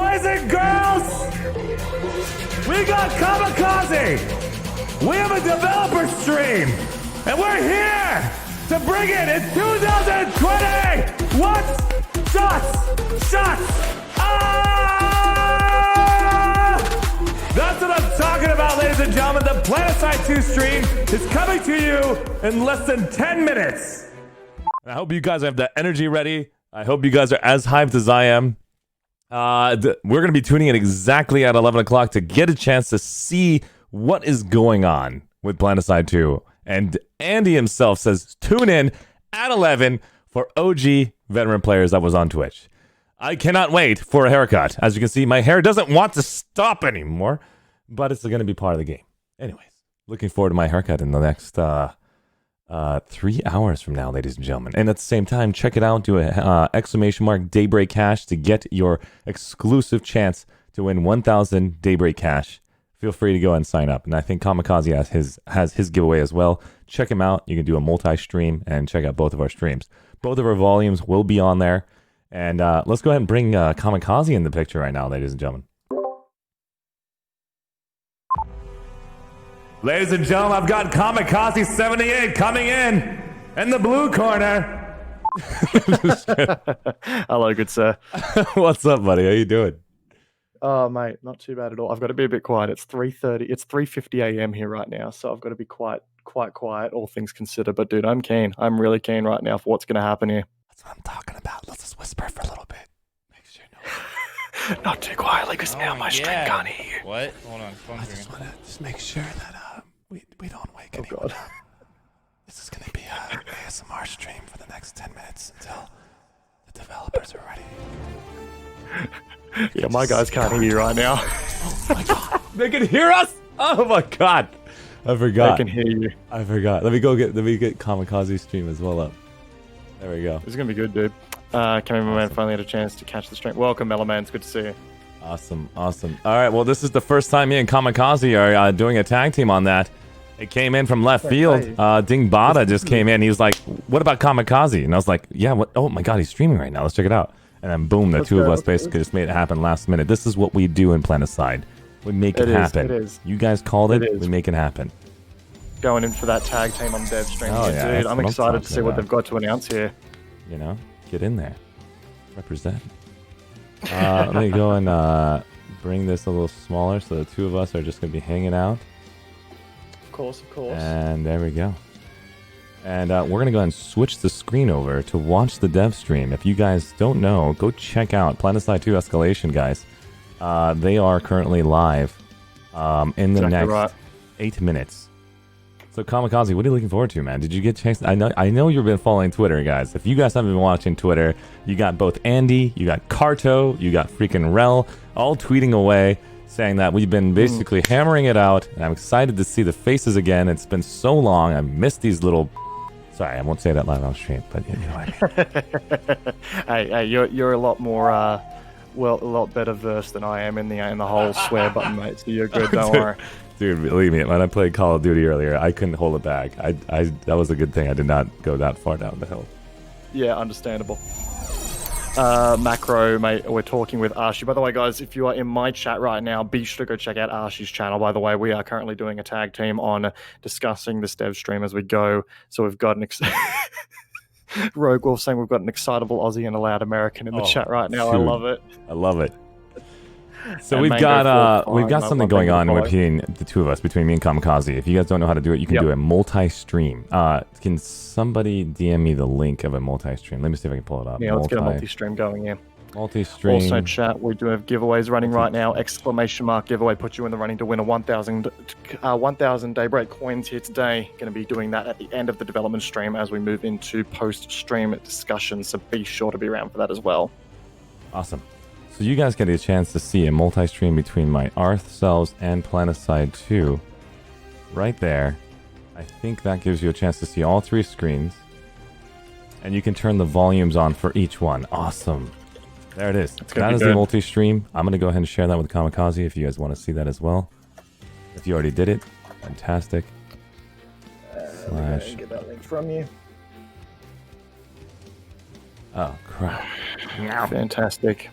Boys and girls, we got Kamikaze. We have a developer stream, and we're here to bring it in 2020. What? Shots. That's what I'm talking about, ladies and gentlemen. The Planetside 2 stream is coming to you in less than 10 minutes. I hope you guys have the energy ready. I hope you guys are as hyped as I am. We're going to be tuning in exactly at 11 o'clock to get a chance to see what is going on with Planetside 2. And Andy himself says, tune in at 11 for OG veteran players that was on Twitch. I cannot wait for a haircut. As you can see, my hair doesn't want to stop anymore, but it's going to be part of the game. Anyways, looking forward to my haircut in the next 3 hours from now, ladies and gentlemen. And at the same time, check it out. Do a !! Daybreak Cash to get your exclusive chance to win 1,000 Daybreak Cash. Feel free to go and sign up. And I think Kamikaze has his giveaway as well. Check him out. You can do a multi-stream and check out both of our streams. Both of our volumes will be on there. And let's go ahead and bring Kamikaze in the picture right now, ladies and gentlemen. Ladies and gentlemen, I've got Kamikaze 78 coming in the blue corner. Hello, good sir. What's up, buddy? How you doing? Oh, mate, not too bad at all. I've got to be a bit quiet. It's 3:30. It's 3:50 a.m. here right now, so I've got to be quite quiet, all things considered. But dude, I'm keen. I'm really keen right now for what's going to happen here. That's what I'm talking about. Let's just whisper for a little bit. Make sure you know. Not too quietly, because now my stream can't hear you. What? Hold on. I just want to just make sure that we don't wake anyone God. up. This is going to be an ASMR stream for the next 10 minutes until the developers are ready. Yeah, my guys can't hear you right now. Oh my god. They can hear us? Oh my god. I forgot. They can hear you. I forgot. Let me get Kamikaze's stream as well up. There we go. This is going to be good, dude. Cameraman finally had a chance to catch the stream. Welcome, Mellow Man. It's good to see you. Awesome. All right, well, this is the first time me and Kamikaze are doing a tag team on that. It came in from left field. Ding Bada just came in. He was like, what about Kamikaze? And I was like, yeah, what? Oh my god, he's streaming right now. Let's check it out. And then boom, the two of us basically just made it happen last minute. This is what we do in Planetside. We make it happen. It is. You guys called it. We make it happen. Going in for that tag team on Dev stream Oh, here, yeah, dude. that's I'm what I'm excited to see talking what about. they've got to announce here. You know, get in there. Represent. Let me go and bring this a little smaller so the two of us are just going to be hanging out. Of course. And there we go. And we're going to go ahead and switch the screen over to watch the dev stream. If you guys don't know, go check out Planetside 2 Escalation, guys. They are currently live in the next 8 minutes. So, Kamikaze, what are you looking forward to, man? Did you get a chance? I know you've been following Twitter, guys. If you guys haven't been watching Twitter, you got both Andy, you got Karto, you got freaking Rel, all tweeting away, saying that we've been basically hammering it out. And I'm excited to see the faces again. It's been so long. I missed these little... Sorry, I won't say that live on stream, but you know what I mean. hey, you're a lot more, a lot better versed than I am in the whole swear button, mate. So you're good. Don't worry. Dude, believe me, when I played Call of Duty earlier, I couldn't hold it back. That was a good thing. I did not go that far down the hill. Yeah, understandable. Macro, mate, we're talking with Arshee. By the way, guys, if you are in my chat right now, be sure to go check out Arshee's channel. By the way, we are currently doing a tag team on discussing this dev stream as we go. So we've got an... Rogue Wolf saying we've got an excitable Aussie and a loud American in the chat right now. Dude, I love it. I love it. So And we've Mango got something going on Mango between the two of us, between me and Kamikaze. If you guys don't know how to do it, you can do a multi-stream. Can somebody DM me the link of a multi-stream? Let me see if I can pull it up. Yeah, let's get a multi-stream going in. Multi-stream. Also, chat, we do have giveaways running right now. Exclamation mark giveaway puts you in the running to win a 1,000 Daybreak coins here today. Going to be doing that at the end of the development stream as we move into post-stream discussion. So be sure to be around for that as well. Awesome. So you guys get a chance to see a multi-stream between my Arth selves and Planetside 2. Right there. I think that gives you a chance to see all three screens. And you can turn the volumes on for each one. Awesome. There it is. That is the multi-stream. I'm going to go ahead and share that with Kamikaze if you guys want to see that as well. If you already did it, fantastic. Get that link from you. Oh, crap. Fantastic.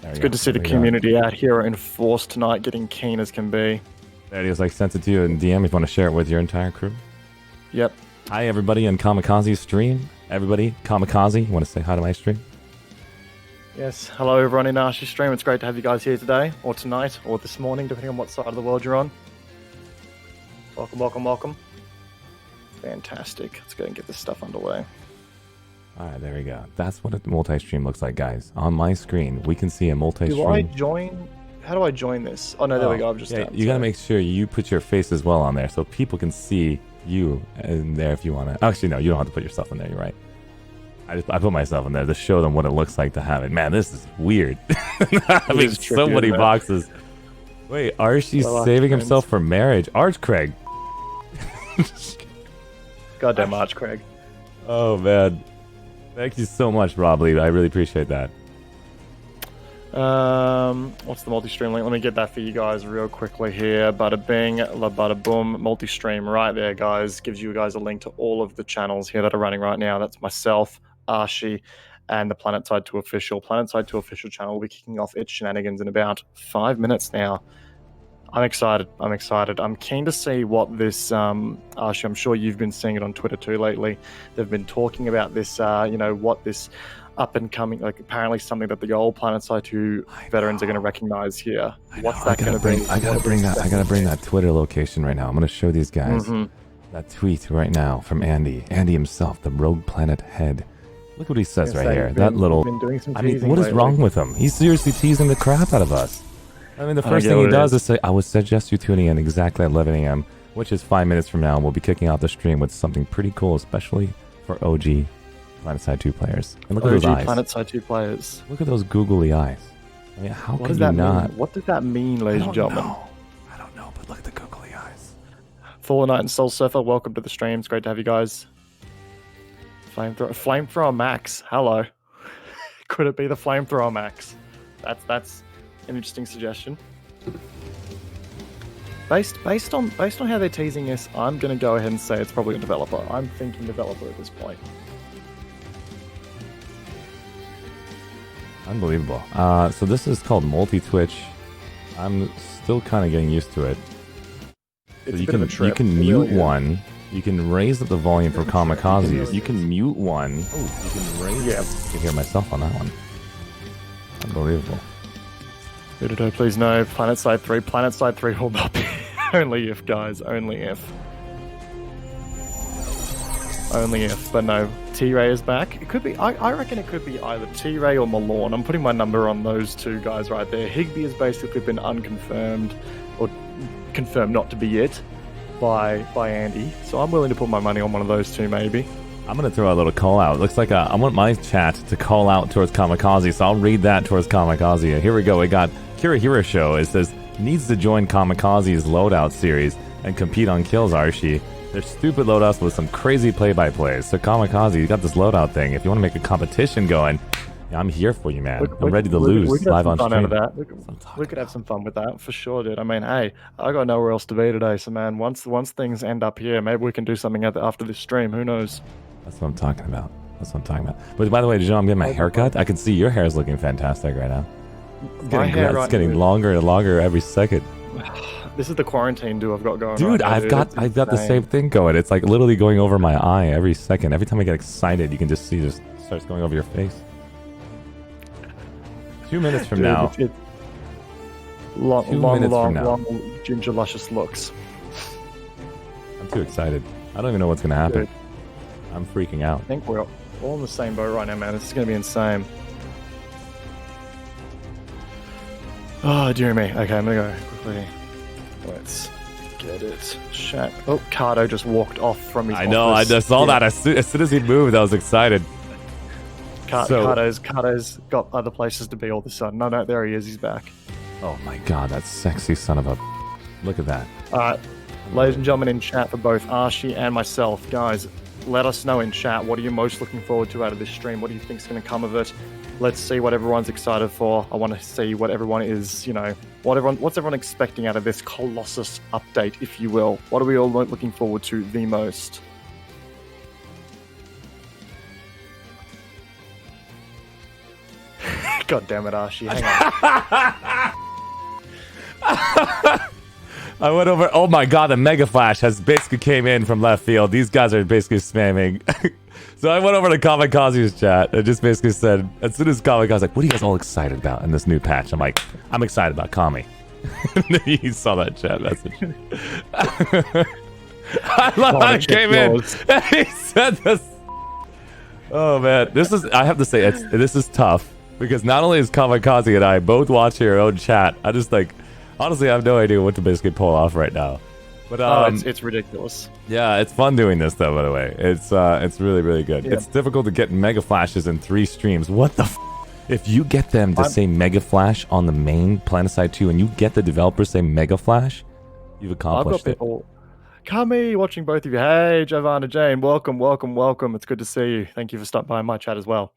It's good to see the community out here in force tonight, getting keen as can be. There it is. I sent it to you in DM if you want to share it with your entire crew. Yep. Hi, everybody on Kamikaze's stream. Everybody, Kamikaze, you want to say hi to my stream? Yes. Hello, everyone in Arshee's stream. It's great to have you guys here today, or tonight, or this morning, depending on what side of the world you're on. Welcome, welcome, welcome. Fantastic. Let's go and get this stuff underway. All right, there we go. That's what a multi-stream looks like, guys. On my screen, we can see a multi-stream. Do I join? How do I join this? Oh, no, there we go. I've just done. You got to make sure you put your face as well on there so people can see you in there if you want to. Actually, no, you don't have to put yourself in there. You're right. I put myself in there to show them what it looks like to have it. Man, this is weird. Having so many boxes. Wait, Arshee's saving himself for marriage. Arch Craig. Goddamn Arch Craig. Oh, man. Thank you so much, Rob Lee. I really appreciate that. What's the multi-stream link? Let me get that for you guys real quickly here. Bada bing, la bada boom. Multi-stream right there, guys. Gives you guys a link to all of the channels here that are running right now. That's myself, Arshee, and the Planetside 2 official. Planetside 2 official channel will be kicking off its shenanigans in about 5 minutes now. I'm excited. I'm excited. I'm keen to see what this, Arshee, I'm sure you've been seeing it on Twitter too lately. They've been talking about this, what this up and coming, like apparently something that the old Planetside 2 veterans are going to recognize here. What's that going to be? I gotta bring that Twitter location right now. I'm going to show these guys that tweet right now from Andy. Andy himself, the Rogue Planet head. Look what he says right here. That little... I mean, what is wrong with him? He's seriously teasing the crap out of us. I mean, the first thing he does is say, I would suggest you tuning in exactly at 11 a.m., which is 5 minutes from now. We'll be kicking out the stream with something pretty cool, especially for OG Planetside 2 players. And look at those eyes. Planetside 2 players. Look at those googly eyes. I mean, how could you not? What does that mean, ladies and gentlemen? I don't know, but look at the googly eyes. Fallen Knight and Soul Surfer, welcome to the stream. It's great to have you guys. Flamethrower Max. Hello. Could it be the Flamethrower Max? That's an interesting suggestion. Based on how they're teasing this, I'm gonna go ahead and say it's probably a developer. I'm thinking developer at this point. Unbelievable. So this is called multi-twitch. I'm still kind of getting used to it. So you can mute one. You can raise up the volume for kamikazes. You can mute one. Oh, you can raise. Yeah, I can hear myself on that one. Unbelievable. Please no. Planetside 3. Planetside 3 will not be. Only if, guys. Only if. Only if. But no. T-Ray is back. It could be. I reckon it could be either T-Ray or Malorn. I'm putting my number on those two guys right there. Higby has basically been unconfirmed, or confirmed not to be it, by Andy. So I'm willing to put my money on one of those two, maybe. I'm going to throw a little call out. It looks like I want my chat to call out towards Kamikaze, so I'll read that towards Kamikaze. Here we go. We got Kirihira Show. It says, needs to join Kamikaze's loadout series and compete on kills, Arshee. They're stupid loadouts with some crazy play-by-plays. So Kamikaze, you got this loadout thing. If you want to make a competition going, yeah, I'm here for you, man. I'm ready to lose live on stream. We could have some fun with that, for sure, dude. I mean, hey, I got nowhere else to be today, so man, once things end up here, maybe we can do something after this stream. Who knows? That's what I'm talking about. But by the way, Joe, I'm getting my hair cut. I can see your hair is looking fantastic right now. It's getting longer and longer every second. This is the quarantine I've got going. Dude, I've got the same thing going. It's like literally going over my eye every second. Every time I get excited, you can just see it starts going over your face. 2 minutes from now. Long ginger luscious looks. I'm too excited. I don't even know what's gonna happen. Dude. I'm freaking out. I think we're all in the same boat right now, man. This is gonna be insane. Oh, dear me. Okay, I'm gonna go quickly. Let's get it. Shaq. Oh, Cardo just walked off from his office. I know, I just saw that. As soon as he moved, I was excited. Cardo's got other places to be all of a sudden. No, there he is. He's back. Oh my god, that sexy son of a... Look at that. Alright, ladies and gentlemen in chat for both Arshee and myself, guys, let us know in chat, what are you most looking forward to out of this stream? What do you think is going to come of it? Let's see what everyone's excited for. I want to see what everyone is, what's everyone expecting out of this Colossus update, if you will. What are we all looking forward to the most? God damn it, Arshee. Hang on. I went over. Oh my god, the Mega Flash has basically came in from left field. These guys are basically spamming. So I went over to Kamikaze's chat and just basically said, as soon as Kamikaze like, what are you guys all excited about in this new patch? I'm like, I'm excited about Kami. And then he saw that chat message. I love how he came in. And he said this. Oh man, this is. I have to say, this is tough because not only is Kamikaze and I both watching our own chat. I just like, honestly, I have no idea what to basically pull off right now. But it's ridiculous. Yeah, it's fun doing this though. By the way, it's really really good. Yeah. It's difficult to get Mega Flashes in 3 streams. What the? If you get them to say Mega Flash on the main Planetside 2, and you get the developers say Mega Flash, you've accomplished it. Kami, watching both of you. Hey, Giovanna Jane, welcome. It's good to see you. Thank you for stopping by my chat as well.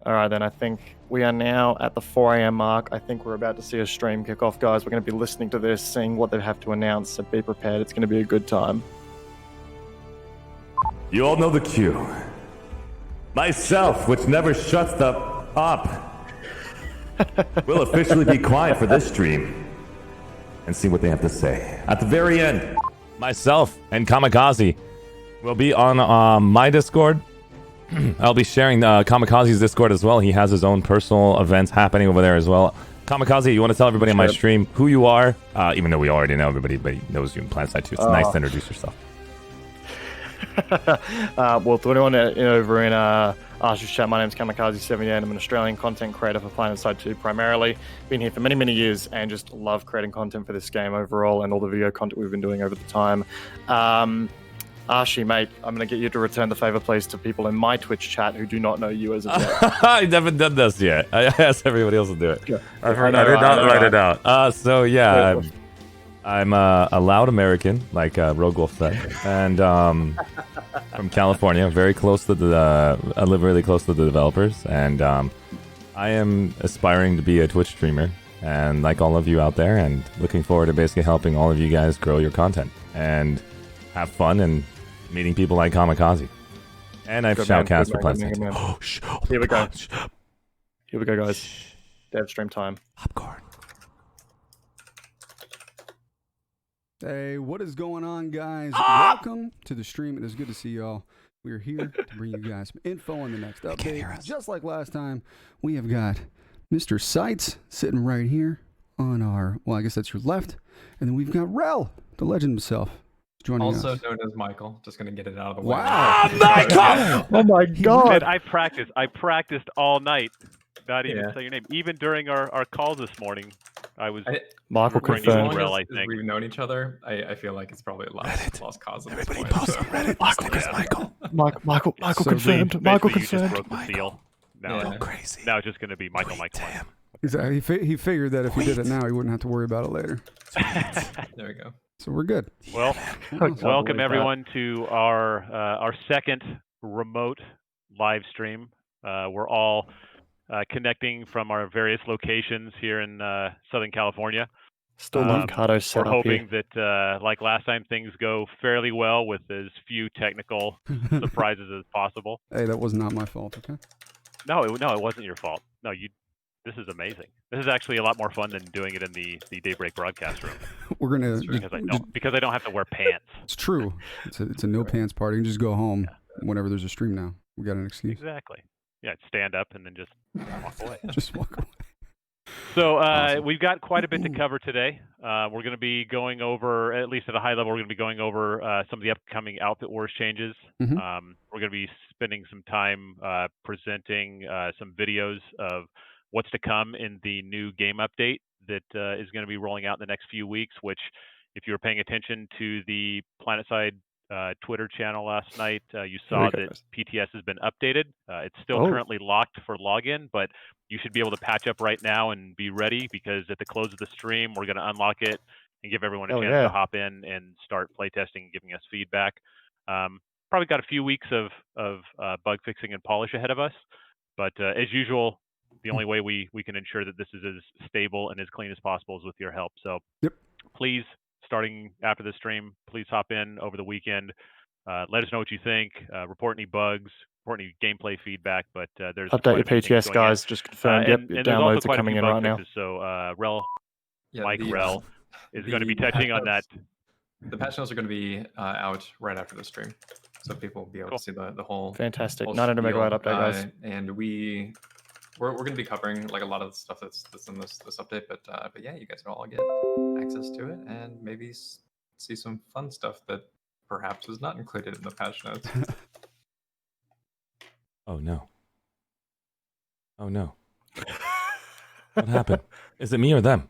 All right, then I think we are now at the 4 a.m. mark. I think we're about to see a stream kick off, guys. We're going to be listening to this, seeing what they have to announce, so be prepared. It's going to be a good time. You all know the cue. Myself, which never shuts the up, will officially be quiet for this stream and see what they have to say. At the very end, myself and Kamikaze will be on my Discord. I'll be sharing Kamikaze's Discord as well. He has his own personal events happening over there as well. Kamikaze, you want to tell everybody on my stream who you are? Even though we already know, everybody knows you in Planetside 2. It's nice to introduce yourself. Well, to anyone over in Arshee's chat, my name's Kamikaze78. I'm an Australian content creator for Planetside 2 primarily. Been here for many, many years and just love creating content for this game overall and all the video content we've been doing over the time. Arshee, mate, I'm going to get you to return the favor, please, to people in my Twitch chat who do not know you as of yet. I haven't done this yet. I asked everybody else to do it. Yeah. I did not write it out. So, yeah, I'm a loud American, like Rogue Wolf said, and from California, very close to I live really close to the developers, and I am aspiring to be a Twitch streamer, and like all of you out there, and looking forward to basically helping all of you guys grow your content and have fun and meeting people like Kamikaze. And I've shoutcast for Planetside. Oh, shh. Oh, here we go. Here we go, guys. Dev stream time. Popcorn. Hey, what is going on, guys? Welcome to the stream. It is good to see y'all. We're here to bring you guys some info on the next update. Just like last time, we have got Mr. Sights sitting right here on our, well, I guess that's your left. And then we've got Rel, the legend himself, joining us. Also known as Michael. Just going to get it out of the way. Wow. Michael! Oh, my God. I practiced all night. Not even say your name. Even during our call this morning, Michael confirmed. Rel, I think. We've known each other. I feel like it's probably a lost cause. Everybody post on Reddit. Michael confirmed. So Michael you just confirmed. broke the seal. Now, crazy. Now it's just going to be Michael. Exactly. He figured that if he did it now, he wouldn't have to worry about it later. There we go. So we're good. Well, welcome everyone to our second remote live stream. We're all connecting from our various locations here in Southern California. Still love Cardo's set We're up hoping here. that, like last time, things go fairly well with as few technical surprises as possible. Hey, that was not my fault, okay? No, it wasn't your fault. No, this is amazing. This is actually a lot more fun than doing it in the Daybreak broadcast room. We're gonna because I don't have to wear pants. It's true. It's a no pants party. You can just go home whenever there's a stream now. We got an excuse. Exactly. Yeah, stand up and then just walk away. Just walk away. So we've got quite a bit to cover today. We're going to be going over, at least at a high level, we're going to be going over some of the upcoming Outfit Wars changes. Mm-hmm. We're going to be spending some time presenting some videos of what's to come in the new game update that is going to be rolling out in the next few weeks, which, if you were paying attention to the Planetside Twitter channel last night, you saw that PTS has been updated. It's still currently locked for login, but you should be able to patch up right now and be ready, because at the close of the stream, we're going to unlock it and give everyone a chance to hop in and start playtesting and giving us feedback. Probably got a few weeks of bug fixing and polish ahead of us, but as usual, the only way we can ensure that this is as stable and as clean as possible is with your help. So please, starting after the stream, please hop in over the weekend. Let us know what you think. Report any bugs. report any gameplay feedback, but there's Update quite your a few things PTS, going in. guys. Just confirmed. Yep, your And there's also downloads are quite a coming few in bug right now. fixes. So Rel, Yeah, Mike the, Rel is going to be touching on that. The patch notes are going to be out right after the stream, so people will be able Cool. to see the whole Fantastic. whole 900 spiel. megabyte update, guys. And we're going to be covering like a lot of the stuff that's in this update, but yeah, you guys will all get access to it and maybe see some fun stuff that perhaps is not included in the patch notes. Oh no. Oh no. What happened? Is it me or them?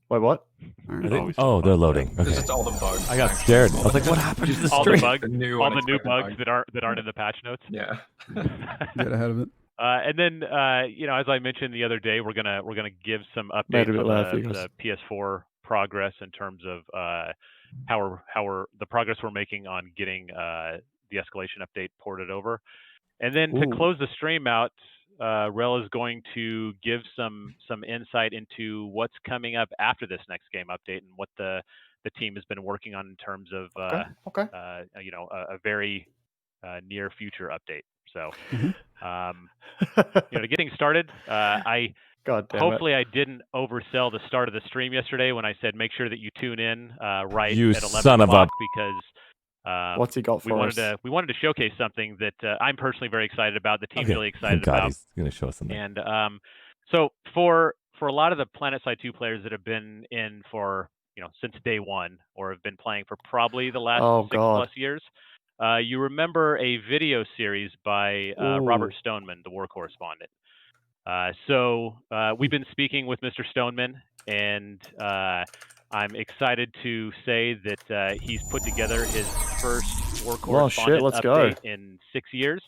Wait, what? All Are right. they- oh, they're loading. It's Okay. just all the bugs. I got actually. scared. I All was the- like, what happened to the All the stream? bugs, The new all the new unexpected bugs bug. that aren't in the patch notes. Yeah. Get ahead of it. And then, as I mentioned the other day, we're gonna give some Made it a updates bit loud for on you the guys. PS4 progress in terms of how we're the progress we're making on getting the escalation update ported over. And then to Ooh. close the stream out, Rel is going to give some insight into what's coming up after this next game update and what the team has been working on in terms of Okay. a very near future update. So, Mm-hmm. getting started, I God damn hopefully I didn't oversell the start of the stream yesterday when I said make sure that you tune in right You at 11 son of a- o'clock because What's he got for us? we wanted to showcase something that I'm personally very excited about. The team's Okay. really excited Thank God, about. he's gonna show us something. And so for a lot of the Planetside 2 players that have been in for since day one or have been playing for probably the last Oh, 6+ God. years, you remember a video series by Robert Ooh. Stoneman, the war correspondent. So we've been speaking with Mr. Stoneman, and I'm excited to say that he's put together his first war correspondent let's go. update in 6 years,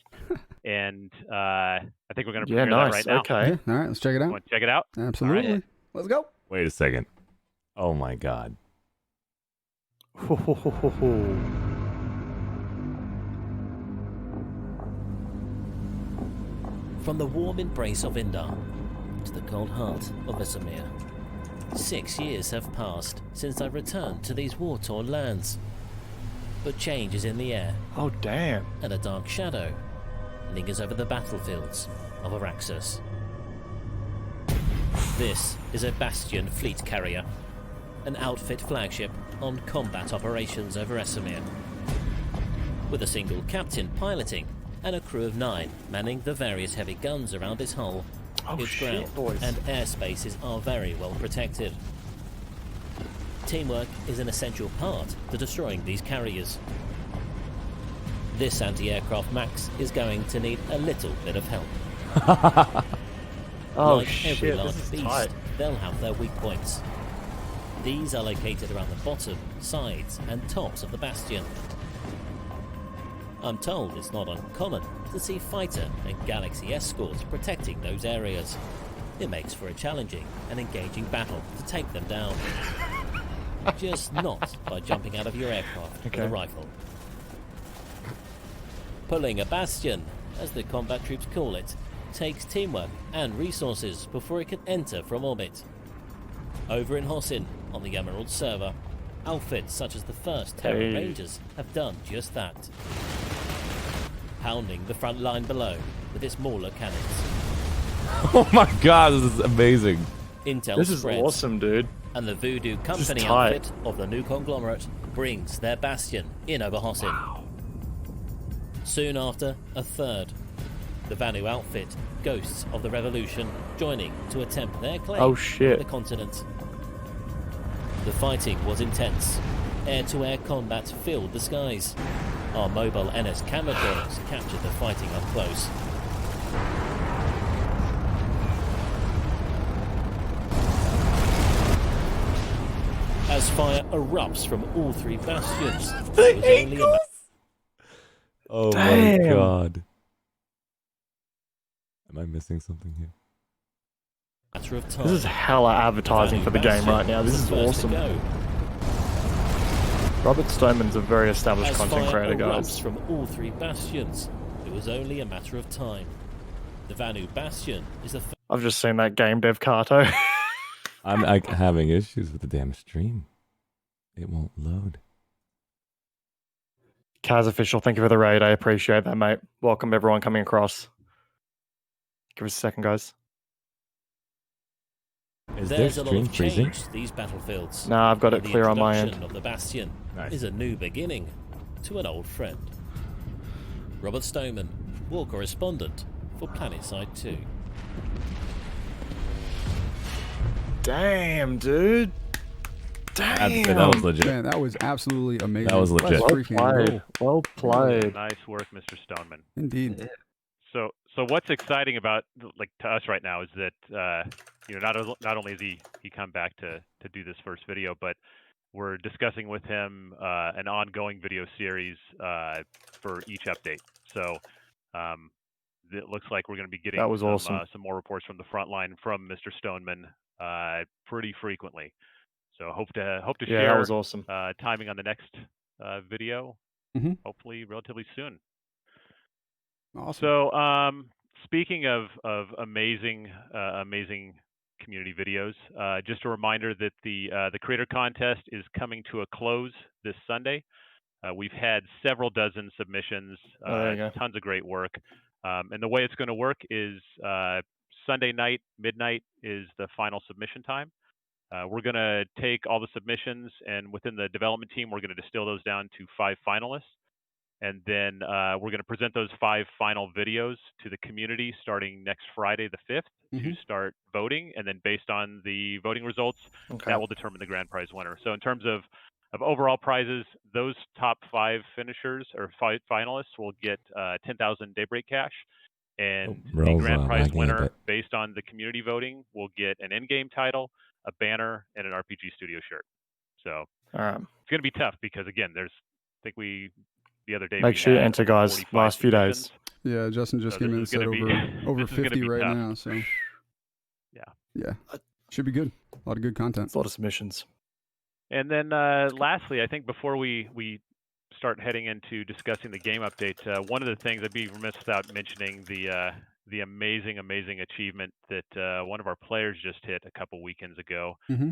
and I think we're going to Yeah, premiere nice. that right now. Okay. Yeah, all right, let's check it out. Want to check it out? Absolutely. Let's go. Wait a second. Oh my God. From the warm embrace of Indar to the cold heart of Vesemir, 6 years have passed since I returned to these war-torn lands. But change is in the air, Oh, damn. and a dark shadow lingers over the battlefields of Araxos. This is a Bastion fleet carrier, an outfit flagship on combat operations over Vesemir, with a single captain piloting and a crew of 9 manning the various heavy guns around its hull. Oh, Its shit, ground boys. and airspaces are very well protected. Teamwork is an essential part to destroying these carriers. This anti-aircraft Max is going to need a little bit of help. Oh, Like every shit. large This is beast, tight. they'll have their weak points. These are located around the bottom, sides, and tops of the Bastion. I'm told it's not uncommon to see fighter and galaxy escorts protecting those areas. It makes for a challenging and engaging battle to take them down. Just not by jumping out of your aircraft with Okay. a rifle. Pulling a bastion, as the combat troops call it, takes teamwork and resources before it can enter from orbit. Over in Hossin, on the Emerald server, outfits such as the 1st Terror Hey. Rangers have done just that. Pounding the front line below with its Mauler cannons. Oh my God, this is amazing. Intel This is spreads, awesome, dude. and the Voodoo Company tight. outfit of the new conglomerate brings their bastion in over Hossin. Soon after, a 3rd. The Vanu outfit, Ghosts of the Revolution, joining to attempt their claim Oh, on shit. the continent. The fighting was intense. Air-to-air combat filled the skies. Our mobile NS camera drones captured the fighting up close. As fire erupts from all 3 bastions, it was only a Oh Damn. my God. Am I missing something here? matter of time. This is hella advertising for the game right now. This is awesome. Robert Stoneman's a very established As content fire creator, erupts guys. from all 3 bastions, it was only a matter of time. The Vanu Bastion is the I've just seen that game dev Kato. I'm having issues with the damn stream. It won't load. Kaz official, thank you for the raid. I appreciate that, mate. Welcome everyone coming across. Give us a second, guys. Is their There's a lot stream of freezing? change to these battlefields. Nah, I've got And it clear on my end. The introduction of the Bastion Nice. is a new beginning to an old friend. Robert Stoneman, war correspondent for Planetside 2. Damn, dude. I have to say, Damn. that was legit. Man, that was absolutely amazing. That was legit. Well Freaking played. Well played. Nice work, Mr. Stoneman. Indeed. So what's exciting about like to us right now is that you know not only has he come back to do this first video, but we're discussing with him an ongoing video series for each update. So it looks like we're going to be getting That was awesome. some more reports from the front line from Mr. Stoneman pretty frequently. So hope to Yeah, share that was awesome. timing on the next video, Mhm. hopefully relatively soon. Awesome. So, speaking of amazing community videos, just a reminder that the creator contest is coming to a close this Sunday. We've had several dozen submissions, There you go. tons of great work, and the way it's going to work is Sunday night midnight is the final submission time. We're going to take all the submissions, and within the development team, we're going to distill those down to 5 finalists. And then we're going to present those 5 final videos to the community starting next Friday, the 5th, to start voting. And then based on the voting results, that will determine the grand prize winner. So in terms of overall prizes, those top 5 finishers or 5 finalists will get 10,000 Daybreak cash. And the grand prize winner, based on the community voting, will get an in-game title, a banner, and an RPG Studio shirt. So All right. it's going to be tough because, again, the other day Make we sure you had enter, guys. 45 Last few days. submissions. Yeah, Justin just So came this in and is said gonna be- over this is gonna 50 be right tough. now. So Yeah. yeah, should be good. A lot of good content. It's a lot of submissions. And then lastly, I think before we start heading into discussing the game update, one of the things I'd be remiss without mentioning the amazing achievement that one of our players just hit a couple weekends ago. Mm-hmm.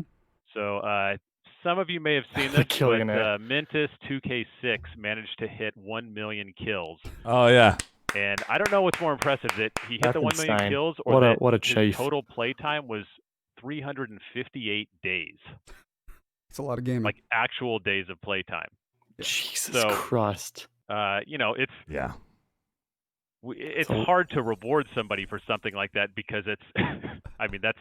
So some of you may have seen The this, Killionaire. but Mentis 2K6 managed to hit 1 million kills. Oh yeah. And I don't know what's more impressive, that he hit That's the 1 million insane. kills, or What a- that what a his chief. total play time was 358 days, It's a lot of gaming. like actual days of play time. Jesus So- Christ. You know, it's Yeah. it's So- hard to reward somebody for something like that because it's, I mean, that's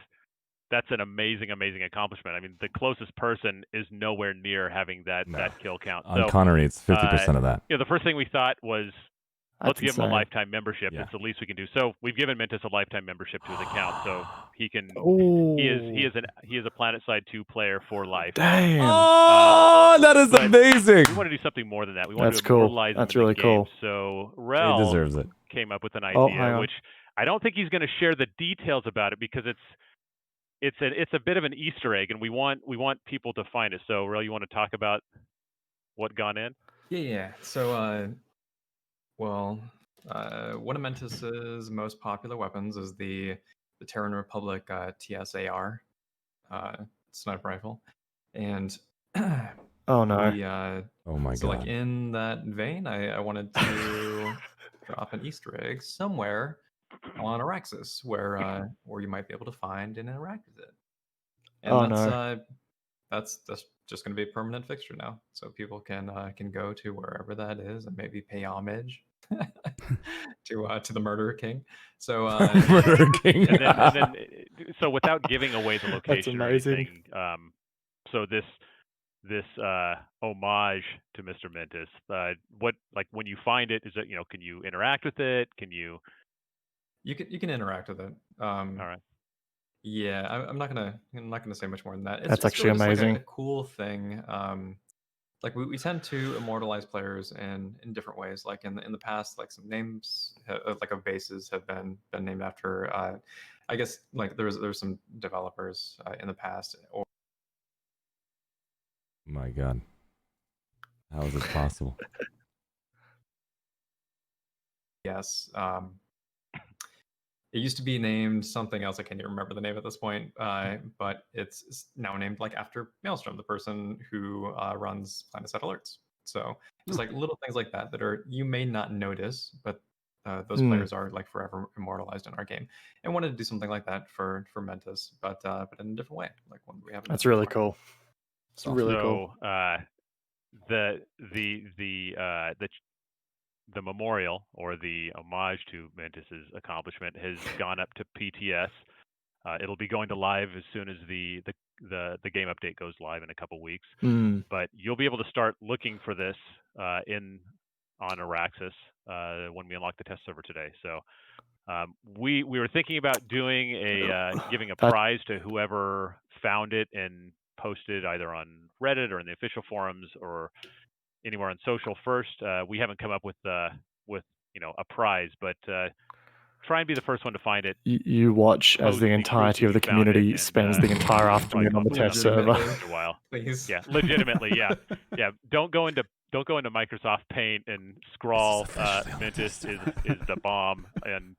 an amazing accomplishment. I mean, the closest person is nowhere near having that kill count. On So, Connery, it's 50% of that. you know, the first thing we thought was, let's That's give him a insane. lifetime membership. Yeah. It's the least we can do. So we've given Mentis a lifetime membership to his account, so he can. Ooh. He is a Planetside 2 player for life. Damn. Oh, that is but amazing. We want to do something more than that. We want That's to cool. immortalize him That's in the really game. cool. So He Rel deserves it. came up with an Oh, hang idea, on. which I don't think he's going to share the details about it because it's a bit of an Easter egg, and we want people to find it. So Rel, you want to talk about what gone in? Yeah. So, one of Mentis's most popular weapons is the Terran Republic TSAR sniper rifle, and Oh no. we, Oh my so god. like in that vein, I wanted to drop an Easter egg somewhere on Araxis where you might be able to find and interact with it. And Oh, that's just going to be a permanent fixture now, so people can go to wherever that is and maybe pay homage to the Murderer King. So Murder King. and then so without giving away the location or amazing. anything, so this homage to Mr. Mentis, what, like, when you find it, is it, you know, can you interact with it? Can you? you can interact with it. All right. Yeah, I'm not gonna say much more than that. That's actually really just like amazing. a cool thing. Like we tend to immortalize players in different ways. Like in the past, like some names like of bases have been named after. I guess like there's some developers in the past. Or My god. How is it possible? yes, it used to be named something else. I can't even remember the name at this point. But it's now named like after Maelstrom, the person who runs Planetside alerts. So just like little things like that are you may not notice, but those Hmm. players are like forever immortalized in our game. And wanted to do something like that for Mentis, but in a different way, like one we haven't. That's done really before. cool. It's really cool. So the memorial or the homage to Mantis's accomplishment has gone up to PTS. It'll be going to live as soon as the game update goes live in a couple weeks. Mm. But you'll be able to start looking for this on Araxis when we unlock the test server today. So we were thinking about doing giving a That- prize to whoever found it and posted either on Reddit or in the official forums or anywhere on social first. We haven't come up with a prize, but try and be the first one to find it. You watch as Post the proof entirety that of the you found it, community and, spends the entire probably afternoon on the come up with test something server. after a while. Please. Yeah, legitimately, yeah. Don't go into Microsoft Paint and scrawl Ventus is the bomb and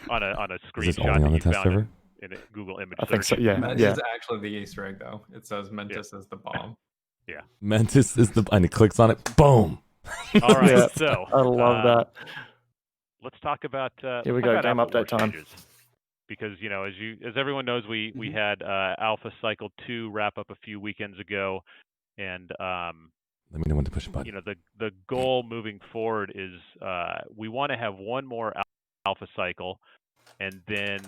on a Is this screenshot only on that the you test found server? in a Google image I think so. search. Yeah, Mentis yeah. is actually the Easter egg, though. It says Mentis is the bomb. Yeah. Mentis is the, and he clicks on it. Boom. All right. Yeah, So I love that. let's talk about Here we go, game Alpha War update time. changes. Because as everyone knows, we had Alpha Cycle 2 wrap up a few weekends ago, and Let me know when to push a button. the goal moving forward is we want to have one more Alpha Cycle, and then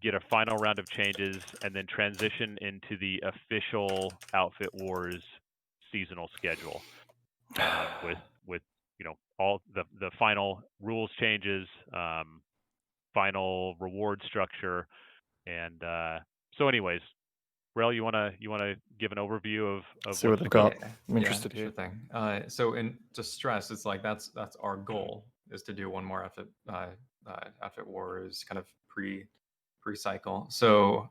get a final round of changes, and then transition into the official Outfit Wars seasonal schedule with all the final rules changes, final reward structure, and so anyways, Rel, you wanna give an overview of See what what's they've to come? got. I'm interested Sure here. thing. So to stress, it's like that's our goal is to do one more Outfit Wars kind of pre-cycle. So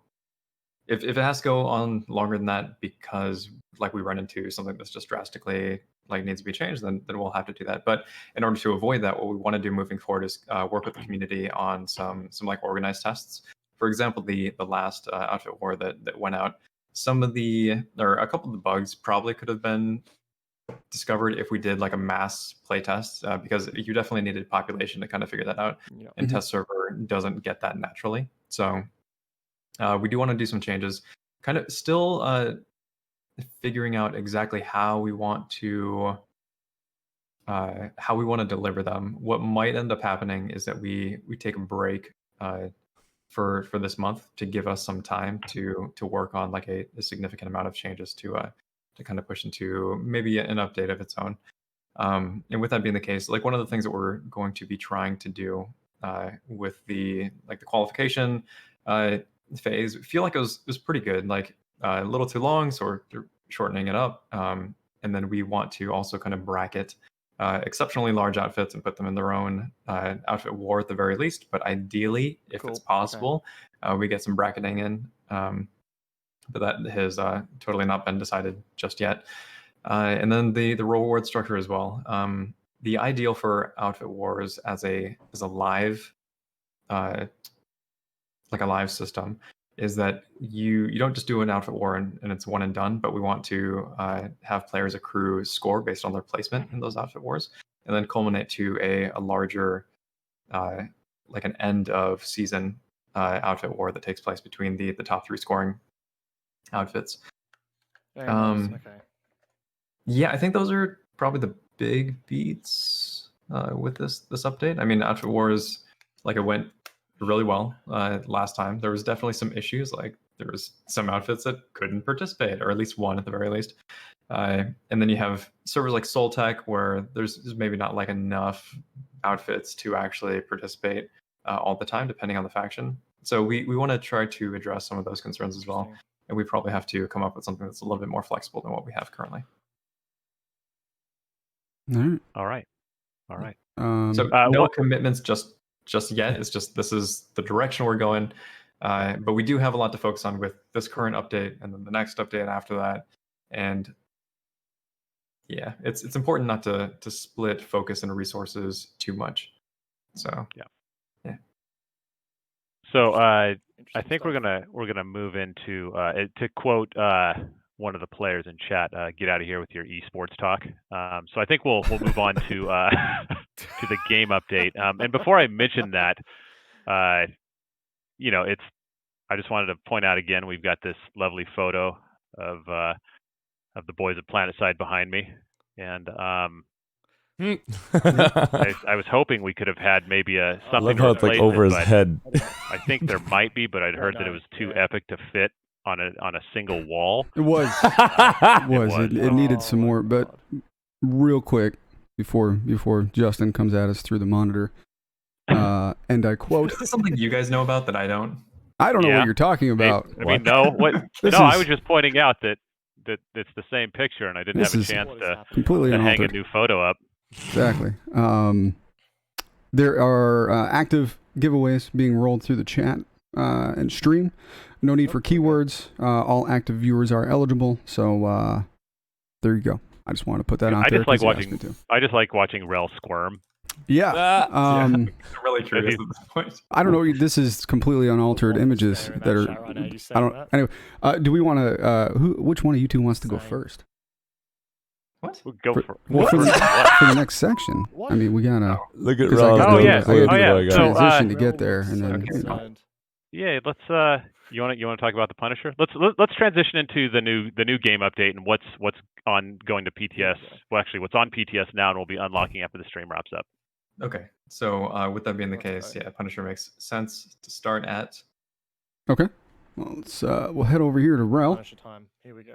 if it has to go on longer than that because like we run into something that's just drastically like needs to be changed, then we'll have to do that. But in order to avoid that, what we want to do moving forward is work with the community on some like organized tests. For example, the last Outfit War that went out, a couple of the bugs probably could have been discovered if we did like a mass playtest, because you definitely needed population to kind of figure that out. Yeah. And test server doesn't get that naturally. So we do want to do some changes. Kind of still figuring out exactly how we want to deliver them. What might end up happening is that we take a break for this month to give us some time to work on like a significant amount of changes to kind of push into maybe an update of its own. And with that being the case, like one of the things that we're going to be trying to do with the qualification phase, I feel like it was pretty good. Like a little too long, so we're shortening it up. And then we want to also kind of bracket exceptionally large outfits and put them in their own outfit war at the very least. But ideally, if Cool. it's possible, we get some bracketing in. But that has totally not been decided just yet. And then the reward structure as well. The ideal for Outfit Wars as a live like a live system is that you don't just do an Outfit War and it's one and done, but we want to have players accrue score based on their placement in those Outfit Wars, and then culminate to a larger like an end of season Outfit War that takes place between the top 3 scoring outfits. Very nice. Okay. Yeah, I think those are probably the big beats with this update. I mean, Outfit Wars, like it went really well last time. There was definitely some issues, like there was some outfits that couldn't participate, or at least one at the very least. And then you have servers like Soltech where there's maybe not like enough outfits to actually participate all the time, depending on the faction. So we want to try to address some of those concerns as well. And we probably have to come up with something that's a little bit more flexible than what we have currently. All right. So no commitments just yet. It's just this is the direction we're going. But we do have a lot to focus on with this current update and then the next update after that. And yeah, it's important not to split focus and resources too much. So yeah. So I think we're gonna move into to quote one of the players in chat, get out of here with your esports talk. So I think we'll move on to to the game update. And before I mention that, you know, I just wanted to point out again, we've got this lovely photo of the boys at Planetside behind me, and I was hoping we could have had maybe I something love how it's like replace over it, his but head. I think there might be, but I'd heard that it was too epic to fit on a single wall. It was. It needed some more, but real quick before Justin comes at us through the monitor, and I quote, Is this something you guys know about that I don't? I don't know Yeah. what you're talking about. I mean, no, what? This No, I is- was just pointing out that it's the same picture, and I didn't This have a is chance to completely hang a unaltered. new photo up. Exactly. There are active giveaways being rolled through the chat and stream. No need for keywords. All active viewers are eligible. So there you go. I just want to put that out I there. just like 'cause you asked watching. me to. I just like watching Rel squirm. Yeah. I'm really curious at this point. I don't know. This is completely unaltered images that are. I don't. Anyway, do we want to? Which one of you two wants to go first? What? We'll go for Well, for what? the next section. I mean, we gotta Look at 'cause I Ross. gotta Oh, do yeah. the- I gotta Oh, do yeah. the So, transition to get there, and then Okay, you know. Yeah, let's. You want to talk about the Punisher? Let's transition into the new game update and what's on going to PTS. Well, actually, what's on PTS now, and we'll be unlocking after the stream wraps up. Okay, so with that being the case, yeah, Punisher makes sense to start at. Okay. Well, let's we'll head over here to Rel. Punisher time. Here we go.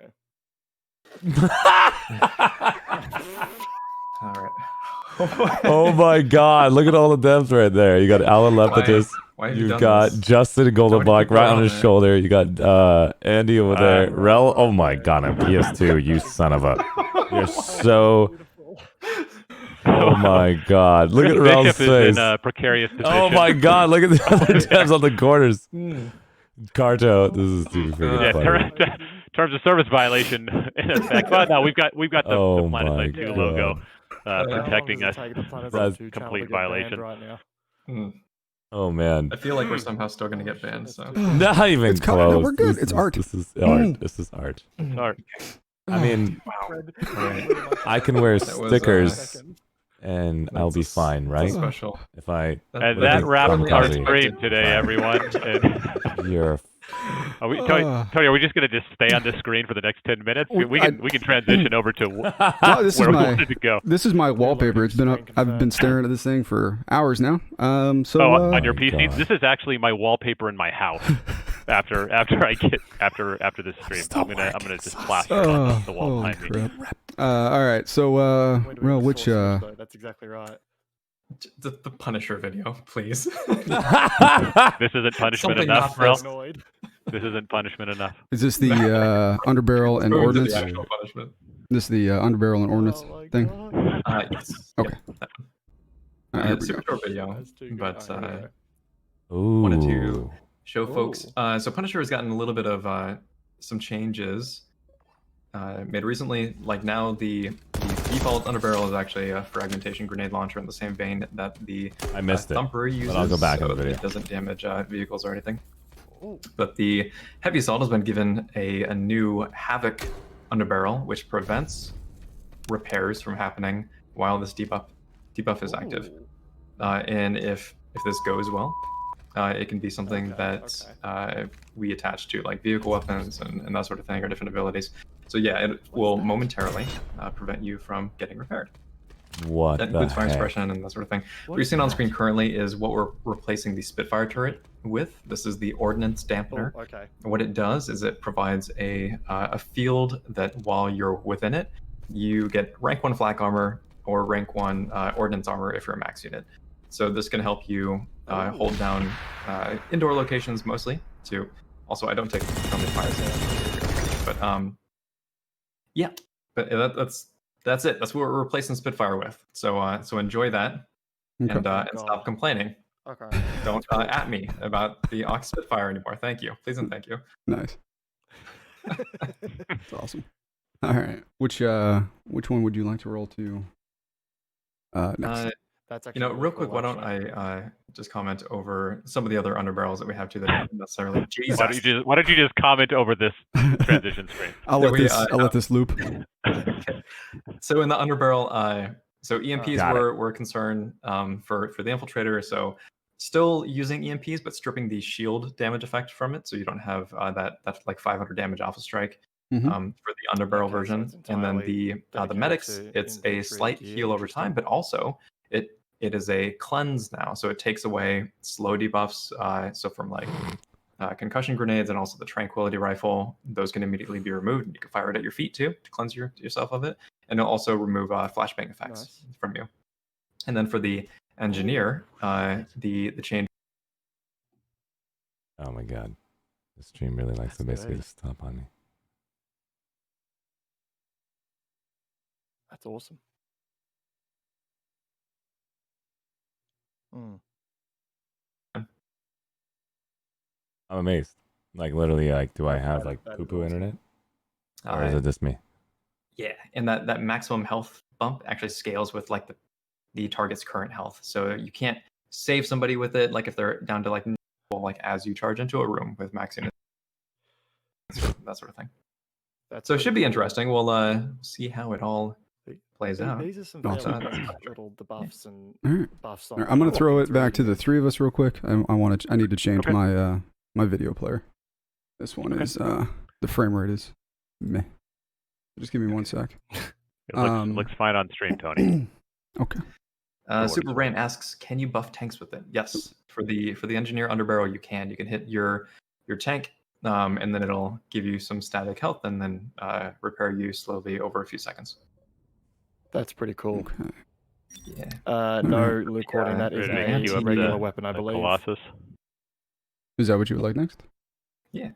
All right. Oh my God! Look at all the devs right there. You got Alan Lepitus. Why have you You've done got this? Justin Goldenbach Why would you right put on on his there? shoulder. You got Andy over there. Rel. Oh my God! On PS2, you son of a. You're so. Oh my God! Look at Rel's Bishop is face. in a precarious position. Oh my God! Look at the other devs on the corners. Carto, this is too freaking Yeah, funny. terms of service violation in effect. But no, we've got the Oh Planetside my 2 logo God. protecting us. That's complete violation. Right now. Hmm. Oh man. I feel like we're somehow still gonna get banned. So Not even It's close. no, we're good. This It's is- art. This is art. This is art. Sorry. I mean, right. I can wear That was, stickers and I'll be that's fine, right? special. If I, And What that is wraps it? our Kamikaze. stream today, everyone. And you're. Tony, are we just going to just stay on this screen for the next 10 minutes? We can transition over to No, this is where we my wanted to go. this is my wallpaper. It's been up. I've been staring at this thing for hours now. So Oh, on your my PC. God. This is actually my wallpaper in my house. after this stream, I'm gonna just plaster it on the wall holy behind me. crap. All right. So Rel, which That's exactly right. The Punisher video, please. This isn't punishment Something enough, not Rel. this. Annoyed. This isn't punishment enough. is this the underbarrel and Move to ordnance? the actual punishment. This is the underbarrel and ordnance Oh my thing. God. Yes. Okay. Yeah, All right, here we super go. short video, That's too good. but All right, here we go. Ooh. wanted to show folks. Ooh. So Punisher has gotten a little bit of some changes made recently. Like now, the default underbarrel is actually a fragmentation grenade launcher in the same vein that the I missed it. Thumper uses. I'll go back in so the video. It doesn't damage vehicles or anything. Ooh. But the heavy assault has been given a new Havoc underbarrel, which prevents repairs from happening while this debuff is active. Ooh. And if this goes well, it can be something Okay, that we attach to like vehicle weapons and that sort of thing, or different abilities. So yeah, it will momentarily prevent you from getting repaired. What That the includes fire heck? suppression and that sort of thing. What you're seeing on screen currently is what we're replacing the Spitfire turret with. This is the Ordnance Dampener. Oh, okay. And what it does is it provides a field that while you're within it, you get rank 1 flak armor or rank 1 ordnance armor if you're a max unit. So this can help you hold down indoor locations mostly. To also, I don't take friendly fires, but yeah, but that's it. That's what we're replacing Spitfire with. So so enjoy that Okay. and stop complaining. Okay. Don't at me about the Ox Spitfire anymore. Thank you, please and thank you. Nice. That's awesome. All right. Which one would you like to roll to next? That's You know, actually real really quick, cool, why don't actually. I just comment over some of the other underbarrels that we have too that aren't necessarily Jesus. Why don't you just comment over this transition screen? I'll That let this loop. Okay. So in the underbarrel, so EMPs Got it. were a concern for the infiltrator. So still using EMPs, but stripping the shield damage effect from it, so you don't have that like 500 damage alpha strike. Mhm. For the underbarrel Okay, so version, it's and then entirely the dedicated medics, to it's a infantry slight gear. heal over time, Interesting. but also it is a cleanse now, so it takes away slow debuffs. So from like concussion grenades and also the tranquility rifle, those can immediately be removed. You can fire it at your feet too to cleanse yourself of it, and it'll also remove flashbang effects Nice. from you. And then for the engineer, the chain. Oh my god. The stream really likes to That's basically great. just stop on me. That's awesome. Mm. I'm amazed. Like literally, like, do I have like that is poo-poo awesome. internet? Or is it just me? Yeah, and that maximum health bump actually scales with like the target's current health. So you can't save somebody with it, like if they're down to like as you charge into a room with max units, that sort of thing. That's So it should pretty be cool. interesting. We'll see how it all plays out. These are some Awesome. fairly pleasant little debuffs and All right. buffs All on. right, I'm gonna the throw weapon. it It's back really to the good. three of us real quick. I need to change Okay. my video player. This one is the frame rate is meh. Just give me 1 sec. It looks fine on stream, Tony. Okay. Super Brain asks, can you buff tanks with it? Yes. For the engineer underbarrel, you can. You can hit your tank, and then it'll give you some static health, and then repair you slowly over a few seconds. That's pretty cool. Okay. Yeah. No recording. That is Ready to a queue up regular the- weapon, I the believe. Colossus. Is that what you would like next? Yeah.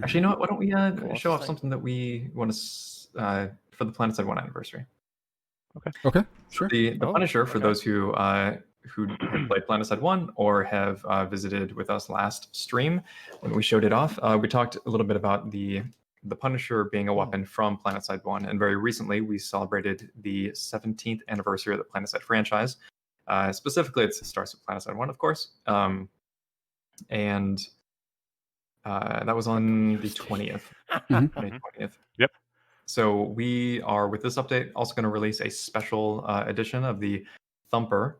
Actually, you know what? Why don't we show off Colossus, something that we want to for the Planetside 1 anniversary? Okay. Sure. The Punisher, for okay. those who have played Planetside 1 or have visited with us last stream when we showed it off, we talked a little bit about the Punisher being a weapon from Planetside 1, and very recently we celebrated the 17th anniversary of the Planetside franchise. Specifically, it starts with Planetside 1, of course, and that was on the 20th. Mhm. May 20th. Yep. So we are, with this update, also going to release a special edition of the Thumper,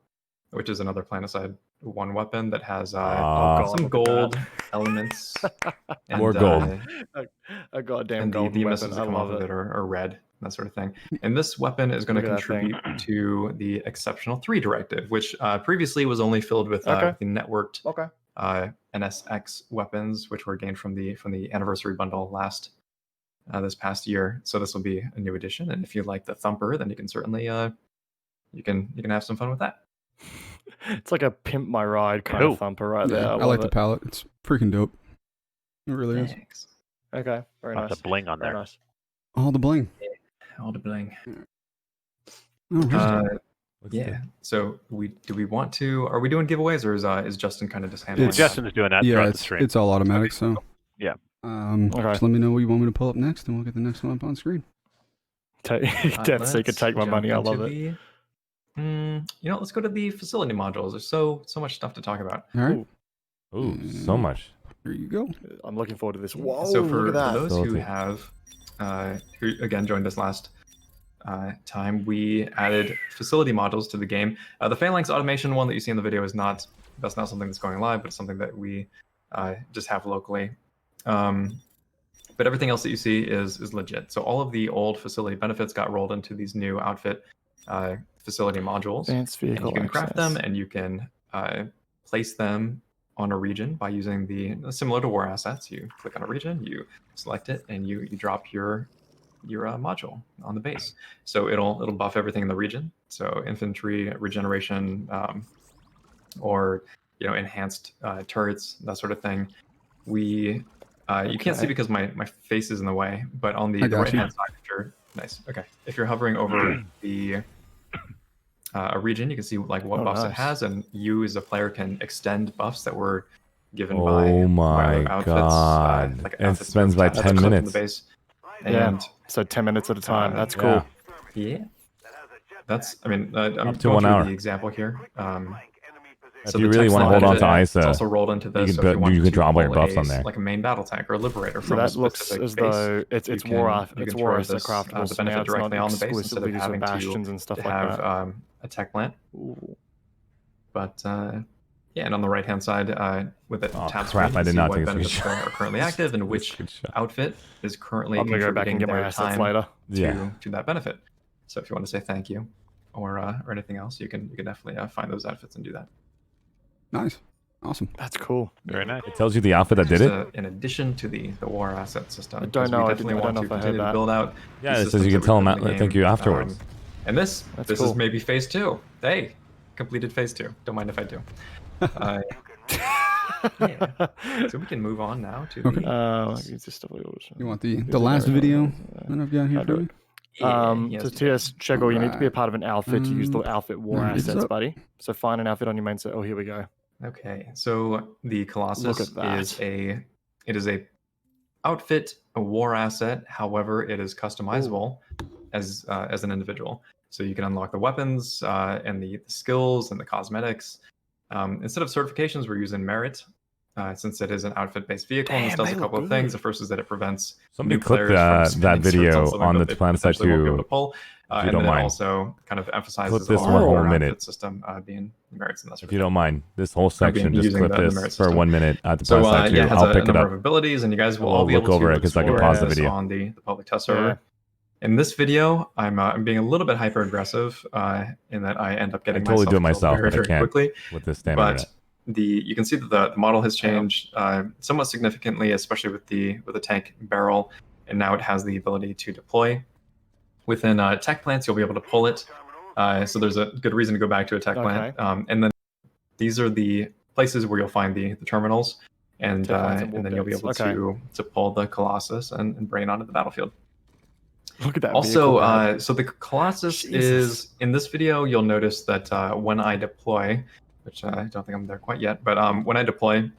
which is another Planetside 1 weapon that has God, some look at gold that. elements. And, More gold. A goddamn and the golden missiles weapon. that I come off love of it. it are red, that sort of thing. And this weapon is going to Look at that thing. contribute to the Exceptional 3 directive, which previously was only filled with Okay. the networked Okay. NSX weapons, which were gained from the anniversary bundle this past year. So this will be a new addition, and if you like the Thumper, then you can certainly you can have some fun with that. It's like a pimp my ride kind Cool. of thumper right Yeah, there. I love like the it. palette. It's freaking dope. It really is. Thanks. Okay. Very Lots nice. of bling on Very there. nice. All the bling. All the bling. Oh, right. Looks Yeah. good. So do we want to? Are we doing giveaways, or is Justin kind of just handling? It's- that? Justin's doing that Yeah, throughout the it's stream. it's all automatic. So Yeah. Okay. Just let me know what you want me to pull up next, and we'll get the next one up on screen. Death Seeker, Let's take my jump money. I into love it. the- let's go to the facility modules. There's so much stuff to talk about. All right. Ooh, so much. Here you go. I'm looking forward to this. Whoa, So for look at that. those who Facility. have who again joined us last time, we added facility modules to the game. The phalanx automation one that you see in the video that's not something that's going live, but it's something that we just have locally. But everything else that you see is legit. So all of the old facility benefits got rolled into these new outfit facility modules. Advanced And vehicle you can craft them, access. and you can place them on a region by using similar to war assets. You click on a region, you select it, and you drop your module on the base. So it'll buff everything in the region. So infantry regeneration, or enhanced turrets, that sort of thing. You can't see Okay. because my face is in the way, but on the I got right you. hand side, if you're hovering over the a region, you can see like what Oh, buffs it nice. has, and you as a player can extend buffs that were given Oh by my other outfits. God. Like And it outfits spends by that's 10 clipped in minutes. the base. Yeah. And So 10 minutes at a time. That's cool. Yeah. yeah. that's. I mean, I'm Up to going 1 through hour. the example here. If So you the really text want to hold line on to is ISA, also rolled into this. you so can if you, want you can to drop all your pull buffs on there. like a main battle tank or a liberator So from a that looks specific as base, though it's you war can ISA throw this, craftable, the so now benefit it's not directly on the base instead of exclusively having bastions and stuff to like have that. a tech plant. Ooh. But yeah, and on the right hand side, with it Oh, tab crap, screen, I you did see not what take a benefits screenshot. are currently active and which Screenshot. outfit is currently I'm gonna go back contributing and get my their assets time later. to that benefit. So if you want to say thank you or anything else, you can definitely find those outfits and do that. Nice. Awesome. That's cool. Very nice. It tells you the outfit that did Just, it. in addition to the war asset system, I don't because know, we I definitely don't want know to if I heard continue to that. build out. Yeah, the it says you systems can that tell we them put in the thank game. you afterwards. And this That's is cool. maybe phase 2. Hey, completed phase 2. Don't mind if I do. Yeah. So we can move on now to Okay. the. It's just You want the last video that I've got here I for do you? So TS Chego, you need to be a part of an outfit to use the outfit war There it is assets, up. buddy. So find an outfit on your main set. Oh, here we go. Okay, so the Colossus Look at that. is a outfit, a war asset. However, it is customizable as an individual. So you can unlock the weapons and the skills and the cosmetics. Instead of certifications, we're using merit. Since it is an outfit-based vehicle, and this Damn, does a they couple look of things. good. The first is that it prevents Somebody new clip players from that spending certs video something on that the they Planetside potentially won't be 2, able to pull. if you And don't then it mind. also kind of emphasizes this our one whole outfit minute. system being merits and that sort If of you thing. don't mind, this whole section, just using clip the merit this for system. 1 minute at the So Planetside 2. yeah, it has I'll a pick it number up. of abilities, and you guys will We'll all be look able over to it 'cause I can explore pause the this video. on the public test server. In this video, I'm being a little bit hyper aggressive in that I end up getting totally do it myself myself, killed very, but I very can't quickly. with this standard But internet. you can see that the model has changed somewhat significantly, especially with the tank barrel, and now it has the ability to deploy. Within tech plants, you'll be able to pull it. So there's a good reason to go back to a tech plant. And then these are the places where you'll find the terminals, and Tech plants and then you'll be able warp gates. to pull the Colossus and bring it onto the battlefield. Look at that. Also, vehicle pad. so the Colossus Jesus. is in this video. You'll notice that when I deploy, which I don't think I'm there quite yet, but when I deploy,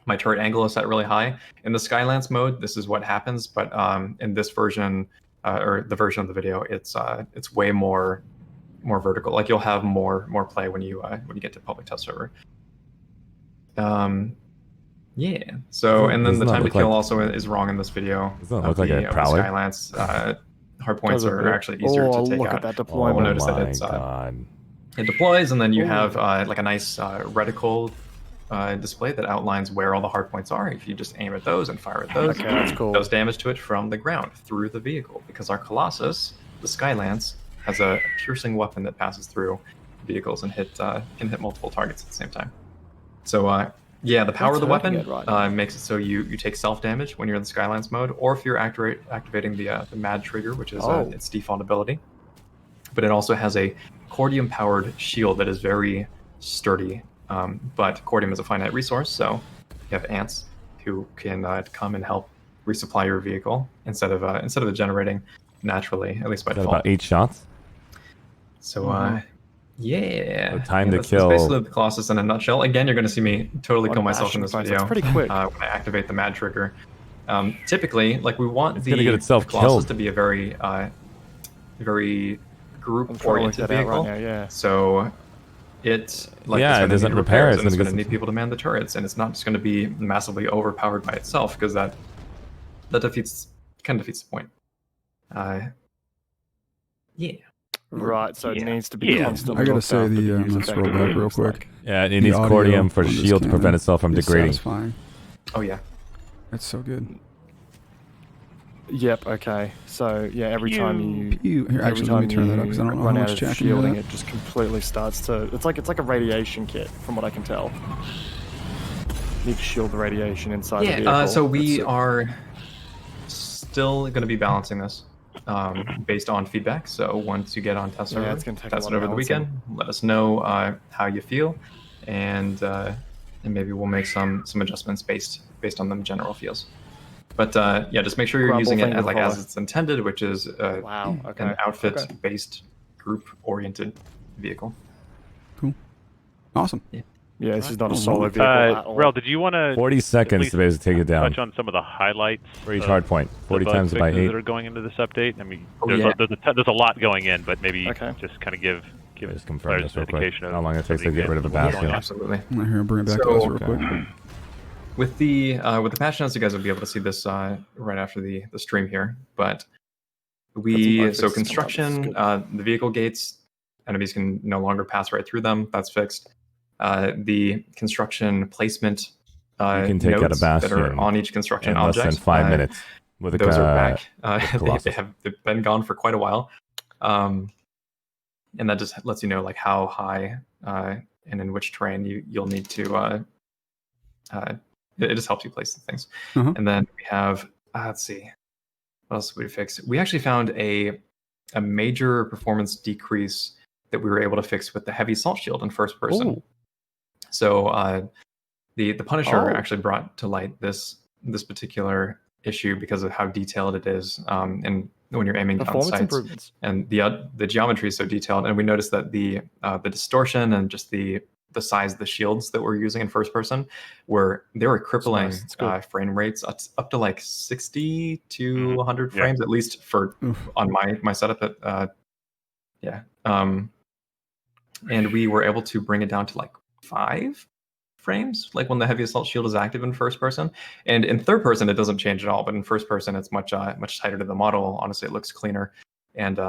my turret angle is set really high. In the Skylance mode, this is what happens, but in this version, or the version of the video, it's way more vertical. Like you'll have more play when you get to public test server. Yeah. So, and then Doesn't the that time to look kill like- also is wrong in this video. Doesn't that look like a Prowler? Skylance hard points Does it are really? actually easier Oh, to take look out. at that Oh deployment. We'll notice that my it's god. it deploys, and then you Ooh. have like a nice reticle display that outlines where all the hard points are. If you just aim at those and fire at those, Okay, that's cool. it does damage to it from the ground through the vehicle, because our Colossus, the Skylance, has a piercing weapon that passes through vehicles and can hit multiple targets at the same time. So yeah, the power of the What's hurting weapon it right now? makes it so you take self damage when you're in the Skylance mode, or if you're activating the Mad trigger, which is its default ability. But it also has a Cordium powered shield that is very sturdy. But Cordium is a finite resource, so you have ants who can come and help resupply your vehicle instead of it generating naturally, at least by Is that default. about 8 shots? So yeah, The time to that's kill. basically the Colossus in a nutshell. Again, you're going to see me totally What kill a myself in bashing this fight. video. That's pretty quick. When I activate the Mad trigger. Typically, like we want It's the gonna get itself Colossus killed. to be a very I'm group trying to work oriented that out vehicle. right now, yeah. So it's like Yeah, it's it gonna doesn't need repair, repairs, it's and it's gonna going to get need people to man the turrets, and it's not just going to be massively overpowered by itself, because that defeats the point. Yeah. Right, so it Yeah. needs to be Yeah. constantly I gotta looked say after to I'm use gonna scroll effectively, back real looks quick. like. Yeah, it The needs audio Cordium for on this shield to prevent cannon itself from is degrading. satisfying. Oh yeah. That's so good. Yep, okay. So, yeah, every time you... Here, actually, let me turn that up because I don't know how run out much of chat can hear shielding, that. it just completely starts to... It's like a radiation kit, from what I can tell. You need to shield the radiation inside the vehicle. Yeah. So we That's it. are still going to be balancing this based on feedback. So once you get on test server, it's gonna take a test lot it of over the balancing. weekend. Let us know how you feel, and maybe we'll make some adjustments based on the general feels. But yeah, just make sure you're Grumble using it thing as will as follow. it's intended, which is Wow, okay. an outfit Okay. based group oriented vehicle. Awesome. Yeah, this is not a solo vehicle at all. Rel, did you want to 40 seconds to be able to take it down. touch on some of the highlights For each of hard point. 40 the bug times by fixes 8. that are going into this update? I mean, Oh, there's a lot going in, but maybe Okay. just kind of give Just confirm players this an real quick. indication of How long it takes some of to the get rid of a examples going bastion. on. Absolutely. I'm gonna hear bring it back to So- us real quick. With the patch notes, you guys will be able to see this right after the stream here. But Got some bug fixes coming up, this is construction, good. the vehicle gates, enemies can no longer pass right through them. That's fixed. The construction placement You can take out a nodes that are bastion on each construction in less object. than 5 minutes. With a Those are back. Colossus. They've been gone for quite a while, and that just lets you know like how high and in which terrain you'll need to. It just helps you place the things. Uh-huh. And then we have let's see, what else did we fix? We actually found a major performance decrease that we were able to fix with the heavy assault shield in first person. Ooh. So the Punisher Oh. actually brought to light this particular issue because of how detailed it is, and when you're aiming down Performance sights, improvements. and the geometry is so detailed, and we noticed that the distortion and just the size of the shields that we're using in first person were crippling nice. It's good. frame rates up to like 60 to 100 Yeah. frames at least for Oof. on my setup at and we were able to bring it down to like 5 frames, like when the heavy assault shield is active in first person. And in third person it doesn't change at all, but in first person it's much tighter to the model. Honestly, it looks cleaner, and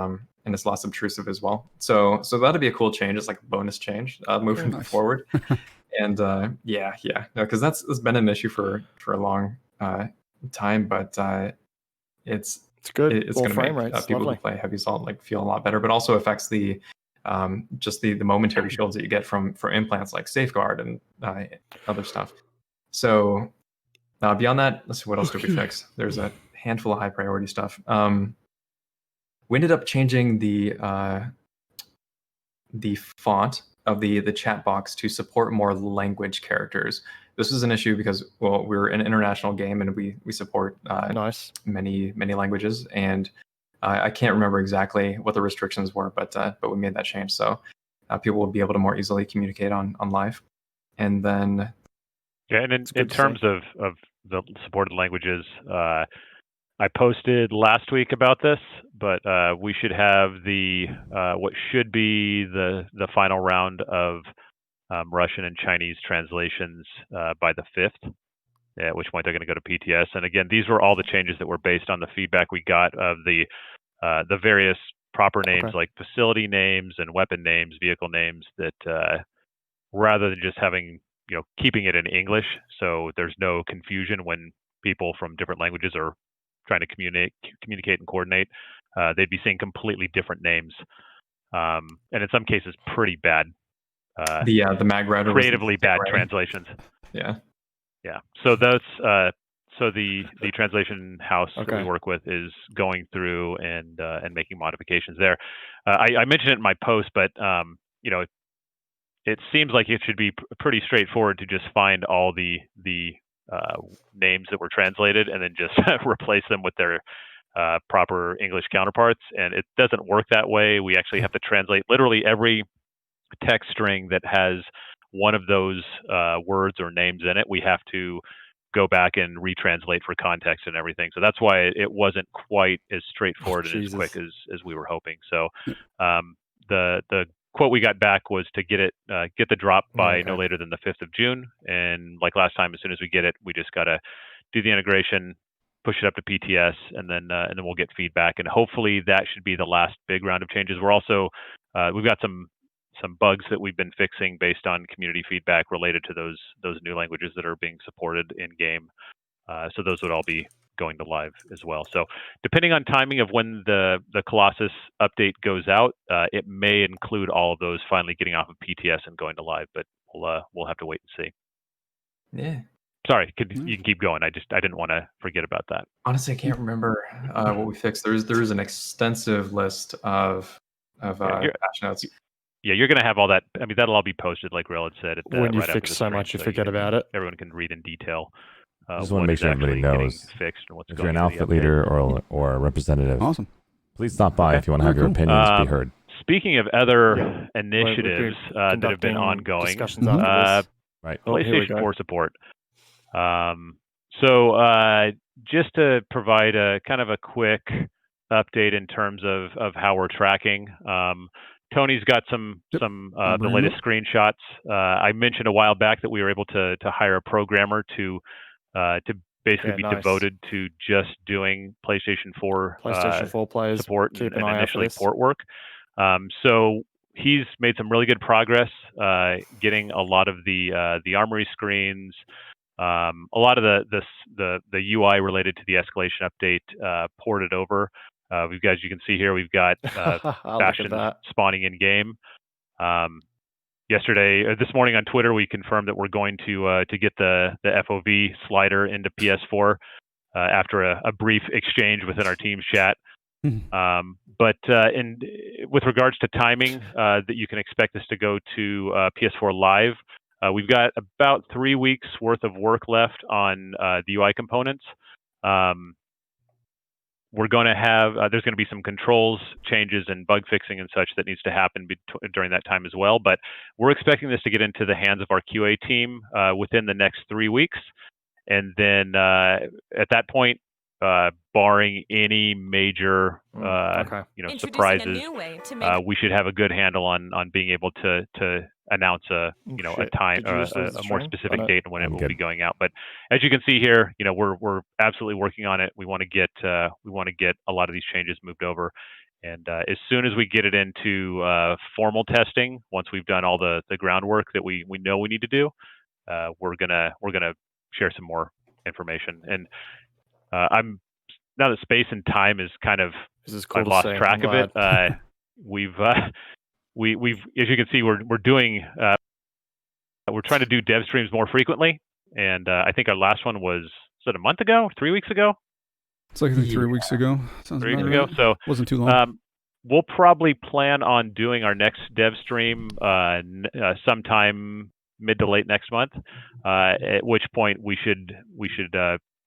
it's less obtrusive as well. So that'd be a cool change. It's like a bonus change moving nice. forward. And no, because that's been an issue for a long time, but it's good. it's Low going to frame make rates. people Lovely. who play heavy assault like feel a lot better, but also affects the just the momentary shields that you get from implants like Safeguard and other stuff. So beyond that, let's see, what else did we fix? There's a handful of high priority stuff. We ended up changing the font of the chat box to support more language characters. This was an issue because, well, we're an international game and we support Nice. many languages, and I can't remember exactly what the restrictions were, but we made that change, so people will be able to more easily communicate on live. And then Yeah, and in good to terms of the supported languages, I posted last week about this, but we should have the what should be the final round of Russian and Chinese translations by the 5th, at which point they're going to go to PTS. And again, these were all the changes that were based on the feedback we got of the various proper names, Okay. like facility names and weapon names, vehicle names, that rather than just having, keeping it in English, so there's no confusion when people from different languages are trying to communicate and coordinate, they'd be seeing completely different names, and in some cases pretty bad, the mag router was creatively bad right. translations. Yeah. So that's so the translation house that we Okay. work with is going through and making modifications there. I mentioned it in my post, but it seems like it should be pretty straightforward to just find all the names that were translated and then just replace them with their proper English counterparts. And it doesn't work that way. We actually have to translate literally every text string that has one of those words or names in it. We have to go back and retranslate for context and everything. So that's why it wasn't quite as straightforward and as Jesus. quick as we were hoping. So the quote we got back was to get the drop by no later than the 5th of June. And like last time, as soon as we get it, we just got to do the integration, push it up to PTS, and then we'll get feedback. And hopefully that should be the last big round of changes. We're also we've got some bugs that we've been fixing based on community feedback related to those new languages that are being supported in game. So those would all be going to live as well. So depending on timing of when the Colossus update goes out, it may include all of those finally getting off of PTS and going to live, but we'll have to wait and see. Yeah. Sorry, you can keep going. I didn't want to forget about that. Honestly, I can't remember what we fixed. There is an extensive list of patch notes. Yeah, you're going to have all that. I mean, that'll all be posted, like Rel had said. When you right after fix the so stream, much, you forget about it. Everyone can read in detail. Just want to make sure everybody knows. Fixed and what's If going you're an into the outfit update. leader or a representative, Awesome. please stop by if you want to have your opinions be heard. Speaking of other Yeah. initiatives that have been Conducting ongoing, discussions after this. Right. Oh, here we PlayStation go. 4 support. Just to provide a kind of a quick update in terms of how we're tracking. Tony's got some the latest screenshots. I mentioned a while back that we were able to hire a programmer to basically be devoted to just doing PlayStation 4 players support keep and an eye out for initially this. port work. So he's made some really good progress getting a lot of the armory screens, a lot of the UI related to the escalation update ported over. We've got, as you can see here, we've got factions spawning in game. This morning on Twitter, we confirmed that we're going to get the FOV slider into PS4 after a brief exchange within our team's chat. But with regards to timing, that you can expect this to go to PS4 Live. We've got about 3 weeks worth of work left on the UI components. We're going to have there's going to be some controls changes and bug fixing and such that needs to happen during that time as well. But we're expecting this to get into the hands of our QA team within the next 3 weeks, and then at that point, barring any major surprises, we should have a good handle on being able to announce a time a more specific date when it will be going out. But as you can see here, we're absolutely working on it. We want to get a lot of these changes moved over, and as soon as we get it into formal testing, once we've done all the groundwork that we know we need to do, we're gonna share some more information. And I'm now that space and time is kind of I've lost track of it. We've as you can see, we're doing we're trying to do dev streams more frequently, and I think our last one was it a month ago, 3 weeks ago? It's like 3 weeks ago. Sounds 3 weeks ago. So wasn't too long. We'll probably plan on doing our next dev stream sometime mid to late next month. At which point we should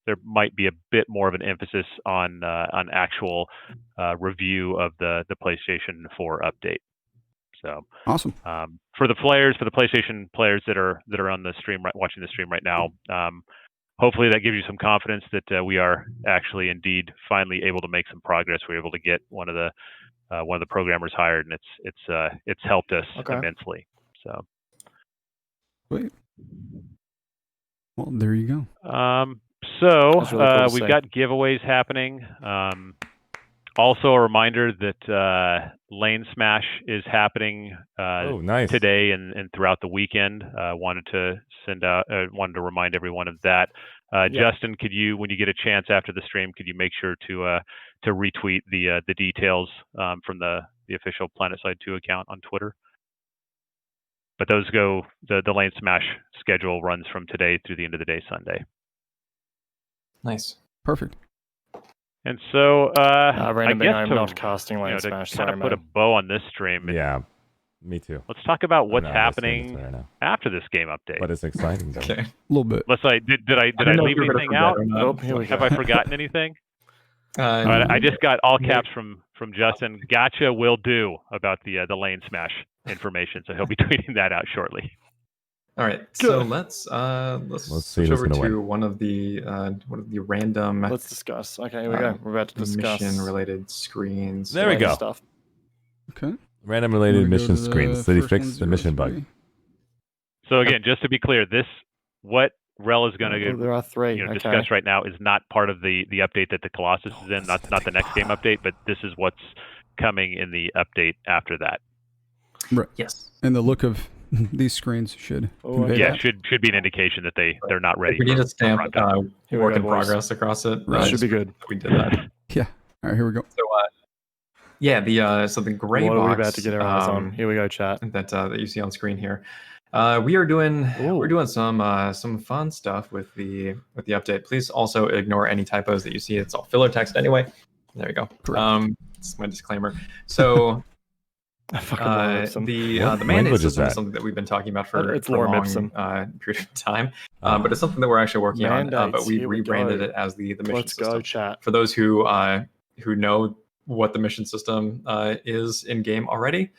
there might be a bit more of an emphasis on actual review of the PlayStation 4 update. So awesome. For the PlayStation players that are on the stream, watching the stream right now, hopefully that gives you some confidence that we are actually indeed finally able to make some progress. We're able to get one of the programmers hired, and it's helped us immensely. So. Wait. Well, there you go. So really cool we've got giveaways happening. Also, a reminder that Lane Smash is happening today and throughout the weekend. Wanted to remind everyone of that. Justin, could you, when you get a chance after the stream, could you make sure to retweet the details from the official Planetside 2 account on Twitter? But those the Lane Smash schedule runs from today through the end of the day Sunday. Nice. Perfect. And so I guess I'm not casting Lane Smash. To kind of put a bow on this stream. Yeah, me too. Let's talk about what's happening after this game update. But it's exciting though. A little bit. Let's did I leave anything out? Have I forgotten anything? I just got all caps from Justin. Gotcha, will do about the Lane Smash information. So he'll be tweeting that out shortly. All right, so let's switch over to one of the random. Let's discuss. Okay, here we go. We're about to discuss mission-related screens. There we go. Stuff. Okay. Random related mission screens. Did he fix the mission bug? So again, just to be clear, what Rel is going to there are three. Discuss right now is not part of the update that the Colossus is in. That's not the next game update, but this is what's coming in the update after that. Right. Yes. And the look of these screens should convey that. should be an indication that they're not ready. We need to stamp work in progress across it. That should be good. We did that. Yeah. All right, here we go. So the gray box. What are we about to get our eyes on? Here we go, chat. That you see on screen here. We're doing some fun stuff with the update. Please also ignore any typos that you see. It's all filler text anyway. There we go. That's my disclaimer. So the mandate system is something that we've been talking about for a long period of time. But it's something that we're actually working on. But we rebranded it as the mission Let's system. go, chat. For those who know what the mission system is in game already,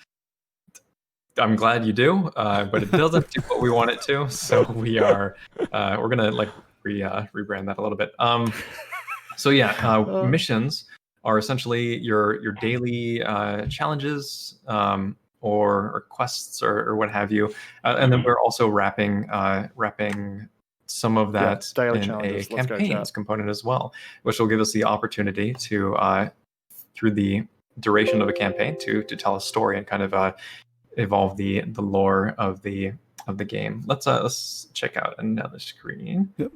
I'm glad you do, but it doesn't do what we want it to. So we're gonna like rebrand that a little bit. So yeah, missions are essentially your daily challenges or quests or what have you, and then we're also wrapping some of that daily in a challenges. Let's go, campaigns chat. component as well, which will give us the opportunity to through the duration of a campaign to tell a story and kind of evolve the lore of the game. Let's check out another screen. Yep.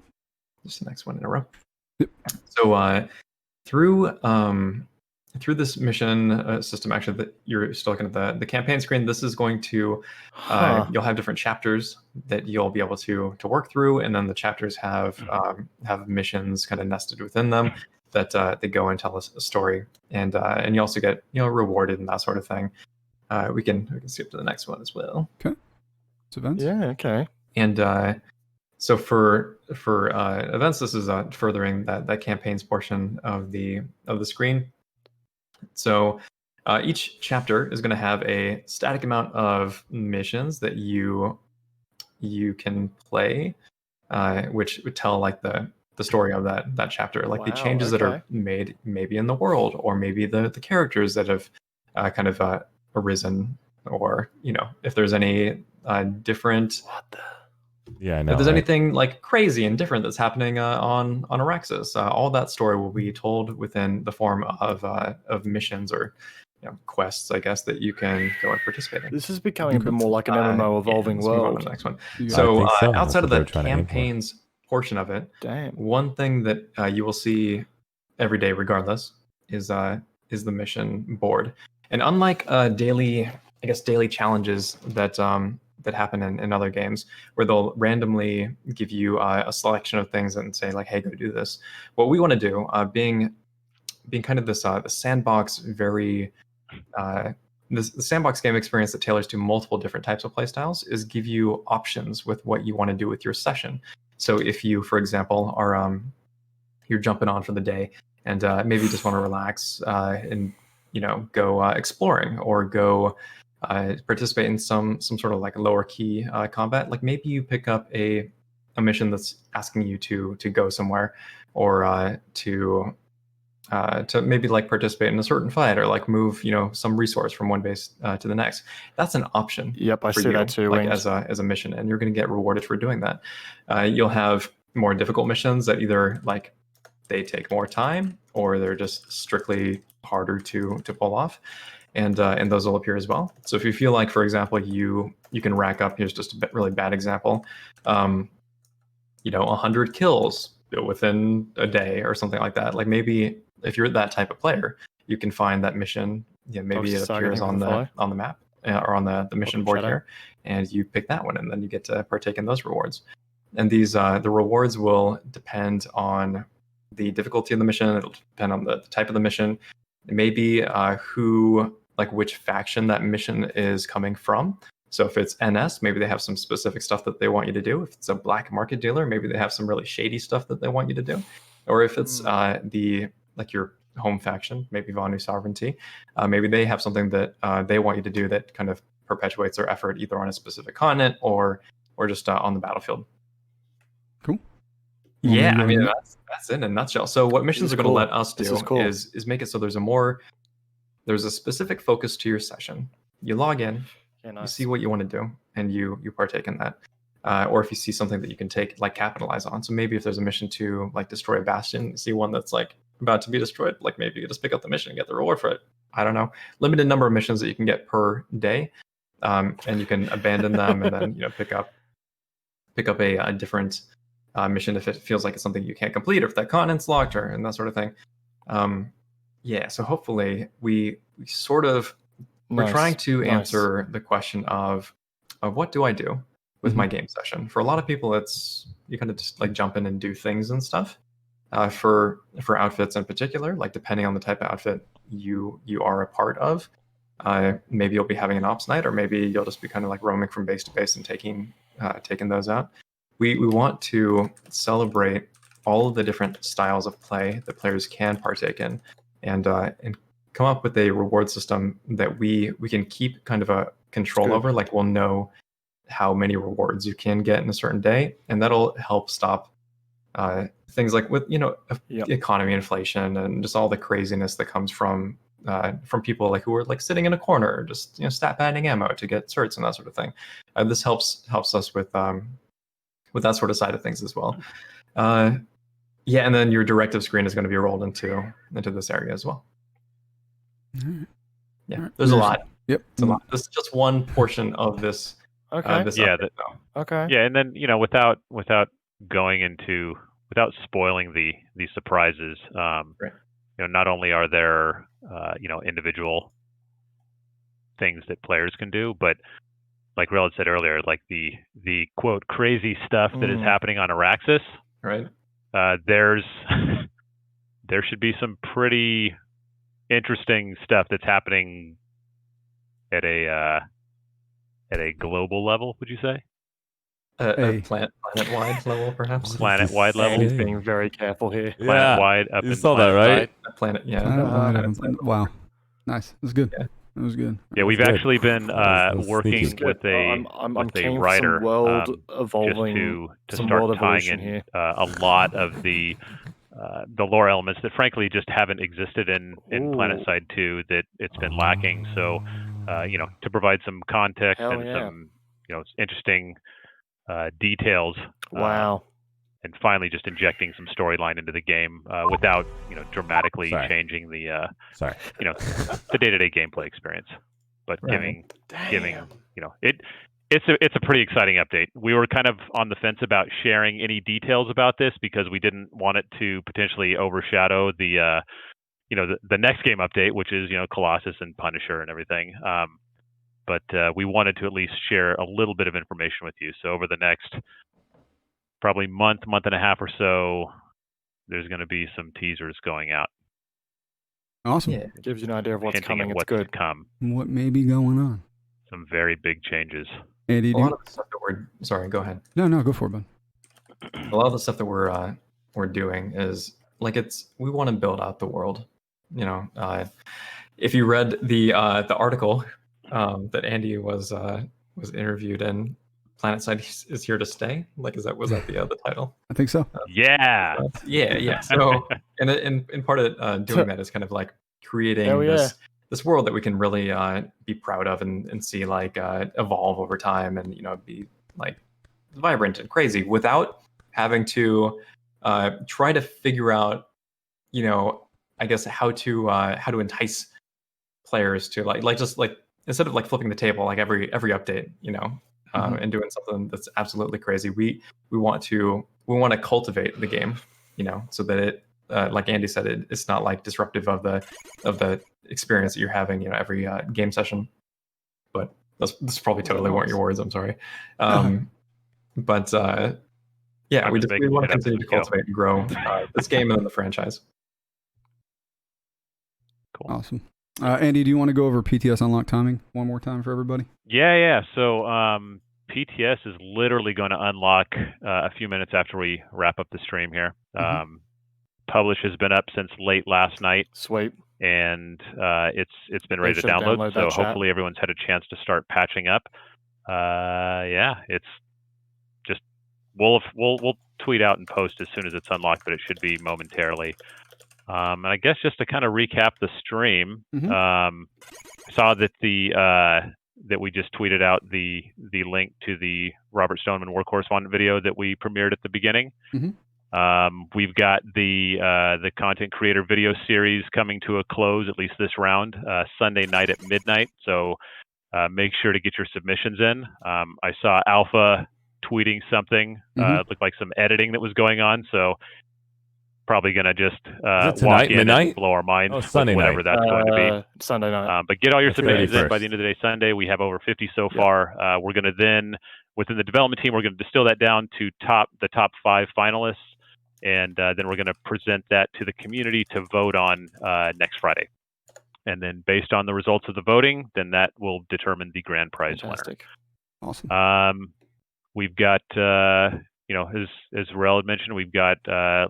Just the next one in a row. Yep. So through this mission system, actually, that you're still looking at the campaign screen. This is going to you'll have different chapters that you'll be able to work through, and then the chapters have missions kind of nested within them that they go and tell us a story, and you also get rewarded and that sort of thing. We can skip to the next one as well. Okay. It's events. Yeah. Okay. And so for events, this is furthering that campaigns portion of the screen. So each chapter is going to have a static amount of missions that you can play, which would tell like the story of that chapter, like the Wow, changes that are okay. made maybe in the world, or maybe the characters that have kind of arisen, or if there's any different. What the? Yeah, I know. If there's right? anything like crazy and different that's happening on Araxis, all that story will be told within the form of missions or quests, I guess, that you can go and participate in. This is becoming a bit more like an MMO evolving let's move on to world. the next one. Yeah. So, I think so. outside of That's what the they're trying to aim for. campaigns portion of it, Damn. one thing that you will see every day, regardless, is the mission board. And unlike daily challenges that happen in other games, where they'll randomly give you a selection of things and say like, "Hey, go do this." What we want to do, being kind of this the sandbox, very the sandbox game experience that tailors to multiple different types of playstyles, is give you options with what you want to do with your session. So if you, for example, are you're jumping on for the day and maybe you just want to relax and go exploring, or go participate in some sort of like lower key combat, like maybe you pick up a mission that's asking you to go somewhere, or to maybe like participate in a certain fight, or like move some resource from one base to the next. That's an option. Yep, I for see you, that too. like Wings. as a mission, and you're going to get rewarded for doing that. You'll have more difficult missions that either like they take more time, or they're just strictly harder to pull off, and those will appear as well. So if you feel like, for example, you can rack up, here's just a really bad example, 100 kills within a day or something like that. Like maybe if you're that type of player, you can find that mission. Maybe it appears on the map or on the mission board here, and you pick that one, and then you get to partake in those rewards. And these the rewards will depend on the difficulty of the mission. It'll depend on the type of the mission. Maybe which faction that mission is coming from. So if it's NS, maybe they have some specific stuff that they want you to do. If it's a black market dealer, maybe they have some really shady stuff that they want you to do. Or if it's your home faction, maybe Vonu Sovereignty, maybe they have something that they want you to do that kind of perpetuates their effort either on a specific continent or just on the battlefield. Cool. Yeah, I mean that's it in a nutshell. So what missions are going to let us do is make it so there's a specific focus to your session. You log in, you see what you want to do, and you partake in that. Or if you see something that you can capitalize on. So maybe if there's a mission to like destroy a bastion, you see one that's like about to be destroyed, like maybe you just pick up the mission and get the reward for it. I don't know. Limited number of missions that you can get per day, and you can abandon them and then pick up a different mission if it feels like it's something you can't complete, or if that continent's locked, and that sort of thing. So hopefully we sort of we're trying to answer the question of what do I do with my game session. For a lot of people, it's you kind of just like jump in and do things and stuff. For outfits in particular, like depending on the type of outfit you are a part of, maybe you'll be having an ops night, or maybe you'll just be kind of like roaming from base to base and taking those out. We want to celebrate all of the different styles of play that players can partake in, and come up with a reward system that we can keep kind of control good. over. Like we'll know how many rewards you can get in a certain day, and that'll help stop things like with Yep. economy inflation and just all the craziness that comes from people like who are like sitting in a corner just stat padding ammo to get certs and that sort of thing. This helps us with that sort of side of things as well. Yeah, and then your directive screen is going to be rolled into this area as well. Yeah, there's a lot. Yep. It's a lot. This is just one portion of this. Okay. This Yeah, update, though. Okay. Yeah, and then without going into without spoiling the surprises, Right. not only are there individual things that players can do, but like Rel had said earlier, like the quote crazy stuff that is happening on Araxis. Right. There's there should be some pretty interesting stuff that's happening at a global level. Would you say? A planet-wide level, perhaps. Planet-wide level. He's being very careful here. Planet-wide up You in saw that, right? A planet, yeah. Wow. Nice. It was good. Yeah. It was good. Yeah, we've good. actually been That was working sneaky. with a I'm with keen a for writer some world just evolving, to some start world tying evolution in here. a lot of the lore elements that frankly just haven't existed in Ooh. Planetside 2 that it's been lacking. So to provide some context Hell and yeah. some interesting details. Wow. And finally, just injecting some storyline into the game without dramatically Sorry. changing the Sorry. the day-to-day gameplay experience, but Right. giving it's a pretty exciting update. We were kind of on the fence about sharing any details about this because we didn't want it to potentially overshadow the next game update, which is Colossus and Punisher and everything. But we wanted to at least share a little bit of information with you. So over the next probably month and a half or so, there's going to be some teasers going out. Awesome. Yeah. It gives you an idea of what's hinting coming. at It's what's good. to come. What may be going on? Some very big changes. Andy, A lot of the stuff that we're sorry, go ahead. no, go for it, bud. A lot of the stuff that we're doing is like we want to build out the world. If you read the article that Andy was interviewed in, Planetside is here to stay. Like, was that the title? I think so. Yeah. Yeah. So, and in part of doing that is kind of like creating Hell yeah. this world that we can really be proud of and see like evolve over time and be like vibrant and crazy without having to try to figure out I guess how to entice players to like just like instead of like flipping the table like every update and doing something that's absolutely crazy. We want to cultivate the game, so that it like Andy said, it's not like disruptive of the experience that you're having every game session. But this probably totally weren't your words. I'm sorry. But yeah, we want to continue to cultivate and grow this game and then the franchise. Cool. Awesome. Andy, do you want to go over PTS unlock timing one more time for everybody? Yeah. So PTS is literally going to unlock a few minutes after we wrap up the stream here. Publish has been up since late last night. Sweet. And it's been ready to should download. download So that chat. hopefully everyone's had a chance to start patching up. Yeah, it's just we'll tweet out and post as soon as it's unlocked, but it should be momentarily. And I guess just to kind of recap the stream, saw that that we just tweeted out the link to the Robert Stoneman War Correspondent video that we premiered at the beginning. We've got the content creator video series coming to a close, at least this round, Sunday night at midnight. So make sure to get your submissions in. I saw Alpha tweeting something. It looked like some editing that was going on. So probably going to just walk in midnight? and blow our minds with Sunday whatever night. that's going to be. Sunday night. But get all your That's submissions in 31st. by the end of the day Sunday. We have over 50 so far. We're going to then, within the development team, we're going to distill that down to the top 5 finalists. And then we're going to present that to the community to vote on next Friday. And then based on the results of the voting, then that will determine the grand prize Fantastic. Awesome. winner. We've got, as Rel had mentioned, we've got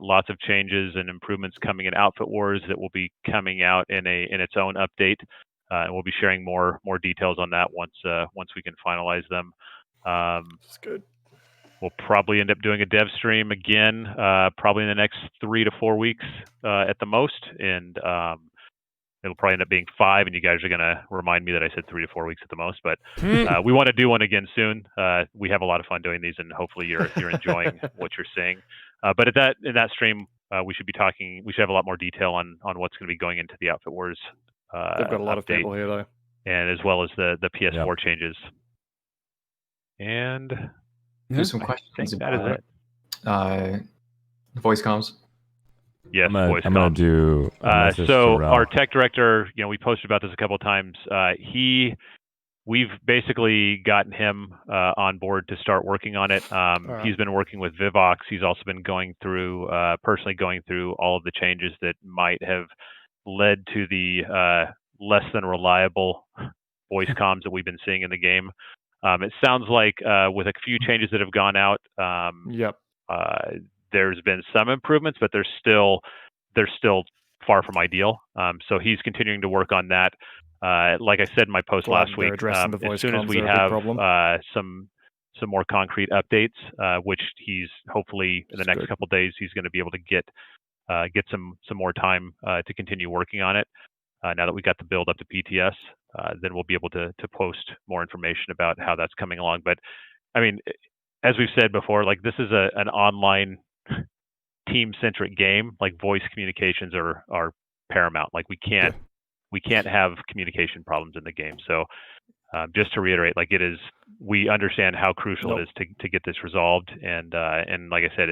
lots of changes and improvements coming in Outfit Wars that will be coming out in its own update and we'll be sharing more details on that once we can finalize them. It's good. We'll probably end up doing a dev stream again, probably in the next 3 to 4 weeks at the most, and it'll probably end up being 5. And you guys are gonna remind me that I said 3 to 4 weeks at the most, but we want to do one again soon. We have a lot of fun doing these, and hopefully you're enjoying what you're seeing. But in that stream, we should be talking. We should have a lot more detail on what's going to be going into the Outfit Wars. They've got a lot update, of people here though, and as well as the PS4 changes. And Do some I questions think that is about it. Voice comms. Yes, voice I'm gonna comms. do a message So to our tech director, we posted about this a couple of times. We've basically gotten him on board to start working on it. He's been working with Vivox. He's also been personally going through all of the changes that might have led to the less than reliable voice comms that we've been seeing in the game. It sounds like with a few changes that have gone out, there's been some improvements, but they're still far from ideal. So he's continuing to work on that. Like I said in my post last week, as soon as we have some more concrete updates, which he's hopefully in the next couple of days, he's going to be able to get some more time to continue working on it. Now that we got the build up to PTS, then we'll be able to post more information about how that's coming along. But I mean, as we've said before, like this is an online team-centric game. Like voice communications are paramount. Like we can't have communication problems in the game. So just to reiterate, like we understand how crucial it is to get this resolved. And like I said,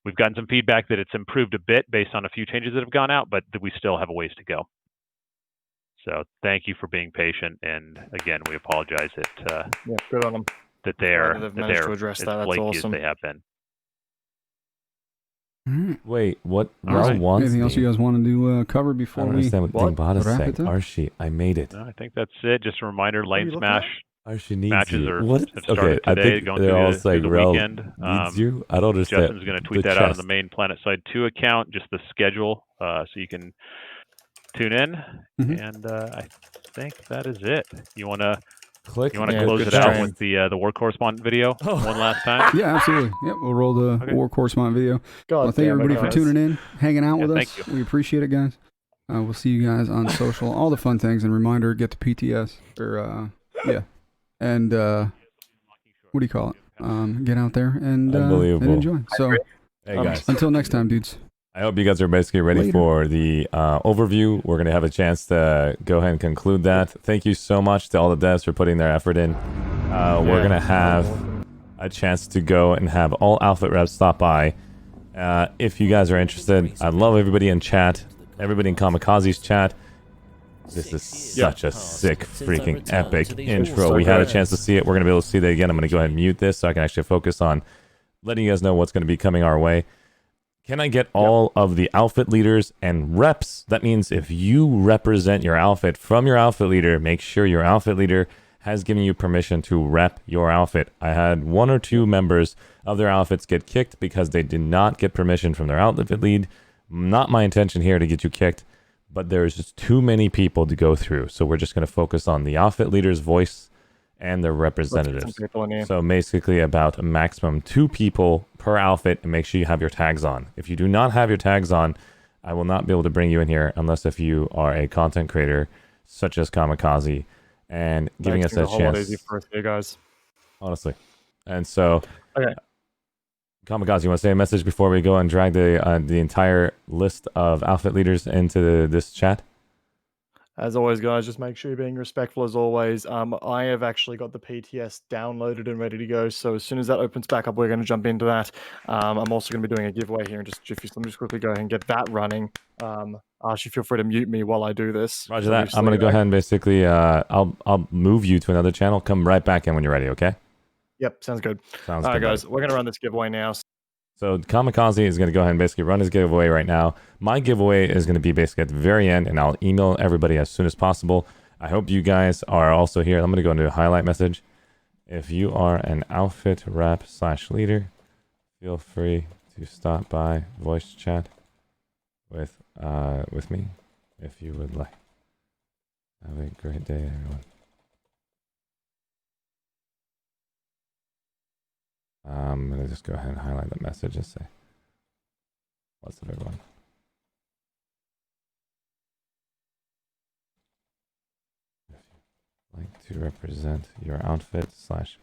we've gotten some feedback that it's improved a bit based on a few changes that have gone out, but that we still have a ways to go. So thank you for being patient, and again, we apologize that good on them. That they're to address as that. That's flaky awesome. as they have been. Wait, what? Right. Wants Anything else you guys want to cover I before don't we understand what Bot is wrap saying. it up? Arshee, I made it. No, I think that's it. Just a reminder: Lane looking Smash Arshee needs matches you. have What? started I today, think going they're through all the saying Rel weekend. needs you. I don't understand. Justin's going to tweet the that out on chest. the main Planetside 2 account, just the schedule, so you can tune in. And I think that is it. You want to Click. close it out with the war correspondent video one last time? Yeah, absolutely. Yep, we'll roll the war correspondent video. Well, thank everybody for tuning in, hanging out with us. We appreciate it, guys. We'll see you guys on social, all the fun things, and reminder: get to PTS or and what do you call it? Get out there and enjoy. So, hey guys, until next time, dudes. I hope you guys are basically ready for the overview. We're going to have a chance to go ahead and conclude that. Thank you so much to all the devs for putting their effort in. We're going to have a chance to go and have all outfit reps stop by. If you guys are interested, I'd love everybody in chat, everybody in Kamikaze's chat. This is such a sick, freaking epic intro. We had a chance to see it. We're going to be able to see that again. I'm going to go ahead and mute this so I can actually focus on letting you guys know what's going to be coming our way. Can I get all of the outfit leaders and reps? That means if you represent your outfit from your outfit leader, make sure your outfit leader has given you permission to rep your outfit. I had 1 or 2 members of their outfits get kicked because they did not get permission from their outfit lead. Not my intention here to get you kicked, but there's just too many people to go through. So we're just going to focus on the outfit leader's voice and the representatives. So basically about a maximum 2 people per outfit, and make sure you have your tags on. If you do not have your tags on, I will not be able to bring you in here unless if you are a content creator such as Kamikaze and giving us a chance. Easy for you guys. Honestly. And so Kamikaze, you want to say a message before we go and drag the entire list of outfit leaders into this chat? As always, guys, just make sure you're being respectful as always. I have actually got the PTS downloaded and ready to go. So as soon as that opens back up, we're going to jump into that. I'm also going to be doing a giveaway here in just Jiffy. So let me just quickly go ahead and get that running. Arshee, feel free to mute me while I do this. Roger that. I'm going to go ahead and basically, I'll move you to another channel. Come right back in when you're ready, okay? Yep, sounds good. Sounds All right, good, guys, buddy. we're going to run this giveaway now. So Kamikaze is going to go ahead and basically run his giveaway right now. My giveaway is going to be basically at the very end, and I'll email everybody as soon as possible. I hope you guys are also here. I'm going to go into a highlight message. If you are an outfit rep / leader, feel free to stop by voice chat with me if you would like. Have a great day, everyone. I'm gonna just go ahead and highlight the message and say, "What's up, everyone?" If you'd like to represent your outfit slash.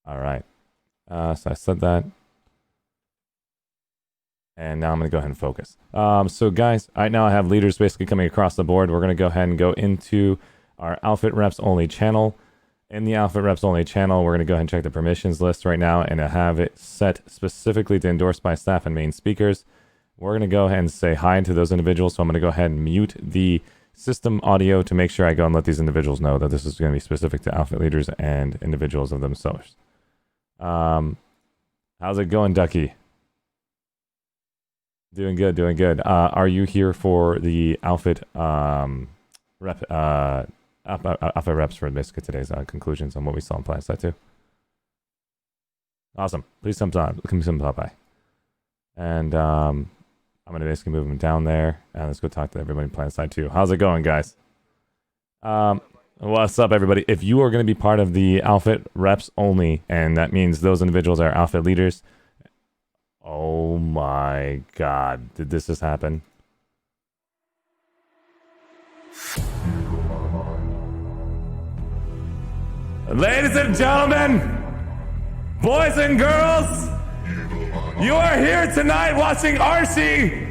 All right. So I said that. And now I'm going to go ahead and focus. So guys, right now I have leaders basically coming across the board. We're going to go ahead and go into our outfit reps only channel. In the outfit reps only channel, we're going to go ahead and check the permissions list right now and have it set specifically to endorsed by staff and main speakers. We're going to go ahead and say hi to those individuals. So I'm going to go ahead and mute the system audio to make sure I go and let these individuals know that this is going to be specific to outfit leaders and individuals of themselves. How's it going, Ducky? Doing good, doing good. Are you here for the outfit rep outfit reps for basically today's conclusions on what we saw on Planetside 2? Awesome. Please thumbs up by. And I'm gonna basically move them down there and let's go talk to everybody in Planetside 2. How's it going, guys? What's up, everybody? If you are going to be part of the outfit reps only, and that means those individuals are outfit leaders. Oh my god, did this just happen? Ladies and gentlemen, boys and girls, you are here tonight watching Arshee.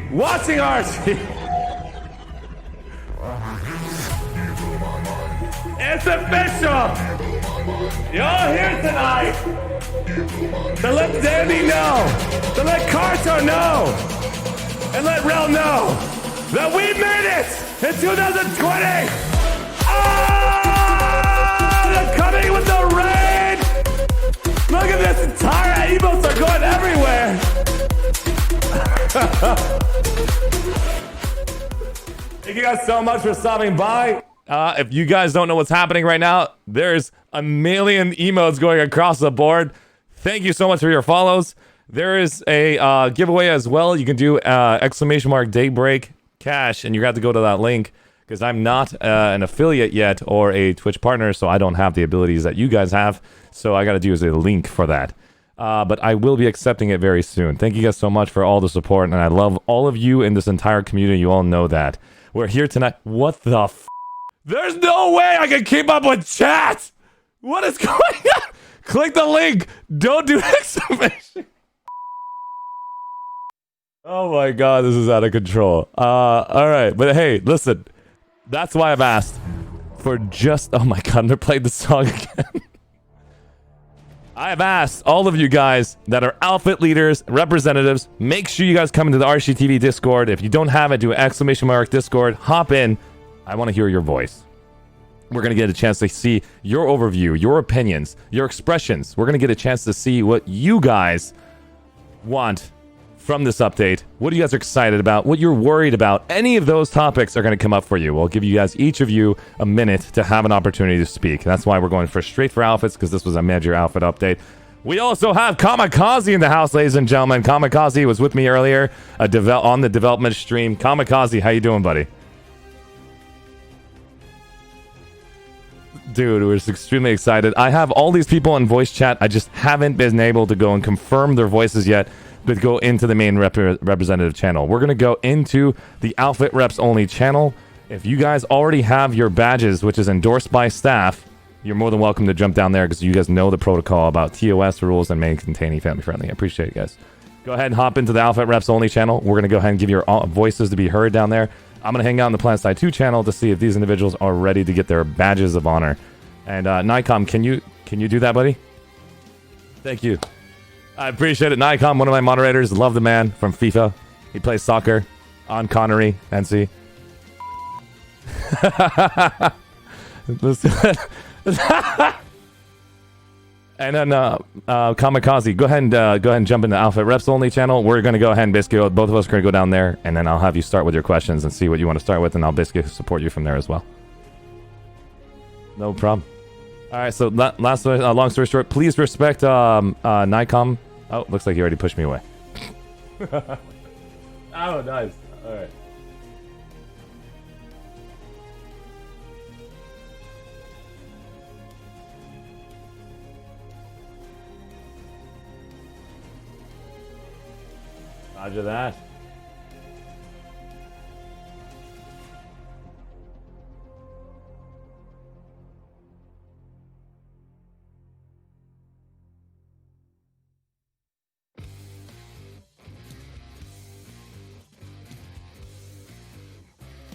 It's official! You're here tonight to let Danny know, to let Carter know, and let Rel know that we made it in 2020! Oh, they're coming with the rain! Look at this, entire emotes are going everywhere! Thank you guys so much for stopping by. If you guys don't know what's happening right now, there's a million emotes going across the board. Thank you so much for your follows. There is a giveaway as well. You can do !Daybreak cash, and you have to go to that link because I'm not an affiliate yet or a Twitch partner, so I don't have the abilities that you guys have. So I got to use a link for that. But I will be accepting it very soon. Thank you guys so much for all the support, and I love all of you in this entire community. You all know that. We're here tonight. What the f***? There's no way I can keep up with chat! What is going on? Click the link! Don't do exclamation! Oh my god, this is out of control. Alright, but hey, listen. That's why I've asked for just... Oh my god, they're playing the song again. I have asked all of you guys that are outfit leaders, representatives, make sure you guys come into the ArsheeTV Discord. If you don't have it, do an ! Discord. Hop in. I want to hear your voice. We're going to get a chance to see your overview, your opinions, your expressions. We're going to get a chance to see what you guys want from this update. What you guys are excited about, what you're worried about. Any of those topics are going to come up for you. We'll give you guys, each of you, a minute to have an opportunity to speak. That's why we're going straight for outfits, because this was a major outfit update. We also have Kamikaze in the house, ladies and gentlemen. Kamikaze was with me earlier on the development stream. Kamikaze, how you doing, buddy? Dude, we're just extremely excited. I have all these people in voice chat. I just haven't been able to go and confirm their voices yet, but go into the main representative channel. We're going to go into the outfit reps only channel. If you guys already have your badges, which is endorsed by staff, you're more than welcome to jump down there because you guys know the protocol about TOS rules and maintaining family friendly. I appreciate it, guys. Go ahead and hop into the outfit reps only channel. We're going to go ahead and give your voices to be heard down there. I'm going to hang out on the Planetside 2 channel to see if these individuals are ready to get their badges of honor. And Nikon, can you do that, buddy? Thank you. I appreciate it. Nikon, one of my moderators, love the man from FIFA. He plays soccer on Connery, NC. And then Kamikaze, go ahead and jump in the Outfit Reps Only channel. We're gonna go ahead and basically both of us are gonna go down there, and then I'll have you start with your questions and see what you want to start with, and I'll basically support you from there as well. No problem. All right. So last long story short, please respect Nikon. Oh, looks like he already pushed me away. Oh, nice. All right. Roger that.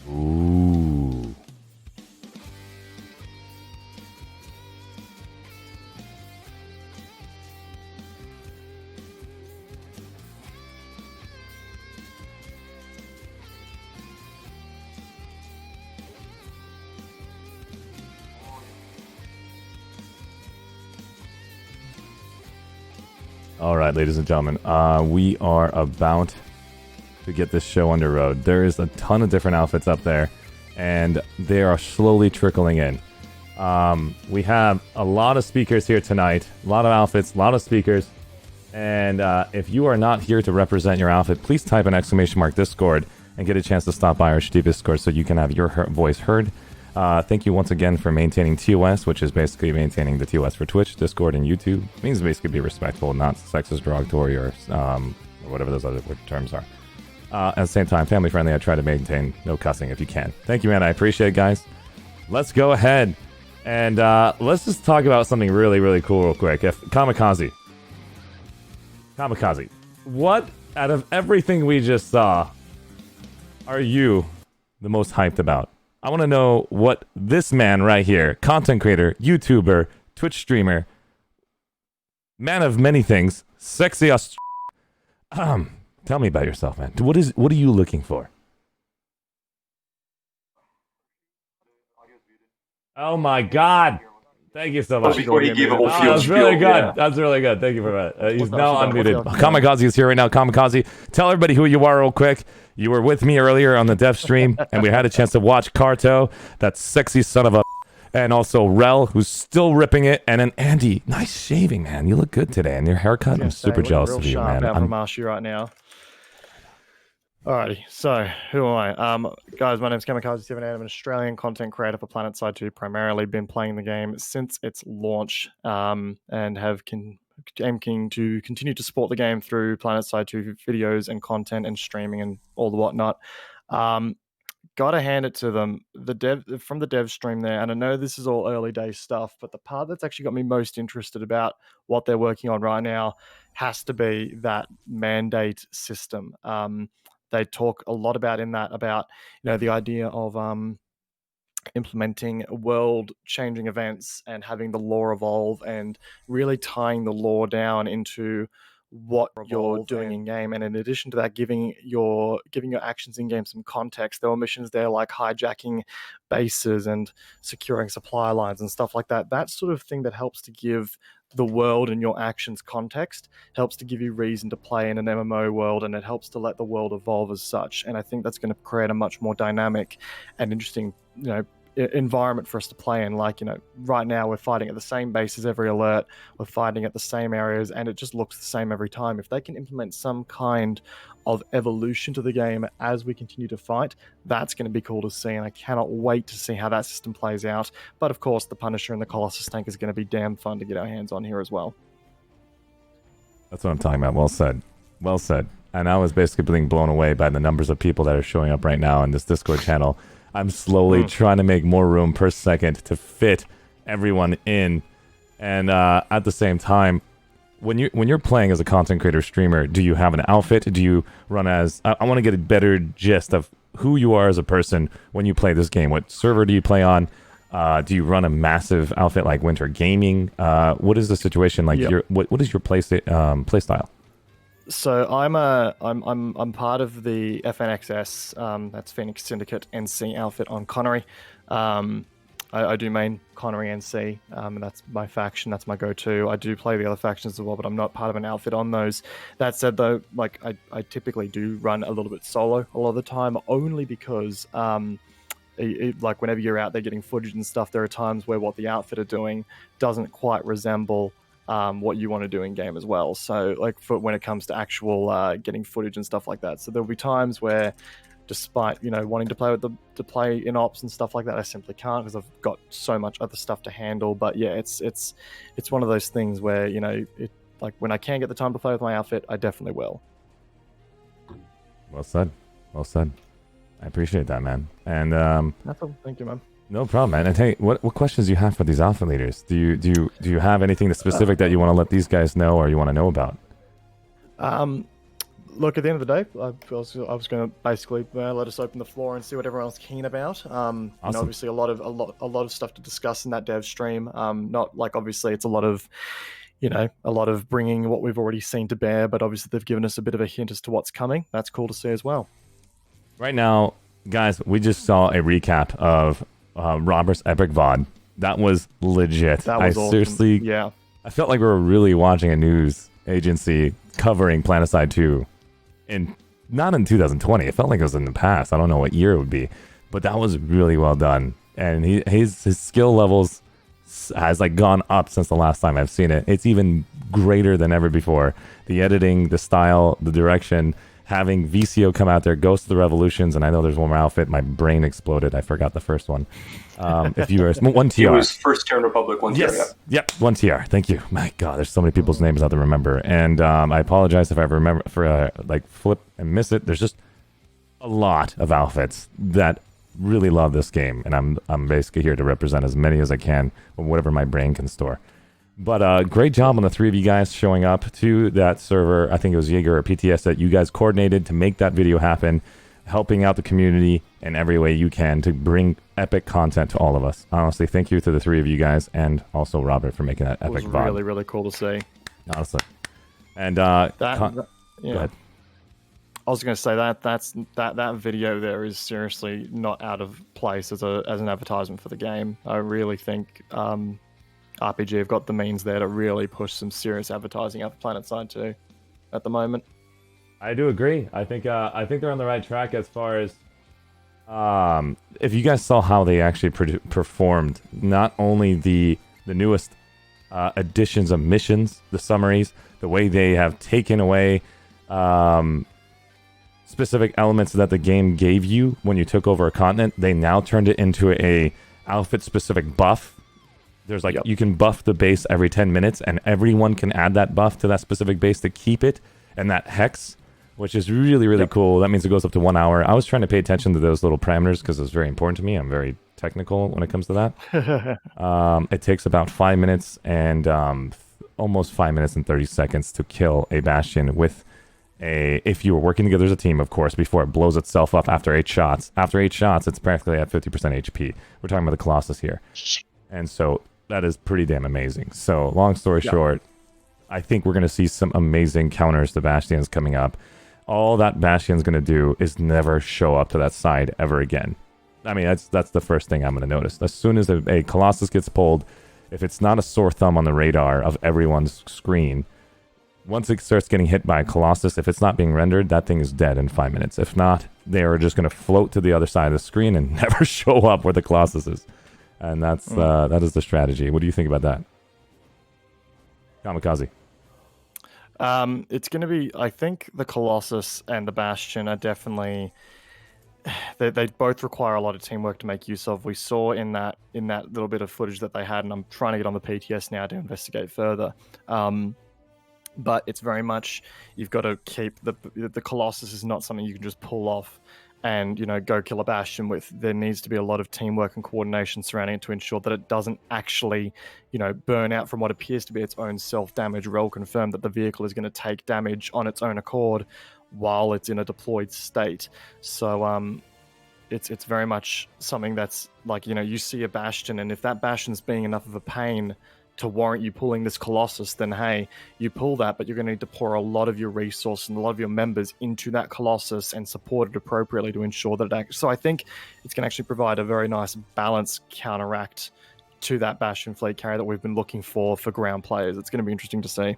Ooh. All right, ladies and gentlemen, we are about to get this show on the road. There is a ton of different outfits up there, and they are slowly trickling in. We have a lot of speakers here tonight, a lot of outfits, a lot of speakers, and if you are not here to represent your outfit, please type an ! Discord and get a chance to stop by our ArsheeTV Discord so you can have your voice heard. Thank you once again for maintaining TOS, which is basically maintaining the TOS for Twitch, Discord, and YouTube. It means basically be respectful, not sexist, derogatory, or whatever those other terms are. At the same time, family friendly. I try to maintain no cussing if you can. Thank you, man. I appreciate it, guys. Let's go ahead and let's just talk about something really, really cool real quick. If Kamikaze, what out of everything we just saw are you the most hyped about? I want to know what this man right here, content creator, YouTuber, Twitch streamer, man of many things, sexy tell me about yourself, man. What are you looking for? Oh my God! Thank you so much. Before he gave a whole field That's really spiel, good. yeah. That's really good. Thank you for that. He's What's now up? unmuted. What's up? Kamikaze is here right now. Kamikaze, tell everybody who you are real quick. You were with me earlier on the dev stream, and we had a chance to watch Karto, that sexy son of a, and also Rel, who's still ripping it, and then Andy. Nice shaving, man. You look good today, and your haircut. I'm super jealous of you, man. Out from Arshee right now. Alrighty, so who am I? Guys, my name's Kamikaze78. I'm an Australian content creator for Planetside 2. Primarily been playing the game since its launch, and have aiming to continue to support the game through Planetside 2 videos and content and streaming and all the whatnot. Gotta hand it to them, the dev stream there, and I know this is all early day stuff, but the part that's actually got me most interested about what they're working on right now has to be that mandate system. They talk a lot about the idea of implementing world-changing events and having the lore evolve and really tying the lore down into what you're doing in game, and in addition to that, giving your actions in game some context. There were missions there like hijacking bases and securing supply lines and stuff like that. That sort of thing that helps to give the world and your actions context, helps to give you reason to play in an MMO world, and it helps to let the world evolve as such. And I think that's going to create a much more dynamic and interesting, environment for us to play in. Like, right now we're fighting at the same bases every alert, we're fighting at the same areas, and it just looks the same every time. If they can implement some kind of evolution to the game as we continue to fight, that's going to be cool to see, and I cannot wait to see how that system plays out. But of course, the Punisher and the Colossus tank is going to be damn fun to get our hands on here as well. That's what I'm talking about. Well said. Well said. And I was basically being blown away by the numbers of people that are showing up right now in this Discord channel. I'm slowly trying to make more room per second to fit everyone in. And at the same time, when you're playing as a content creator streamer, do you have an outfit? Do you run as... I want to get a better gist of who you are as a person when you play this game. What server do you play on? Do you run a massive outfit like Winter Gaming? What is the situation like? Yep. What is your play style? So I'm part of the FNXS, that's Phoenix Syndicate NC outfit on Connery. I do main Connery NC, and that's my faction. That's my go-to. I do play the other factions as well, but I'm not part of an outfit on those. That said, though, like I typically do run a little bit solo a lot of the time, only because like whenever you're out there getting footage and stuff, there are times where what the outfit are doing doesn't quite resemble what you want to do in game as well. So like for when it comes to actual getting footage and stuff like that, so there'll be times where, despite wanting to play in ops and stuff like that, I simply can't because I've got so much other stuff to handle. But yeah, it's one of those things where like when I can get the time to play with my outfit, I definitely will. Well said. Well said. I appreciate that, man. And That's all. Thank you, man. no problem, man. And hey, what questions do you have for these alpha leaders? Do you have anything specific that you want to let these guys know or you want to know about? Look, at the end of the day, I was going to basically let us open the floor and see what everyone's keen about. Awesome. Obviously, a lot of stuff to discuss in that dev stream. Not like obviously it's a lot of bringing what we've already seen to bear, but obviously they've given us a bit of a hint as to what's coming. That's cool to see as well. Right now, guys, we just saw a recap of Robert's epic VOD. That was legit. That was awesome. Seriously, Yeah. I felt like we were really watching a news agency covering Planetside 2 not in 2020. It felt like it was in the past. I don't know what year it would be, but that was really well done. And his skill levels has like gone up since the last time I've seen it. It's even greater than ever before. The editing, the style, the direction, having VCO come out there, Ghost of the Revolutions, and I know there's one more outfit. My brain exploded. I forgot the first one. If you were one TR. It was First Terran Republic, one TR. Yes. Yep, one TR. Thank you. My God, there's so many people's names I have to remember, and I apologize if I ever remember for flip and miss it. There's just a lot of outfits that really love this game, and I'm basically here to represent as many as I can, whatever my brain can store. But great job on the three of you guys showing up to that server. I think it was Jaeger or PTS that you guys coordinated to make that video happen, helping out the community in every way you can to bring epic content to all of us. Honestly, thank you to the three of you guys and also Robert for making that epic It was VOD. really, really cool to see. Honestly. And Yeah. go ahead. I was going to say that video there is seriously not out of place as an advertisement for the game. I really think RPG have got the means there to really push some serious advertising out for Planetside 2 at the moment. I do agree. I think they're on the right track as far as if you guys saw how they actually performed not only the newest additions of missions, the summaries, the way they have taken away specific elements that the game gave you when you took over a continent, they now turned it into a outfit specific buff. There's like you can buff the base every 10 minutes and everyone can add that buff to that specific base to keep it, and that hex, which is really, really cool. That means it goes up to 1 hour. I was trying to pay attention to those little parameters because it's very important to me. I'm very technical when it comes to that. It takes about 5 minutes and almost 5 minutes and 30 seconds to kill a Bastion with if you were working together as a team, of course, before it blows itself up after 8 shots. After 8 shots, it's practically at 50% HP. We're talking about the Colossus here. And so that is pretty damn amazing. So long story short, I think we're going to see some amazing counters to Bastions coming up. All that Bastion's going to do is never show up to that side ever again. I mean, that's the first thing I'm going to notice. As soon as a Colossus gets pulled, if it's not a sore thumb on the radar of everyone's screen, once it starts getting hit by a Colossus, if it's not being rendered, that thing is dead in 5 minutes. If not, they are just going to float to the other side of the screen and never show up where the Colossus is. And that is the strategy. What do you think about that? Kamikaze. It's going to be, I think the Colossus and the Bastion are definitely, they both require a lot of teamwork to make use of. We saw in that little bit of footage that they had, and I'm trying to get on the PTS now to investigate further. But it's very much, you've got to keep the Colossus is not something you can just pull off and go kill a Bastion with. There needs to be a lot of teamwork and coordination surrounding it to ensure that it doesn't actually burn out from what appears to be its own self-damage. Rel confirmed that the vehicle is going to take damage on its own accord while it's in a deployed state. So it's very much something that's like, you see a Bastion, and if that Bastion's being enough of a pain to warrant you pulling this Colossus, then hey, you pull that, but you're going to need to pour a lot of your resource and a lot of your members into that Colossus and support it appropriately to ensure that so I think it's going to actually provide a very nice balance counteract to that Bastion fleet carrier that we've been looking for ground players. It's going to be interesting to see.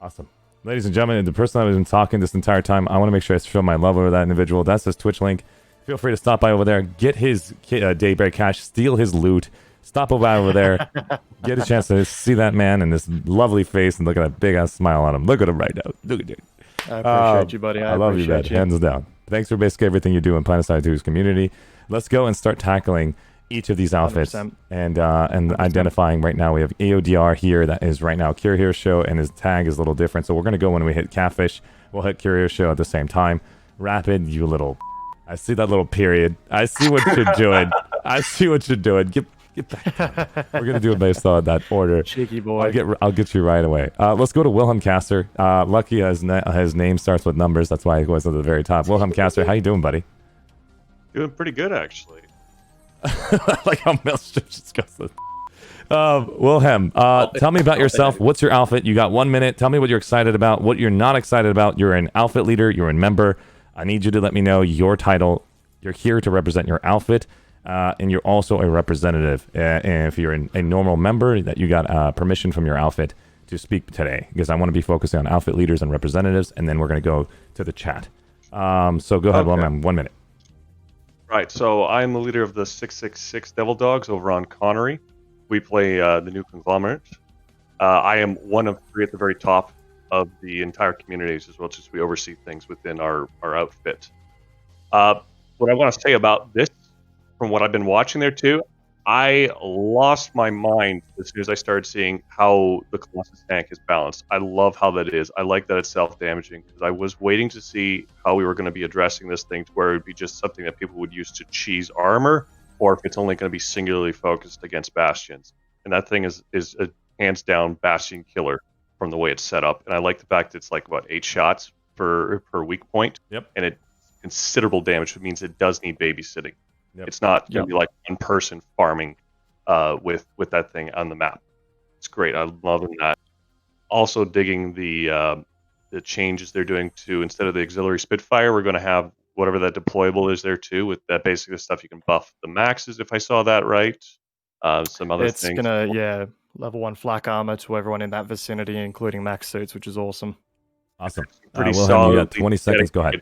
Awesome. Ladies and gentlemen, the person I've been talking this entire time, I want to make sure I show my love over that individual. That's his Twitch link. Feel free to stop by over there, get his Daybreak cash, steal his loot, stop over there, get a chance to see that man and this lovely face and look at that big-ass smile on him. Look at him right now. Look at it. I appreciate you, buddy. I love you, man. Hands down. Thanks for basically everything you do in Planetside 2's community. Let's go and start tackling each of these outfits 100%. and identifying right now. We have AODR here that is right now Cure Hero Show, and his tag is a little different. So we're going to go when we hit Catfish. We'll hit Cure Hero Show at the same time. Rapid, you little... I see that little period. I see what you're doing. I see what you're doing. Get back. We're going to do it based on that order. Cheeky boy. I'll get you right away. Let's go to Wilhelm Caster. Lucky his name starts with numbers. That's why he was at the very top. Wilhelm Caster, how you doing, buddy? Doing pretty good, actually. Like how Maelstrom just goes. Wilhelm, tell me about yourself. What's your outfit? You got 1 minute. Tell me what you're excited about, what you're not excited about. You're an outfit leader. You're a member. I need you to let me know your title. You're here to represent your outfit, and you're also a representative. And if you're a normal member, that you got permission from your outfit to speak today, because I want to be focusing on outfit leaders and representatives, and then we're going to go to the chat. So go ahead, Wilhelm. 1 minute. Right, so I'm the leader of the 666 Devil Dogs over on Connery. We play the new conglomerate. I am one of three at the very top of the entire communities as well, just we oversee things within our outfit. What I want to say about this, from what I've been watching there too, I lost my mind as soon as I started seeing how the Colossus tank is balanced. I love how that is. I like that it's self-damaging, because I was waiting to see how we were going to be addressing this thing to where it would be just something that people would use to cheese armor, or if it's only going to be singularly focused against Bastions. And that thing is a hands down Bastion killer from the way it's set up. And I like the fact that it's like, what, 8 shots per weak point? Yep. And it's considerable damage, which means it does need babysitting. Yep. It's not going to be like one person farming with that thing on the map. It's great. I'm loving that. Also digging the changes they're doing to, instead of the auxiliary Spitfire, we're going to have whatever that deployable is there too, with that basically stuff you can buff the maxes, if I saw that right. Some other things. It's going to, level 1 flak armor to everyone in that vicinity, including max suits, which is awesome. Awesome. Pretty Wilhelm, solid. you got 20 seconds. Go ahead.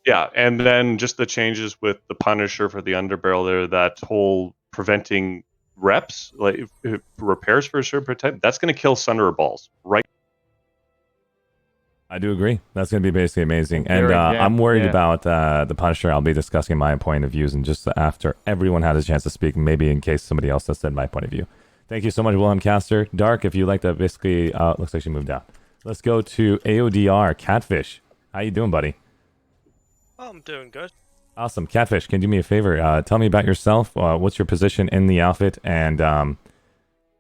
Yeah, and then just the changes with the Punisher for the underbarrel there, that whole preventing reps, like if repairs for a certain type, that's going to kill Sunderer balls, right? I do agree. That's going to be basically amazing. And I'm worried about the Punisher. I'll be discussing my point of views and just after everyone had a chance to speak, maybe in case somebody else has said my point of view. Thank you so much, Wilhelm Caster. Dark, if you'd like to basically, looks like she moved out. Let's go to AODR, Catfish. How you doing, buddy? I'm doing good. Awesome. Catfish, can you do me a favor? Tell me about yourself. What's your position in the outfit? And go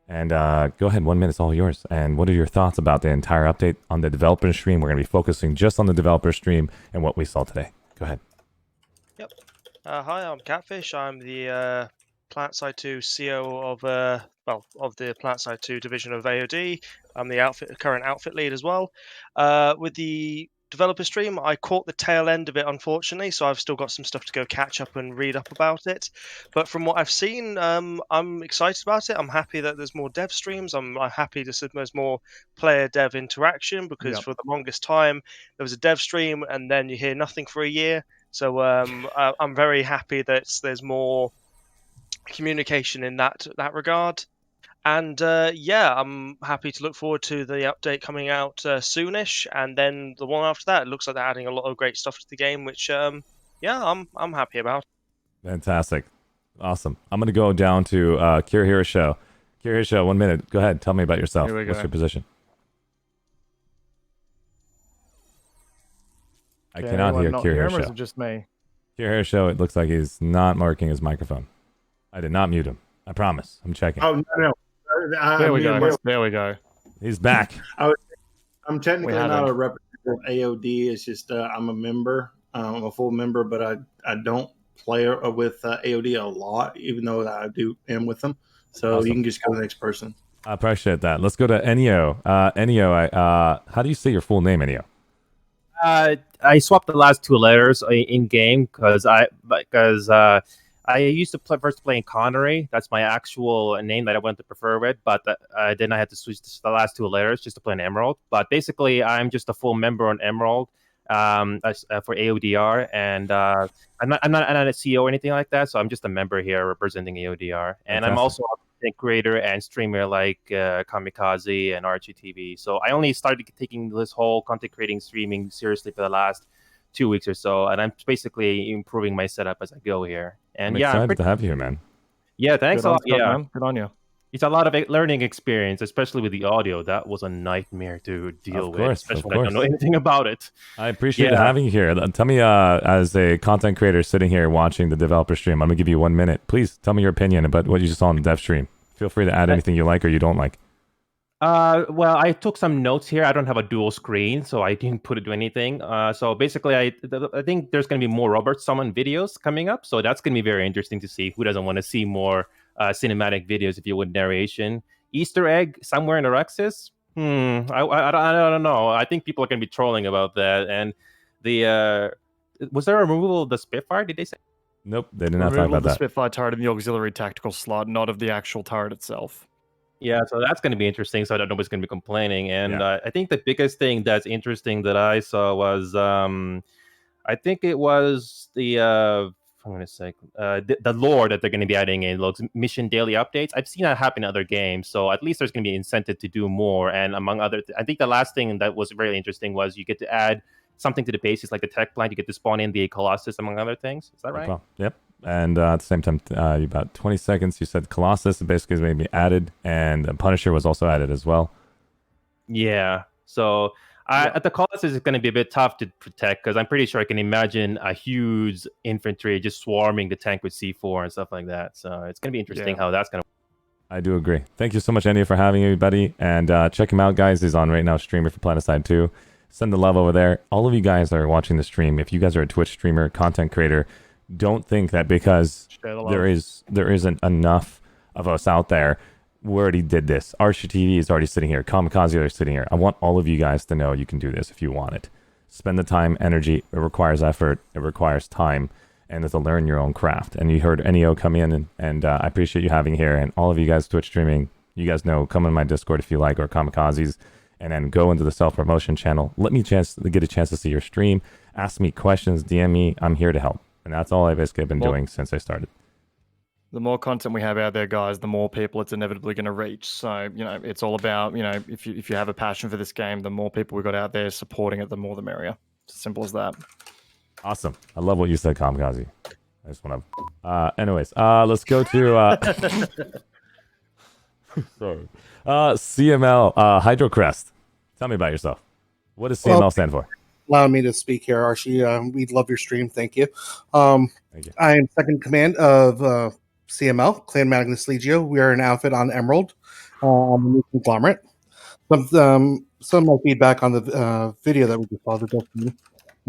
ahead. 1 minute's all yours. And what are your thoughts about the entire update on the developer stream? We're going to be focusing just on the developer stream and what we saw today. Go ahead. Yep. Hi, I'm Catfish. I'm the Planetside 2 CO of the Planetside 2 division of AOD. I'm the current outfit lead as well. With the developer stream, I caught the tail end of it, unfortunately, so I've still got some stuff to go catch up and read up about it. But from what I've seen, I'm excited about it. I'm happy that there's more dev streams. I'm happy to see there's more player-dev interaction, because for the longest time there was a dev stream and then you hear nothing for a year. So I'm very happy that there's more communication in that regard. And I'm happy to look forward to the update coming out soonish, and then the one after that. It looks like they're adding a lot of great stuff to the game, which I'm happy about. Fantastic. Awesome. I'm going to go down to Cure Hero Show. Cure Hero Show, 1 minute. Go ahead. Tell me about yourself. Here we What's go. your position? I cannot hear Cure Hero Show. Just me. Cure Hero Show, it looks like he's not marking his microphone. I did not mute him. I promise. I'm checking. Oh, no. There we go. There we go. He's back. I'm technically not a representative of AOD. It's just I'm a member. I'm a full member, but I don't play with AOD a lot, even though I am with them. So Awesome. You can just go to the next person. I appreciate that. Let's go to Ennio. Ennio, how do you say your full name, Ennio? I swapped the last two letters in game because I used to first play in Connery. That's my actual name that I went to prefer with, but then I had to switch the last two letters just to play in Emerald. But basically, I'm just a full member on Emerald for AODR, and I'm not a CEO or anything like that. So I'm just a member here representing AODR, and I'm also a content creator and streamer like Kamikaze and ArsheeTV. So I only started taking this whole content creating streaming seriously for the last 2 weeks or so, and I'm basically improving my setup as I go here. And I'm excited to have you here, man. Yeah, thanks Good a on lot. Scott, Yeah, man. Good on you. it's a lot of learning experience, especially with the audio. That was a nightmare to deal with, especially when I don't know anything about it. I appreciate having you here. Tell me, as a content creator sitting here watching the developer stream, I'm gonna give you 1 minute. Please tell me your opinion about what you just saw on the dev stream. Feel free to add anything you like or you don't like. Well, I took some notes here. I don't have a dual screen, so I didn't put it to anything. So basically, I think there's going to be more Robert Summon videos coming up. So that's going to be very interesting to see. Who doesn't want to see more cinematic videos, if you would, narration? Easter egg somewhere in Arxis? I don't know. I think people are going to be trolling about that. And was there a removal of the Spitfire? Did they say? Nope, they did not talk Removal about of the that. Spitfire turret in the auxiliary tactical slot, not of the actual turret itself. Yeah, so that's going to be interesting. So I don't know what's going to be complaining. And I think the biggest thing that's interesting that I saw was, I think it was the, I'm going to say, the lore that they're going to be adding in looks mission daily updates. I've seen that happen in other games. So at least there's going to be incentive to do more. And among other, I think the last thing that was very interesting was you get to add something to the bases like the tech plant. You get to spawn in the Colossus, among other things. Is that right? Well, yep. And at the same time, about 20 seconds, you said Colossus basically is going to be added, and Punisher was also added as well. Yeah. So at the Colossus, it's going to be a bit tough to protect because I'm pretty sure I can imagine a huge infantry just swarming the tank with C4 and stuff like that. So it's going to be interesting how that's going to. I do agree. Thank you so much, Andy, for having me, buddy. And check him out, guys. He's on right now, streamer for Planetside 2. Send the love over there. All of you guys that are watching the stream, if you guys are a Twitch streamer, content creator, don't think that because there isn't enough of us out there, we already did this. ArsheeTV is already sitting here. Kamikaze are sitting here. I want all of you guys to know you can do this if you want it. Spend the time, energy. It requires effort. It requires time. And to learn your own craft. And you heard Ennio come in, and I appreciate you having here. And all of you guys Twitch streaming, you guys know, come in my Discord if you like, or Kamikazes, and then go into the self-promotion channel. Let me get a chance to see your stream. Ask me questions, DM me. I'm here to help. And that's all I basically have been doing since I started. The more content we have out there, guys, the more people it's inevitably going to reach. So, it's all about, if you have a passion for this game, the more people we got out there supporting it, the more the merrier. It's as simple as that. Awesome. I love what you said, Kamikaze. I just want to... anyways, let's go to... sorry. CML, Hydrocrest. Tell me about yourself. What does CML stand for? Allow me to speak here, Arshee. We love your stream. Thank you. Thank you. I am second command of CML, Clan Magnus Legio. We are an outfit on Emerald, on the new conglomerate. Some of my feedback on the video that we just saw.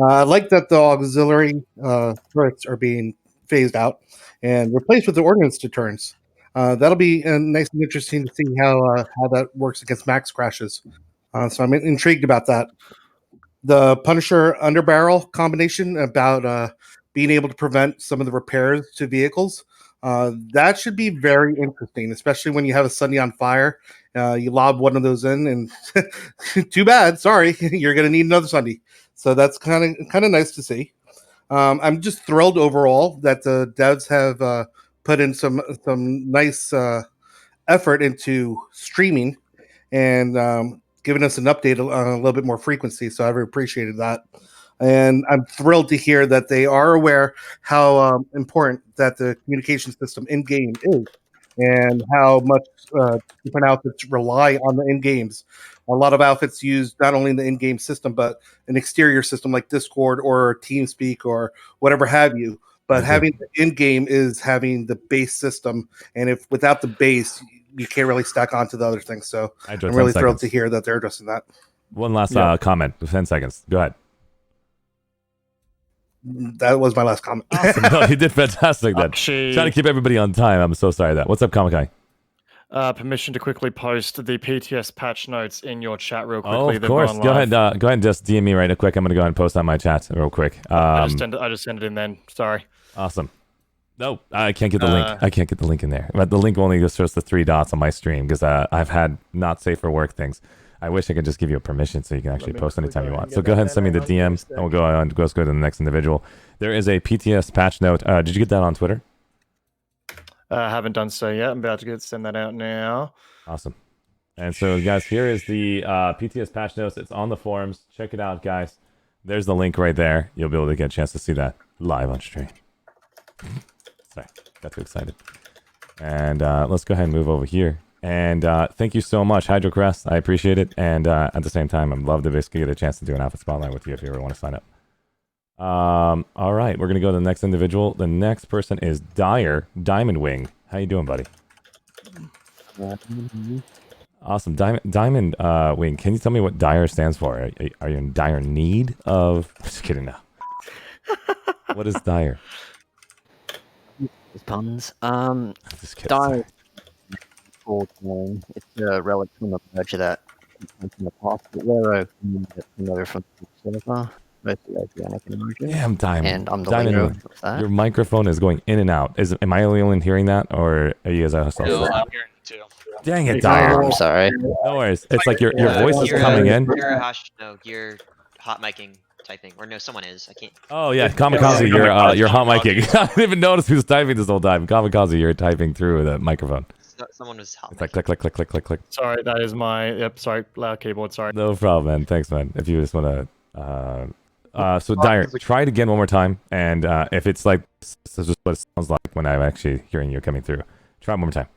I like that the auxiliary turrets are being phased out and replaced with the ordnance deterrents. That'll be nice and interesting to see how that works against max crashes. So I'm intrigued about that. The Punisher underbarrel combination about being able to prevent some of the repairs to vehicles. That should be very interesting, especially when you have a Sunday on fire. You lob one of those in, and too bad. Sorry, you're going to need another Sunday. So that's kind of nice to see. I'm just thrilled overall that the devs have put in some nice effort into streaming and giving us an update on a little bit more frequency. So I've appreciated that. And I'm thrilled to hear that they are aware how important that the communication system in game is, and how much different outfits rely on the in games. A lot of outfits use not only the in-game system, but an exterior system like Discord or TeamSpeak or whatever have you. But having the in-game is having the base system, and if without the base, you can't really stack onto the other things. So I'm really thrilled to hear that they're addressing that. One last comment. 10 seconds. Go ahead. That was my last comment. Awesome. No, you did fantastic then. Trying to keep everybody on time. I'm so sorry that. What's up, Kamikai? permission to quickly post the PTS patch notes in your chat real quickly. Oh, of course. Go ahead. Go ahead and just DM me right quick. I'm gonna go ahead and post on my chat real quick. I just sent it in then. Sorry. Awesome. No, I can't get the link. I can't get the link in there. But the link only just shows the 3 dots on my stream because I've had not safe for work things. I wish I could just give you a permission so you can actually post anytime you want. So go ahead and send me the DM, and we'll go on. Go to the next individual. There is a PTS patch note. Did you get that on Twitter? I haven't done so yet. I'm about to send that out now. Awesome. And so, guys, here is the PTS patch notes. It's on the forums. Check it out, guys. There's the link right there. You'll be able to get a chance to see that live on stream. Sorry, got too excited. And let's go ahead and move over here. And thank you so much, HydroCrest. I appreciate it. And at the same time, I'd love to basically get a chance to do an outfit spotlight with you if you ever want to sign up. All right, we're going to go to the next individual. The next person is Dire Diamond Wing. How you doing, buddy? Awesome. Diamond Wing, can you tell me what Dire stands for? Are you in dire need of... Just kidding now. What is Dire? Puns. Just kidding. Dire it's a relic from the merger that came from the past, but we're a community from the server, mostly oceanic in origin. Yeah, I'm Diamond. And I'm the Diamond leader Wing. of that. Your microphone is going in and out. Am I the only one hearing that, or are you guys also? No, I'm hearing it too. Dang it, Dire. I'm sorry. No worries. It's like your voice is coming in. You're you're hot micing typing, or no, someone is. I can't. Oh yeah, Kamikaze, you're hot micing. I didn't even notice who's typing this whole time. Kamikaze, you're typing through the microphone. Someone was hot. It's like click, click, click, click, click, click. Sorry, that is my sorry, loud keyboard. Sorry. No problem, man. Thanks, man. If you just want to, so Dire, try it again one more time, and if it's like this is just what it sounds like when I'm actually hearing you coming through. Try it one more time.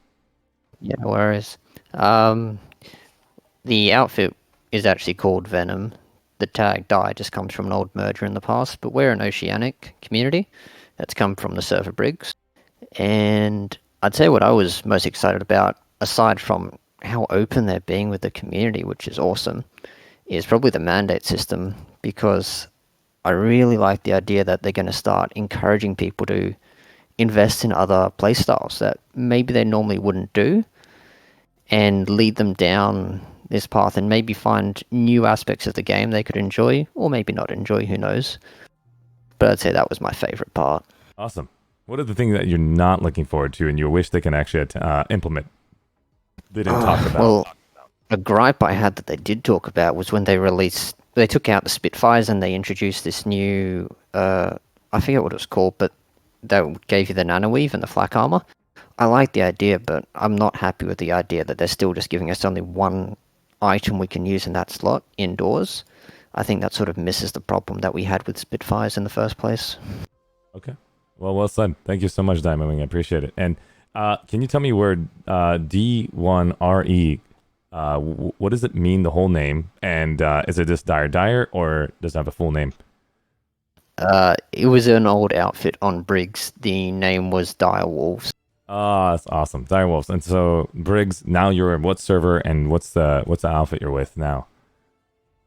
Yeah, no worries. The outfit is actually called Venom. The tag Die just comes from an old merger in the past, but we're an oceanic community that's come from the server Briggs. And I'd say what I was most excited about, aside from how open they're being with the community, which is awesome, is probably the mandate system, because I really like the idea that they're going to start encouraging people to invest in other playstyles that maybe they normally wouldn't do, and lead them down this path and maybe find new aspects of the game they could enjoy, or maybe not enjoy, who knows. But I'd say that was my favorite part. Awesome. What are the things that you're not looking forward to and you wish they can actually implement? They didn't talk about. Well, a gripe I had that they did talk about was when they took out the Spitfires and they introduced this new, I forget what it was called, but that gave you the nanoweave and the flak armor. I like the idea, but I'm not happy with the idea that they're still just giving us only one item we can use in that slot indoors. I think that sort of misses the problem that we had with Spitfires in the first place. Okay. Well said. Thank you so much, Diamond Wing. I appreciate it. And can you tell me where D1RE, what does it mean, the whole name? And is it just Dire, or does it have a full name? It was an old outfit on Briggs. The name was Dire Wolves. Ah, that's awesome. Dire Wolves. And so, Briggs, now you're in what server, and what's the outfit you're with now?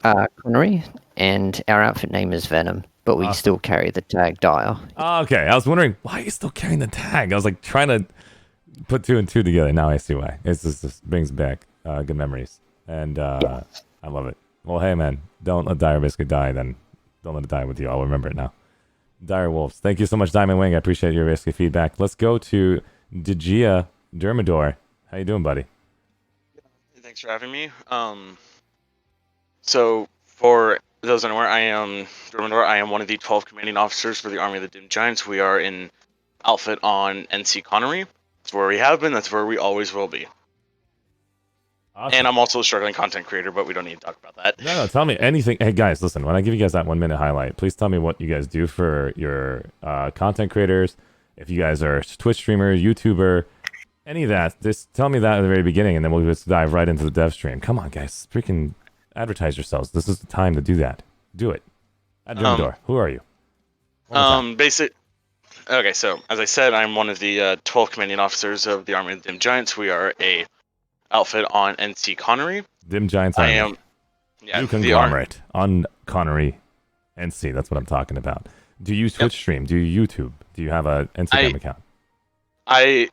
Connery, and our outfit name is Venom, but we still carry the tag Dire. Oh, okay. I was wondering, why are you still carrying the tag? I was like trying to put 2 and 2 together. Now I see why. It's just brings back good memories. And I love it. Well, hey, man, don't let Dire basically die, then don't let it die with you. I'll remember it now. Dire Wolves. Thank you so much, Diamond Wing. I appreciate your basically feedback. Let's go to Digia Dermador. How you doing, buddy? Thanks for having me. So for those unaware, I am Dermador. I am one of the 12 commanding officers for the Army of the Dim Giants. We are in outfit on NC Connery. That's where we have been. That's where we always will be. Awesome. And I'm also a struggling content creator, but we don't need to talk about that. No, tell me anything. Hey, guys, listen, when I give you guys that 1 minute highlight, please tell me what you guys do for your content creators. If you guys are a Twitch streamer, YouTuber, any of that, just tell me that at the very beginning, and then we'll just dive right into the dev stream. Come on, guys. Freaking advertise yourselves. This is the time to do that. Do it. At Dermador, who are you? Okay, so as I said, I'm one of the 12 commanding officers of the Army of the Dim Giants. We are a outfit on NC Connery. Dim Giants. I am. Yeah, New conglomerate on Connery NC. That's what I'm talking about. Do you Twitch stream? Do you YouTube? Do you have an Instagram account? I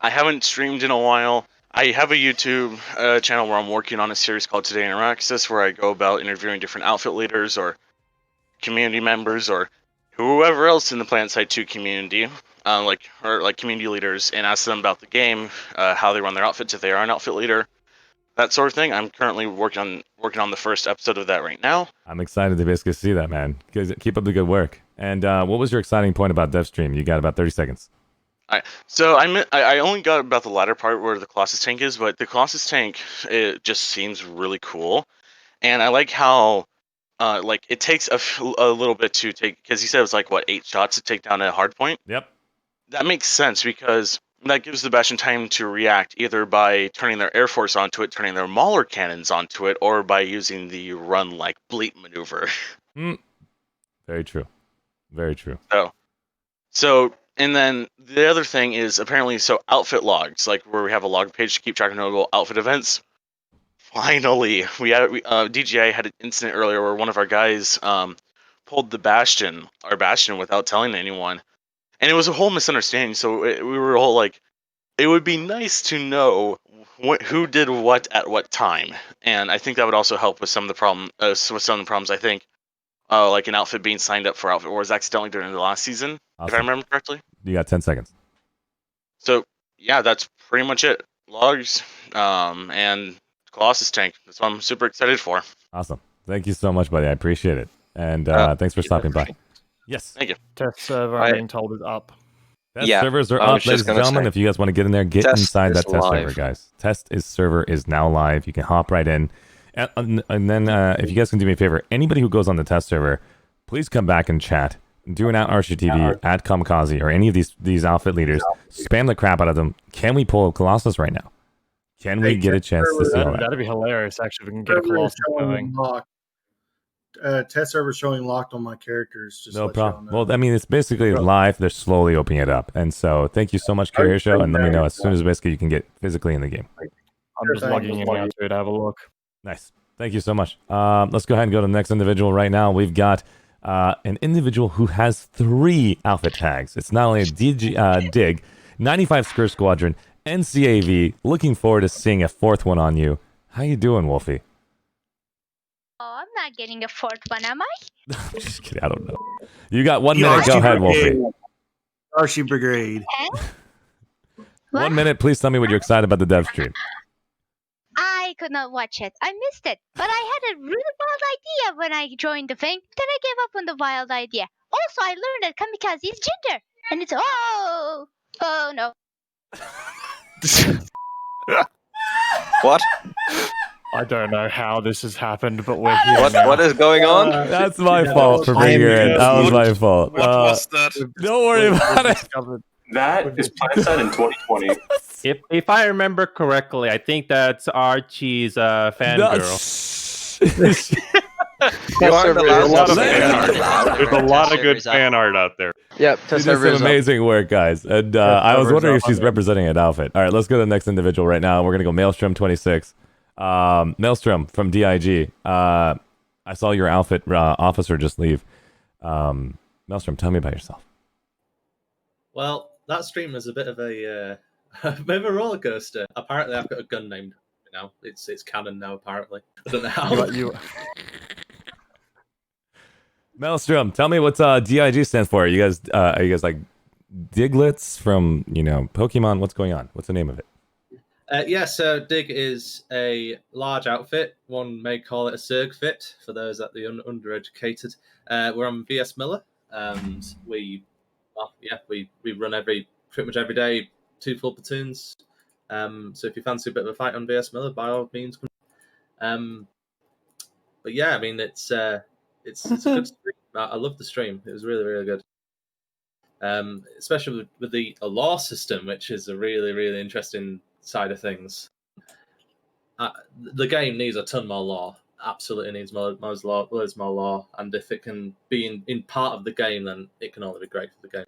I haven't streamed in a while. I have a YouTube channel where I'm working on a series called Today in Araxis, where I go about interviewing different outfit leaders or community members or whoever else in the Planetside 2 community, like community leaders, and ask them about the game, how they run their outfits, if they are an outfit leader, that sort of thing. I'm currently working on the first episode of that right now. I'm excited to basically see that, man. Keep up the good work. And what was your exciting point about DevStream? You got about 30 seconds. So I only got about the latter part where the Colossus tank is, but the Colossus tank, it just seems really cool, and I like how like it takes a little bit to take, because he said it was like what 8 shots to take down a hard point. Yep. That makes sense because that gives the Bastion time to react either by turning their Air Force onto it, turning their Mauler cannons onto it, or by using the run like bleat maneuver. Very true. Very true. So, and then the other thing is apparently outfit logs, like where we have a log page to keep track of notable outfit events. Finally, DJI had an incident earlier where one of our guys pulled our Bastion without telling anyone, and it was a whole misunderstanding. So we were all like, it would be nice to know who did what at what time, and I think that would also help with some of the problems. I think, like an outfit being signed up for Outfit Wars accidentally during the last season, if I remember correctly. You got 10 seconds. So yeah, that's pretty much it. Logs, and Colossus tank. That's what I'm super excited for. Awesome. Thank you so much, buddy. I appreciate it. And thanks for stopping by. Yes. Thank you. Test server, I'm being told, is up. Test servers are up, ladies and gentlemen. If you guys want to get in there, get inside that test server, guys. Server is now live. You can hop right in. And then if you guys can do me a favor, anybody who goes on the test server, please come back and chat. Do an ArsheeTV, at Kamikaze, or any of these outfit leaders. Spam the crap out of them. Can we pull a Colossus right now? Can we get a chance to see all that? That'd be hilarious, actually, if we can get a Colossus going. Test server showing locked on my characters. Just No problem. Well, I mean, it's basically live. They're slowly opening it up. And so thank you so much, Carrier Show, and let me know as soon as basically you can get physically in the game. I'm just logging in now to have a look. Nice. Thank you so much. Let's go ahead and go to the next individual right now. We've got an individual who has 3 outfit tags. It's not only a dig, 95 Skirt Squadron, NCAV. Looking forward to seeing a 4th one on you. How you doing, Wolfie? Oh, I'm not getting a 4th one, am I? I'm just kidding. I don't know. You got 1 minute. Go ahead, Wolfie. Arshee Brigade. 1 minute. Please tell me what you're excited about the dev stream. I could not watch it. I missed it. But I had a really wild idea when I joined the thing. Then I gave up on the wild idea. Also, I learned that Kamikaze is ginger. And it's, oh no. What? I don't know how this has happened, but we're here What is going on? That's my fault for being here. That was my fault. What was that? Don't worry about it. That is Planetside in 2020. If I remember correctly, I think that's Archie's fangirl. There's a lot of good fan art out there. Yep, She did some amazing work, guys. And I was wondering if she's representing an outfit. All right, let's go to the next individual right now. We're going to go Maelstrom 26. Maelstrom from DIG. I saw your outfit officer just leave. Maelstrom, tell me about yourself. Well, that stream was a bit of a roller coaster. Apparently, I've got a gun named now. It's canon now. Apparently, I don't know how. Maelstrom, tell me what DIG stands for. Are you guys like Diglets from Pokemon? What's going on? What's the name of it? Yeah, so Dig is a large outfit. One may call it a Zerg fit for those at the undereducated. We're on VS Miller, and we run pretty much every day 2 full platoons. So if you fancy a bit of a fight on VS Miller, by all means, come. But yeah, I mean it's a good stream. I love the stream. It was really, really good. Especially with the lore system, which is a really, really interesting side of things. The game needs a ton more lore. Absolutely needs loads more lore. And if it can be in part of the game, then it can only be great for the game.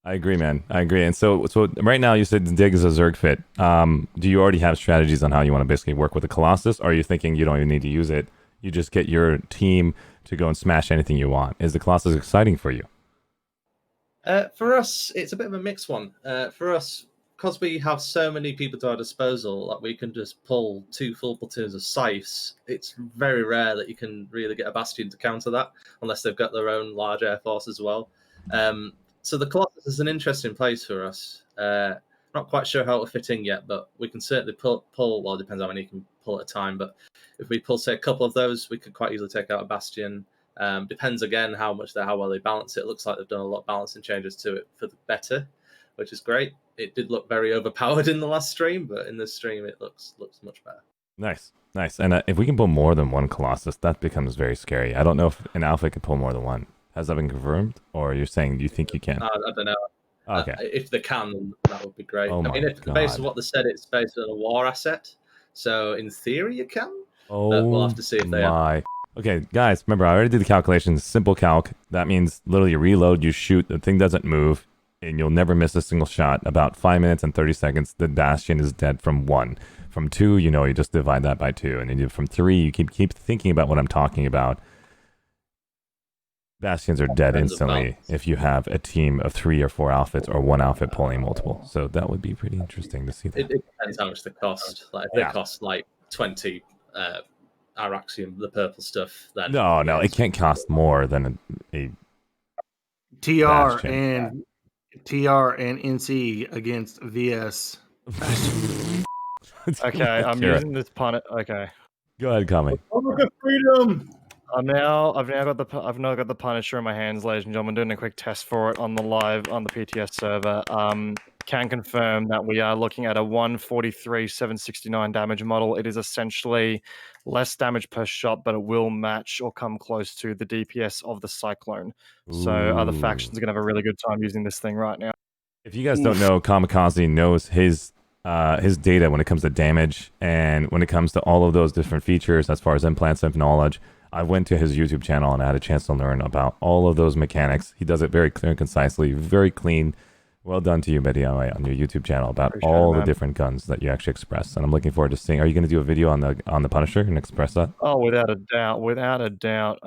I agree, man. I agree. And so right now you said Dig is a Zerg fit. Do you already have strategies on how you want to basically work with the Colossus? Or are you thinking you don't even need to use it? You just get your team to go and smash anything you want. Is the Colossus exciting for you? For us, it's a bit of a mixed one. For us, because we have so many people to our disposal, that we can just pull 2 full platoons of scythes. It's very rare that you can really get a Bastion to counter that, unless they've got their own large air force as well. So the Colossus is an interesting place for us. Not quite sure how it'll fit in yet, but we can certainly pull. Well, it depends how many you can pull at a time. But if we pull, say, a couple of those, we could quite easily take out a Bastion. Depends again how well they balance it. It looks like they've done a lot of balancing changes to it for the better, which is great. It did look very overpowered in the last stream, but in this stream it looks much better. Nice. And if we can pull more than one Colossus, that becomes very scary. I don't know if an alpha can pull more than one. Has that been confirmed, or you're saying you think you can? I don't know. Okay. If they can, that would be great. Oh I mean, my if based on God. what they said, it's based on a war asset, so in theory you can. Oh, but we'll have to see if they are. Okay, guys, remember I already did the calculations. Simple calc. That means literally you reload, you shoot, the thing doesn't move, and you'll never miss a single shot. About 5 minutes and 30 seconds, the Bastion is dead from 1. From 2, you just divide that by 2, and then from 3, you keep thinking about what I'm talking about. Bastions are dead instantly if you have a team of 3 or 4 outfits or one outfit pulling multiple. So that would be pretty interesting to see that. It depends how much they cost. Like if they cost like 20 Araxium, the purple stuff, then No, it can't cost more than a TR Bastion. and NC against VS. Okay, I'm using this pun. Okay. Go ahead, Kami. Freedom. I've now got the Punisher in my hands, ladies and gentlemen. Doing a quick test for it on the PTS server. Can confirm that we are looking at a 143 769 damage model. It is essentially less damage per shot, but it will match or come close to the DPS of the Cyclone. So other factions are gonna have a really good time using this thing right now. If you guys don't know, Kamikaze knows his data when it comes to damage and when it comes to all of those different features as far as implants and knowledge. I went to his YouTube channel and I had a chance to learn about all of those mechanics. He does it very clear and concisely, very clean. Well done to you, Betty, on your YouTube channel about all the different guns that you actually express. And I'm looking forward to seeing. Are you going to do a video on the Punisher and express that? Oh, without a doubt.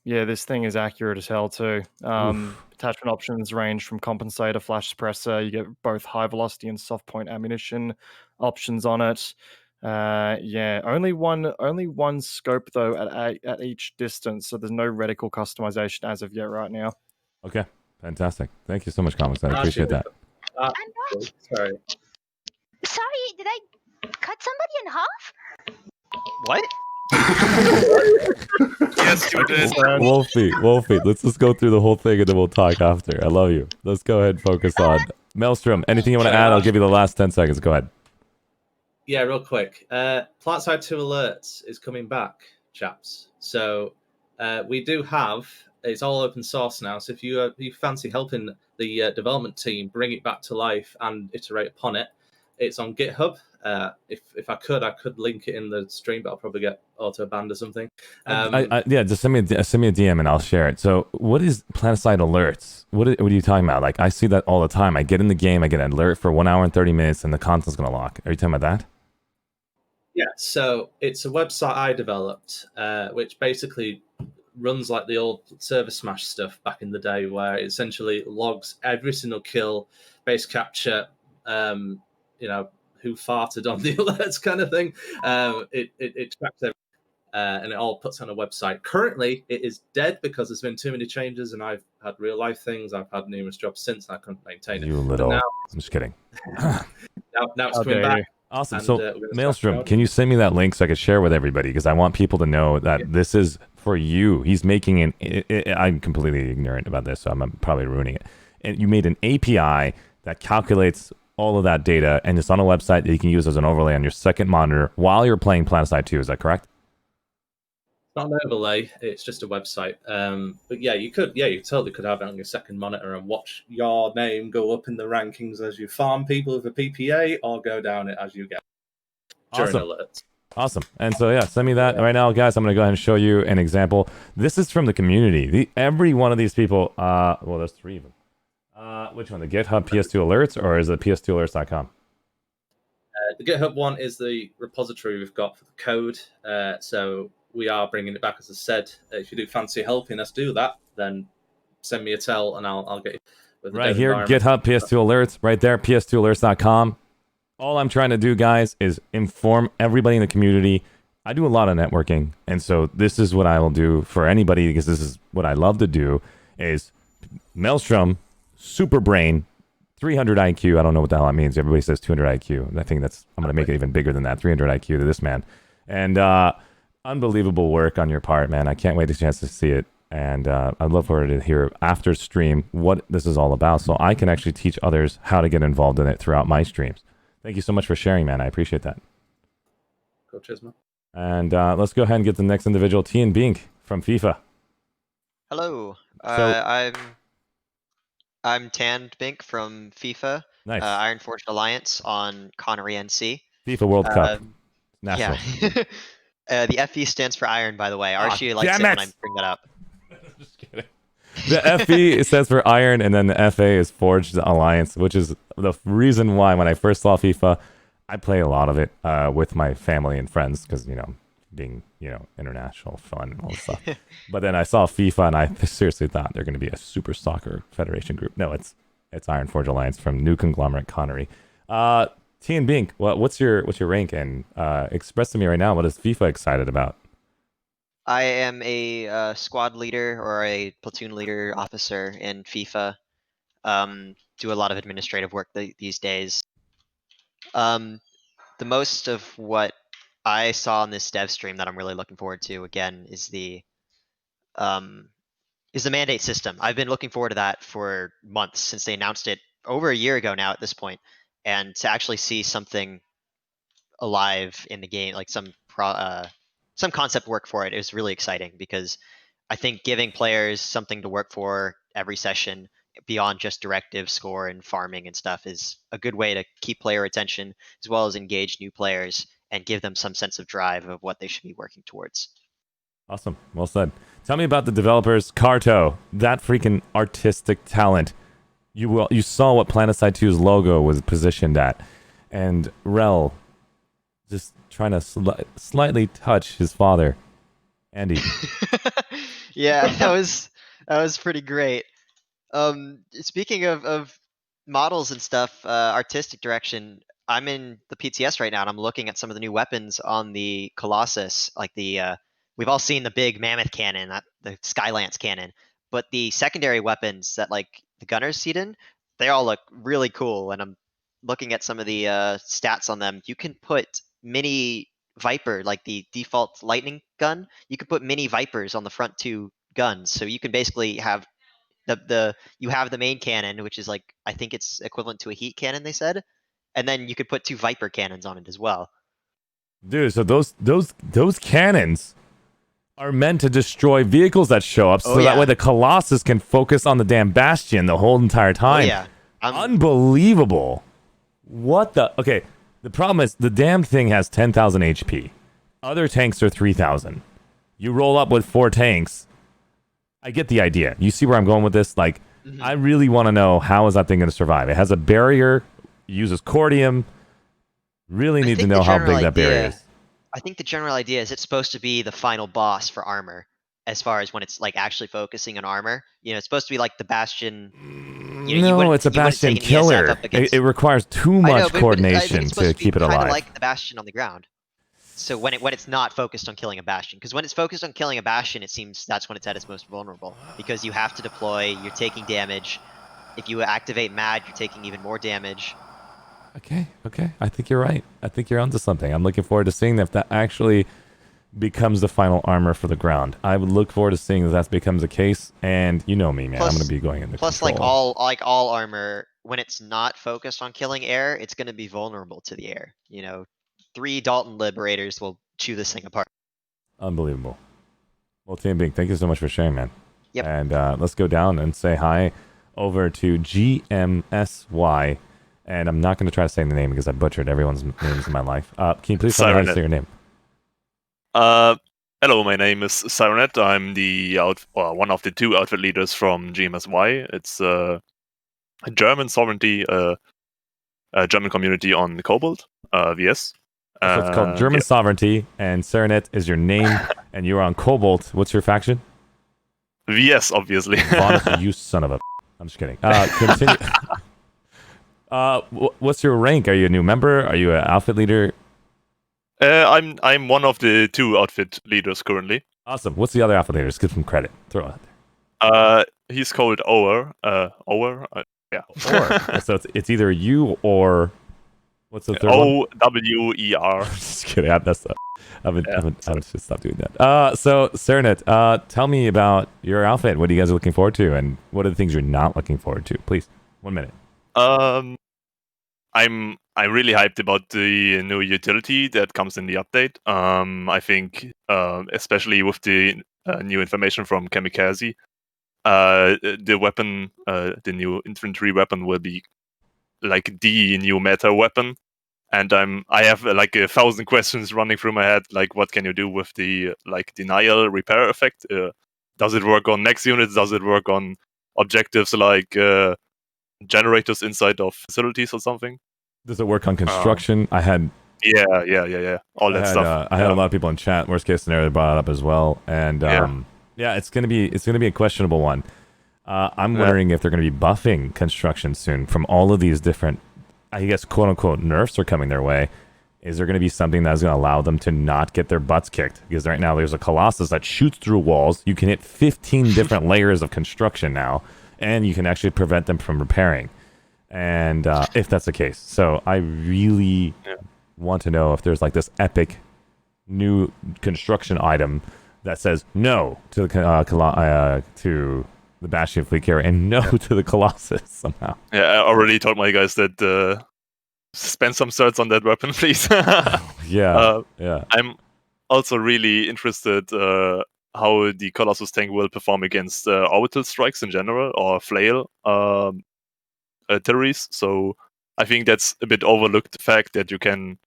Yeah, this thing is accurate as hell too. Attachment options range from compensator, flash suppressor. You get both high velocity and soft point ammunition options on it. Yeah, only one scope though at each distance, so there's no reticle customization as of yet right now. Okay, fantastic. Thank you so much, Comics. I appreciate that. Sorry. Sorry, did I cut somebody in half? What? Yes, you did. Wolfie, let's just go through the whole thing and then we'll talk after. I love you. Let's go ahead and focus on Maelstrom. Anything you want to add? I'll give you the last 10 seconds. Go ahead. Yeah, real quick. Planetside 2 alerts is coming back, chaps. So we do have, it's all open source now. So if you fancy helping the development team bring it back to life and iterate upon it, it's on GitHub. If I could link it in the stream, but I'll probably get auto banned or something. Yeah, just send me a DM and I'll share it. So, what is Planetside alerts? What are you talking about? Like, I see that all the time. I get in the game, I get an alert for 1 hour and 30 minutes, and the content's gonna lock. Are you talking about that? Yeah, so it's a website I developed, which basically runs like the old Server Smash stuff back in the day, where it essentially logs every single kill, base capture, who farted on the alerts kind of thing. It tracks everything, and it all puts on a website. Currently, it is dead because there's been too many changes, and I've had real life things. I've had numerous jobs since, and I couldn't maintain it. You little. I'm just kidding. Now it's coming back. Awesome. And, So, Maelstrom, can you send me that link so I can share with everybody? Because I want people to know that this is for you. He's making I'm completely ignorant about this, so I'm probably ruining it. And you made an API that calculates all of that data, and it's on a website that you can use as an overlay on your second monitor while you're playing Planetside 2. Is that correct? Not an overlay, it's just a website. But yeah, you totally could have it on your second monitor and watch your name go up in the rankings as you farm people with a PPA or go down it as you get during alerts. Awesome. And so, yeah, send me that right now, guys. I'm going to go ahead and show you an example. This is from the community. Every one of these people, well, there's 3 of them. Which one? The GitHub PS2 alerts, or is it ps2alerts.com? The GitHub one is the repository we've got for the code. So we are bringing it back, as I said. If you do fancy helping us do that, then send me a tell, and I'll get you with the Right dev here, environment. GitHub PS2 alerts, right there, ps2alerts.com. All I'm trying to do, guys, is inform everybody in the community. I do a lot of networking, and so this is what I will do for anybody, because this is what I love to do, is Maelstrom, super brain, 300 IQ. I don't know what the hell that means. Everybody says 200 IQ. I think I'm going to make it even bigger than that, 300 IQ to this man. And unbelievable work on your part, man. I can't wait to chance to see it. And I'd love for her to hear after stream what this is all about, so I can actually teach others how to get involved in it throughout my streams. Thank you so much for sharing, man. I appreciate that. Cool, cheers, man. And let's go ahead and get the next individual, T and Bink from FIFA. Hello. So- I'm Tanned Bink from FIFA. Nice. Iron Forge Alliance on Connery NC. FIFA World Cup. Yeah. National. The FE stands for Iron, by the way. Archie likes damn it when it! I bring that up. The FE stands for Iron, and then the FA is Forged Alliance, which is the reason why when I first saw FIFA, I play a lot of it with my family and friends because, being, international fun and all this stuff. But then I saw FIFA, and I seriously thought they're going to be a Super Soccer Federation group. No, it's Iron Forge Alliance from New Conglomerate Connery. T and Bink, what's your rank? And express to me right now, what is FIFA excited about? I am a squad leader or a platoon leader officer in FIFA. Do a lot of administrative work these days. The most of what I saw in this dev stream that I'm really looking forward to again is the mandate system. I've been looking forward to that for months since they announced it over a year ago now at this point, and to actually see something alive in the game, like some concept work for it, is really exciting because I think giving players something to work for every session beyond just directive score and farming and stuff is a good way to keep player attention as well as engage new players and give them some sense of drive of what they should be working towards. Awesome. Well said. Tell me about the developers. Carto, that freaking artistic talent. You saw what Planetside 2's logo was positioned at. And Rel just trying to slightly touch his father, Andy. Yeah, that was pretty great. Speaking of models and stuff, artistic direction, I'm in the PTS right now, and I'm looking at some of the new weapons on the Colossus, like we've all seen the big mammoth cannon, the Skylance cannon, but the secondary weapons that like the gunners seat in, they all look really cool. And I'm looking at some of the stats on them. You can put mini Viper, like the default lightning gun. You can put mini Vipers on the front two guns, so you can basically have you have the main cannon, which is like, I think it's equivalent to a heat cannon, they said, and then you could put two Viper cannons on it as well. Dude, so those cannons are meant to destroy vehicles that show up, so that way the Colossus can focus on the damn Bastion the whole entire time. Oh, yeah. Unbelievable. What the? Okay, the problem is the damn thing has 10,000 HP. Other tanks are 3,000. You roll up with 4 tanks. I get the idea. You see where I'm going with this? Like, I really want to know, how is that thing going to survive? It has a barrier, uses cordium. Really need to know how big that barrier is. I think the general idea is it's supposed to be the final boss for armor, as far as when it's like actually focusing on armor. It's supposed to be like the Bastion. No, it's a Bastion killer. It requires too much coordination to keep it alive. Kind of like the Bastion on the ground. So when it's not focused on killing a Bastion, because when it's focused on killing a Bastion, it seems that's when it's at its most vulnerable, because you have to deploy, you're taking damage. If you activate MAD, you're taking even more damage. Okay. I think you're right. I think you're onto something. I'm looking forward to seeing if that actually becomes the final armor for the ground. I would look forward to seeing if that becomes the case. And you know me, man. I'm going to be going into Plus, control. like all armor, when it's not focused on killing air, it's going to be vulnerable to the air. 3 Dalton Liberators will chew this thing apart. Unbelievable. Well, Team Bink, thank you so much for sharing, man. Yep. And let's go down and say hi over to GMSY. And I'm not going to try to say the name because I butchered everyone's names in my life. Can you please tell me how to say your name? Hello, my name is Sirenet. I'm one of the 2 outfit leaders from GMSY. It's a German sovereignty, a German community on Cobalt, VS. So it's called German Sovereignty, and Serenet is your name, and you're on Cobalt. What's your faction? VS, obviously. Vods, you son of a. I'm just kidding. Continue. What's your rank? Are you a new member? Are you an outfit leader? I'm one of the 2 outfit leaders currently. Awesome. What's the other outfit leader? Just give some credit. Throw it out there. He's called Ower. Ower. Yeah. Or so it's either you or what's the third one? OWER. Just kidding. I messed up. I should stop doing that. So Serenet, tell me about your outfit. What are you guys looking forward to, and what are the things you're not looking forward to? Please, 1 minute. I'm really hyped about the new utility that comes in the update. I think especially with the new information from Kamikaze, the weapon, the new infantry weapon will be like the new meta weapon. And I have like 1,000 questions running through my head. Like, what can you do with the like denial repair effect? Does it work on next units? Does it work on objectives like generators inside of facilities or something? Does it work on construction? I had yeah, all that stuff. I had a lot of people in chat. Worst case scenario, brought it up as well, and yeah, it's gonna be a questionable one. I'm wondering if they're gonna be buffing construction soon from all of these different, I guess, quote unquote nerfs are coming their way. Is there going to be something that's going to allow them to not get their butts kicked? Because right now there's a Colossus that shoots through walls. You can hit 15 different layers of construction now, and you can actually prevent them from repairing. And if that's the case, so I really want to know if there's like this epic new construction item that says no to the to the Bastion fleet carrier and no to the Colossus somehow. Yeah, I already told my guys that spend some certs on that weapon, please. Yeah. I'm also really interested how the Colossus tank will perform against orbital strikes in general or flail terrorists. So I think that's a bit overlooked, the fact that you can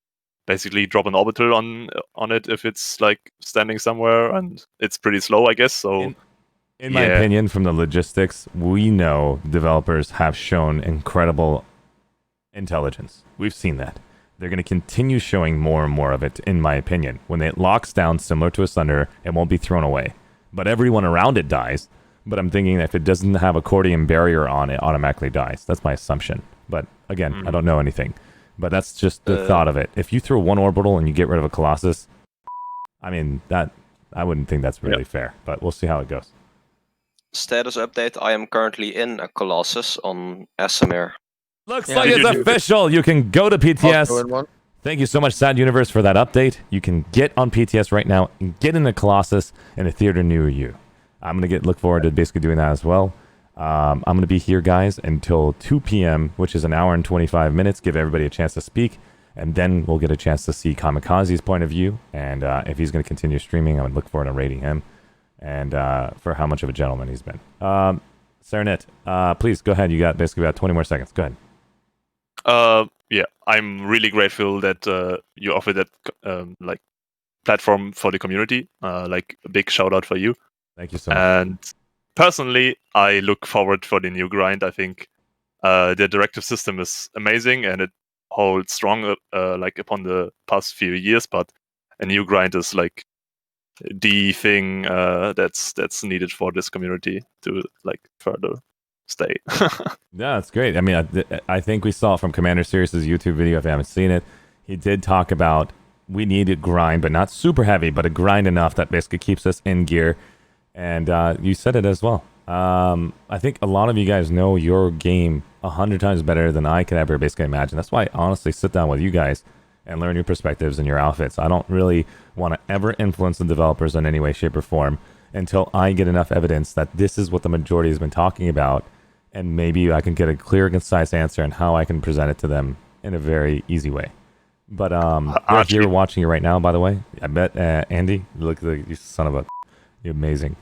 basically drop an orbital on it if it's like standing somewhere, and it's pretty slow, I guess. So in my opinion, from the logistics, we know developers have shown incredible intelligence. We've seen that. They're going to continue showing more and more of it, in my opinion. When it locks down similar to a Sunder, it won't be thrown away. But everyone around it dies. But I'm thinking that if it doesn't have a accordion barrier on it, automatically dies. That's my assumption. But again, I don't know anything. But that's just the thought of it. If you throw one orbital and you get rid of a Colossus, I mean, I wouldn't think that's really fair. But we'll see how it goes. Status update, I am currently in a Colossus on Esamir. Looks like it's official. You can go to PTS. Thank you so much, Sad Universe, for that update. You can get on PTS right now and get in a Colossus in a theater near you. I'm going to look forward to basically doing that as well. I'm going to be here, guys, until 2 p.m., which is an hour and 25 minutes. Give everybody a chance to speak, and then we'll get a chance to see Kamikaze's point of view. And if he's going to continue streaming, I would look forward to rating him and for how much of a gentleman he's been. Serenet, please go ahead. You got basically about 20 more seconds. Go ahead. Yeah, I'm really grateful that you offer that like platform for the community. Like a big shout out for you. Thank you so much. And personally, I look forward for the new grind. I think the directive system is amazing and it holds strong like upon the past few years. But a new grind is like the thing that's needed for this community to like further stay. Yeah, that's great. I mean, I think we saw it from Commander Sirius' YouTube video. If you haven't seen it, he did talk about we need a grind, but not super heavy, but a grind enough that basically keeps us in gear. And you said it as well. I think a lot of you guys know your game 100 times better than I could ever basically imagine. That's why I honestly sit down with you guys and learn your perspectives and your outfits. I don't really want to ever influence the developers in any way, shape, or form until I get enough evidence that this is what the majority has been talking about, and maybe I can get a clear, concise answer on how I can present it to them in a very easy way. But they're here watching you right now, by the way. I bet Andy, look at you son of a... You're amazing.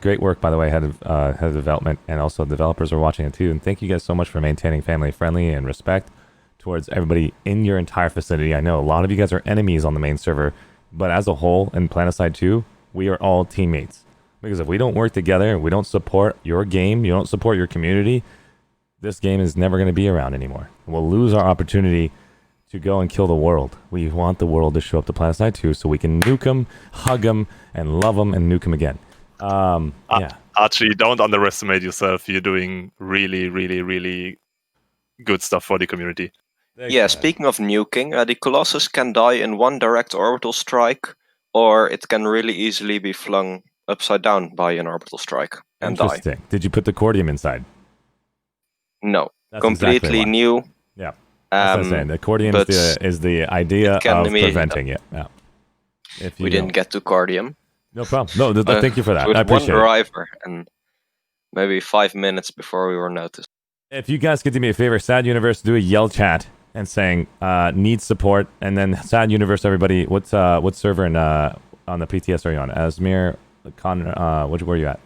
Great work, by the way, head of development, and also developers are watching it too. And thank you guys so much for maintaining family friendly and respect towards everybody in your entire vicinity. I know a lot of you guys are enemies on the main server, but as a whole, in Planetside 2, we are all teammates. Because if we don't work together, we don't support your game, you don't support your community, this game is never going to be around anymore. We'll lose our opportunity to go and kill the world. We want the world to show up to Planetside 2 so we can nuke them, hug them, and love them, and nuke them again. Yeah. Archie, don't underestimate yourself. You're doing really, really, really good stuff for the community. Yeah, speaking of nuking, the Colossus can die in one direct orbital strike, or it can really easily be flung upside down by an orbital strike and die. Interesting. Did you put the cordium inside? No, That's completely exactly why. new. Yeah, that's what I'm saying. The cordium is the idea of preventing it. Yeah. If you We didn't get to cordium. No problem. No, thank you for that. With I appreciate one it. driver and maybe 5 minutes before we were noticed. If you guys could do me a favor, Sad Universe, do a yell chat and saying needs support, and then Sad Universe, everybody, what server on the PTS are you on? Asmir, Connor, where are you at?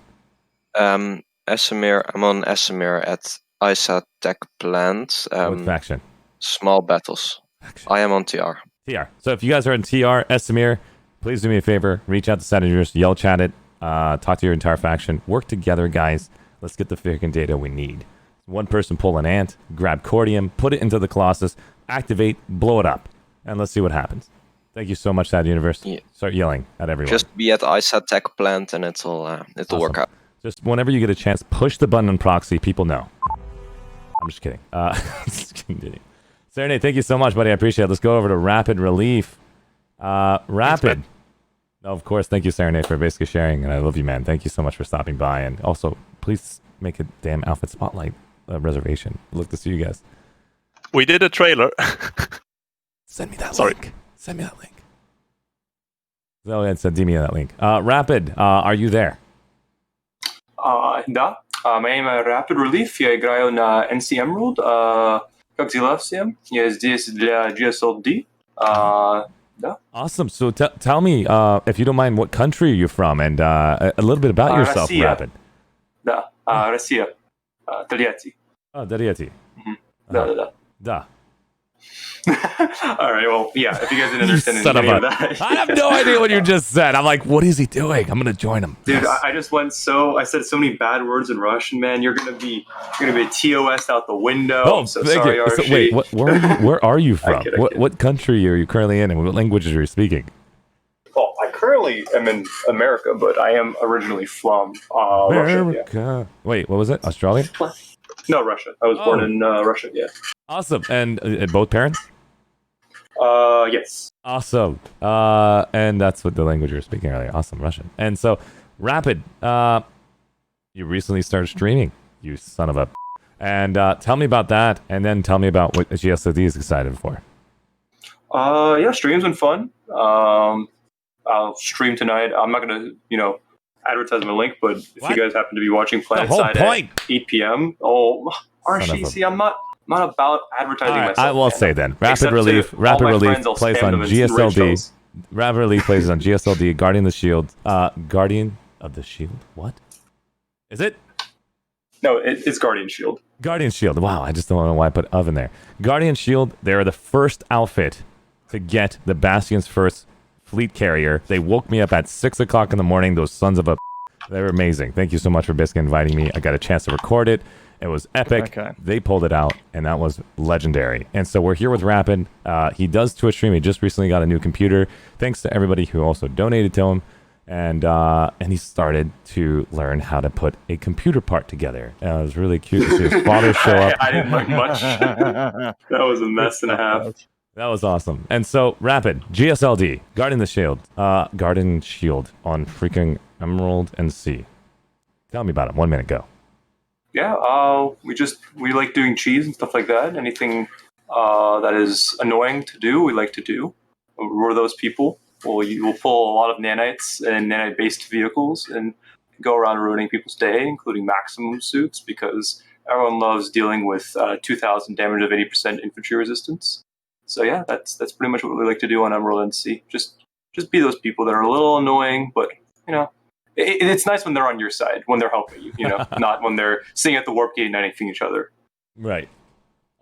Esamir, I'm on Esamir at ISA Tech Plant. What faction? Small battles. I am on TR. TR. So if you guys are in TR, Esamir, please do me a favor, reach out to Sad Universe, yell chat it, talk to your entire faction, work together, guys. Let's get the freaking data we need. One person pull an ant, grab cordium, put it into the Colossus, activate, blow it up, and let's see what happens. Thank you so much, Sad Universe. Yeah. Start yelling at everyone. Just be at ISA Tech Plant and it'll work out. Just whenever you get a chance, push the button on proxy. People know. I'm just kidding. Just kidding. Serenade, thank you so much, buddy. I appreciate it. Let's go over to Rapid Relief. Rapid. No, of course. Thank you, Serenade, for basically sharing. And I love you, man. Thank you so much for stopping by. And also, please make a damn outfit spotlight reservation. Look to see you guys. We did a trailer. Send me that link. Send me that link. Oh, yeah, send me that link. Rapid, are you there? Да. Моя имя Rapid Relief. Я играю на NC Emerald. Как дела всем? Я здесь для GSLD. Да. Awesome. So tell me, if you don't mind, what country are you from, and a little bit about yourself, Россия. Rapid. Да. Россия. Тольятти. Oh, Тольятти. Да. Da. All right. Well, yeah. If you guys didn't understand Son of any of a... that, I have no idea what you just said. I'm like, what is he doing? I'm gonna join him. dude. Yes. I just went I said so many bad words in Russian, man. You're gonna be TOS out the window. Oh, I'm so thank sorry, you. Archie. So, wait, where are you from? kid, I kid. What country are you currently in, and what languages are you speaking? Well, I currently am in America, but I am originally from Russia. Yeah. America. Wait, what was it? Australia? No, Russia. I was born in Russia. Yeah. Awesome. And both parents? Yes. Awesome. And that's what the language you were speaking earlier. Awesome, Russian. And so, Rapid, you recently started streaming, you son of a... And tell me about that, and then tell me about what GSOD is excited for. Yeah, stream's been fun. I'll stream tonight. I'm not gonna, advertise my link, but if you guys happen to be watching Planetside at 8 p.m. Oh, Archie, see, I'm not about advertising myself. I will say then, Rapid Relief plays on GSLD. Rapid Relief plays on GSLD. Guardian of the Shield. Guardian of the Shield. What is it? No, it's Guardian Shield. Guardian Shield. Wow, I just don't know why I put of in there. Guardian Shield. They're the first outfit to get the Bastion's first fleet carrier. They woke me up at 6 o'clock in the morning. Those sons of a... They were amazing. Thank you so much for basically inviting me. I got a chance to record it. It was epic. Okay. They pulled it out, and that was legendary. And so we're here with Rapid. He does Twitch stream. He just recently got a new computer. Thanks to everybody who also donated to him. And he started to learn how to put a computer part together. It was really cute to see his father show up. I didn't look much. That was a mess and a half. That was awesome. And so, Rapid, GSLD, Guardian the Shield. Guardian Shield on freaking Emerald and Sea. Tell me about it. 1 minute, go. Yeah, we like doing cheese and stuff like that. Anything that is annoying to do, we like to do. We're those people. We'll pull a lot of nanites and nanite-based vehicles and go around ruining people's day, including maximum suits, because everyone loves dealing with 2,000 damage of 80% infantry resistance. So yeah, that's pretty much what we like to do on Emerald and Sea. Just be those people that are a little annoying, but it's nice when they're on your side, when they're helping you, not when they're sitting at the warp gate and knifing each other. Right.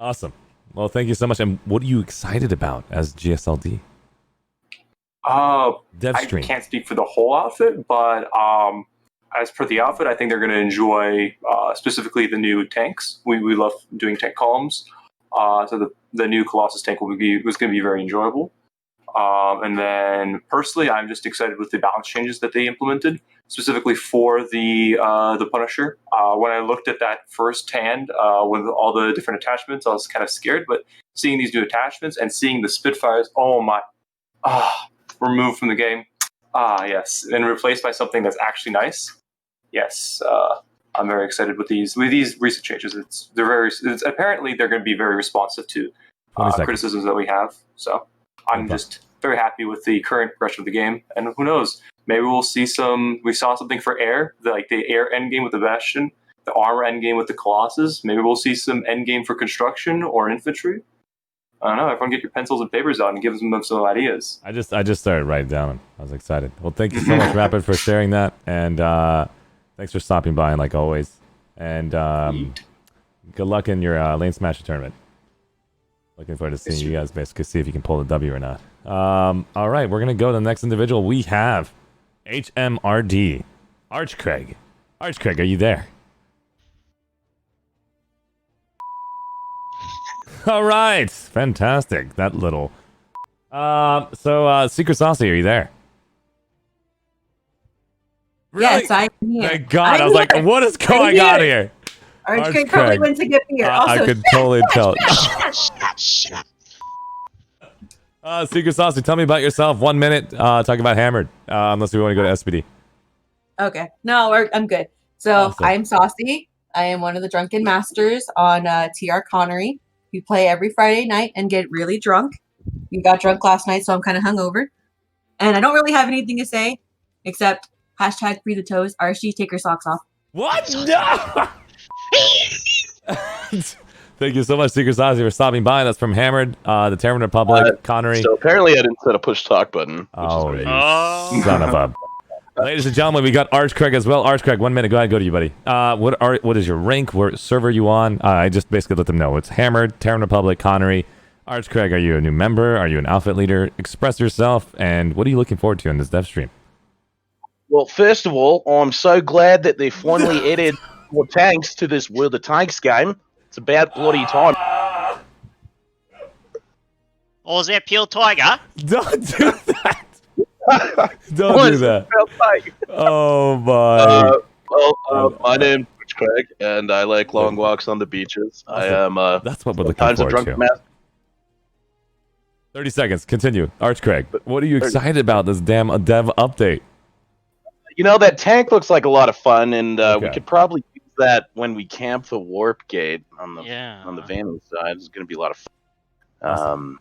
Awesome. Well, thank you so much. And what are you excited about as GSLD? I can't speak for the whole outfit, but as per the outfit, I think they're going to enjoy specifically the new tanks. We love doing tank columns. So the new Colossus tank was going to be very enjoyable. And then personally, I'm just excited with the balance changes that they implemented, specifically for the Punisher. When I looked at that first hand with all the different attachments, I was kind of scared. But seeing these new attachments and seeing the Spitfires, oh my, removed from the game. Yes, and replaced by something that's actually nice. Yes, I'm very excited with these recent changes. Apparently they're going to be very responsive to criticisms that we have. So I'm just very happy with the current progression of the game. And who knows, maybe we'll see we saw something for air, like the air endgame with the Bastion, the armor endgame with the Colossus. Maybe we'll see some endgame for construction or infantry. I don't know. Everyone get your pencils and papers out and give them some ideas. I just started writing down. I was excited. Well, thank you so much, Rapid, for sharing that, and thanks for stopping by, like always. And good luck in your Lane Smasher tournament. Looking forward to seeing you guys basically see if you can pull the W or not. All right, we're gonna go to the next individual. We have HMRD, Archcraig. Archcraig, are you there? All right, fantastic. That little. Secret Saucy, are you there? Yes, I'm here. Thank God, I was like, what is going on here? Archcraig probably went to get beer. I could totally tell. Secret Saucy, tell me about yourself. 1 minute. Talk about Hammered. Unless we want to go to SPD. Okay. No, I'm good. So Awesome. I'm Saucy. I am one of the drunken masters on TR Connery. We play every Friday night and get really drunk. We got drunk last night, so I'm kind of hungover. And I don't really have anything to say except hashtag free the toes. Arshee, take your socks off. What? No! Thank you so much, Secret Saucy, for stopping by. That's from Hammered, the Terran Republic, Connery. So apparently I didn't set a push talk button. Oh, you son of a... Ladies and gentlemen, we got Archcraig as well. Archcraig, 1 minute. Go ahead, go to you, buddy. What is your rank? What server are you on? I just basically let them know. It's Hammered, Terran Republic, Connery. Archcraig, are you a new member? Are you an outfit leader? Express yourself, and what are you looking forward to in this dev stream? Well, first of all, I'm so glad that they finally added more tanks to this World of Tanks game. It's about bloody time. Oh, is that Pure Tiger? Don't do that. Don't do that. Oh my. My name's Craig, and I like long walks on the beaches. I am. That's what we're looking forward to. 30 seconds. Continue. Archcraig, what are you excited about this damn dev update? You know, that tank looks like a lot of fun, and we could probably use that when we camp the warp gate on the Vanny side. It's going to be a lot of fun.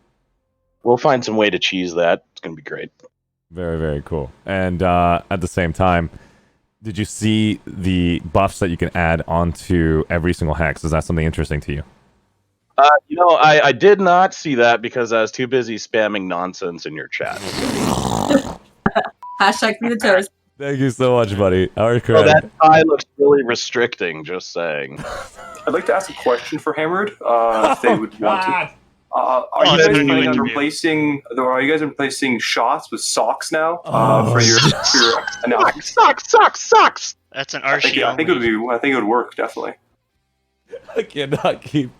We'll find some way to cheese that. It's going to be great. Very, very cool. And at the same time, did you see the buffs that you can add onto every single hex? Is that something interesting to you? You know, I did not see that because I was too busy spamming nonsense in your chat. Hashtag free the toes. Thank you so much, buddy. Archcraig. Oh, that tie looks really restricting, just saying. I'd like to ask a question for Hammered, if they would want to. Are you guys planning on replacing shots with socks now for your socks? That's an I think it would work definitely. I cannot keep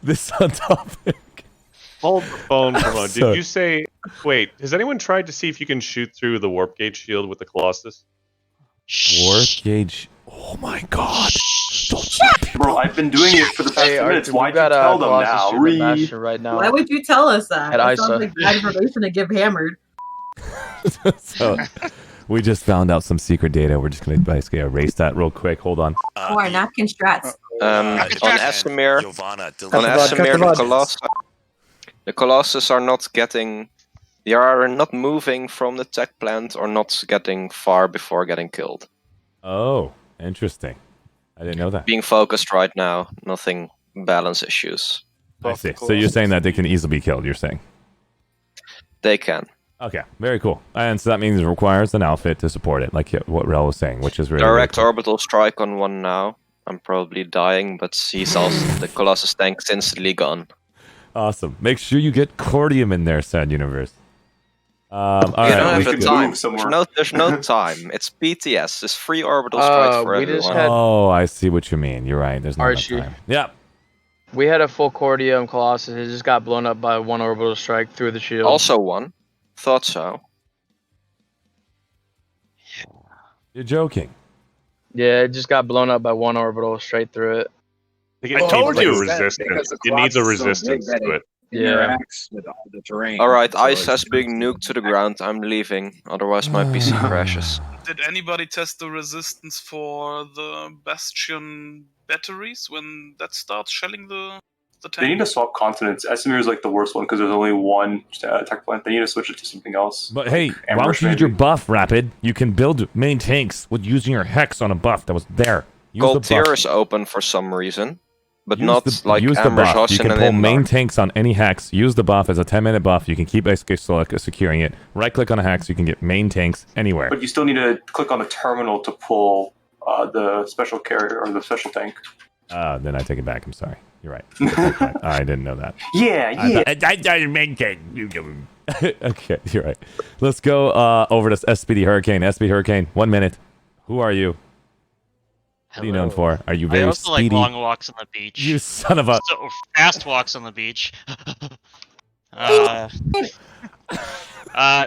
this on topic. Hold the phone for a moment. So- Did you say... Wait, has anyone tried to see if you can shoot through the warp gate shield with the Colossus? Warp gauge. Oh my god. Bro, I've been doing it for the past 10 minutes. Why'd you tell them now? Right now. Why would you tell us that? At That ISA. sounds like bad information to give Hammered. So, we just found out some secret data. We're just going to basically erase that real quick. Hold on. Or napkin strats. On Esamir, the Colossus are not getting... They are not moving from the tech plant or not getting far before getting killed. Oh, interesting. I didn't know that. Being focused right now, nothing balance issues. I see. So you're saying that they can easily be killed, you're saying? They can. Okay, very cool. And so that means it requires an outfit to support it, like what Rel was saying, which is really Direct really cool. orbital strike on one now. I'm probably dying, but he's also the Colossus tank's instantly gone. Awesome. Make sure you get Cordium in there, Sad Universe. All You right, don't have we the can- time. There's no time. It's PTS. It's free orbital strikes for everyone. Oh, I see what you mean. You're right. There's no enough Archie. time. Yeah. We had a full Cordium Colossus. It just got blown up by one orbital strike through the shield. Also one. Thought so. You're joking. Yeah, it just got blown up by one orbital straight through it. I told you resistance. It needs a resistance to it. Yeah. With all the terrain. Alright, Ice has been nuked to the ground. I'm leaving. Otherwise my PC crashes. Did anybody test the resistance for the Bastion batteries when that starts shelling the tank? They need to swap continents. Esamir is like the worst one because there's only one tech plant. They need to switch it to something else. But hey, why don't you use your buff, Rapid? You can build main tanks with using your hex on a buff that was there. Use Gold the tier buff. is open for some reason. But Use not the, like use the Amber's buff. You Hoshin can and pull main Indar. tanks on any hex. Use the buff as a 10-minute buff. You can keep securing it. Right click on a hex. You can get main tanks anywhere. But you still need to click on the terminal to pull the special carrier or the special tank. Then I take it back. I'm sorry. You're right. I didn't know that. Yeah. I main tank. Okay, you're right. Let's go over to SPD Hurricane. SPD Hurricane, 1 minute. Who are you? What are you known for? Are you very I also speedy? like long walks on the beach. You son of a... So, fast walks on the beach.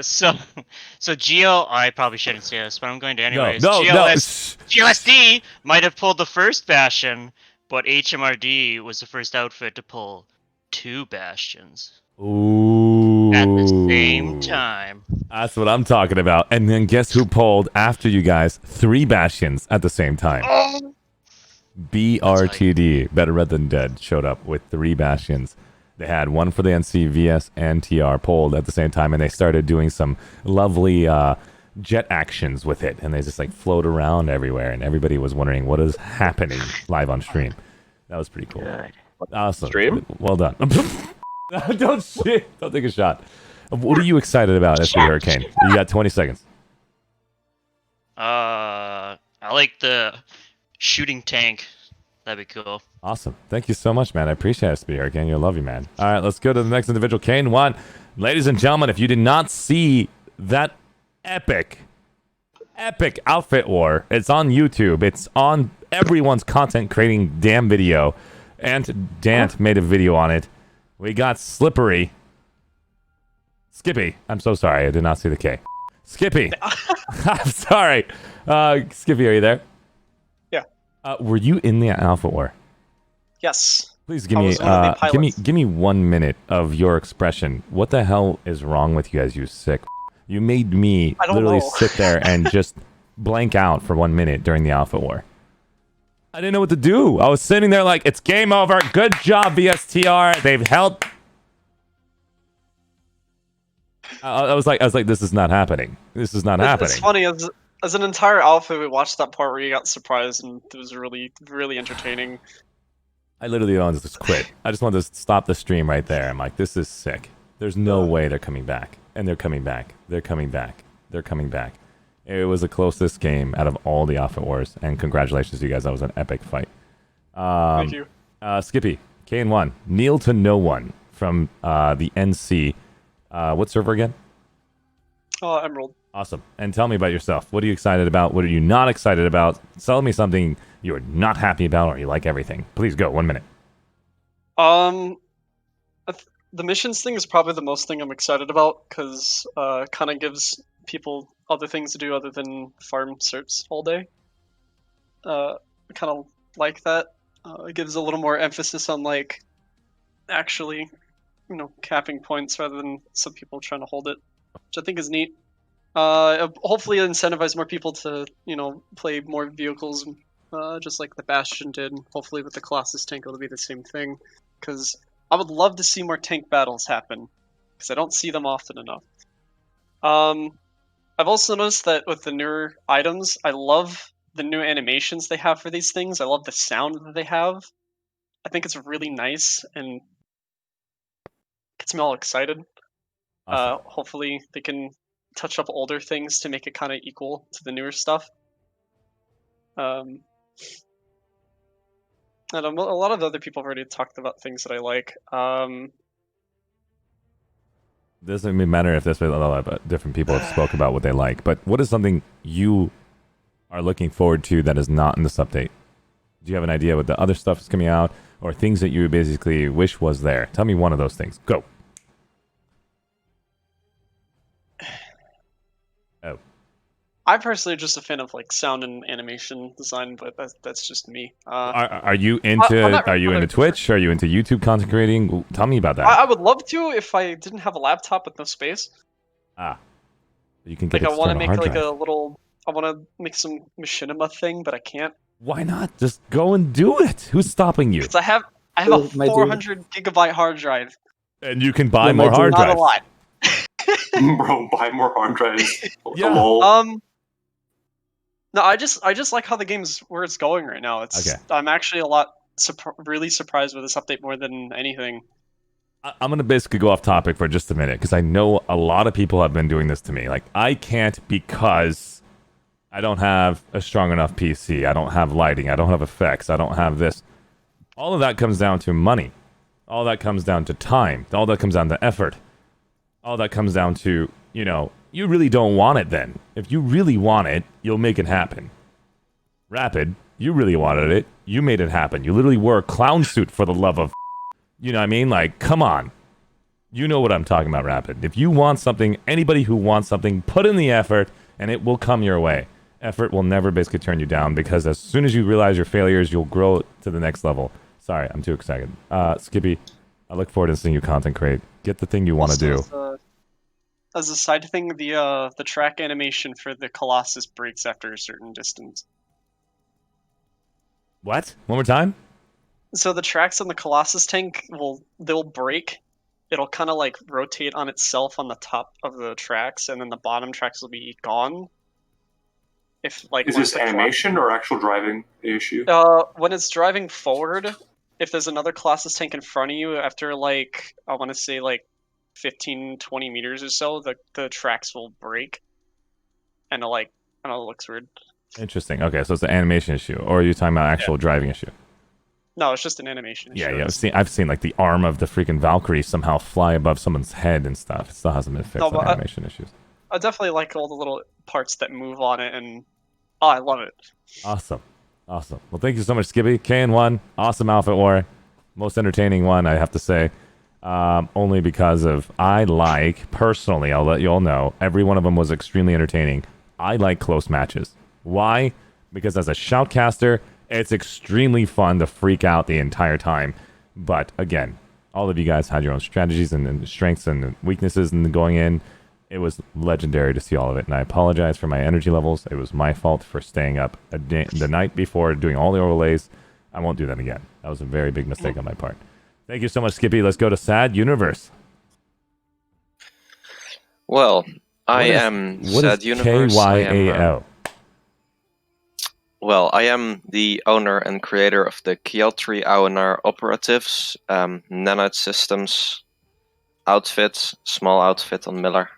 So Geo, I probably shouldn't say this, but I'm going to anyways. No. GeoSD might have pulled the first Bastion, but HMRD was the first outfit to pull 2 Bastions. Ooh. At the same time. That's what I'm talking about. And then guess who pulled after you guys? 3 Bastions at the same time. BRTD, Better Red Than Dead, showed up with 3 Bastions. They had one for the NC, VS, and TR pulled at the same time, and they started doing some lovely jet actions with it, and they just like float around everywhere, and everybody was wondering what is happening live on stream. That was pretty cool. Awesome. Stream? Well done. Don't take a shot. What are you excited about, SPD Hurricane? You got 20 seconds. I like the shooting tank. That'd be cool. Awesome. Thank you so much, man. I appreciate it, SPD Hurricane. I love you, man. All right, let's go to the next individual. Kane 1. Ladies and gentlemen, if you did not see that epic outfit war, it's on YouTube. It's on everyone's content creating damn video. And Dant made a video on it. We got Slippery. Skippy. I'm so sorry. I did not see the K. Skippy. I'm sorry. Skippy, are you there? Yeah. Were you in the Alpha War? Yes. Please give me 1 minute of your expression. What the hell is wrong with you guys, you sick? You made me literally sit there and just blank out for 1 minute during the Alpha War. I didn't know what to do. I was sitting there like, it's game over. Good job, VSTR. They've held. I was like, this is not happening. This is not happening. It's funny, as an entire alpha, we watched that part where you got surprised, and it was really, really entertaining. I literally wanted to just quit. I just wanted to stop the stream right there. I'm like, this is sick. There's no way they're coming back. And they're coming back. They're coming back. They're coming back. It was the closest game out of all the Alpha Wars. And congratulations to you guys. That was an epic fight. Thank you. Skippy, Kane1, Kneel to No One from the NC. What server again? Emerald. Awesome. And tell me about yourself. What are you excited about? What are you not excited about? Tell me something you're not happy about or you like everything. Please go. 1 minute. The missions thing is probably the most thing I'm excited about because kind of gives people other things to do other than farm certs all day. I kind of like that. It gives a little more emphasis on like actually, capping points rather than some people trying to hold it, which I think is neat. Hopefully incentivize more people to, play more vehicles, just like the Bastion did. Hopefully with the Colossus tank it'll be the same thing, because I would love to see more tank battles happen, because I don't see them often enough. I've also noticed that with the newer items, I love the new animations they have for these things. I love the sound that they have. I think it's really nice and gets me all excited. Awesome. Hopefully they can touch up older things to make it kind of equal to the newer stuff. And a lot of other people have already talked about things that I like. Doesn't even matter if there's a lot of different people have spoke about what they like, but what is something you are looking forward to that is not in this update? Do you have an idea what the other stuff is coming out, or things that you basically wish was there? Tell me one of those things. Go. I'm personally just a fan of like sound and animation design, but that's just me. Are you I'm into not Are you into Twitch? Are you into YouTube content creating? Tell me about that. I would love to if I didn't have a laptop with no space. You can get Like I want to external make hard like drive. a little. I want to make some machinima thing, but I can't. Why not? Just go and do it. Who's stopping you? Because I have a Oh, my dude. 400 gigabyte hard drive. And you can buy Yeah, more my hard dude. Not a drives. lot. Bro, buy more hard drives. Yeah. Lol. No, I just like how the game's where it's going right now. It's Okay. I'm actually a lot really surprised with this update more than anything. I'm going to basically go off topic for just a minute because I know a lot of people have been doing this to me. Like, I can't because I don't have a strong enough PC. I don't have lighting. I don't have effects. I don't have this. All of that comes down to money. All that comes down to time. All that comes down to effort. All that comes down to, you really don't want it then. If you really want it, you'll make it happen. Rapid, you really wanted it. You made it happen. You literally wore a clown suit for the love of... You know what I mean? Like, come on. You know what I'm talking about, Rapid. If you want something, anybody who wants something, put in the effort, and it will come your way. Effort will never basically turn you down, because as soon as you realize your failures, you'll grow to the next level. Sorry, I'm too excited. Skippy, I look forward to seeing you content create. Get the thing you want to do. As a side thing, the track animation for the Colossus breaks after a certain distance. What? One more time? So the tracks on the Colossus tank they'll break. It'll kind of like rotate on itself on the top of the tracks, and then the bottom tracks will be gone. If like Is this animation or actual driving the issue? When it's driving forward, if there's another Colossus tank in front of you, after like I want to say like 15-20 meters or so, the tracks will break, and I don't know, it looks weird. Interesting. Okay, so it's an animation issue, or are you talking about actual driving issue? No, it's just an animation issue. Yeah, I've seen like the arm of the freaking Valkyrie somehow fly above someone's head and stuff. It still hasn't been fixed No, on but animation issues. I definitely like all the little parts that move on it, and I love it. Awesome. Well, thank you so much, Skippy. KN1, awesome outfit war. Most entertaining one, I have to say. Only because of, personally, I'll let you all know, every one of them was extremely entertaining. I like close matches. Why? Because as a shoutcaster, it's extremely fun to freak out the entire time. But again, all of you guys had your own strategies and strengths and weaknesses and going in. It was legendary to see all of it. And I apologize for my energy levels. It was my fault for staying up the night before doing all the overlays. I won't do that again. That was a very big mistake on my part. Thank you so much, Skippy. Let's go to Sad Universe. Well, I am Sad Universe. KYAL? Well, I am the owner and creator of the Kieltri Auenar Operatives, Nanite Systems outfit, small outfit on Miller.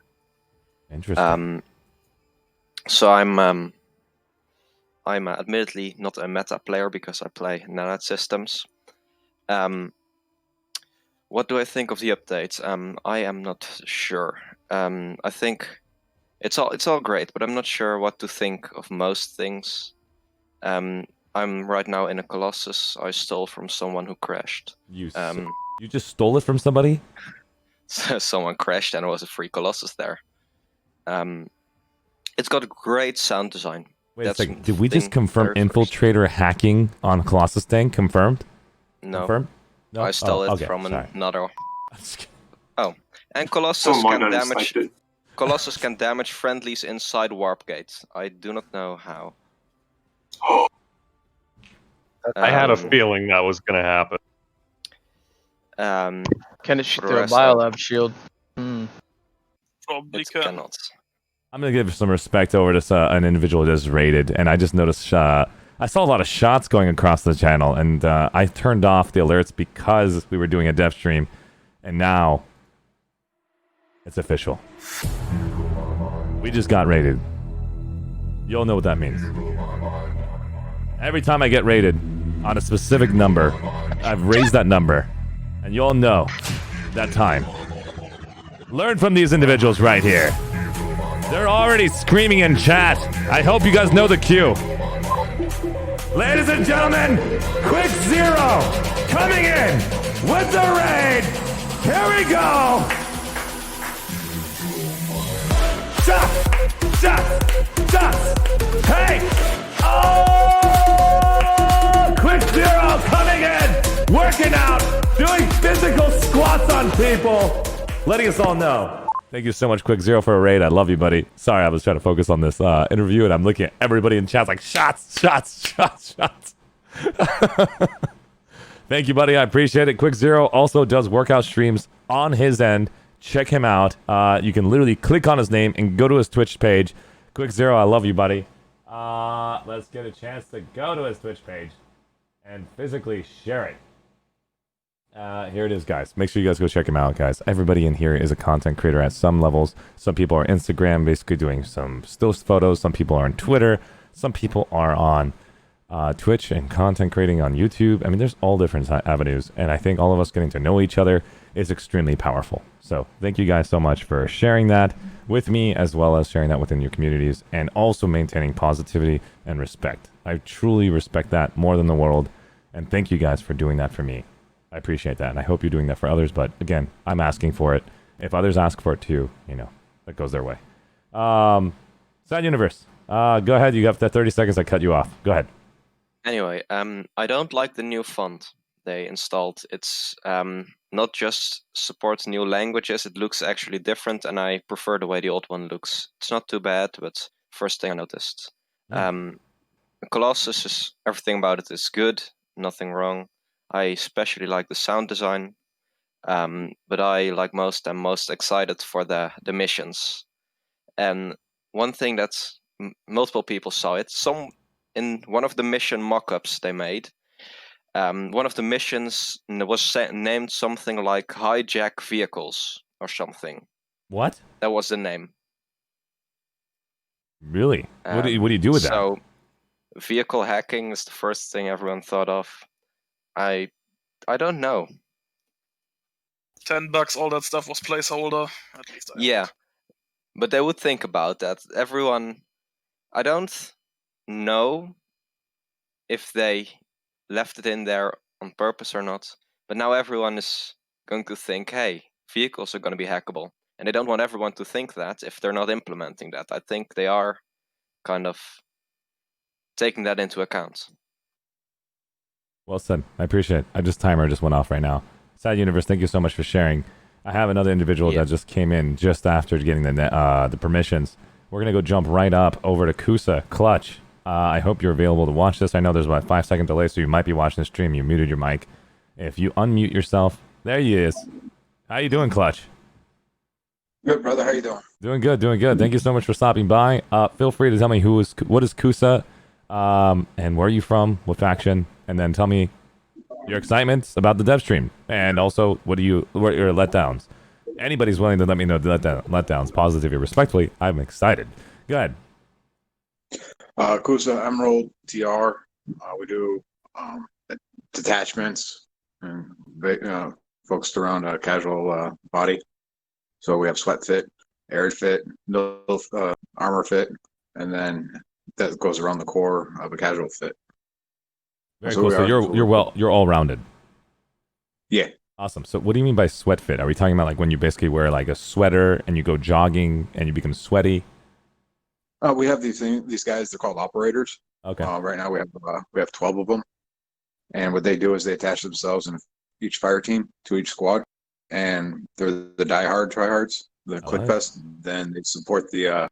Interesting. So I'm admittedly not a meta player because I play Nanite Systems. What do I think of the update? I am not sure. I think it's all great, but I'm not sure what to think of most things. I'm right now in a Colossus I stole from someone who crashed. You just stole it from somebody? Someone crashed and there was a free Colossus there. It's got a great sound design. Wait a second. Did we just confirm infiltrator hacking on Colossus tank? Confirmed? No. Confirmed? No? I stole it okay, from sorry. another. Oh, and Colossus Someone can might have damage. sniped it. Colossus can damage friendlies inside warp gate. I do not know how. I had a feeling that was going to happen. Can it shoot for through a rest, biolab shield? Probably It cannot. I'm going to give some respect over to an individual that is rated, and I just noticed I saw a lot of shots going across the channel, and I turned off the alerts because we were doing a dev stream, and now it's official. We just got rated. You all know what that means. Every time I get rated on a specific number, I've raised that number, and you all know that time. Learn from these individuals right here. They're already screaming in chat. I hope you guys know the cue. Ladies and gentlemen, Quick Zero coming in with the raid. Here we go. Cha! Shots! Hey! Oh! Quick Zero coming in, working out, doing physical squats on people, letting us all know. Thank you so much, Quick Zero, for a raid. I love you, buddy. Sorry, I was trying to focus on this interview, and I'm looking at everybody in chat like, shots. Thank you, buddy. I appreciate it. Quick Zero also does workout streams on his end. Check him out. You can literally click on his name and go to his Twitch page. Quick Zero, I love you, buddy. Let's get a chance to go to his Twitch page and physically share it. Here it is, guys. Make sure you guys go check him out, guys. Everybody in here is a content creator at some levels. Some people are Instagram, basically doing some still photos. Some people are on Twitter. Some people are on Twitch and content creating on YouTube. I mean, there's all different avenues, and I think all of us getting to know each other is extremely powerful. So thank you guys so much for sharing that with me, as well as sharing that within your communities, and also maintaining positivity and respect. I truly respect that more than the world, and thank you guys for doing that for me. I appreciate that, and I hope you're doing that for others, but again, I'm asking for it. If others ask for it too, you know, that goes their way. Sad Universe, go ahead. You have that 30 seconds. I cut you off. Go ahead. Anyway, I don't like the new font they installed. It's not just supports new languages, it looks actually different, and I prefer the way the old one looks. It's not too bad, but first thing I noticed. Colossus, is everything about it is good, nothing wrong. I especially like the sound design, but I'm most excited for the missions. And one thing that multiple people saw it, in one of the mission mock-ups they made, one of the missions was named something like hijack vehicles or something. What? That was the name. Really? What do you do with that? So, vehicle hacking is the first thing everyone thought of. I don't know. $10, all that stuff was placeholder. At least Yeah, but they would think about that. Everyone, I don't know if they left it in there on purpose or not, but now everyone is going to think, hey, vehicles are going to be hackable. And they don't want everyone to think that if they're not implementing that. I think they are kind of taking that into account. Well said. I appreciate it. Timer just went off right now. Sad Universe, thank you so much for sharing. I have another individual that just came in just after getting the permissions. We're going to go jump right up over to Kusa. Clutch, I hope you're available to watch this. I know there's about a 5-second delay, so you might be watching the stream. You muted your mic. If you unmute yourself, there he is. How you doing, Clutch? Good, brother. How you doing? Doing good, doing good. Thank you so much for stopping by. Feel free to tell me what is Kusa, and where are you from, what faction, and then tell me your excitement about the dev stream, and also what are your letdowns. Anybody's willing to let me know the letdowns, positively, respectfully. I'm excited. Go ahead. Kusa Emerald TR. We do detachments and focused around a casual body. So we have sweat fit, air fit, armor fit, and then that goes around the core of a casual fit. Very cool. So you're all rounded. Yeah. Awesome. So what do you mean by sweat fit? Are we talking about like when you basically wear like a sweater and you go jogging and you become sweaty? We have these guys. They're called operators. Okay. Right now we have 12 of them, and what they do is they attach themselves in each fire team to each squad, and they're the diehard tryhards, the click fest. Then they support the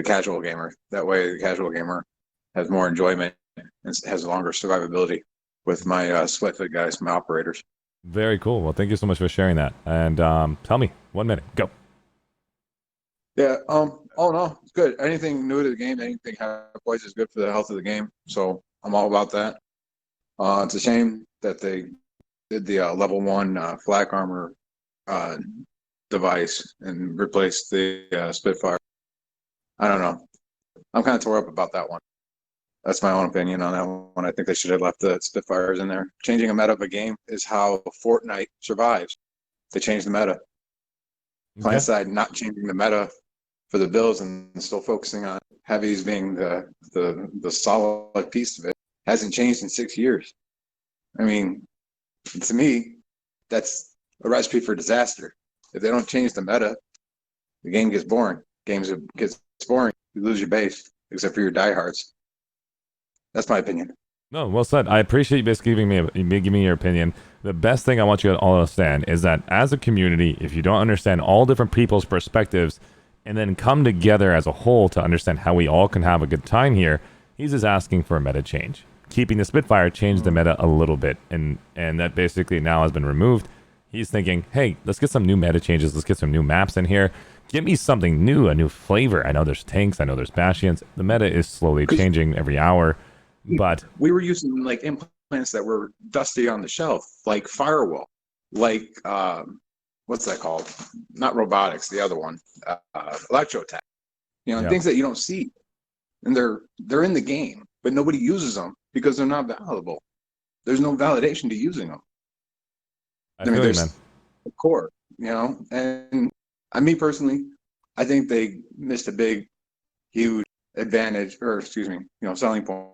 casual gamer. That way, the casual gamer has more enjoyment and has longer survivability with my sweat fit guys, my operators. Very cool. Well, thank you so much for sharing that. And tell me, 1 minute, go. Yeah. Oh no, it's good. Anything new to the game, anything high-points is good for the health of the game. So I'm all about that. It's a shame that they did the level 1 flak armor device and replaced the Spitfire. I don't know. I'm kind of tore up about that one. That's my own opinion on that one. I think they should have left the Spitfires in there. Changing a meta of a game is how Fortnite survives. They changed the meta. Planetside not changing the meta for the builds and still focusing on heavies being the solid piece of it hasn't changed in 6 years. I mean, to me, that's a recipe for disaster. If they don't change the meta, the game gets boring. Gets boring. You lose your base, except for your diehards. That's my opinion. No, well said. I appreciate you basically giving me your opinion. The best thing I want you to all understand is that as a community, if you don't understand all different people's perspectives and then come together as a whole to understand how we all can have a good time here, he's just asking for a meta change. Keeping the Spitfire changed the meta a little bit, and that basically now has been removed. He's thinking, hey, let's get some new meta changes. Let's get some new maps in here. Give me something new, a new flavor. I know there's tanks. I know there's bastions. The meta is slowly changing every hour, but we were using like implants that were dusty on the shelf, like firewall, like what's that called? Not robotics, the other one, electrotech. You know, Yeah. things that you don't see, and they're in the game, but nobody uses them because they're not valuable. There's no validation to using them. I feel you, there's man. the core, you know, and me personally, I think they missed a big, huge advantage, or excuse me, selling point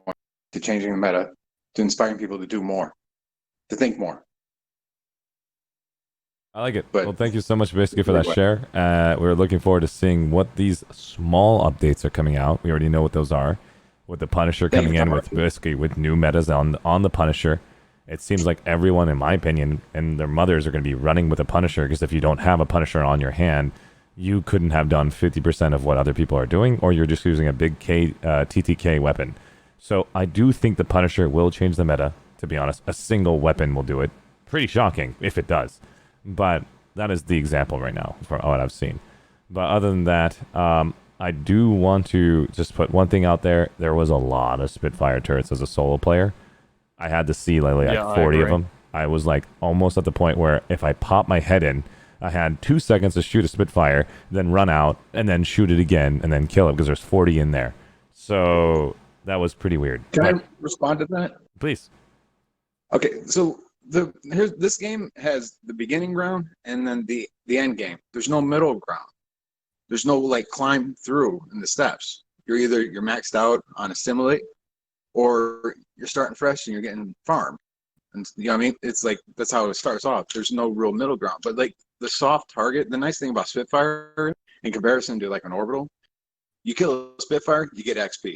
to changing the meta, to inspiring people to do more, to think more. I like it. But well, thank you so much basically for that share. We're looking forward to seeing what these small updates are coming out. We already know what those are. With the Punisher coming in with basically with new metas on the Punisher. It seems like everyone, in my opinion, and their mothers are going to be running with a Punisher, because if you don't have a Punisher on your hand, you couldn't have done 50% of what other people are doing, or you're just using a big TTK weapon. So I do think the Punisher will change the meta, to be honest. A single weapon will do it. Pretty shocking if it does. But that is the example right now for what I've seen. But other than that, I do want to just put one thing out there. There was a lot of Spitfire turrets as a solo player. I had to see like 40 of them. I was like almost at the point where if I pop my head in, I had 2 seconds to shoot a Spitfire, then run out, and then shoot it again, and then kill it, because there's 40 in there. So that was pretty weird. Can I respond to that? Please. Okay, so this game has the beginning ground and then the end game. There's no middle ground. There's no like climb through in the steps. You're maxed out on assimilate, or you're starting fresh and you're getting farmed. And you know what I mean? It's like that's how it starts off. There's no real middle ground. But like the soft target, the nice thing about Spitfire in comparison to like an orbital, you kill a Spitfire, you get XP.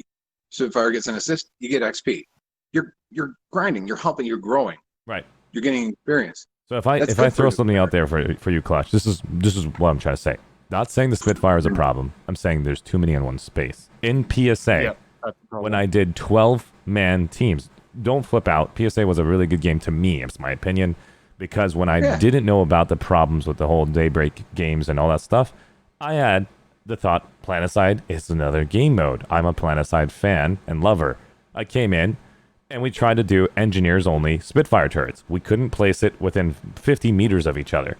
Spitfire gets an assist, you get XP. You're grinding, you're helping, you're growing. Right. You're getting experience. So if I throw something out there for you, Clutch, this is what I'm trying to say. Not saying the Spitfire is a problem. I'm saying there's too many in one space. In PSA, when I did 12-man teams, don't flip out. PSA was a really good game to me, it's my opinion, because when I didn't know about the problems with the whole Daybreak games and all that stuff, I had the thought, Planetside is another game mode. I'm a Planetside fan and lover. I came in, and we tried to do engineers-only Spitfire turrets. We couldn't place it within 50 meters of each other,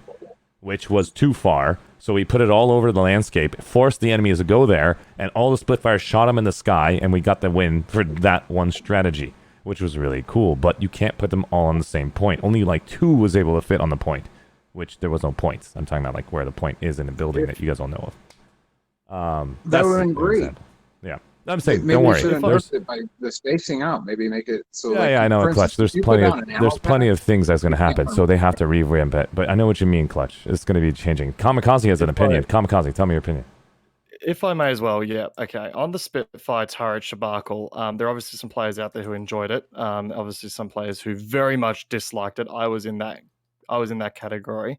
which was too far. So we put it all over the landscape, forced the enemies to go there, and all the Spitfires shot them in the sky, and we got the win for that one strategy, which was really cool. But you can't put them all on the same point. Only like 2 was able to fit on the point, which there was no points. I'm talking about like where the point is in a building that you guys all know of. That would have been great. Example. Yeah. I'm saying, Maybe don't worry. should have it by the spacing out. Maybe make it so. Yeah, I know, for Clutch. instance, There's if you put plenty down an there's ammo plenty pack, of things that's going to happen, so they have to revamp it. But I know what you mean, Clutch. It's going to be changing. Kamikaze has an opinion. Kamikaze, tell me your opinion. If I may as well, yeah. Okay. On the Spitfire turret debacle, there are obviously some players out there who enjoyed it. Obviously some players who very much disliked it. I was in that category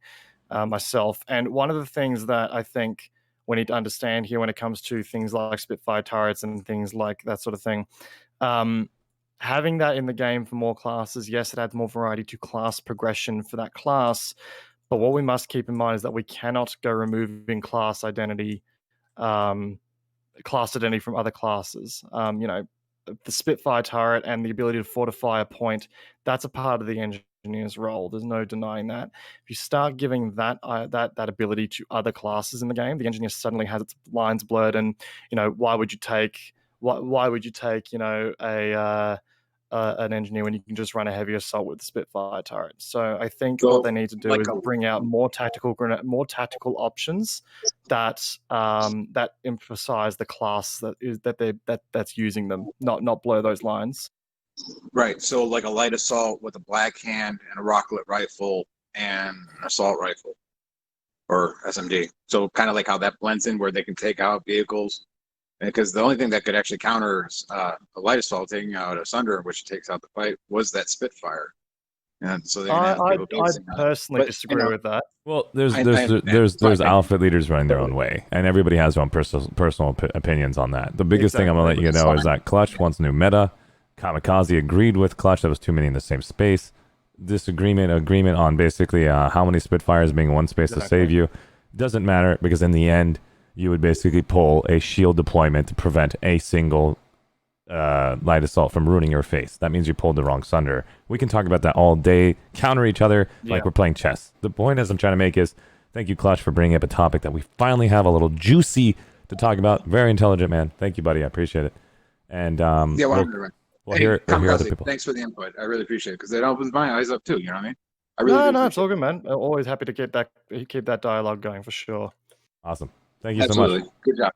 myself. And one of the things that I think we need to understand here when it comes to things like Spitfire turrets and things like that sort of thing, having that in the game for more classes, yes, it adds more variety to class progression for that class. But what we must keep in mind is that we cannot go removing class identity from other classes. The Spitfire turret and the ability to fortify a point, that's a part of the engineer's role. There's no denying that. If you start giving that ability to other classes in the game, the engineer suddenly has its lines blurred. And why would you take an engineer when you can just run a heavy assault with the Spitfire turret? So I think what they need to do is bring out more tactical options that emphasize the class that's using them, not blur those lines. Right. So like a light assault with a black hand and a rocket rifle and an assault rifle or SMG. So kind of like how that blends in, where they can take out vehicles because the only thing that could actually counter a light assault taking out a Sunder, which takes out the fight, was that Spitfire. And so they're gonna have people I basing on it. personally But, disagree with that. Well, I understand. It's my there's opinion. outfit leaders running their own way, and everybody has their own personal opinions on that. The biggest thing I'm gonna let you know is that Clutch wants new meta. Kamikaze agreed with Clutch. That was too many in the same space. Agreement on basically how many Spitfires being one space to save you doesn't matter, because in the end you would basically pull a shield deployment to prevent a single light assault from ruining your face. That means you pulled the wrong Sunder. We can talk about that all day, counter each other like we're playing chess. The point is I'm trying to make is, thank you, Clutch, for bringing up a topic that we finally have a little juicy to talk about. Very intelligent, man. Thank you, buddy. I appreciate it. And we'll hear other people. Thanks for the input. I really appreciate it, because it opens my eyes up too. You know what I mean? I really No, it's all good, man. I'm always happy to keep that dialogue going for sure. Awesome. Thank you so Absolutely. much. Good job.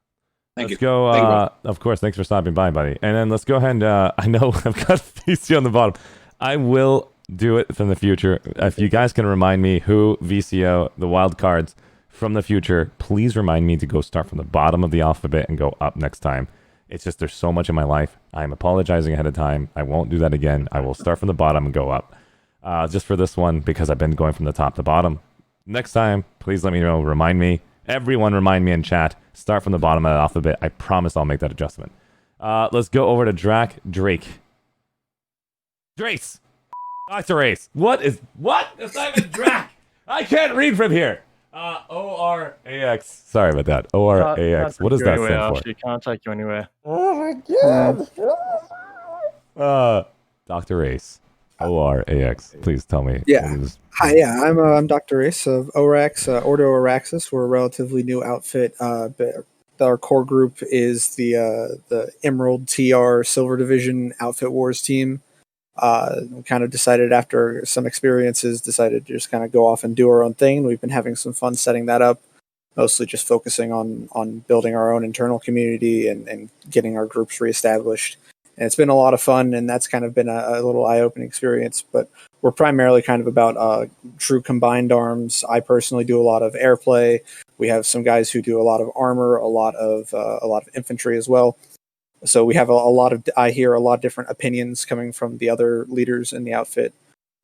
Thank Let's you. go. Thank you. Of course, thanks for stopping by, buddy. And then let's go ahead and I know I've got VC on the bottom. I will do it from the future. If you guys can remind me who VCO, the wild cards from the future, please remind me to go start from the bottom of the alphabet and go up next time. It's just there's so much in my life. I'm apologizing ahead of time. I won't do that again. I will start from the bottom and go up. Just for this one, because I've been going from the top to bottom. Next time, please let me know. Remind me. Everyone remind me in chat. Start from the bottom of the alphabet. I promise I'll make that adjustment. Let's go over to Drake. Drace. Dr. Ace. What? It's not even Drac. I can't read from here. O-R-A-X. Sorry about that. O-R-A-X. What does that stand for? It can't take you anywhere. Oh my god. Dr. Ace. O-R-A-X. Please tell me. Yeah. Hi, I'm Dr. Ace of ORAX, Ordo Araxis. We're a relatively new outfit. But our core group is the Emerald TR Silver Division Outfit Wars team. We kind of decided after some experiences, to just kind of go off and do our own thing. We've been having some fun setting that up, mostly just focusing on building our own internal community and getting our groups reestablished. And it's been a lot of fun, and that's kind of been a little eye-opening experience. But we're primarily kind of about true combined arms. I personally do a lot of airplay. We have some guys who do a lot of armor, a lot of infantry as well. So we have I hear a lot of different opinions coming from the other leaders in the outfit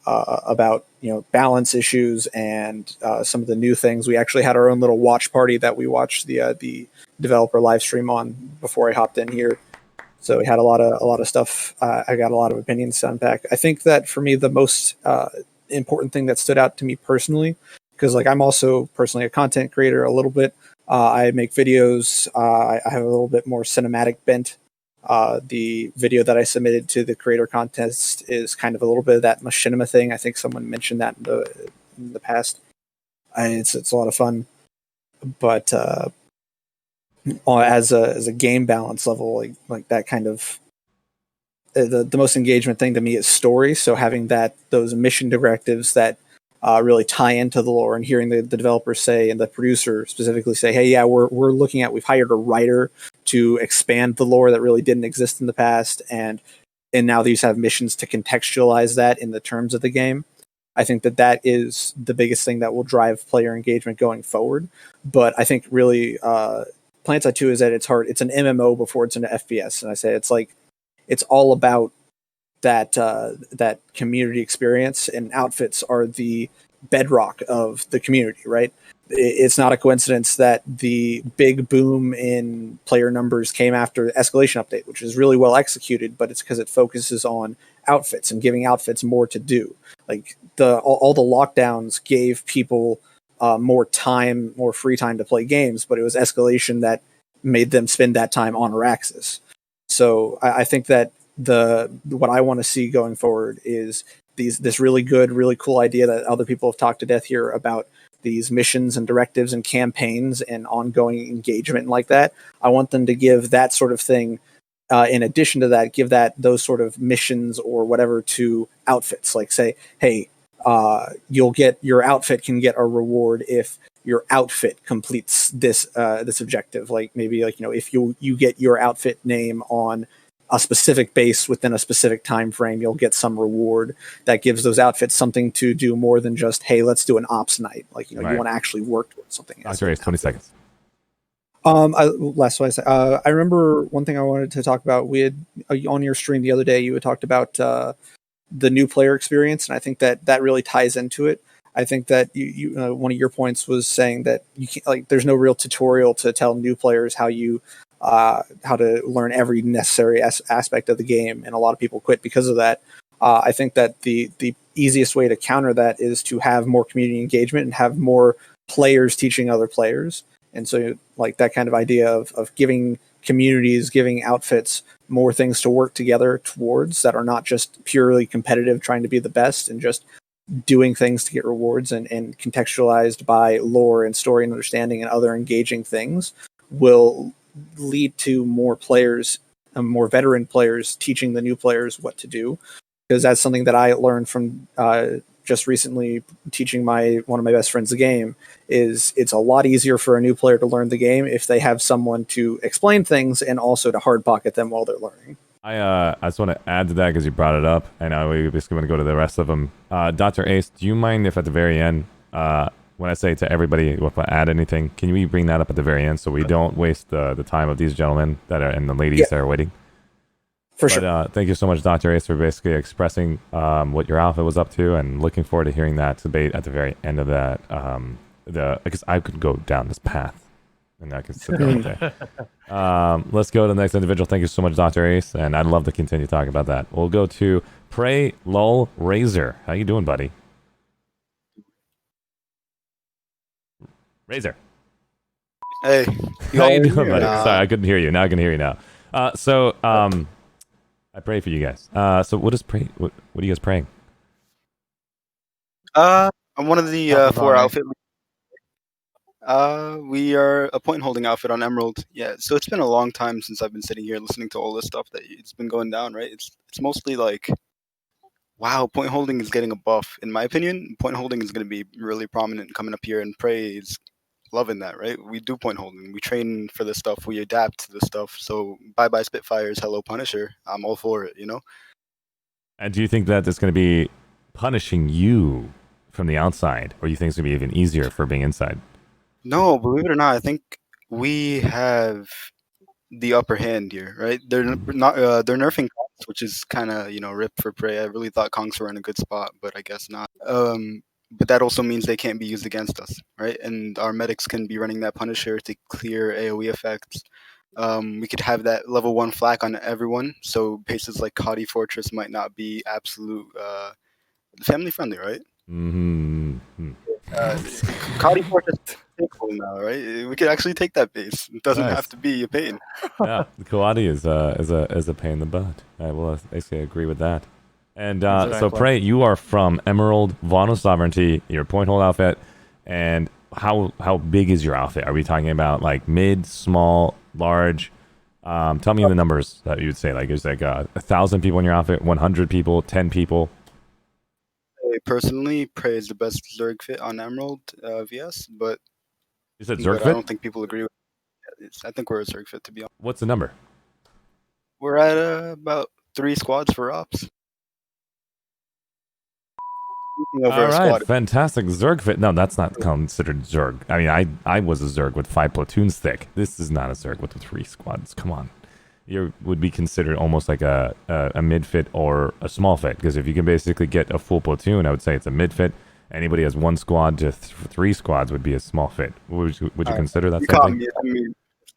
about balance issues and some of the new things. We actually had our own little watch party that we watched the developer live stream on before I hopped in here. So we had a lot of stuff. I got a lot of opinions to unpack. I think that for me, the most important thing that stood out to me personally, because I'm also personally a content creator a little bit. I make videos. I have a little bit more cinematic bent. The video that I submitted to the creator contest is kind of a little bit of that machinima thing. I think someone mentioned that in the past. It's a lot of fun, but as a game balance level, like that kind of the most engagement thing to me is story. So having those mission directives that really tie into the lore, and hearing the developers say and the producer specifically say, hey, yeah, we've hired a writer to expand the lore that really didn't exist in the past, and now these have missions to contextualize that in the terms of the game. I think that is the biggest thing that will drive player engagement going forward. But I think really Planetside 2 is at its heart. It's an MMO before it's an FPS, and I say it's all about that community experience, and outfits are the bedrock of the community, right? It's not a coincidence that the big boom in player numbers came after Escalation Update, which is really well executed, but it's because it focuses on outfits and giving outfits more to do. Like all the lockdowns gave people more free time to play games, but it was Escalation that made them spend that time on Araxis. So I think that what I want to see going forward is this really good, really cool idea that other people have talked to death here about these missions and directives and campaigns and ongoing engagement like that. I want them to give that sort of thing. In addition to that, give those sort of missions or whatever to outfits. Like say, hey, your outfit can get a reward if your outfit completes this objective. Like maybe if you get your outfit name on a specific base within a specific time frame, you'll get some reward that gives those outfits something to do more than just, hey, let's do an ops night. Like, Right. you want to actually work towards something. Dr. Ace, 20 seconds. Last what I say. I remember one thing I wanted to talk about. We had on your stream the other day. You had talked about the new player experience, and I think that really ties into it. I think that you one of your points was saying that you can't, like, there's no real tutorial to tell new players how to learn every necessary aspect of the game, and a lot of people quit because of that. I think that the easiest way to counter that is to have more community engagement and have more players teaching other players. And so, like, that kind of idea of giving communities, giving outfits more things to work together towards that are not just purely competitive, trying to be the best and just doing things to get rewards, and contextualized by lore and story and understanding and other engaging things, will lead to more players, more veteran players teaching the new players what to do. Because that's something that I learned from just recently teaching one of my best friends the game. Is it's a lot easier for a new player to learn the game if they have someone to explain things and also to hard pocket them while they're learning. I just want to add to that because you brought it up, and we're basically going to go to the rest of them. Dr. Ace, do you mind if at the very end, when I say to everybody, if I add anything, can we bring that up at the very end so we don't waste the time of these gentlemen that are and the ladies that are waiting? For sure. Thank you so much, Dr. Ace, for basically expressing what your outfit was up to, and looking forward to hearing that debate at the very end of that. Because I could go down this path, and I could sit there all day. Let's go to the next individual. Thank you so much, Dr. Ace, and I'd love to continue talking about that. We'll go to Pray Lol Razor. How you doing, buddy? Razor. Hey, how you doing, buddy? Sorry, I couldn't hear you. Now I can hear you now. I pray for you guys. So what is pray? What are you guys praying? I'm one of the 4 outfit. We are a point holding outfit on Emerald. Yeah, so it's been a long time since I've been sitting here listening to all this stuff that it's been going down, right? It's mostly like, wow, point holding is getting a buff. In my opinion, point holding is going to be really prominent coming up here, and Prey is loving that, right? We do point holding. We train for this stuff. We adapt to this stuff. So bye-bye Spitfires, hello Punisher. I'm all for it, you know? And do you think that it's going to be punishing you from the outside, or you think it's going to be even easier for being inside? No, believe it or not, I think we have the upper hand here, right? They're not they're nerfing Kongs, which is kind of, rip for Prey. I really thought Kongs were in a good spot, but I guess not. But that also means they can't be used against us, right? And our medics can be running that Punisher to clear AoE effects. We could have that level 1 flak on everyone, so bases like Kadi Fortress might not be absolute family friendly, right? Mm-hmm. Kadi Fortress is cool now, right? We could actually take that base. It doesn't have to be a pain. Yeah, Kawadi is a pain in the butt. I will basically agree with that. And so Pray, you are from Emerald, Vaughn Sovereignty, your point hold outfit, and how big is your outfit? Are we talking about like mid, small, large? Tell me the numbers that you would say. Like, is like 1,000 people in your outfit, 100 people, 10 people? Personally, Prey is the best Zerg fit on Emerald VS, but you said Zerg fit? I don't think people agree with it. I think we're a Zerg fit, to be honest. What's the number? We're at about 3 squads for ops. All right, fantastic. Zerg fit. No, that's not considered Zerg. I mean, I was a Zerg with 5 platoons thick. This is not a Zerg with 3 squads. Come on. You would be considered almost like a mid fit or a small fit, because if you can basically get a full platoon, I would say it's a mid fit. Anybody has 1 squad to 3 squads would be a small fit. Would you consider that something?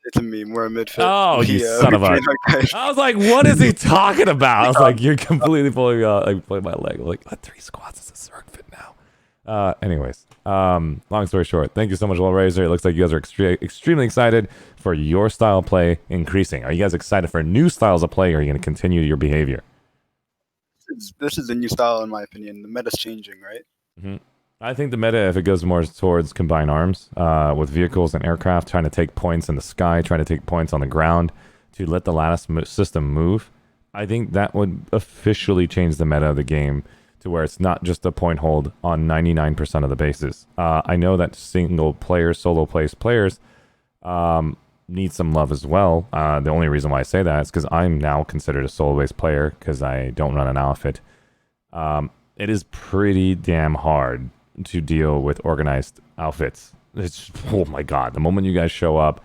It's a meme. We're a mid fit. Oh, you son of a! I was like, what is he talking about? I was like, you're completely pulling my leg. I'm like, 3 squads is a Zerg fit now. Anyways, long story short, thank you so much, Lil Razor. It looks like you guys are extremely excited for your style of play increasing. Are you guys excited for new styles of play, or are you going to continue your behavior? This is a new style, in my opinion. The meta's changing, right? Mm-hmm. I think the meta, if it goes more towards combined arms, with vehicles and aircraft, trying to take points in the sky, trying to take points on the ground, to let the lattice system move, I think that would officially change the meta of the game to where it's not just a point hold on 99% of the bases. I know that single player, solo players need some love as well. The only reason why I say that is because I'm now considered a solo-based player because I don't run an outfit. It is pretty damn hard to deal with organized outfits. It's, oh my god, the moment you guys show up,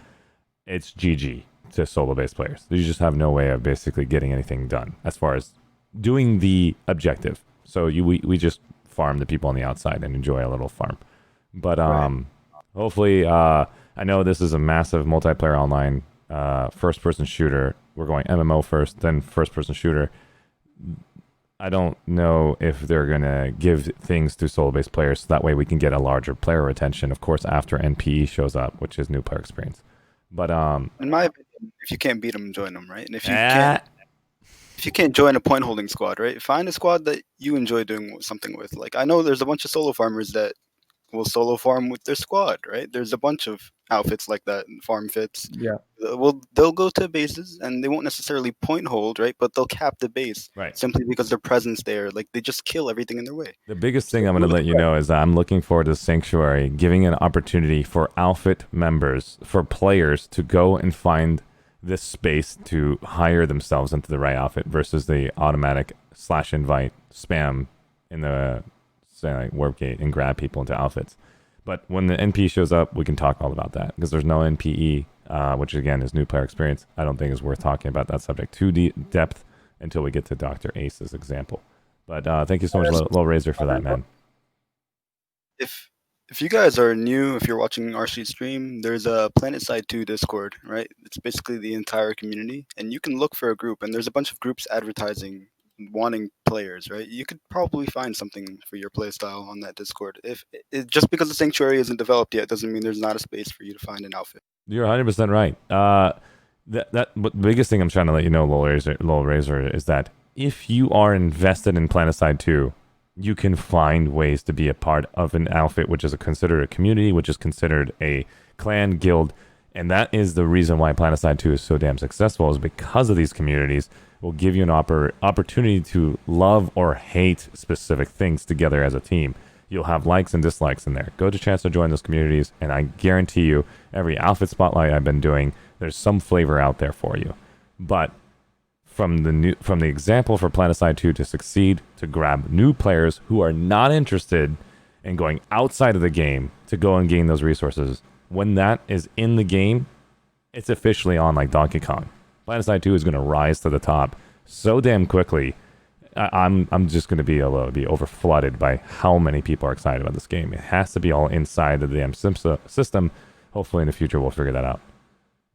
it's GG to solo-based players. You just have no way of basically getting anything done as far as doing the objective. So we just farm the people on the outside and enjoy a little farm. But hopefully, I know this is a massive multiplayer online first-person shooter. We're going MMO first, then first-person shooter. I don't know if they're going to give things to solo-based players so that way we can get a larger player retention, of course, after NPE shows up, which is new player experience. But in my opinion, if you can't beat them, join them, right? And if you can't join a point holding squad, right? Find a squad that you enjoy doing something with. Like I know there's a bunch of solo farmers that will solo farm with their squad, right? There's a bunch of outfits like that, farm fits. Yeah. Well, they'll go to bases and they won't necessarily point hold, right? But they'll cap the base, right? Simply because their presence there, like they just kill everything in their way. The biggest thing I'm going to let you know is that I'm looking forward to Sanctuary giving an opportunity for outfit members, for players to go and find this space to hire themselves into the right outfit versus the automatic /invite spam in the say like warp gate and grab people into outfits. But when the NP shows up, we can talk all about that because there's no NPE, which again is new player experience. I don't think is worth talking about that subject too depth until we get to Dr. Ace's example. But thank you so much, Low Razor, for that, man. If you guys are new, if you're watching Arshe stream, there's a Planetside 2 Discord, right? It's basically the entire community, and you can look for a group, and there's a bunch of groups advertising wanting players, right? You could probably find something for your playstyle on that Discord. Just because the Sanctuary isn't developed yet doesn't mean there's not a space for you to find an outfit. You're 100% right. But the biggest thing I'm trying to let you know, Low Razor, is that if you are invested in Planetside 2, you can find ways to be a part of an outfit which is considered a community, which is considered a clan guild, and that is the reason why Planetside 2 is so damn successful, is because of these communities will give you an opportunity to love or hate specific things together as a team. You'll have likes and dislikes in there. Go to chance to join those communities, and I guarantee you, every outfit spotlight I've been doing, there's some flavor out there for you. But from the example for Planetside 2 to succeed, to grab new players who are not interested in going outside of the game to go and gain those resources, when that is in the game, it's officially on like Donkey Kong. Planetside 2 is going to rise to the top so damn quickly. I'm just going to be able to be over flooded by how many people are excited about this game. It has to be all inside of the damn system. Hopefully in the future we'll figure that out.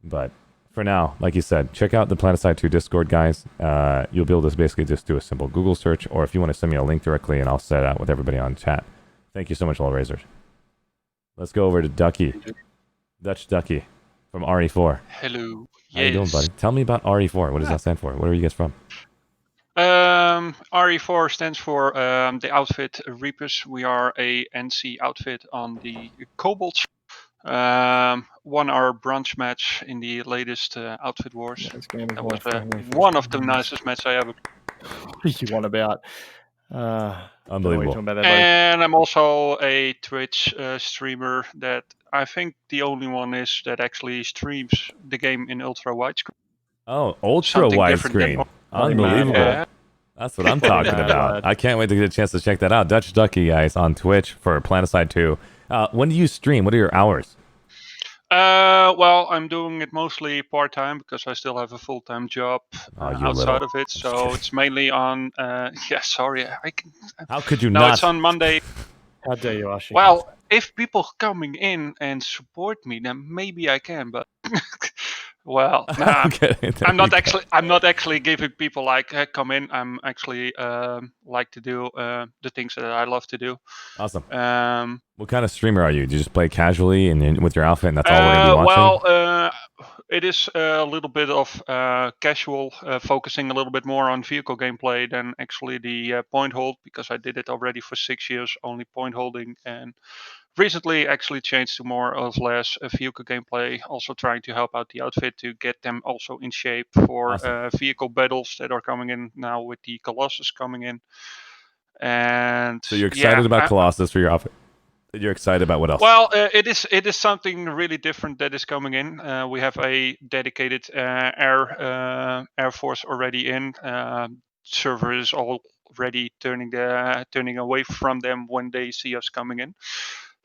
But for now, like you said, check out the Planetside 2 Discord, guys. You'll be able to basically just do a simple Google search, or if you want to send me a link directly, and I'll set it out with everybody on chat. Thank you so much, Low Razor. Let's go over to Ducky. Dutch Ducky from RE4. Hello. How you doing, buddy? Tell me about RE4. What does that stand for? Where are you guys from? RE4 stands for the outfit Reapers. We are a NC outfit on the Kobolds. Won our bronze match in the latest Outfit Wars. That was one of the nicest matches I ever. What are you on about? Unbelievable. And I'm also a Twitch streamer that I think the only one is that actually streams the game in ultra widescreen. Oh, ultra Something different than- widescreen. Unbelievable. Yeah. That's what I'm talking about. I can't wait to get a chance to check that out. Dutch Ducky, guys, on Twitch for Planetside 2. When do you stream? What are your hours? Well, I'm doing it mostly part-time because I still have a full-time job outside of it. So it's mainly on. Yeah, sorry. How could you no, not? it's on Monday. How dare you, Arshe? Well, if people coming in and support me, then maybe I can. But well, nah, I'm not actually giving people like hey, come in. I'm actually like to do the things that I love to do. Awesome. Um, What kind of streamer are you? Do you just play casually and with your outfit, and that's all we're gonna be watching? Well, it is a little bit of casual, focusing a little bit more on vehicle gameplay than actually the point hold, because I did it already for 6 years, only point holding, and recently actually changed to more or less vehicle gameplay, also trying to help out the outfit to get them also in shape for vehicle battles that are coming in now with the Colossus coming in. And So you're excited about Colossus for your outfit. You're excited about what else? Well, it is something really different that is coming in. We have a dedicated air force already in. Server is already turning away from them when they see us coming in.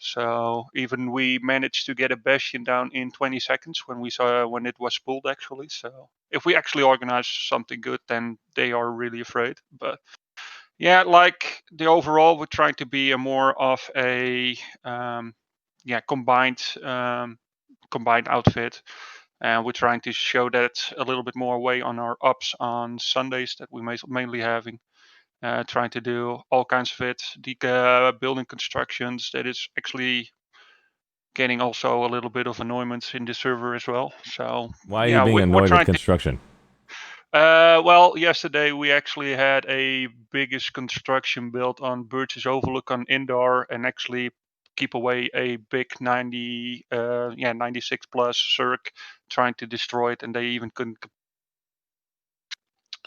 So even we managed to get a bastion down in 20 seconds when it was pulled actually. So if we actually organize something good, then they are really afraid. But yeah, like the overall, we're trying to be a more of a combined outfit. And we're trying to show that a little bit more way on our ups on Sundays that we mainly having. Trying to do all kinds of it. The building constructions that is actually getting also a little bit of annoyance in the server as well. So Why are you being annoyed with construction? Well, yesterday we actually had a biggest construction built on Birch's Overlook on Indoor, and actually keep away a big 96 plus Cirque trying to destroy it, and they even couldn't.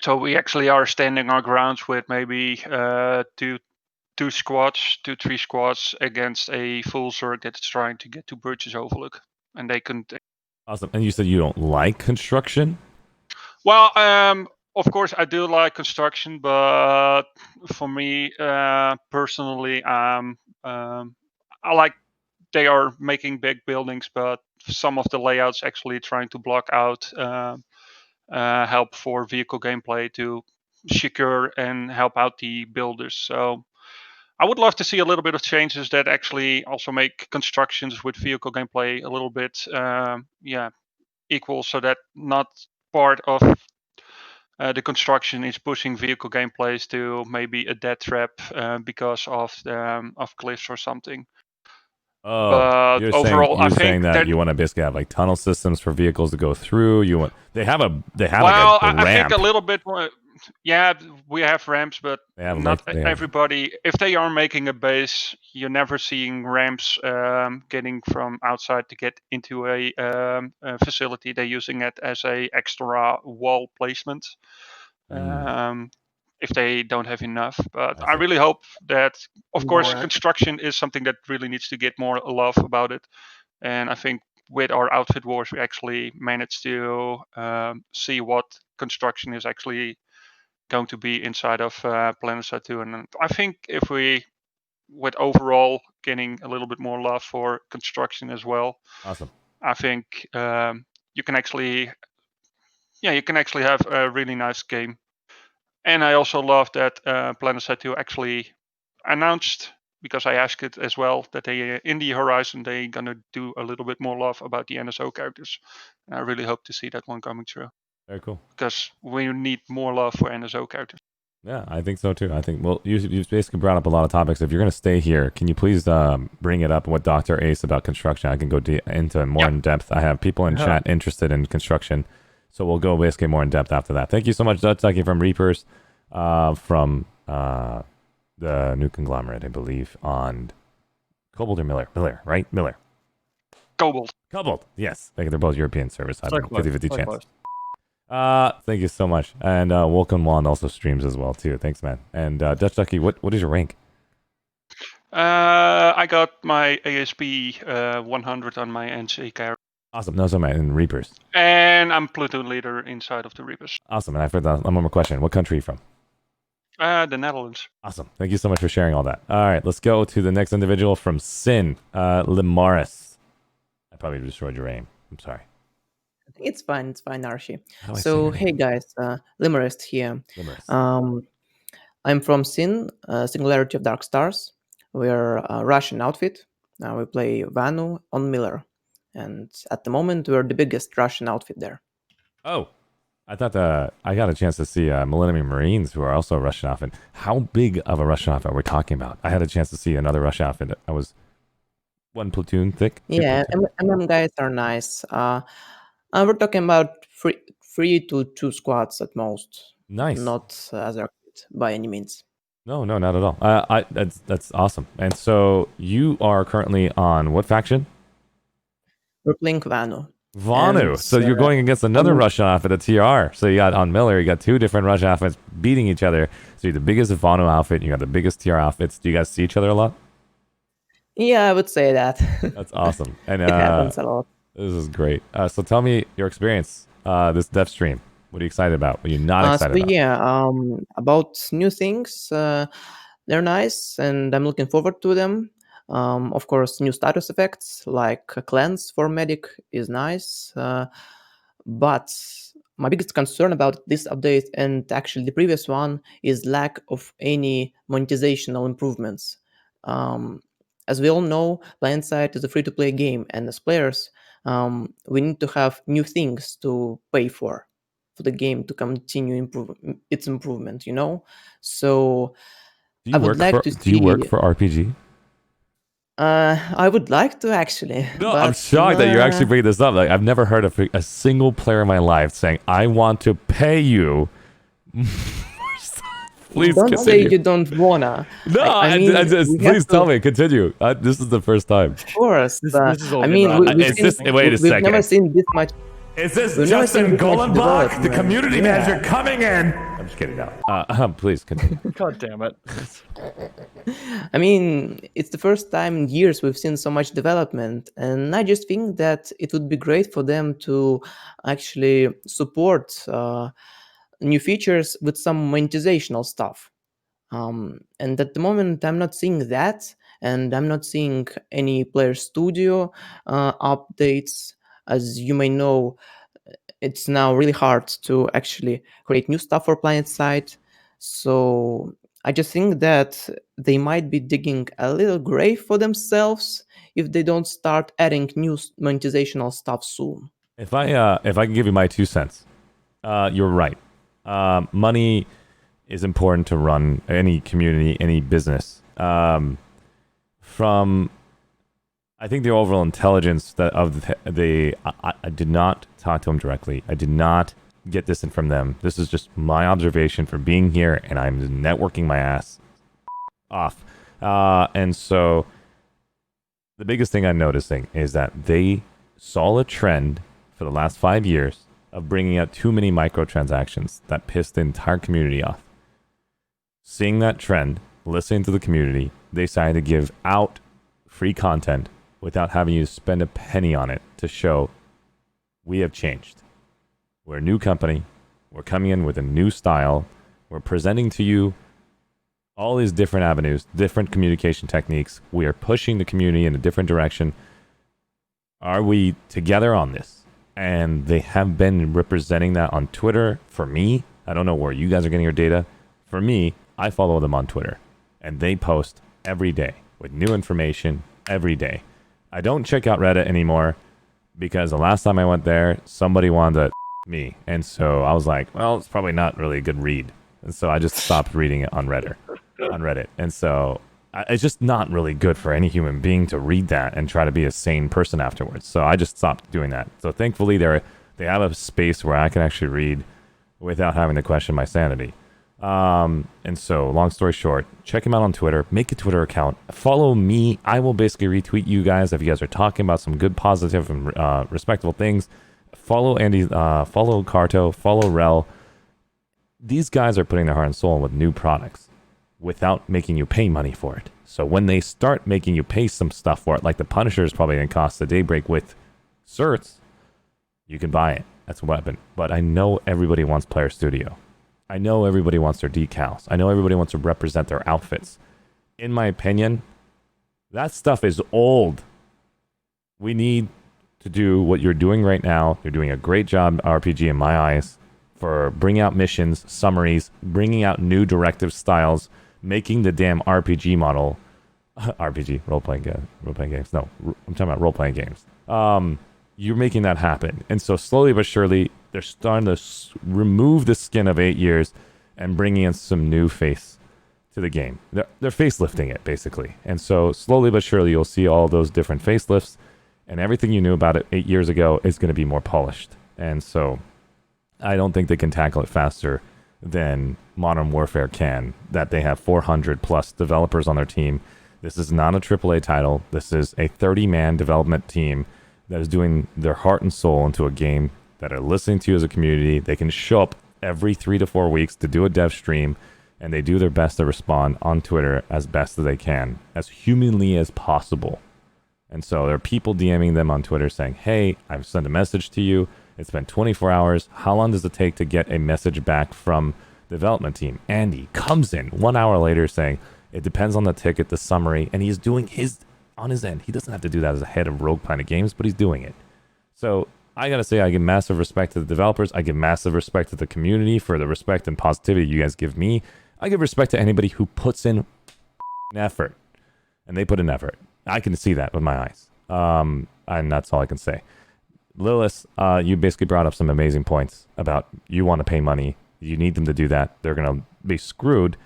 So we actually are standing our grounds with maybe three squads against a full Cirque that's trying to get to Birch's Overlook, and they couldn't. Awesome. And you said you don't like construction? Well, of course, I do like construction, but for me personally, I like they are making big buildings, but some of the layouts actually trying to block out help for vehicle gameplay to secure and help out the builders. So I would love to see a little bit of changes that actually also make constructions with vehicle gameplay a little bit equal, so that not part of the construction is pushing vehicle gameplays to maybe a death trap because of cliffs or something. Oh, But you're overall, saying, I think saying that you want to basically have like tunnel systems for vehicles to go through. They have well, like a I think ramp. a little bit more. Yeah, we have ramps, but They have not they have- everybody. If they are making a base, you're never seeing ramps getting from outside to get into a facility. They're using it as a extra wall placement. If they don't have enough. But I really hope that, of course, More construction is something that really needs to get more love about it. And I think with our outfit wars, we actually managed to see what construction is actually going to be inside of Planetside 2. And I think if we, with overall getting a little bit more love for construction as well, awesome. I think you can actually have a really nice game. And I also love that Planetside 2 actually announced, because I asked it as well, that they in the horizon they're gonna do a little bit more love about the NSO characters. And I really hope to see that one coming true. Very cool. Because we need more love for NSO characters. Yeah, I think so too. I think, well, you've basically brought up a lot of topics. If you're going to stay here, can you please bring it up what Dr. Ace about construction? I can go into more in depth. I have people in chat interested in construction. So we'll go basically more in depth after that. Thank you so much, Dutchtucky from Reapers, from the new conglomerate, I believe, on Cobalt or Miller, right? Miller. Cobalt, yes. I think they're both European service. I have a 50-50 chance. Thank you so much. And Wilkin Wand also streams as well, too. Thanks, man. And Dutchtucky, what is your rank? I got my ASP 100 on my NC character. Awesome. No, so man, in Reapers. And I'm platoon leader inside of the Reapers. Awesome. And I forgot one more question. What country are you from? The Netherlands. Awesome. Thank you so much for sharing all that. All right, let's go to the next individual from Sin, Limaris. I probably destroyed your aim. I'm sorry. It's fine, Archie. How do I say So, your hey guys, Limerist here. Limerist. I'm from Sin, Singularity of Dark Stars. We're a Russian outfit. We play Vanu on Miller. And at the moment, we're the biggest Russian outfit there. Oh, I thought I got a chance to see Millennium Marines, who are also a Russian outfit. How big of a Russian outfit are we talking about? I had a chance to see another Russian outfit. I was one platoon thick. Yeah, MM guys are nice. We're talking about three to 2 squads at most. Nice. Not as a by any means. No, not at all. That's awesome. And so you are currently on what faction? We're playing Vanu. Vanu. So you're going against another Russian outfit, a TR. So you got on Miller, you got two different Russian outfits beating each other. So you're the biggest Vanu outfit, you got the biggest TR outfits. Do you guys see each other a lot? Yeah, I would say that. That's awesome. And it happens a lot. This is great. So tell me your experience, this dev stream. What are you excited about? What are you not excited about? Yeah, about new things. They're nice, and I'm looking forward to them. Of course, new status effects like a cleanse for medic is nice, but my biggest concern about this update and actually the previous one is lack of any monetizational improvements. As we all know, Planetside is a free-to-play game, and as players, we need to have new things to pay for the game to continue its improvement. So I would like to see. Do you work for RPG? I would like to actually. No, but, I'm shocked that you're actually bringing this up. Like, I've never heard of a single player in my life saying, "I want to pay you." Please don't continue. say you don't wanna. No, I mean, please tell me. Continue. This is the first time. Of course. This is all I good, mean, right? Wait a we've second. never seen this much. Is this we've never seen Justin this much Golenbach, the development. community Yeah. manager, coming in? I'm just kidding now. Please continue. God damn it. I mean, it's the first time in years we've seen so much development, and I just think that it would be great for them to actually support new features with some monetizational stuff. And at the moment, I'm not seeing that, and I'm not seeing any Player Studio updates. As you may know, it's now really hard to actually create new stuff for Planetside. So I just think that they might be digging a little grave for themselves if they don't start adding new monetizational stuff soon. If I can give you my 2 cents, you're right. Money is important to run any community, any business. From I think the overall intelligence I did not talk to them directly. I did not get this in from them. This is just my observation for being here, and I'm networking my ass off. And so the biggest thing I'm noticing is that they saw a trend for the last 5 years of bringing out too many microtransactions that pissed the entire community off. Seeing that trend, listening to the community, they decided to give out free content without having you spend a penny on it to show we have changed. We're a new company. We're coming in with a new style. We're presenting to you all these different avenues, different communication techniques. We are pushing the community in a different direction. Are we together on this? And they have been representing that on Twitter. For me, I don't know where you guys are getting your data. For me, I follow them on Twitter, and they post every day with new information every day. I don't check out Reddit anymore because the last time I went there, somebody wanted to me. And so I was like, well, it's probably not really a good read. And so I just stopped reading it on Reddit. And so it's just not really good for any human being to read that and try to be a sane person afterwards. So I just stopped doing that. So thankfully they have a space where I can actually read without having to question my sanity. And so, long story short, check him out on Twitter, make a Twitter account, follow me. I will basically retweet you guys if you guys are talking about some good, positive, and respectable things. Follow Andy, follow Carto, follow Rel. These guys are putting their heart and soul with new products without making you pay money for it. So when they start making you pay some stuff for it, like the Punisher is probably going to cost a Daybreak with certs, you can buy it. That's a weapon. But I know everybody wants Player Studio. I know everybody wants their decals. I know everybody wants to represent their outfits. In my opinion, that stuff is old. We need to do what you're doing right now. You're doing a great job, RPG, in my eyes, for bringing out missions, summaries, bringing out new directive styles, making the damn RPG model, RPG, role-playing games. No, I'm talking about role-playing games. You're making that happen. And so slowly but surely, they're starting to remove the skin of 8 years and bringing in some new face to the game. They're facelifting it, basically. And so slowly but surely, you'll see all those different facelifts, and everything you knew about it 8 years ago is going to be more polished. And so I don't think they can tackle it faster than Modern Warfare can, that they have 400 plus developers on their team. This is not a AAA title. This is a 30-man development team that is doing their heart and soul into a game, that are listening to you as a community. They can show up every 3 to 4 weeks to do a dev stream, and they do their best to respond on Twitter as best as they can, as humanly as possible. And so there are people DMing them on Twitter saying, hey, I've sent a message to you. It's been 24 hours. How long does it take to get a message back from the development team? Andy comes in 1 hour later saying, it depends on the ticket, the summary, and he's doing his on his end. He doesn't have to do that as a head of Rogue Planet Games, but he's doing it. So I gotta say, I give massive respect to the developers. I give massive respect to the community for the respect and positivity you guys give me. I give respect to anybody who puts in effort, and they put in effort. I can see that with my eyes. And that's all I can say. Lilith, you basically brought up some amazing points about you want to pay money. You need them to do that. They're going to be screwed.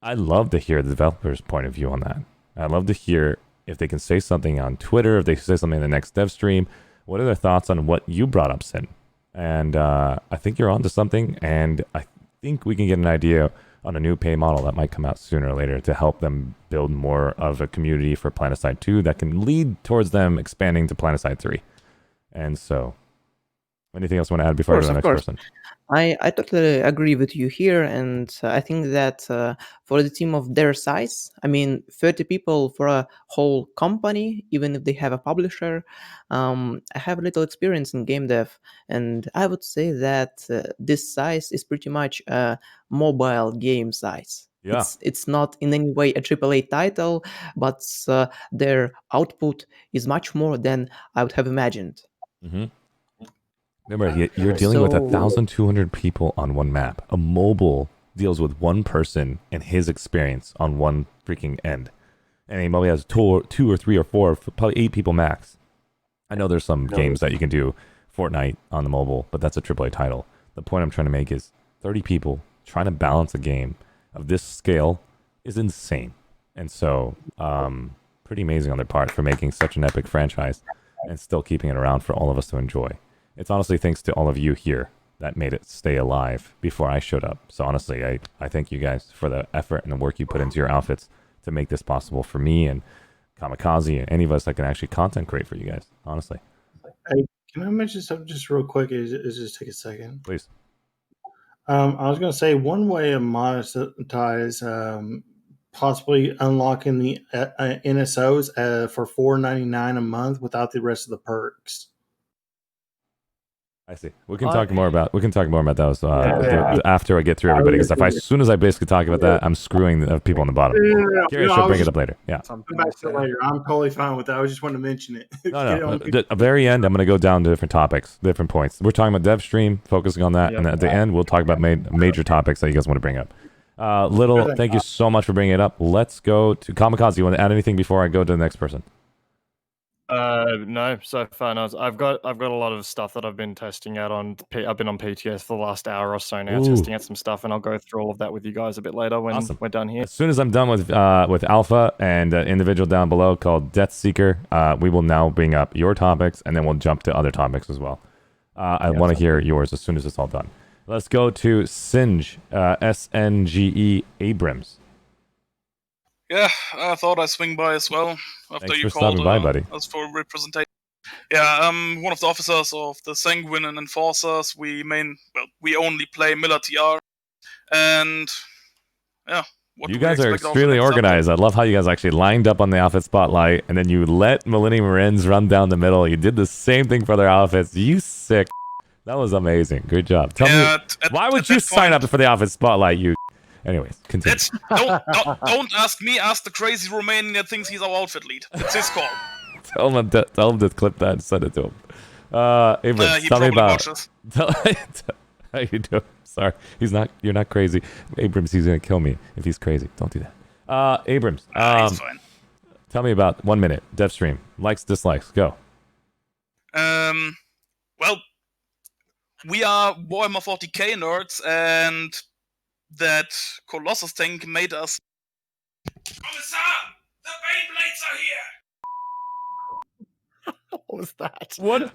I'd love to hear the developer's point of view on that. I'd love to hear if they can say something on Twitter, if they say something in the next dev stream. What are their thoughts on what you brought up, Sin? And I think you're onto something, and I think we can get an idea on a new pay model that might come out sooner or later to help them build more of a community for Planetside 2 that can lead towards them expanding to Planetside 3. And so, anything else you want to add before I go to the next person? I totally agree with you here, and I think that for the team of their size, I mean, 30 people for a whole company, even if they have a publisher, I have little experience in game dev, and I would say that this size is pretty much a mobile game size. Yeah. It's not in any way a AAA title, but their output is much more than I would have imagined. Mm-hmm. Remember, you're dealing with 1,200 people on one map. A mobile deals with one person and his experience on one freaking end. And he probably has two or three or four, probably 8 people max. I know there's some games that you can do Fortnite on the mobile, but that's a AAA title. The point I'm trying to make is 30 people trying to balance a game of this scale is insane. And so, pretty amazing on their part for making such an epic franchise and still keeping it around for all of us to enjoy. It's honestly thanks to all of you here that made it stay alive before I showed up. So honestly, I thank you guys for the effort and the work you put into your outfits to make this possible for me and Kamikaze and any of us that can actually content create for you guys, honestly. Hey, can I mention something just real quick? Is just take a second? Please. I was going to say one way to monetize, possibly unlocking the NSOs for $4.99 a month without the rest of the perks. I see. We can talk more about those after I get through everybody. Because as soon as I basically talk about that, I'm screwing the people on the bottom. Gary, she'll bring it up later. Yeah. Come back to it later. I'm totally fine with that. I just wanted to mention it. No. At the very end, I'm going to go down to different topics, different points. We're talking about dev stream, focusing on that, and at the end, we'll talk about major topics that you guys want to bring up. Thank you so much for bringing it up. Let's go to Kamikaze. You want to add anything before I go to the next person? No, so far no. I've got a lot of stuff that I've been testing out on. I've been on PTS for the last hour or so now, testing out some stuff, and I'll go through all of that with you guys a bit later when we're done here. As soon as I'm done with Alpha and an individual down below called Death Seeker, we will now bring up your topics, and then we'll jump to other topics as well. I want to hear yours as soon as it's all done. Let's go to Singe, SNGE Abrams. Yeah, I thought I'd swing by as well after Thanks you for called stopping by, buddy. us for representation. Yeah, I'm one of the officers of the Sanguine and Enforcers. We only play Miller TR, and yeah. You guys are extremely organized. I love how you guys actually lined up on the outfit spotlight, and then you let Millennium Marines run down the middle. You did the same thing for their outfits. You sick. That was amazing. Good job. Tell me, why would you sign up for the outfit spotlight, you? Anyways, continue. Don't ask me. Ask the crazy Romanian that thinks he's our outfit lead. It's his call. Tell him to clip that and send it to him. Abrams, tell me about. How you doing? Sorry, you're not crazy, Abrams. He's gonna kill me if he's crazy. Don't do that. Abrams. He's fine. Tell me about 1 minute dev stream. Likes, dislikes. Go. Well, we are Warhammer 40k nerds, and that Colossus tank made us. Commissar, the Baneblades are here. What was that? What?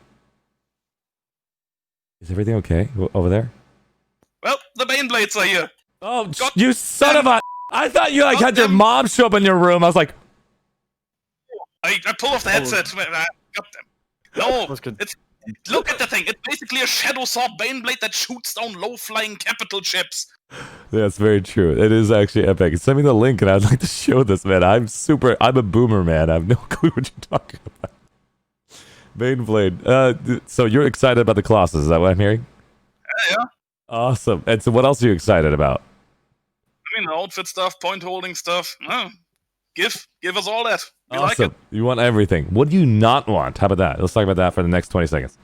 Is everything okay over there? Well, the Baneblades are here. Oh, you son of a! I thought you had your mom show up in your room. I was like, I pull off the headset. I got them. No, it's. Look at the thing. It's basically a Shadow Sword Baneblade that shoots down low-flying capital ships. That's very true. It is actually epic. Send me the link, and I'd like to show this, man. I'm a boomer, man. I have no clue what you're talking about. Baneblade. So you're excited about the Colossus, is that what I'm hearing? Yeah. Awesome. And so what else are you excited about? I mean, outfit stuff, point holding stuff. Give us all that. We like Awesome. it. You want everything. What do you not want? How about that? Let's talk about that for the next 20 seconds.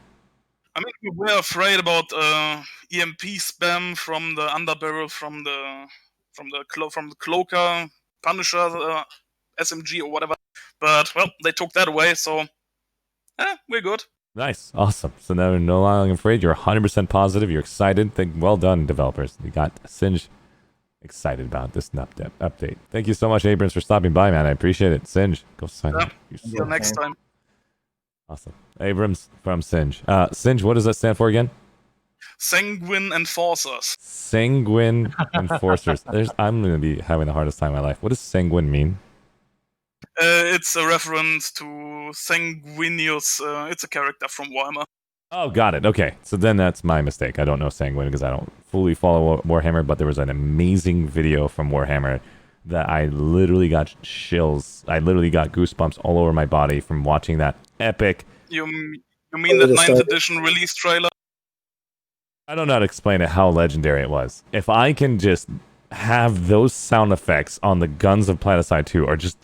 I mean, we're afraid about EMP spam from the underbarrel, from the cloaker, Punisher, SMG or whatever. But well, they took that away, so we're good. Nice. Awesome. So now you're no longer afraid. You're 100% positive. You're excited. Well done, developers. You got Singe excited about this update. Thank you so much, Abrams, for stopping by, man. I appreciate it. Singe, go sign up. See you next time. Awesome. Abrams from Singe. Singe, what does that stand for again? Sanguine Enforcers. Sanguine Enforcers. I'm going to be having the hardest time in my life. What does sanguine mean? It's a reference to Sanguinius. It's a character from Warhammer. Oh, got it. Okay. So then that's my mistake. I don't know sanguine because I don't fully follow Warhammer, but there was an amazing video from Warhammer that I literally got chills. I literally got goosebumps all over my body from watching that epic. You mean that 9th edition release trailer? I don't know how to explain it, how legendary it was. If I can just have those sound effects on the guns of Planetside 2, or just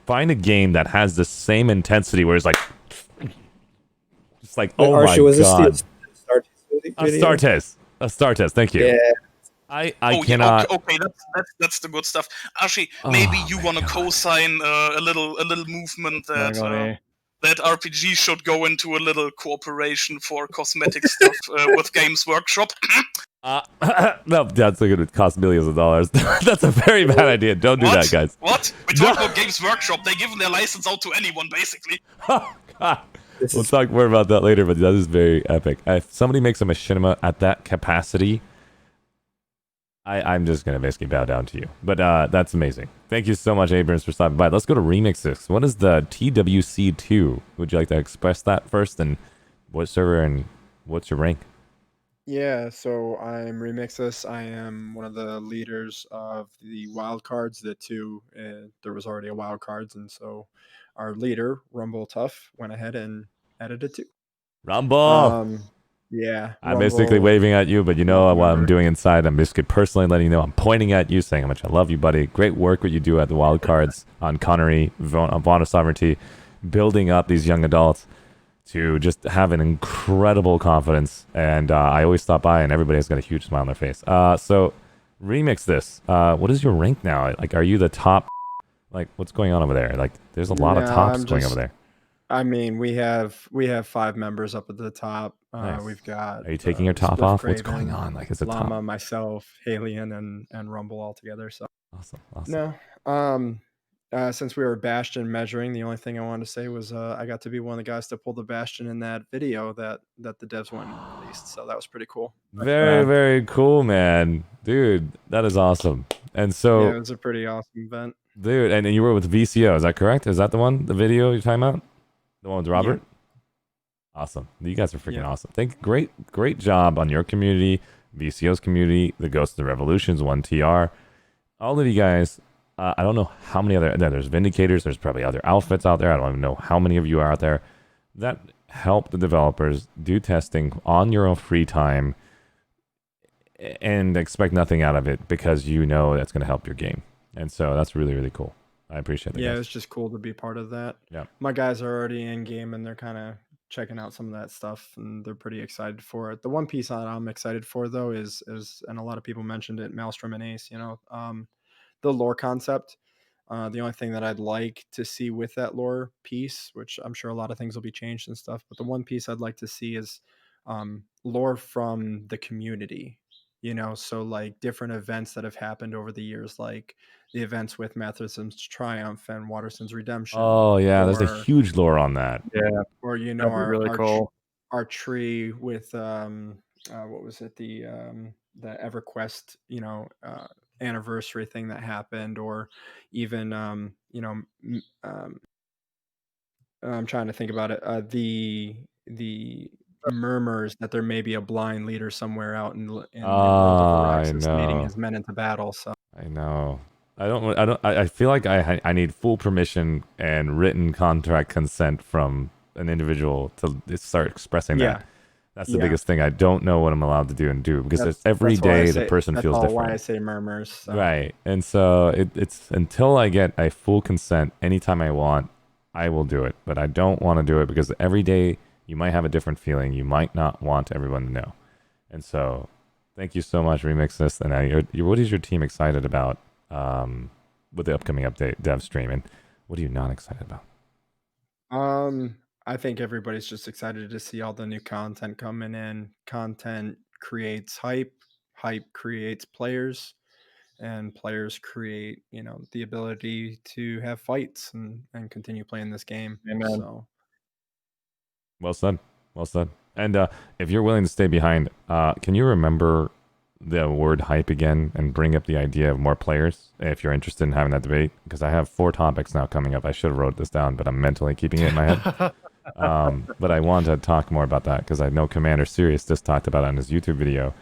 find a game that has the same intensity where it's like, just like, oh Archie, my was god. This the A star test. A star test. Thank you. Yeah. I yeah, cannot. okay, that's the good stuff. Archie, maybe you want to co-sign a little movement that that RPG should go into a little cooperation for cosmetic stuff with Games Workshop. No, that's going to cost millions of dollars. That's a very bad idea. Don't do that, guys. What? We talk about Games Workshop. They give their license out to anyone, basically. God. We'll talk more about that later, but that is very epic. If somebody makes a machinima at that capacity, I'm just going to basically bow down to you. But that's amazing. Thank you so much, Abrams, for stopping by. Let's go to Remix this. What is the TWC2? Would you like to express that first? And what server and what's your rank? Yeah, so I'm Remixus. I am one of the leaders of the wild cards. The two, there was already a wild cards, and so our leader, Rumble Tough, went ahead and added it too. Rumble! Yeah. I'm basically waving at you, but you know what I'm doing inside. I'm basically personally letting you know I'm pointing at you, saying how much I love you, buddy. Great work what you do at the wild cards on Connery, on Vaughn of Sovereignty, building up these young adults to just have an incredible confidence. And I always stop by and everybody's got a huge smile on their face. So Remix this. What is your rank now? Like, are you the top? Like, what's going on over there? Like, there's a lot of tops going over there. I mean, we have 5 members up at the top. Nice. We've got. Are you taking your top Spliff off? What's Craven, going on? Like, is it Llama, top? myself, Alien, and Rumble all together. So Awesome. No. Since we were Bastion measuring, the only thing I wanted to say was I got to be one of the guys to pull the Bastion in that video that the devs went and released. So that was pretty cool. Very, very cool, man. Dude, that is awesome. And so, yeah, it was a pretty awesome event. dude, and you were with VCO, is that correct? Is that the one, the video you're talking about? The one with Robert? Awesome. You guys are freaking awesome. Great job on your community, VCO's community, the Ghost of the Revolutions, 1TR. All of you guys, I don't know how many other, there's Vindicators, there's probably other outfits out there. I don't even know how many of you are out there that help the developers do testing on your own free time and expect nothing out of it because you know that's going to help your game. And so that's really, really cool. I appreciate it. Yeah, guys. it's just cool to be part of that. Yeah. My guys are already in game and they're kind of checking out some of that stuff and they're pretty excited for it. The one piece that I'm excited for though is and a lot of people mentioned it, Maelstrom and Ace, the lore concept. The only thing that I'd like to see with that lore piece, which I'm sure a lot of things will be changed and stuff, but the one piece I'd like to see is lore from the community. So like different events that have happened over the years, like the events with Matheson's Triumph and Waterson's Redemption. Oh yeah, there's a huge lore on that. Yeah. Or That'd be really cool. Our tree with what was it, the EverQuest anniversary thing that happened, or even I'm trying to think about it, the murmurs that there may be a blind leader somewhere out in the world of Araxis leading his men into battle. So I know. I feel like I need full permission and written contract consent from an individual to start expressing that. That's the Yeah. biggest thing. I don't know what I'm allowed to do and do because That's- it's every that's why I day say- the person that's feels all different. Why I say murmurs. So. Right. And so it's until I get a full consent anytime I want, I will do it. But I don't want to do it because every day you might have a different feeling. You might not want everyone to know. And so thank you so much, Remix This. And what is your team excited about with the upcoming update dev stream? And what are you not excited about? I think everybody's just excited to see all the new content coming in. Content creates hype, hype creates players, and players create, the ability to have fights and continue playing this game. Amen. So Well said. Well said. And if you're willing to stay behind, can you remember the word hype again and bring up the idea of more players if you're interested in having that debate? Because I have 4 topics now coming up. I should have wrote this down, but I'm mentally keeping it in my head. But I want to talk more about that because I know Commander Sirius just talked about it in his YouTube video,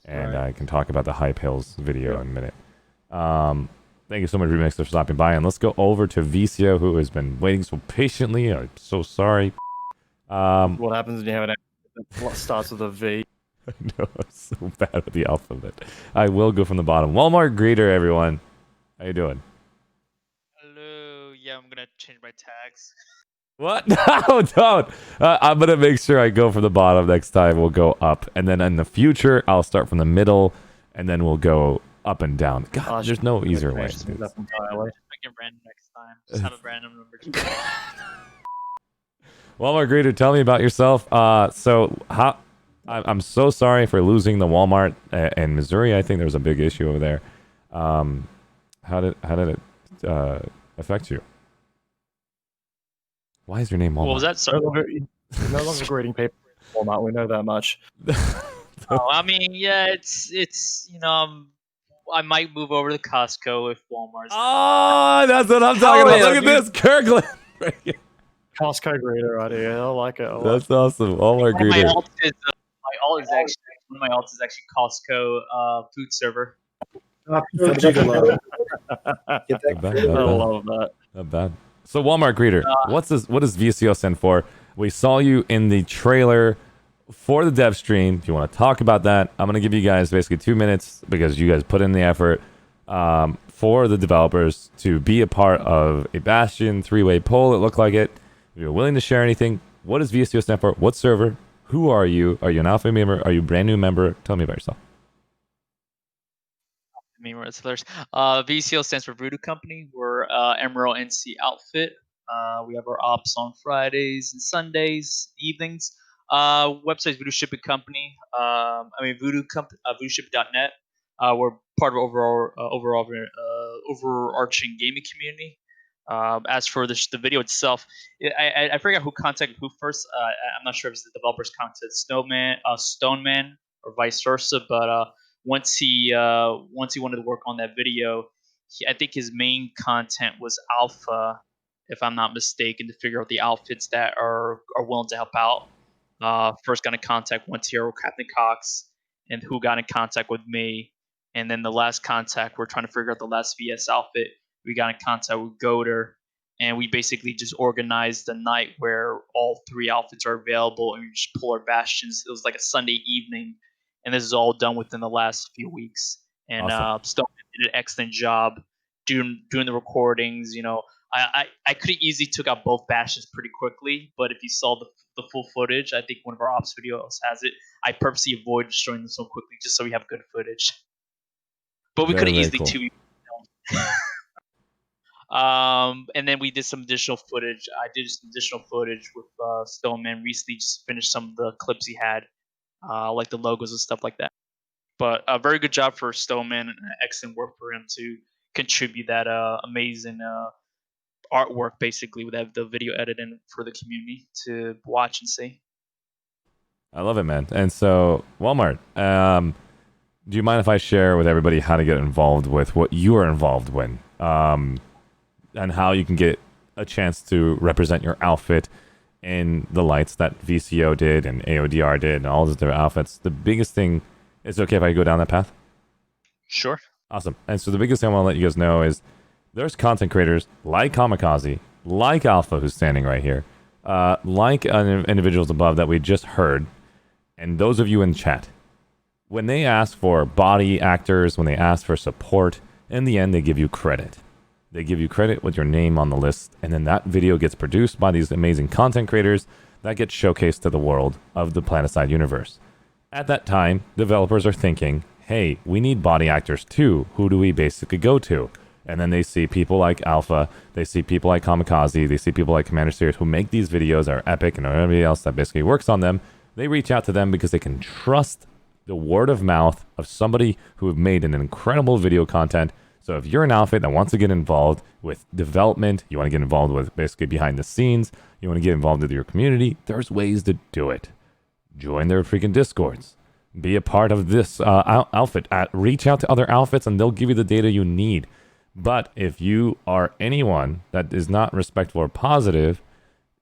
and I can talk about the Hype Hills video in a minute. Thank you so much, Remix, for stopping by. And let's go over to Vicio, who has been waiting so patiently. I'm so sorry. What happens when you have an that starts with a V? I know, I'm so bad with the alphabet. I will go from the bottom. Walmart greeter, everyone. How you doing? Hello. Yeah, I'm gonna change my tags. What? No, don't. I'm going to make sure I go from the bottom next time. We'll go up. And then in the future, I'll start from the middle, and then we'll go up and down. God, there's no easier way. Just make it random next time. Just have a random number. Walmart greeter, tell me about yourself. I'm so sorry for losing the Walmart in Missouri. I think there was a big issue over there. How did it affect you? Why is your name Walmart? What was that? Sorry. No longer grading paper Walmart. We know that much. I mean, yeah, it's I might move over to Costco if Walmart's. Oh, that's what I'm talking about. Look at this, Kirkland. Costco grader right here. I like it. That's awesome. Walmart One of my greeter. alts is actually Costco food server. Not bad. Not bad. So Walmart greeter, what does VCO stand for? We saw you in the trailer for the dev stream. If you want to talk about that, I'm gonna give you guys basically 2 minutes because you guys put in the effort for the developers to be a part of a Bastion 3-way poll. It looked like it. If you're willing to share anything, what does VCO stand for? What server? Who are you? Are you an alpha member? Are you a brand new member? Tell me about yourself. VCL stands for Voodoo Company. We're Emerald NC outfit. We have our ops on Fridays and Sundays, evenings. Website is Voodoo Shipping Company. VoodooShipping.net. We're part of overarching gaming community. As for the video itself, I forgot who contacted who first. I'm not sure if it's the developers contacted Stoneman or vice versa, but once he wanted to work on that video, I think his main content was alpha, if I'm not mistaken, to figure out the outfits that are willing to help out. First got in contact with Hero Captain Cox, and who got in contact with me, and then the last contact, we're trying to figure out the last VS outfit. We got in contact with Goder, and we basically just organized the night where all 3 outfits are available, and we just pull our bastions. It was like a Sunday evening, and this is all done within the last few weeks. And Awesome. Stone did an excellent job doing the recordings. I could have easily took out both bastions pretty quickly, but if you saw the full footage, I think one of our ops videos has it. I purposely avoided destroying them so quickly just so we have good footage. But we could have Very, easily very and then we did some additional footage. I did some additional footage with Stoneman recently, just finished some of the clips he had, like the logos and stuff like that. But a very good job for Stoneman, and excellent work for him to contribute that amazing artwork, basically, with the video editing for the community to watch and see. I love it, man. And so, Walmart, do you mind if I share with everybody how to get involved with what you are involved with, and how you can get a chance to represent your outfit in the lights that VCO did and AODR did and all those different outfits? The biggest thing, is it okay if I go down that path? Sure. Awesome. And so the biggest thing I want to let you guys know is there's content creators like Kamikaze, like Alpha, who's standing right here, like individuals above that we just heard. And those of you in chat, when they ask for body actors, when they ask for support, in the end, they give you credit. They give you credit with your name on the list, and then that video gets produced by these amazing content creators that get showcased to the world of the Planetside universe. At that time, developers are thinking, hey, we need body actors too. Who do we basically go to? And then they see people like Alpha, they see people like Kamikaze, they see people like Commander Series who make these videos that are epic, and everybody else that basically works on them. They reach out to them because they can trust the word of mouth of somebody who have made an incredible video content. So if you're an outfit that wants to get involved with development, you want to get involved with basically behind the scenes, you want to get involved with your community, there's ways to do it. Join their freaking Discords. Be a part of this outfit. Reach out to other outfits and they'll give you the data you need. But if you are anyone that is not respectful or positive,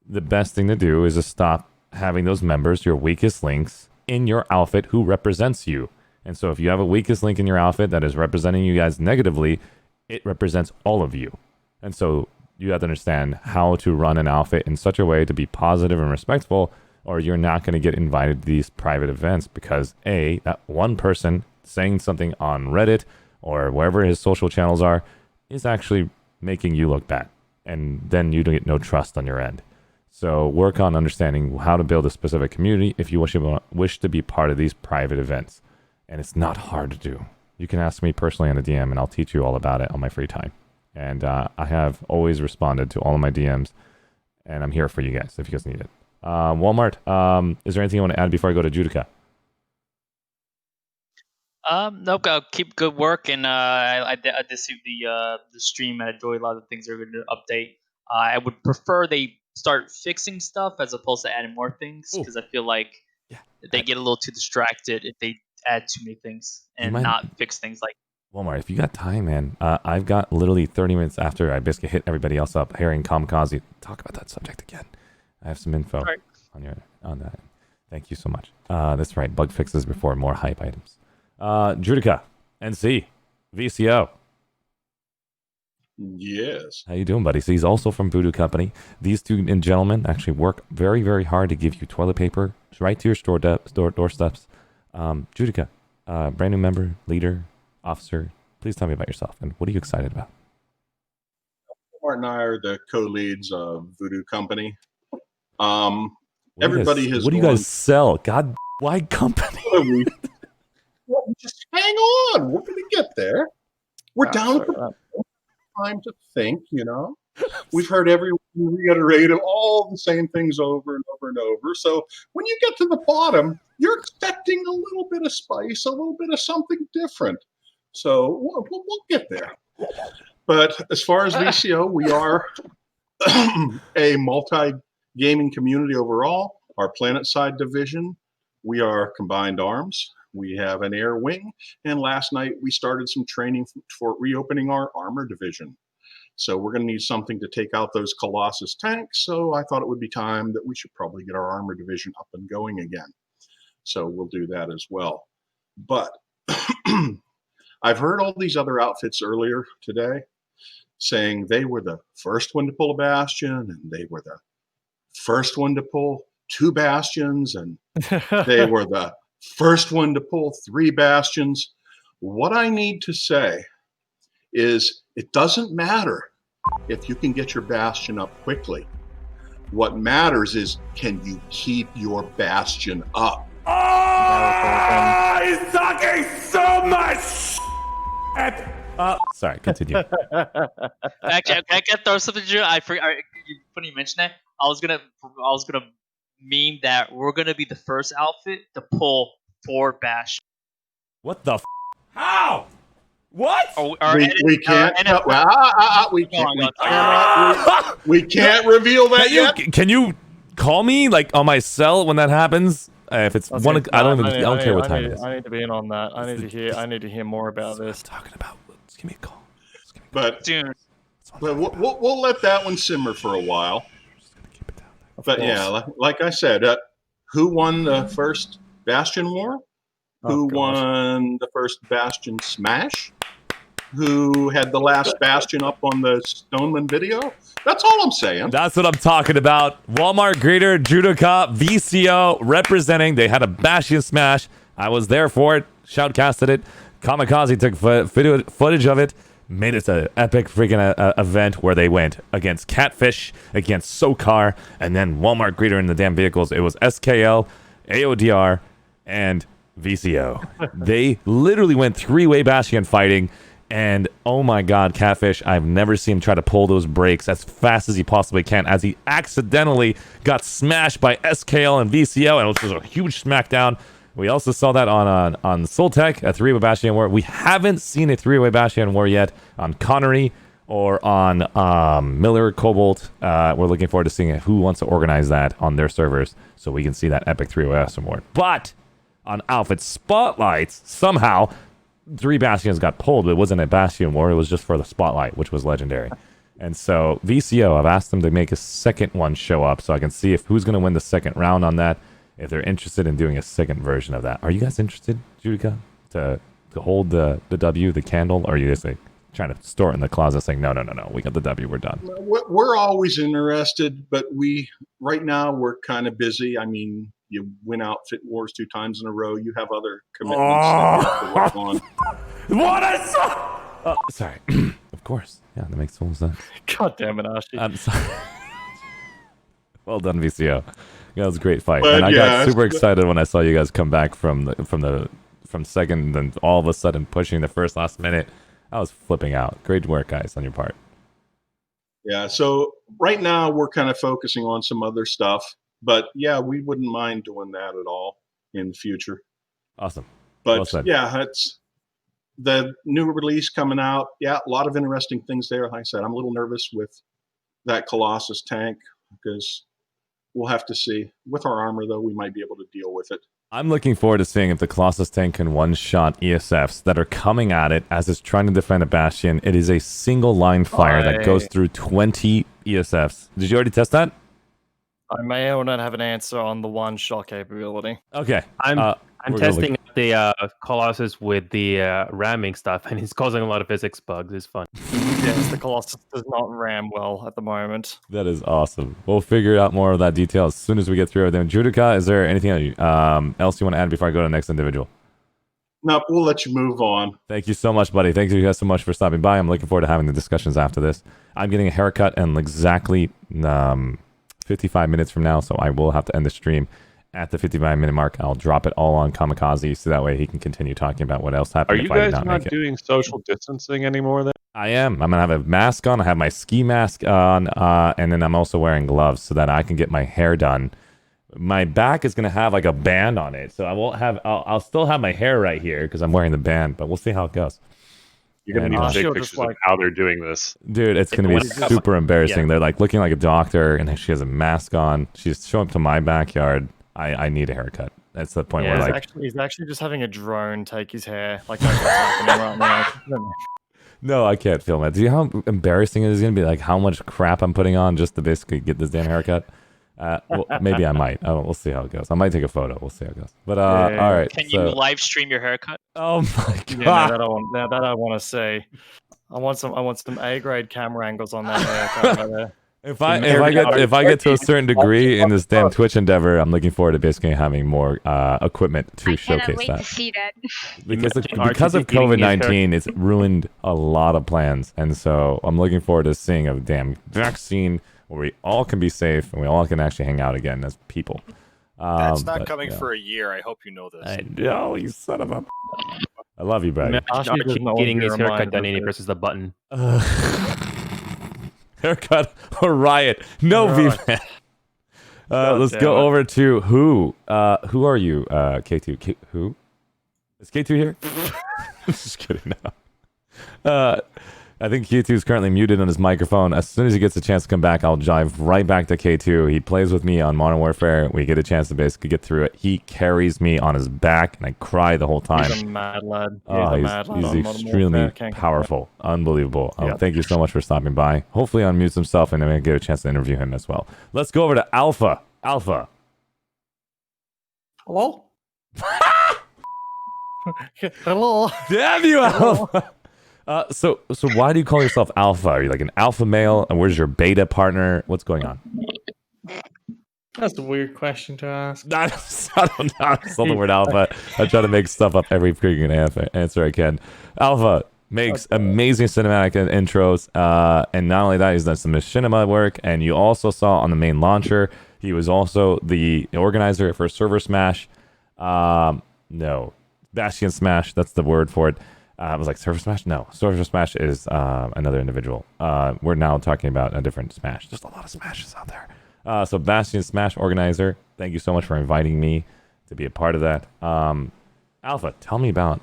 the best thing to do is to stop having those members, your weakest links, in your outfit who represents you. And so if you have a weakest link in your outfit that is representing you guys negatively, it represents all of you. And so you have to understand how to run an outfit in such a way to be positive and respectful, or you're not going to get invited to these private events because A, that one person saying something on Reddit or wherever his social channels are is actually making you look bad. And then you don't get no trust on your end. So work on understanding how to build a specific community if you wish to be part of these private events. And it's not hard to do. You can ask me personally on a DM and I'll teach you all about it on my free time. And I have always responded to all of my DMs and I'm here for you guys if you guys need it. Walmart, is there anything you want to add before I go to Judica? Nope. Keep good work, and I did see the stream. I enjoy a lot of the things they're going to update. I would prefer they start fixing stuff as opposed to adding more things because I feel like they get a little too distracted if they add too many things and not fix things like. Walmart, if you got time, man, I've got literally 30 minutes after I basically hit everybody else up, Harry and Kamikaze, talk about that subject again. I have some info on that. Thank you so much. That's right, bug fixes before more hype items. Judica, NC, VCO. Yes. How you doing, buddy? So he's also from Voodoo Company. These two gentlemen actually work very, very hard to give you toilet paper right to your doorsteps. Judica, brand new member, leader, officer. Please tell me about yourself and what are you excited about? Mark and I are the co-leads of Voodoo Company. What Everybody has. What do you guys sell? God, why company? Just hang on. We're going to get there. We're down at the time to think, you know. We've heard everyone reiterate all the same things over and over and over. So when you get to the bottom, you're expecting a little bit of spice, a little bit of something different. So we'll get there. But as far as VCO, we are a multi-gaming community overall. Our Planetside division, we are combined arms. We have an air wing. And last night we started some training for reopening our armor division. So we're going to need something to take out those Colossus tanks. So I thought it would be time that we should probably get our armor division up and going again. So we'll do that as well. But I've heard all these other outfits earlier today saying they were the first one to pull a bastion and they were the first one to pull 2 bastions and they were the first one to pull 3 bastions. What I need to say is it doesn't matter if you can get your bastion up quickly. What matters is, can you keep your bastion up? Oh, he's talking so much shit. Sorry, continue. Actually, can I throw something to you? I forgot. Funny you mentioned that. I was gonna meme that we're gonna be the first outfit to pull 4 bash. What the? How? What? We can't. We can't reveal that yet. Can you call me like on my cell when that happens? If it's one, I don't care what time it is. I need to be in on that. I need to hear more about this. Talking about. Just give me a call. But we'll let that one simmer for a while. But yeah, like I said, who won the first Bastion War? Who won the first Bastion Smash? who had the last bastion up on the Stoneman video. That's all I'm saying up on the Stoneman video. That's all I'm saying. That's what I'm talking about. Walmart greeter, Judica, VCO representing. They had a Bastion smash. I was there for it. Shoutcasted it. Kamikaze took footage of it. Made it an epic freaking event where they went against Catfish, against Sokar, and then Walmart greeter in the damn vehicles. It was SKL, AODR, and VCO. They literally went three-way Bastion fighting. And oh my god, Catfish, I've never seen him try to pull those brakes as fast as he possibly can, as he accidentally got smashed by SKL and VCO, and it was just a huge smackdown. We also saw that on Soltech, a three-way Bastion war. We haven't seen a three-way Bastion war yet on Connery or on Miller Cobalt. We're looking forward to seeing who wants to organize that on their servers so we can see that epic three-way Bastion war. But on Outfit Spotlights, somehow 3 Bastions got pulled. It wasn't a Bastion war. It was just for the Spotlight, which was legendary. And so VCO, I've asked them to make a second one show up so I can see who's going to win the second round on that, if they're interested in doing a second version of that. Are you guys interested, Judica, to hold the W, the candle? Or are you just like trying to store it in the closet saying, no, we got the W, we're done? We're always interested, but right now we're kind of busy. I mean, you win Outfit Wars 2 times in a row. You have other commitments that you have to work on. What I saw! Oh, sorry. Of course. Yeah, that makes total sense. God damn it, Archie. I'm sorry. Well done, VCO. That was a great fight. But and I yeah, got super excited when I saw you guys come back from second and all of a sudden pushing the first last minute. I was flipping out. Great work, guys, on your part. Yeah, so right now we're kind of focusing on some other stuff. But yeah, we wouldn't mind doing that at all in the future. Awesome. But Well said. yeah, it's the new release coming out. Yeah, a lot of interesting things there. Like I said, I'm a little nervous with that Colossus tank because we'll have to see. With our armor, though, we might be able to deal with it. I'm looking forward to seeing if the Colossus tank can one-shot ESFs that are coming at it as it's trying to defend a Bastion. It is a single line fire that goes through 20 ESFs. Did you already test that? I may or not have an answer on the one-shot capability. Okay. I'm testing the Colossus with the ramming stuff, and it's causing a lot of physics bugs. It's fun. Yes, the Colossus does not ram well at the moment. That is awesome. We'll figure out more of that detail as soon as we get through everything. Judica, is there anything else you want to add before I go to the next individual? No, we'll let you move on. Thank you so much, buddy. Thank you guys so much for stopping by. I'm looking forward to having the discussions after this. I'm getting a haircut in exactly 55 minutes from now, so I will have to end the stream at the 55-minute mark. I'll drop it all on Kamikaze, so that way he can continue talking about what else happened. Are you if I did guys not not make it. doing social distancing anymore then? I am. I'm gonna have a mask on. I have my ski mask on, and then I'm also wearing gloves so that I can get my hair done. My back is gonna have like a band on it, so I won't have. I'll still have my hair right here because I'm wearing the band, but we'll see how it goes. You're gonna need to take pictures of how they're doing this. Dude, it's gonna be super embarrassing. Yeah. They're like looking like a doctor, and she has a mask on. She's showing up to my backyard. I need a haircut. That's the point where like he's actually just having a drone take his hair. Like that's what's happening right now. No, I can't film it. Do you know how embarrassing it is going to be? Like how much crap I'm putting on just to basically get this damn haircut. Well, maybe I might. We'll see how it goes. I might take a photo. We'll see how it goes. But all right. Can you live stream your haircut? Oh my god! Yeah, that I want to see. I want some A-grade camera angles on that haircut right there. If I get to a certain degree in this damn Twitch endeavor, I'm looking forward to basically having more equipment to showcase wait that. to see that. Because of COVID-19, it's ruined a lot of plans, and so I'm looking forward to seeing a damn vaccine where we all can be safe and we all can actually hang out again as people. That's not coming for a year. I hope you know this. I know, you son of a. I love you, Brad. Archie getting his haircut done and he presses the button. Haircut or riot? No, V-Man. Let's go over to who? Who are you, K2? Who? Is K2 here? Just kidding now. I think K2 is currently muted on his microphone. As soon as he gets a chance to come back, I'll drive right back to K2. He plays with me on Modern Warfare. We get a chance to basically get through it. He carries me on his back, and I cry the whole time. He's a mad lad. He's extremely powerful. Unbelievable. Thank you so much for stopping by. Hopefully he unmutes himself, and then we get a chance to interview him as well. Let's go over to Alpha. Alpha. Hello? Hello. Damn you, Alpha. So why do you call yourself alpha? Are you like an alpha male? And where's your beta partner? What's going on? That's a weird question to ask. I don't know. I saw the word alpha. I try to make stuff up every freaking answer I can. Alpha makes amazing cinematic intros. And not only that, he's done some machinima work. And you also saw on the main launcher, he was also the organizer for Server Smash. No, Bastion Smash. That's the word for it. I was like, Server Smash? No. Server Smash is another individual. We're now talking about a different Smash. There's a lot of Smashes out there. So Bastion Smash organizer, thank you so much for inviting me to be a part of that. Alpha, tell me about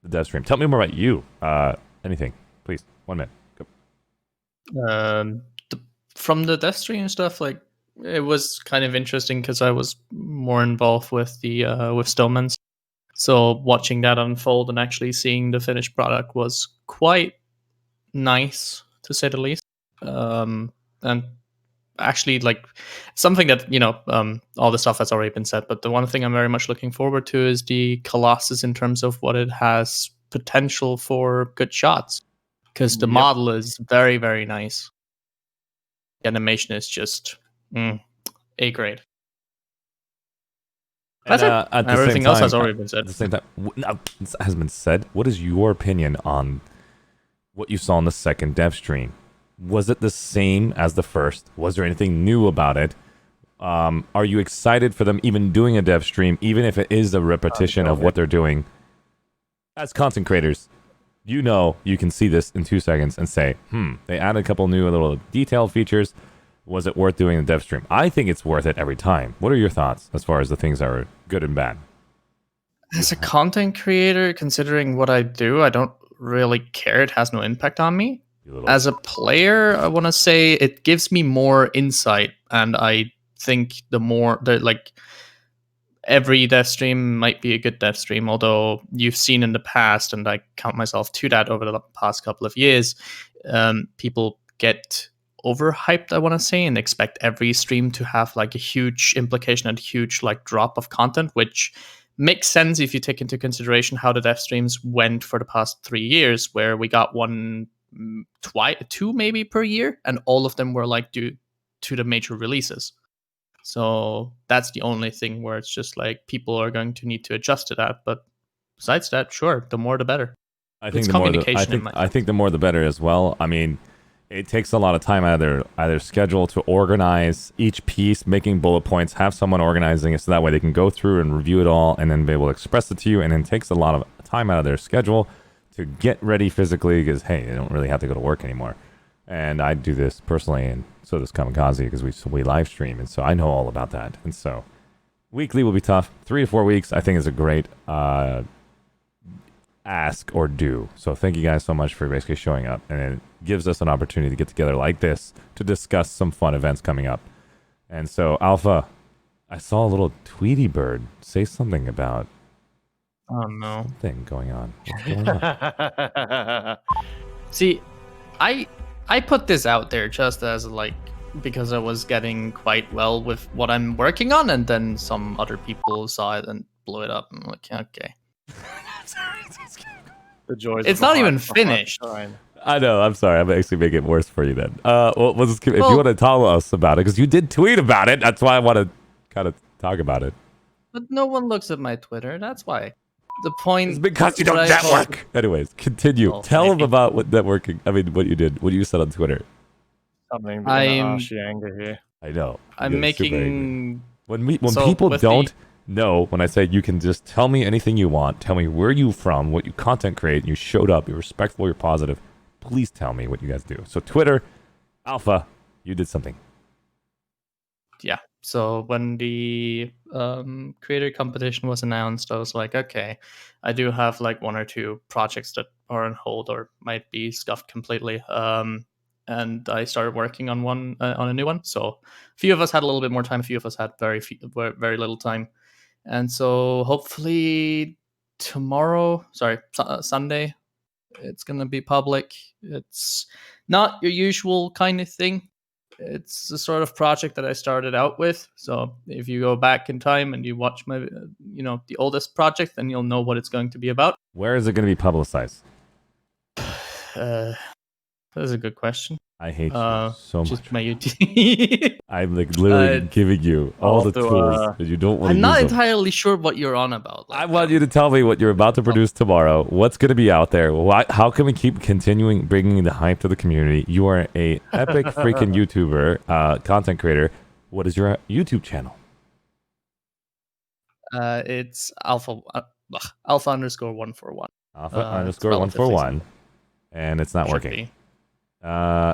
the dev stream. Tell me more about you. Anything, please. 1 minute. Go. From the dev stream stuff, like it was kind of interesting because I was more involved with the with Stoneman's. So watching that unfold and actually seeing the finished product was quite nice, to say the least. And actually, like something that all the stuff has already been said, but the one thing I'm very much looking forward to is the Colossus in terms of what it has potential for good shots, because the model is very, very nice. The animation is just A grade. That's it. Everything else has already been said. At the same time, this has been said. What is your opinion on what you saw in the second dev stream? Was it the same as the first? Was there anything new about it? Are you excited for them even doing a dev stream, even if it is a repetition of what they're doing? As content creators, you can see this in 2 seconds and say, they added a couple new little detailed features. Was it worth doing a dev stream? I think it's worth it every time. What are your thoughts as far as the things that are good and bad? As a content creator, considering what I do, I don't really care. It has no impact on me. As a player, I want to say it gives me more insight, and I think every dev stream might be a good dev stream, although you've seen in the past, and I count myself to that over the past couple of years, people get overhyped, I want to say, and expect every stream to have like a huge implication and huge like drop of content, which makes sense if you take into consideration how the dev streams went for the past 3 years, where we got two maybe per year, and all of them were like due to the major releases. So that's the only thing where it's just like people are going to need to adjust to that. But besides that, sure, the more the better. I think the more the better as well. I mean, it takes a lot of time out of their schedule to organize each piece, making bullet points, have someone organizing it so that way they can go through and review it all and then be able to express it to you. And then it takes a lot of time out of their schedule to get ready physically because, hey, they don't really have to go to work anymore. And I do this personally, and so does Kamikaze, because we live stream, and so I know all about that. And so weekly will be tough. 3 to 4 weeks, I think, is a great ask or do. So thank you guys so much for basically showing up, and it gives us an opportunity to get together like this to discuss some fun events coming up. And so, Alpha, I saw a little Tweety bird say something about something going on. What's going on? See, I put this out there just as like because I was getting quite well with what I'm working on, and then some other people saw it and blew it up. I'm like, okay. The joys. It's not even finished. I know. I'm sorry. I'm actually making it worse for you then. If you want to tell us about it, because you did tweet about it. That's why I want to kind of talk about it. But no one looks at my Twitter. That's why. The point is because you don't network. Anyways, continue. Tell them about what networking. I mean, what you did. What you said on Twitter. Something. I'm anger here. I know. I'm making. When people don't know, when I say you can just tell me anything you want, tell me where you from, what you content create, and you showed up, you're respectful, you're positive. Please tell me what you guys do. So Twitter, Alpha, you did something. Yeah. So when the creator competition was announced, I was like, okay, I do have like 1 or 2 projects that are on hold or might be scuffed completely. And I started working on a new one. So a few of us had a little bit more time. A few of us had very little time. And so hopefully Sunday, it's going to be public. It's not your usual kind of thing. It's the sort of project that I started out with. So if you go back in time and you watch my, the oldest project, then you'll know what it's going to be about. Where is it going to be publicized? That's a good question. I hate you so much. Just my I'm like literally giving you all the tools, and you don't want to I'm use not them. entirely sure what you're on about. I want you to tell me what you're about to produce tomorrow. What's going to be out there? How can we keep continuing bringing the hype to the community? You are a epic freaking YouTuber, content creator. What is your YouTube channel? It's alpha underscore 141. Alpha underscore 141, and it's not Should working. be.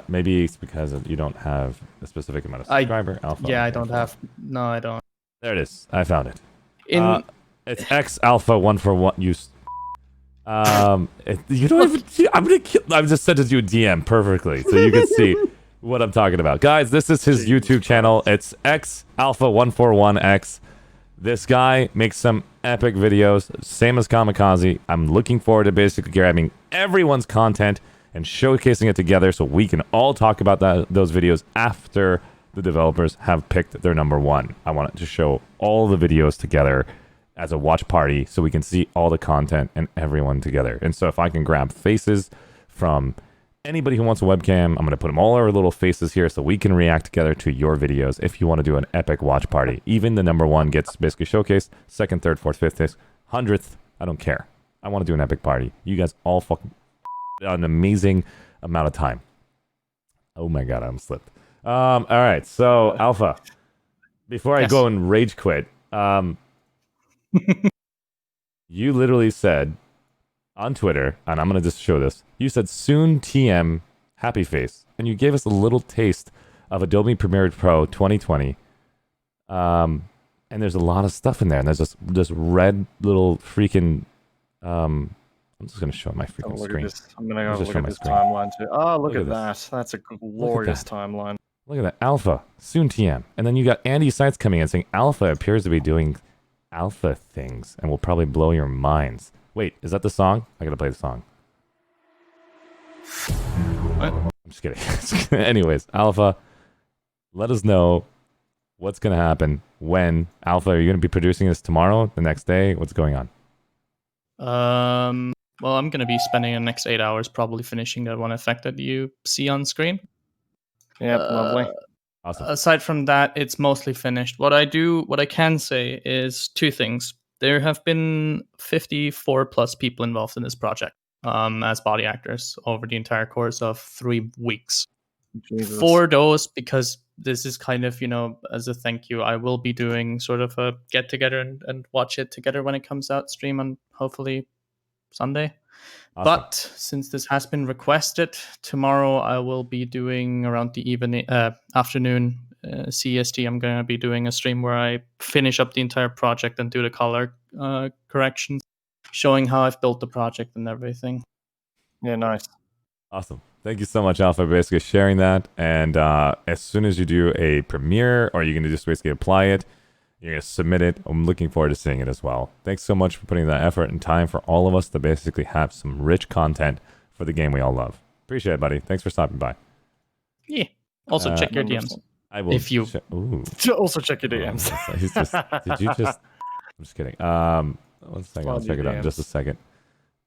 Maybe it's because you don't have a specific amount of subscriber. Alpha. Yeah, I don't have. No, I don't. There it is. I found it. It's X Alpha 141. You don't even. I'm gonna kill. I'm just sent it to you a DM perfectly, so you can see what I'm talking about, guys. This is his YouTube channel. It's X Alpha 141X. This guy makes some epic videos, same as Kamikaze. I'm looking forward to basically grabbing everyone's content and showcasing it together so we can all talk about those videos after the developers have picked their number one. I want to show all the videos together as a watch party so we can see all the content and everyone together. And so if I can grab faces from anybody who wants a webcam, I'm going to put them all our little faces here so we can react together to your videos if you want to do an epic watch party. Even the number one gets basically showcased, second, third, fourth, fifth, 100th, I don't care. I want to do an epic party. You guys all fucking an amazing amount of time. Oh my god, I'm slipped. All right, so Alpha, before I go and rage quit, you literally said on Twitter, and I'm gonna just show this. You said soon TM happy face, and you gave us a little taste of Adobe Premiere Pro 2020. And there's a lot of stuff in there, and there's this red little freaking I'm just going to show my freaking screen. I'm going to go look at this timeline too. Oh, look at that. That's a glorious timeline. Look at that. Alpha. Soon TM. And then you got Andy Sites coming in saying Alpha appears to be doing alpha things and will probably blow your minds. Wait, is that the song? I got to play the song. What? I'm just kidding. Anyways, Alpha, let us know what's going to happen when. Alpha, are you going to be producing this tomorrow, the next day? What's going on? Well, I'm going to be spending the next 8 hours probably finishing that one effect that you see on screen. Yeah, lovely. Awesome. Aside from that, it's mostly finished. What I can say is two things. There have been 54 plus people involved in this project as body actors over the entire course of 3 weeks. Jesus. For those, because this is kind of, as a thank you, I will be doing sort of a get together and watch it together when it comes out, stream on hopefully Sunday. Awesome. But since this has been requested, tomorrow I will be doing around the afternoon CST. I'm going to be doing a stream where I finish up the entire project and do the color corrections, showing how I've built the project and everything. Yeah, nice. Awesome. Thank you so much, Alpha, for basically sharing that. And as soon as you do a premiere, or you're going to just basically apply it, you're going to submit it. I'm looking forward to seeing it as well. Thanks so much for putting that effort and time for all of us to basically have some rich content for the game we all love. Appreciate it, buddy. Thanks for stopping by. Yeah. Also, check your DMs. I will. If you also check your DMs. He's just. Did you just? I'm just kidding. 1 second. I'll check it out in just a second.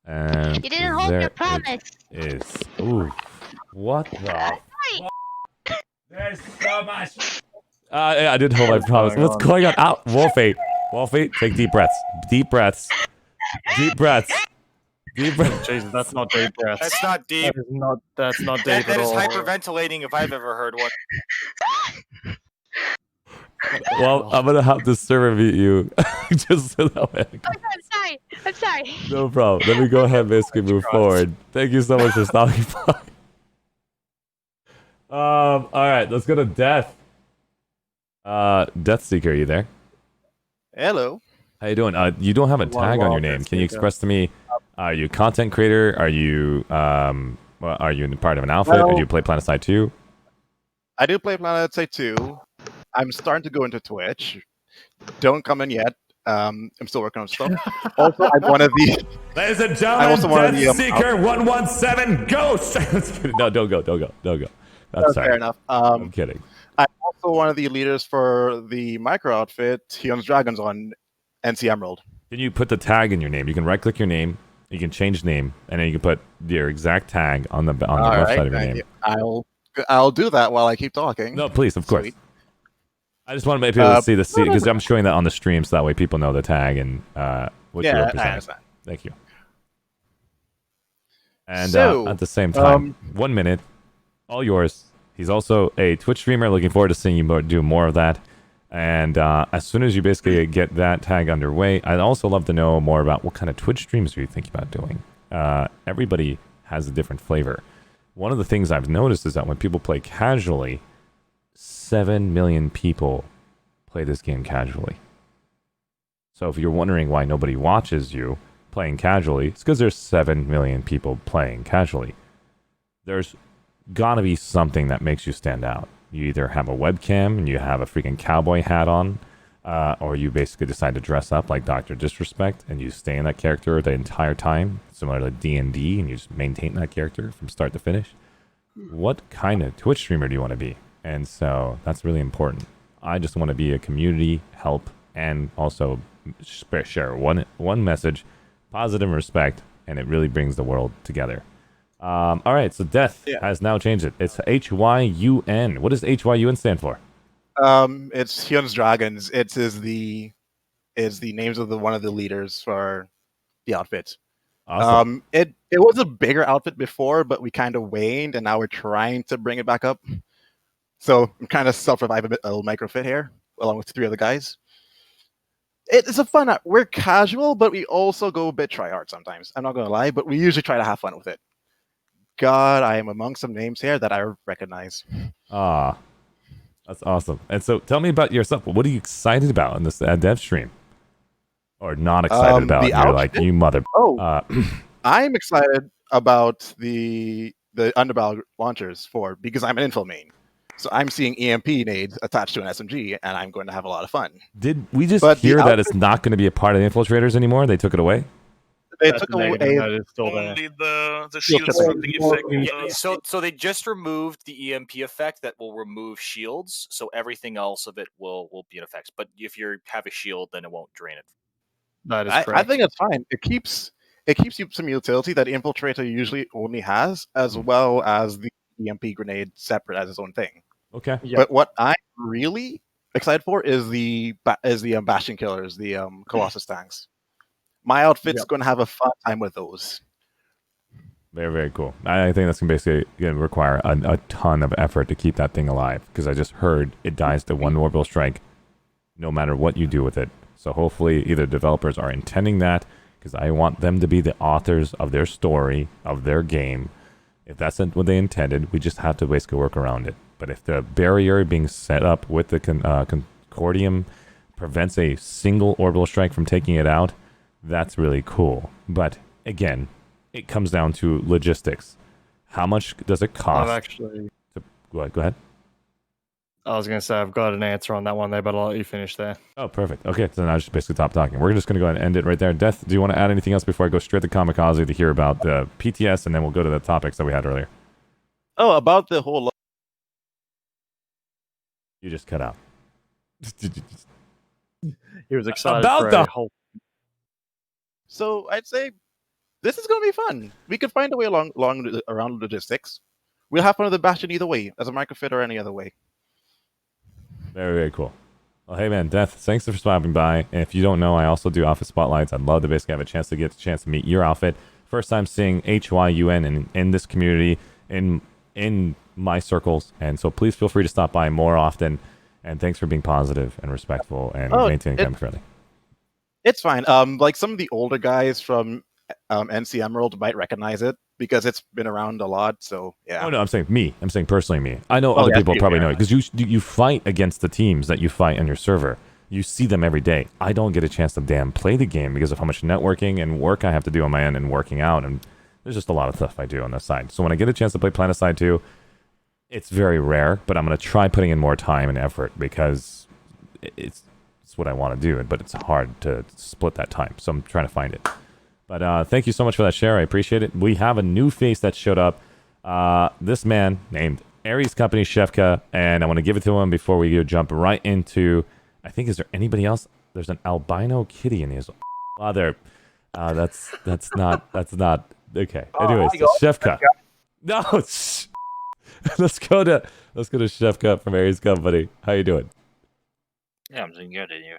And you didn't hold your promise. Ooh. What the? There's so much. I did hold my promise. What's going on? Out, Wolfie, take deep breaths. Deep breaths. Deep breaths. Deep breaths. Jesus, that's not deep breaths. That's not deep. That's not deep That at is all. hyperventilating if I've ever heard one. Well, I'm gonna have to server mute you just so that way. I'm sorry. No problem. Let me go ahead and basically move forward. Thank you so much for stopping by. All right, let's go to Death. Death Seeker, are you there? Hello. How you doing? You don't have a tag on your name. Can you express to me? Are you a content creator? Are you part of an outfit? Or do you play Planetside 2? I do play Planetside 2. I'm starting to go into Twitch. Don't come in yet. I'm still working on stuff. Also, I'm one of the. Ladies and gentlemen, Death Seeker 117 Ghost. No, don't go. That's fair enough. I'm kidding. I'm also one of the leaders for the micro outfit, Heon's Dragons on NC Emerald. Can you put the tag in your name? You can right-click your name, You can change name, and then you can put your exact tag on the All left right, side of your thank name. you. I'll do that while I keep talking. No, please, of course. Sweet. I just want to make people see the no, because I'm showing that on the stream, so that way people know the tag and what you Yeah, I represent. understand. Thank you. And So, at the same time, 1 minute, all yours. He's also a Twitch streamer. Looking forward to seeing you do more of that. And as soon as you basically get that tag underway, I'd also love to know more about what kind of Twitch streams are you thinking about doing. Everybody has a different flavor. One of the things I've noticed is that when people play casually, 7 million people play this game casually. So if you're wondering why nobody watches you playing casually, it's because there's 7 million people playing casually. There's gotta be something that makes you stand out. You either have a webcam and you have a freaking cowboy hat on, or you basically decide to dress up like Dr. Disrespect and you stay in that character the entire time, similar to D&D, and you just maintain that character from start to finish. What kind of Twitch streamer do you want to be? And so that's really important. I just want to be a community help and also share one message, positive respect, and it really brings the world together. All right, so Death has now changed it. It's HYUN. What does HYUN stand for? It's Hyun's Dragons. It is the names of one of the leaders for the outfit. Awesome. It was a bigger outfit before, but we kind of waned, and now we're trying to bring it back up. So I'm kind of self-reviving a little microfit here, along with 3 other guys. It's a fun. We're casual, but we also go a bit try hard sometimes. I'm not gonna lie, but we usually try to have fun with it. God, I am among some names here that I recognize. Ah, that's awesome. And so tell me about yourself. What are you excited about in this dev stream? Or not excited about? The You're like, outfit? you mother... I'm excited about the underbarrel launchers because I'm an info main. So I'm seeing EMP nades attached to an SMG, and I'm going to have a lot of fun. Did we just But hear the that it's not going to be a part of the infiltrators anymore? They took it away? They took away That is still there. Only the shield tripping. stripping effect. Yeah, so they just removed the EMP effect that will remove shields, so everything else of it will be in effect. But if you have a shield, then it won't drain it. That is I correct. think it's fine. It keeps you some utility that the infiltrator usually only has, as well as the EMP grenade separate as its own thing. Okay. But what I'm really excited for is the Bastion killers, the Colossus tanks. My outfit's going to have a fun time with those. Very, very cool. I think that's going to basically require a ton of effort to keep that thing alive, because I just heard it dies to one orbital strike no matter what you do with it. So hopefully either developers are intending that, because I want them to be the authors of their story, of their game. If that's not what they intended, we just have to basically work around it. But if the barrier being set up with the Concordium prevents a single orbital strike from taking it out, that's really cool. But again, it comes down to logistics. How much does it cost? Go ahead. I was going to say I've got an answer on that one there, but I'll let you finish there. Oh, perfect. Okay, so now I just basically stop talking. We're just going to go ahead and end it right there. Death, do you want to add anything else before I go straight to Kamikaze to hear about the PTS, and then we'll go to the topics that we had earlier? Oh, about the whole... You just cut out. He was excited About for the a whole... So I'd say this is going to be fun. We could find a way around logistics. We'll have fun with the Bastion either way, as a microfit or any other way. Very, very cool. Well, hey man, Death, thanks for stopping by. And if you don't know, I also do outfit spotlights. I'd love to basically have a chance to meet your outfit. First time seeing HYUN in this community, in my circles. And so please feel free to stop by more often. And thanks for being positive and respectful and maintaining family friendly. It's fine. Like some of the older guys from NC Emerald might recognize it because it's been around a lot. So yeah. Oh no, I'm saying me. I'm saying personally me. I know other people probably know it because you fight against the teams that you fight on your server. You see them every day. I don't get a chance to play the game because of how much networking and work I have to do on my end and working out, and there's just a lot of stuff I do on that side. So when I get a chance to play Planetside 2, it's very rare, but I'm going to try putting in more time and effort because it's what I want to do, but it's hard to split that time. So I'm trying to find it. But thank you so much for that share. I appreciate it. We have a new face that showed up. This man named Aries Company Shefka, and I want to give it to him before we jump right into... I think, is there anybody else? There's an albino kitty in his... there. That's not okay. Oh, Anyways, I go. Chef Cut. No, let's go to Chef Cut from Aries Company. How you doing? Yeah, I'm doing good, and you?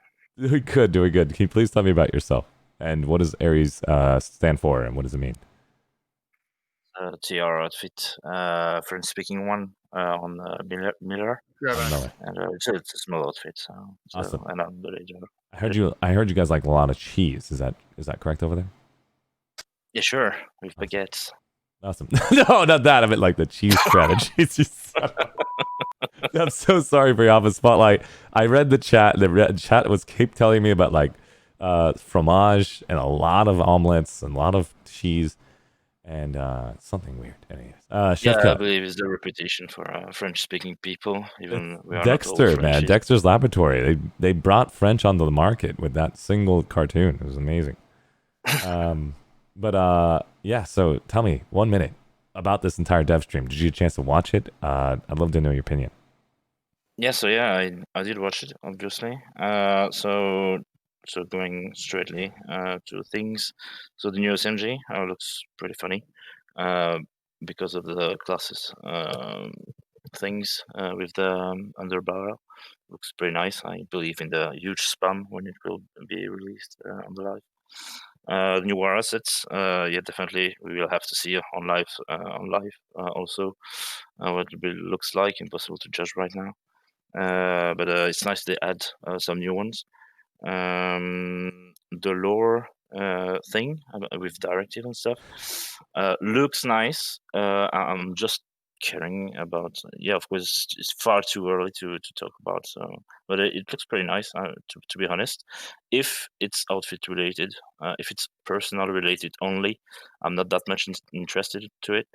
Doing good. Can you please tell me about yourself and what does Aries stand for and what does it mean? TR outfit, French-speaking one on Miller, Miller. and it's a small outfit. So Awesome. and I'm the leader. I heard you guys like a lot of cheese. Is that correct over there? Yeah, sure. With baguettes. Awesome. No, not that. I meant like the cheese strategy. I'm so sorry for you off the spotlight. I read the chat. The chat was keep telling me about like fromage and a lot of omelets and a lot of cheese and something weird. Anyways, Chef Yeah, I Cut. believe it's the reputation for French-speaking people. Even we are Dexter, not all man, Frenchies. Dexter's Laboratory. They brought French onto the market with that single cartoon. It was amazing. Yeah. So tell me 1 minute about this entire dev stream. Did you get a chance to watch it? I'd love to know your opinion. Yeah, so I did watch it, obviously. So going straightly to things. So the new SMG looks pretty funny because of the classes things with the underbarrel. Looks pretty nice. I believe in the huge spam when it will be released on the live. The new war assets, yeah, definitely we will have to see on live also what it looks like. Impossible to judge right now. But it's nice they add some new ones. The lore thing with directive and stuff looks nice. I'm just caring about. Yeah, of course, it's far too early to talk about. So, but it looks pretty nice. To be honest, if it's outfit related, if it's personal related only, I'm not that much interested to it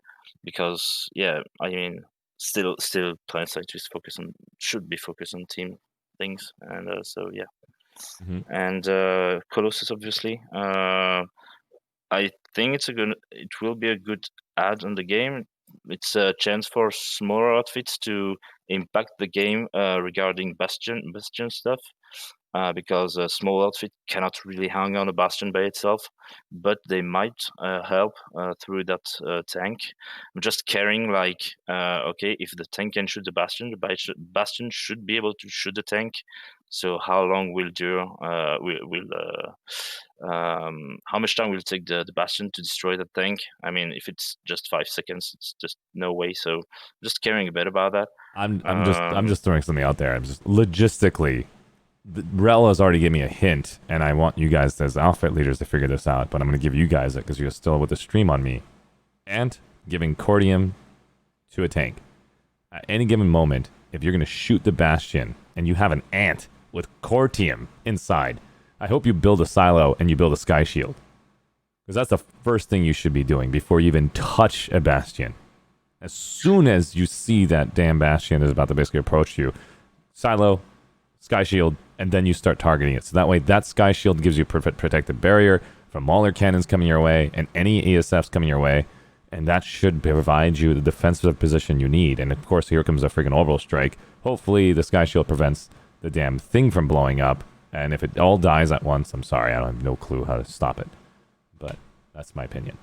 because yeah, I mean still Planetside should be focused on team things and so yeah. And Colossus obviously I think it will be a good add on the game. It's a chance for smaller outfits to impact the game regarding bastion stuff because a small outfit cannot really hang on a bastion by itself, but they might help through that tank. I'm just caring like, okay, if the tank can shoot the bastion should be able to shoot the tank. So how long will how much time will it take the bastion to destroy the tank? I mean, if it's just 5 seconds, it's just no way. So just caring a bit about that. I'm just throwing something out there. I'm just logistically, Rel has already given me a hint, and I want you guys as outfit leaders to figure this out. But I'm going to give you guys it because you're still with the stream on me. And giving Cordium to a tank at any given moment. If you're going to shoot the bastion and you have an ant with Cortium inside, I hope you build a silo and you build a sky shield. Because that's the first thing you should be doing before you even touch a bastion. As soon as you see that damn bastion is about to basically approach you, silo, sky shield, and then you start targeting it. So that way that sky shield gives you a perfect protective barrier from Mauler cannons coming your way and any ASFs coming your way. And that should provide you the defensive position you need. And of course, here comes a freaking orbital strike. Hopefully the sky shield prevents the damn thing from blowing up. And if it all dies at once, I'm sorry, I don't have no clue how to stop it. But that's my opinion.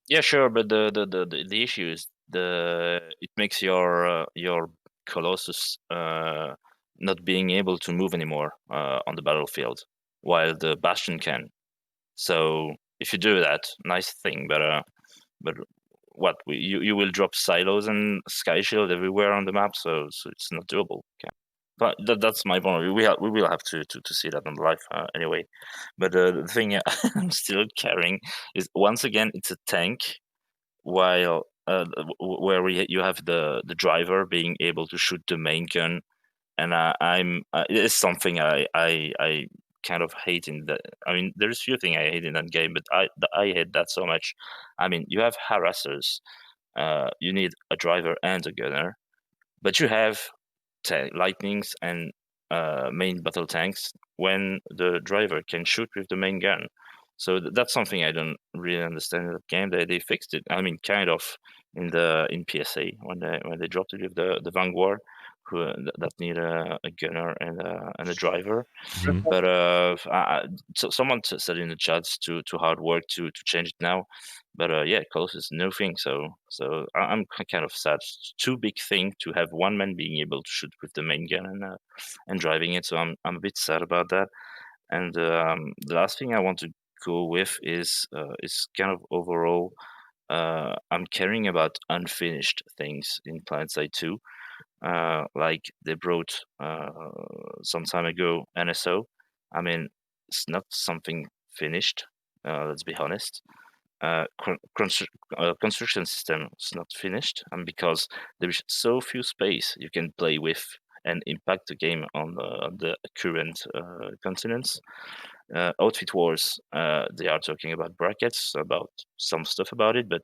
Yeah, sure, but the issue is it makes your Colossus not being able to move anymore on the battlefield, while the Bastion can. So if you do that, nice thing, but what you will drop silos and sky shield everywhere on the map, so it's not doable. Okay. But that's my point of view. We will have to see that on the live anyway. But the thing I'm still carrying is once again it's a tank, while where you have the driver being able to shoot the main gun, and it's something I kind of hate in that. I mean, there's few things I hate in that game, but I hate that so much. I mean, you have harassers, you need a driver and a gunner, but you have lightnings and main battle tanks when the driver can shoot with the main gun. So that's something I don't really understand in the game. They fixed it. I mean, kind of in PSA when they dropped it with the Vanguard, who that need a gunner and a driver. Mhm. But so someone said in the chats too hard work to change it now. But yeah, Colossus is no thing. So I'm kind of sad. It's too big thing to have one man being able to shoot with the main gun and driving it. So I'm a bit sad about that. And the last thing I want to go with is kind of overall. I'm caring about unfinished things in Planetside 2. Like they brought some time ago NSO. I mean, it's not something finished. Let's be honest. Construction system is not finished, and because there is so few space you can play with and impact the game on the current continents. Outfit Wars, they are talking about brackets, about some stuff about it, but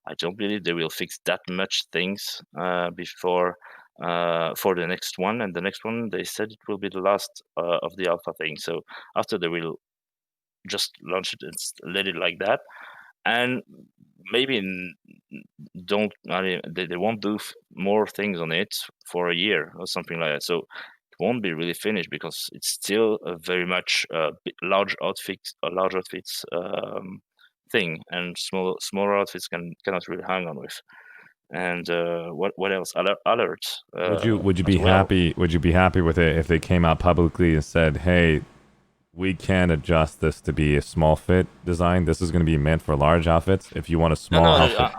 I don't believe they will fix that much things before for the next one. And the next one, they said it will be the last of the alpha thing. So after they will just launch it and let it like that, and maybe don't I mean, they won't do more things on it for a year or something like that. So it won't be really finished because it's still a very much large outfits thing, and smaller outfits cannot really hang on with. And what else? Alerts. Would you As be well. happy? Would you be happy with it if they came out publicly and said, "Hey, we can adjust this to be a small fit design. This is going to be meant for large outfits. If you want a small No, outfit."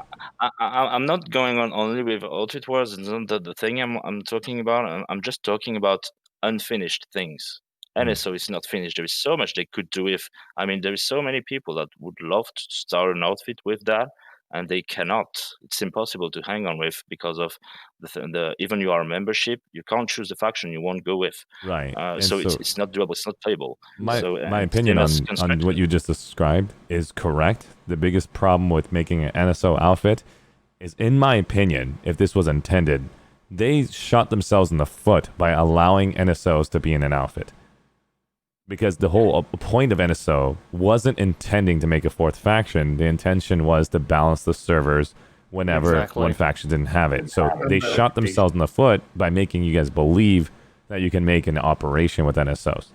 I'm not going on only with Outfit Wars. It's not the thing I'm talking about. I'm just talking about unfinished things. NSO is not finished. There is so much they could do with. I mean, there is so many people that would love to start an outfit with that, and they cannot. It's impossible to hang on with because of the even you are a membership, you can't choose the faction you won't go with. Right. And So so it's not doable. It's not playable. my So my and opinion still as on what you just described is correct. The biggest problem with making an NSO outfit is, in my opinion, if this was intended, they shot themselves in the foot by allowing NSOs to be in an outfit. Because the whole point of NSO wasn't intending to make a fourth faction. The intention was to balance the servers whenever Exactly. one faction didn't have it. So they shot themselves in the foot by making you guys believe that you can make an operation with NSOs.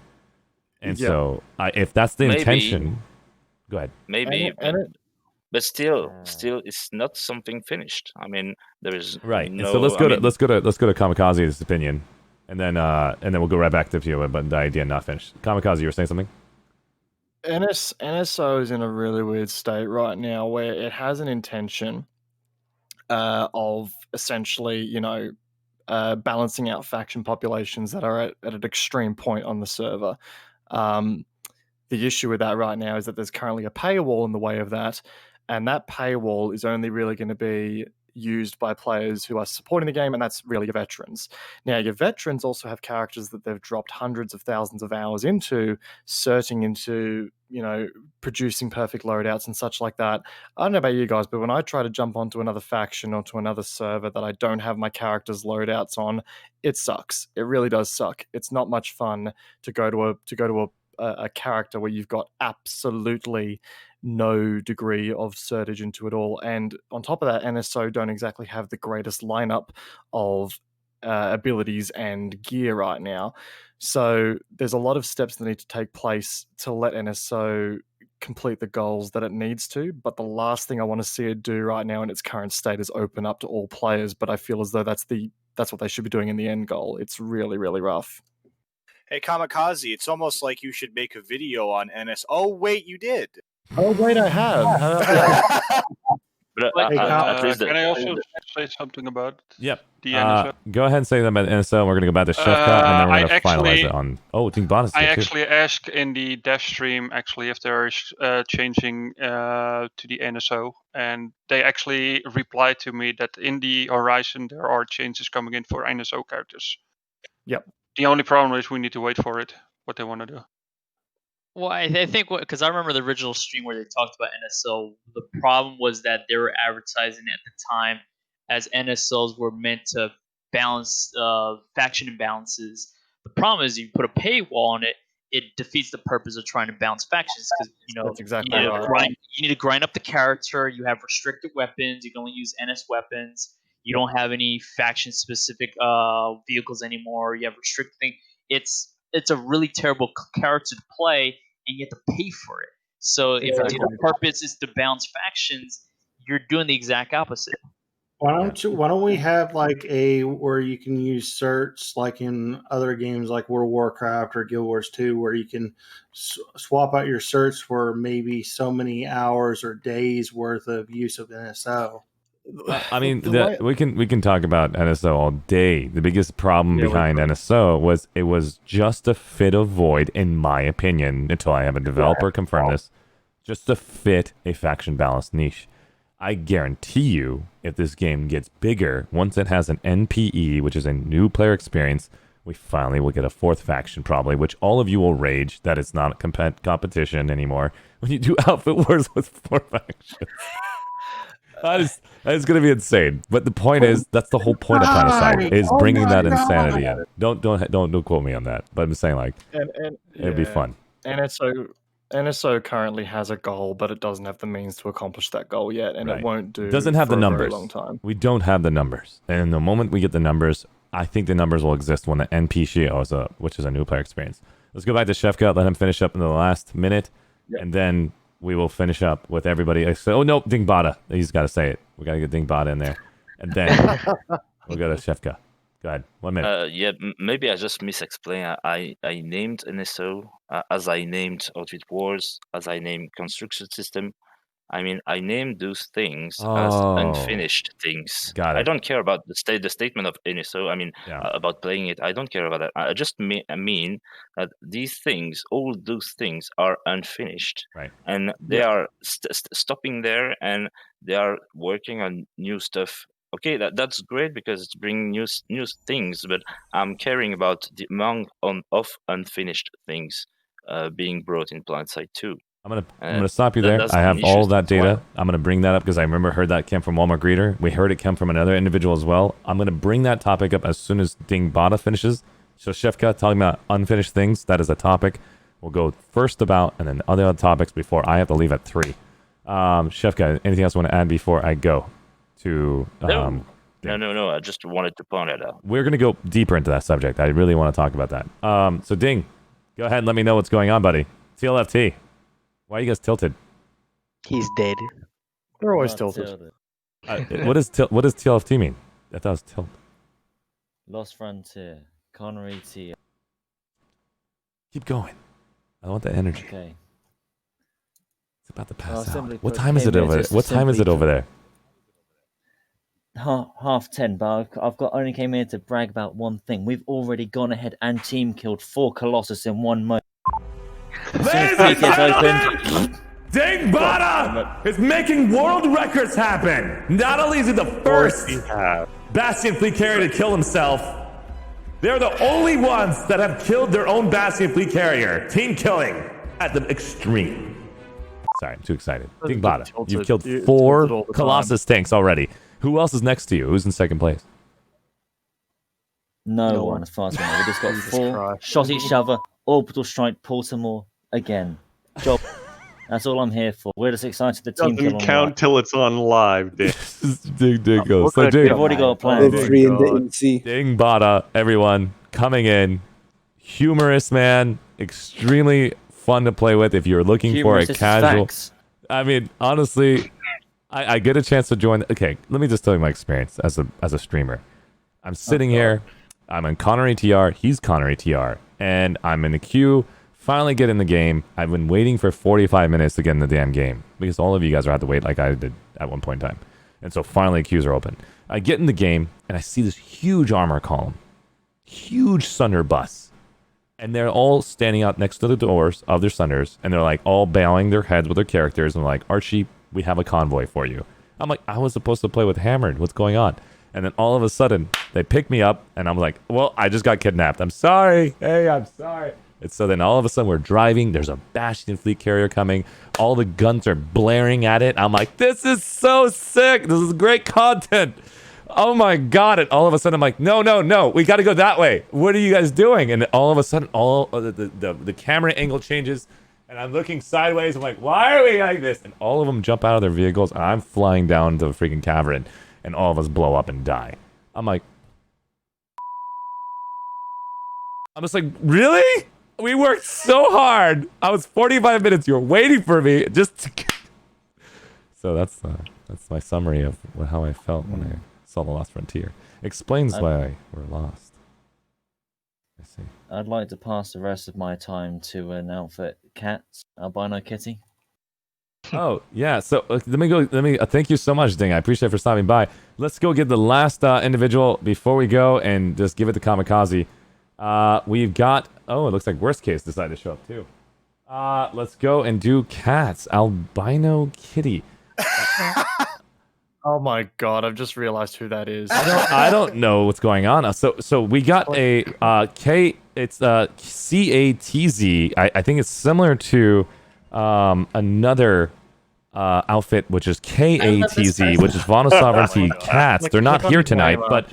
And Yeah. so if that's the Maybe. intention, go ahead. Maybe, And but still, it's not something finished. I mean, there is Right. no. And so let's I go mean, to Kamikaze's opinion, and then we'll go right back to you. But the idea not finished. Kamikaze, you were saying something? NSO is in a really weird state right now where it has an intention of essentially, balancing out faction populations that are at an extreme point on the server. The issue with that right now is that there's currently a paywall in the way of that, and that paywall is only really going to be used by players who are supporting the game, and that's really your veterans. Now, your veterans also have characters that they've dropped hundreds of thousands of hours into, certing into, producing perfect loadouts and such like that. I don't know about you guys, but when I try to jump onto another faction or to another server that I don't have my characters' loadouts on, it sucks. It really does suck. It's not much fun to go to a character where you've got absolutely no degree of certage into it all. And on top of that, NSO don't exactly have the greatest lineup of abilities and gear right now. So there's a lot of steps that need to take place to let NSO complete the goals that it needs to. But the last thing I want to see it do right now in its current state is open up to all players. But I feel as though that's what they should be doing in the end goal. It's really, really rough. Hey, Kamikaze, it's almost like you should make a video on NS. Oh, wait, you did. Oh, wait, I have. How about that? But at least can I also say something about Yep. the NSO? Go ahead and say them about NSO. We're going to go back to Shevka, and then we're I going to finalize actually- it on. Oh, Team Bond is I here too. actually asked in the dev stream if there is changing to the NSO, and they actually replied to me that in the horizon there are changes coming in for NSO characters. Yep. The only problem is we need to wait for it. What they want to do. Well, I think because I remember the original stream where they talked about NSO. The problem was that they were advertising at the time as NSOs were meant to balance faction imbalances. The problem is you put a paywall on it, it defeats the purpose of trying to balance factions because That's exactly you need right. to grind. You need to grind up the character. You have restricted weapons. You can only use NS weapons. You don't have any faction specific vehicles anymore. You have restricted thing. It's a really terrible character to play, and you have to pay for it. So if the purpose is to balance factions, you're doing the exact opposite. Why don't we have like a where you can use certs like in other games like World of Warcraft or Guild Wars 2 where you can swap out your certs for maybe so many hours or days worth of use of NSO. I mean, we can talk about NSO all day. The biggest problem behind NSO was it was just to fit a void, in my opinion, until I have a developer confirm this, just to fit a faction balance niche. I guarantee you, if this game gets bigger, once it has an NPE, which is a new player experience, we finally will get a fourth faction probably, which all of you will rage that it's not a competition anymore when you do outfit wars with 4 factions. That is going to be insane. But the point is, that's the whole point of Planetside, is bringing that insanity in. Don't quote me on that. But I'm saying like, it'd be fun. NSO currently has a goal, but it doesn't have the means to accomplish that goal yet, and it won't do. Doesn't have for the a numbers. very long time. We don't have the numbers, and the moment we get the numbers, I think the numbers will exist when the NP shows up, which is a new player experience. Let's go back to Shefka. Let him finish up in the last minute, and then we will finish up with everybody. Oh no, Dingbata. He's got to say it. We got to get Dingbata in there, and then we'll go to Shefka. Go ahead. 1 minute. Yeah, maybe I just misexplained. I named NSO as I named Outfit Wars, as I named Construction System. I mean, I named those things as unfinished things. Got it. I don't care about the statement of NSO. I mean, about playing it. I don't care about that. I just mean that these things, all those things, are unfinished, right? And they are stopping there, and they are working on new stuff. Okay, that's great because it's bringing new things, but I'm caring about the amount of unfinished things being brought in Planetside 2. I'm gonna stop you there. I have all that data. I'm gonna bring that up because I heard that came from Walmart Greeter. We heard it come from another individual as well. I'm gonna bring that topic up as soon as Dingbata finishes. So Shefka, talking about unfinished things, that is a topic we'll go first about, and then other topics before I have to leave at 3. Shefka, anything else you want to add before I go to? No. I just wanted to point it out. We're gonna go deeper into that subject. I really want to talk about that. So Ding, go ahead and let me know what's going on, buddy. TLFT. Why are you guys tilted? He's dead. They're always tilted. What does TLFT mean? I thought it was tilt. Lost Frontier. Connery T. Keep going. I want that energy. Okay. It's about to pass out. What time is it over there? What time is it over there? 10:30, but I've only came here to brag about one thing. We've already gone ahead and team killed 4 Colossus in 1 mode. Ladies and gentlemen, Dingbata is making world records happen. Not only is he the first Bastion fleet carrier to kill himself, they're the only ones that have killed their own Bastion fleet carrier. Team killing at the extreme. Sorry, I'm too excited. Dingbata, you've killed 4 Colossus tanks already. Who else is next to you? Who's in second place? No one, as far as we know. We just got 4, shot each other, orbital strike, Baltimore again. Job. That's all I'm here for. We're just excited the team Doesn't count till it's on live, Ding. Dig goes. So We've already got a plan. Dingbata, everyone, coming in. Humorous man. Extremely fun to play with if you're looking for a casual. I mean, honestly, I get a chance to join. Okay, let me just tell you my experience as a streamer. I'm sitting here. I'm in Connery TR. He's Connery TR. And I'm in the queue. Finally get in the game. I've been waiting for 45 minutes to get in the damn game. Because all of you guys are have to wait like I did at one point in time. And so finally queues are open. I get in the game and I see this huge armor column. Huge Sunder bus. And they're all standing out next to the doors of their Sunders. And they're like all bowing their heads with their characters. And like, Archie, we have a convoy for you. I'm like, I was supposed to play with Hammered. What's going on? And then all of a sudden, they pick me up, and I'm like, well, I just got kidnapped. I'm sorry. Hey, I'm sorry. And so then all of a sudden, we're driving. There's a Bastion fleet carrier coming. All the guns are blaring at it. I'm like, this is so sick. This is great content. oh my god! And all of a sudden, I'm like, no, we got to go that way. What are you guys doing? And all of a sudden, the camera angle changes, and I'm looking sideways. I'm like, why are we like this? And all of them jump out of their vehicles, and I'm flying down to the freaking cavern, and all of us blow up and die. I'm just like, really? We worked so hard. I was 45 minutes. You were waiting for me just to... So that's my summary of how I felt when I saw The Lost Frontier. Explains why we're lost. I see. I'd like to pass the rest of my time to an outfit cat, albino kitty. Oh yeah, so let me thank you so much, Ding. I appreciate it for stopping by. Let's go get the last individual before we go and just give it to Kamikaze. We've got, it looks like Worst Case decided to show up too. Let's go and do cats. Albino kitty. Oh my god, I've just realized who that is. I don't know what's going on. So we got a it's CATZ. I think it's similar to another outfit, which is KATZ, which is Vono Sovereignty Cats. They're not here tonight, but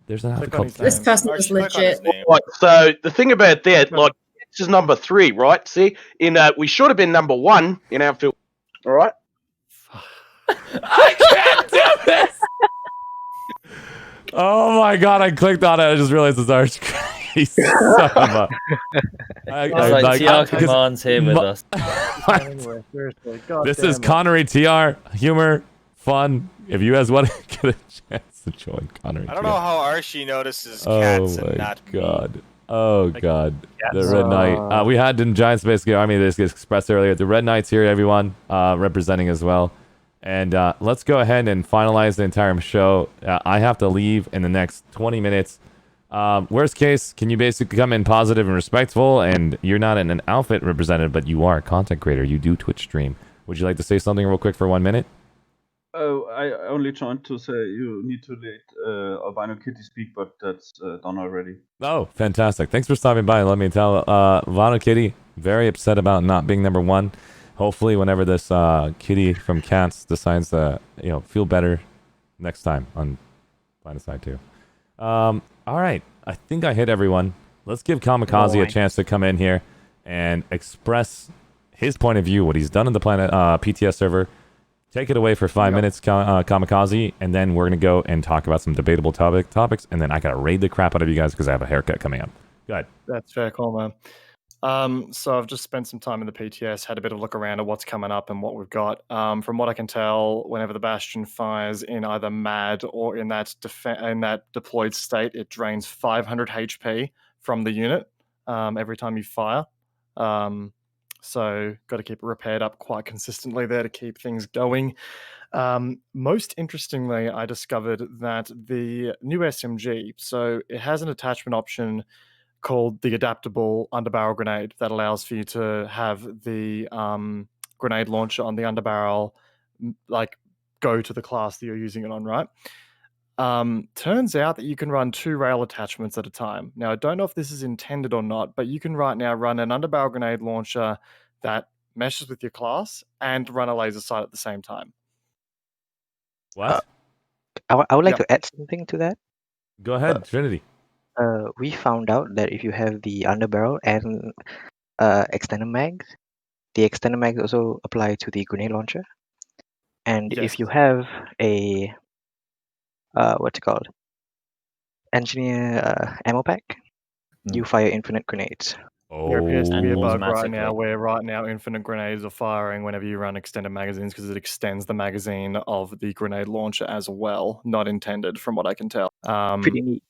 there's an outfit called This person is legit. Right, so the thing about that, like, this is number 3, right? See, we should have been number 1 in our field. All right. I can't do this. Oh my god! I clicked on it. I just realized it's Arch. TR Command's here with us. This is Connery TR. Humor, fun. If you guys want to get a chance to join Connery, I don't know how Archie notices cats and not god. Oh god. The Red Knight. We had in Giant Space Army this gets expressed earlier. The Red Knight's here, everyone, representing as well. And let's go ahead and finalize the entire show. I have to leave in the next 20 minutes. Worst case, can you basically come in positive and respectful, and you're not in an outfit represented, but you are a content creator. You do Twitch stream. Would you like to say something real quick for 1 minute? Oh, I only trying to say you need to let Albino Kitty speak, but that's done already. Oh, fantastic. Thanks for stopping by. Let me tell Vono Kitty, very upset about not being number 1. Hopefully, whenever this kitty from Cats decides to, feel better next time on Planetside too. All right, I think I hit everyone. Let's give Kamikaze a chance to come in here and express his point of view, what he's done in the Planet PTS server. Take it away for 5 minutes, Kamikaze, and then we're gonna go and talk about some debatable topics, and then I gotta raid the crap out of you guys because I have a haircut coming up. Go ahead. That's fair call, man. So I've just spent some time in the PTS, had a bit of a look around at what's coming up and what we've got. From what I can tell, whenever the Bastion fires in either MAD or in that deployed state, it drains 500 HP from the unit every time you fire. So got to keep it repaired up quite consistently there to keep things going. Most interestingly, I discovered that the new SMG, so it has an attachment option called the adaptable underbarrel grenade that allows for you to have the grenade launcher on the underbarrel go to the class that you're using it on, right? Turns out that you can run 2 rail attachments at a time. Now, I don't know if this is intended or not, but you can right now run an underbarrel grenade launcher that meshes with your class and run a laser sight at the same time. What? I would like to add something to that. Go ahead, Trinity. We found out that if you have the underbarrel and extended mags, the extended mags also apply to the grenade launcher. And if you have a engineer ammo pack, you fire infinite grenades. There appears to be a bug right now where infinite grenades are firing whenever you run extended magazines because it extends the magazine of the grenade launcher as well. Not intended, from what I can tell. Pretty neat.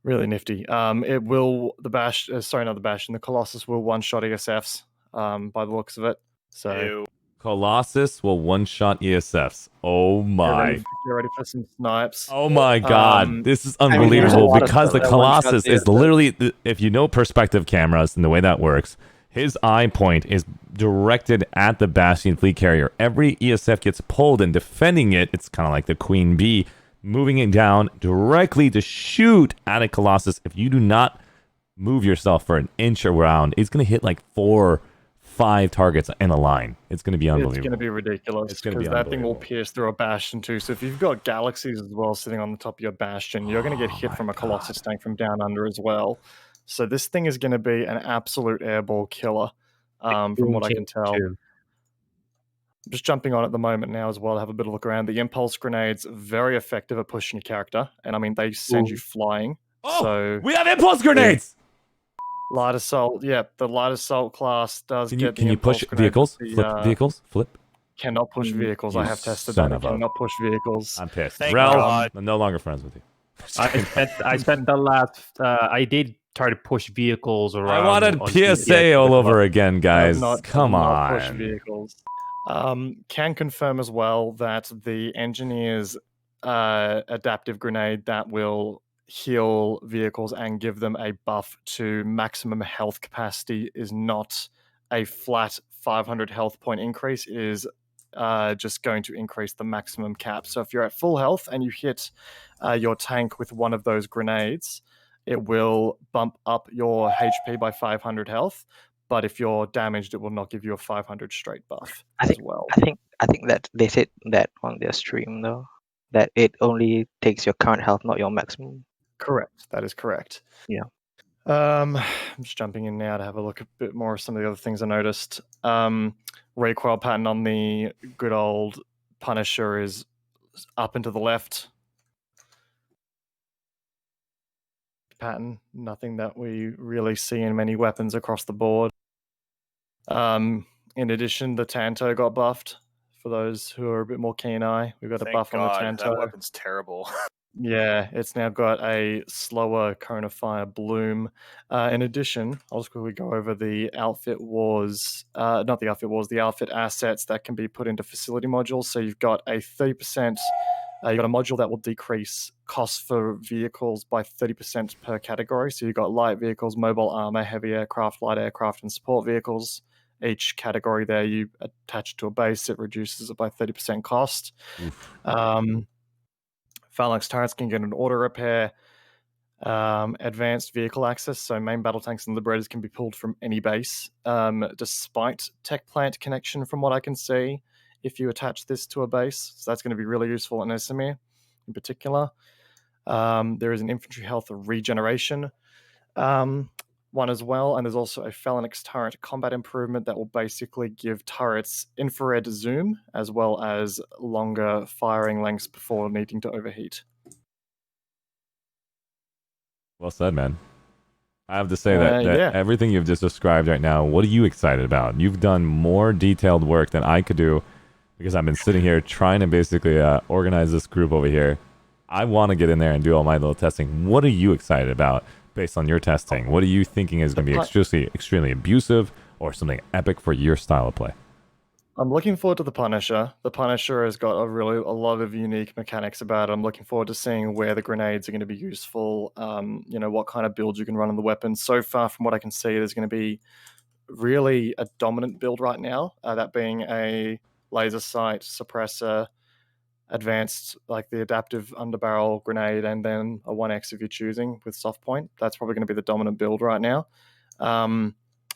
Really nifty. It will the Colossus will one-shot ESFs by the looks of it. So Colossus will one-shot ESFs. Oh my. Get ready for some snipes. Oh my god. This is unbelievable because the Colossus is literally, if you know perspective cameras and the way that works, his eye point is directed at the Bastion fleet carrier. Every ESF gets pulled and defending it. It's kind of like the Queen Bee, moving it down directly to shoot at a Colossus. If you do not move yourself for an inch around, it's going to hit like 4, 5 targets in a line. It's going to be unbelievable. It's going to be ridiculous It's going to be because that thing will unbelievable. pierce through a bastion too. So if you've got galaxies as well sitting on the top of your bastion, you're going to get hit from a Colossus tank from down under as well. So this thing is going to be an absolute airball killer, from what I can tell. I'm just jumping on at the moment now as well to have a bit of a look around. The impulse grenades very effective at pushing your character, and I mean they send you flying. Oh, so we have impulse grenades. Light assault, yeah, the light assault class does Can get the you impulse push grenade, vehicles? but the, Flip vehicles? Flip? Cannot push vehicles. I You have tested son that. of It a- cannot push vehicles. I'm pissed. Thank Rel, God. I'm no longer friends with you. I spent the last. I did try to push vehicles around. I wanted on the PSA edge, all but over again, guys. Come not push on. vehicles. Can confirm as well that the engineer's adaptive grenade that will heal vehicles and give them a buff to maximum health capacity is not a flat 500 health point increase. It is just going to increase the maximum cap. So if you're at full health and you hit your tank with one of those grenades, it will bump up your HP by 500 health. But if you're damaged, it will not give you a 500 straight buff as well. I think that they said that on their stream though, that it only takes your current health, not your maximum. Correct. That is correct. Yeah. I'm just jumping in now to have a look a bit more at some of the other things I noticed. Recoil pattern on the good old Punisher is up and to the left. Pattern, nothing that we really see in many weapons across the board. In addition, the Tanto got buffed. For those who are a bit more keen eye, we've got a Thank buff on the God, Tanto. that weapon's terrible. Yeah, it's now got a slower cone of fire bloom. In addition, I'll just quickly go over the outfit wars, not the outfit wars, the outfit assets that can be put into facility modules. So you've got a 30%, you've got a module that will decrease costs for vehicles by 30% per category. So you've got light vehicles, mobile armor, heavy aircraft, light aircraft, and support vehicles. Each category there you attach to a base, it reduces it by 30% cost. Phalanx turrets can get an auto repair, advanced vehicle access, so main battle tanks and liberators can be pulled from any base, despite tech plant connection from what I can see, if you attach this to a base. So that's going to be really useful in Esamir in particular. There is an infantry health regeneration one as well, and there's also a Phalanx turret combat improvement that will basically give turrets infrared zoom as well as longer firing lengths before needing to overheat. Well said, man. I have to say that yeah. everything you've just described right now, what are you excited about? You've done more detailed work than I could do because I've been sitting here trying to basically organize this group over here. I want to get in there and do all my little testing. What are you excited about based on your testing? What are you thinking is going to be extremely abusive or something epic for your style of play? I'm looking forward to the Punisher. The Punisher has got a lot of unique mechanics about it. I'm looking forward to seeing where the grenades are going to be useful. What kind of builds you can run on the weapon. So far, from what I can see, there's going to be really a dominant build right now. That being a laser sight suppressor, advanced like the adaptive underbarrel grenade, and then a 1x if you're choosing with soft point. That's probably going to be the dominant build right now.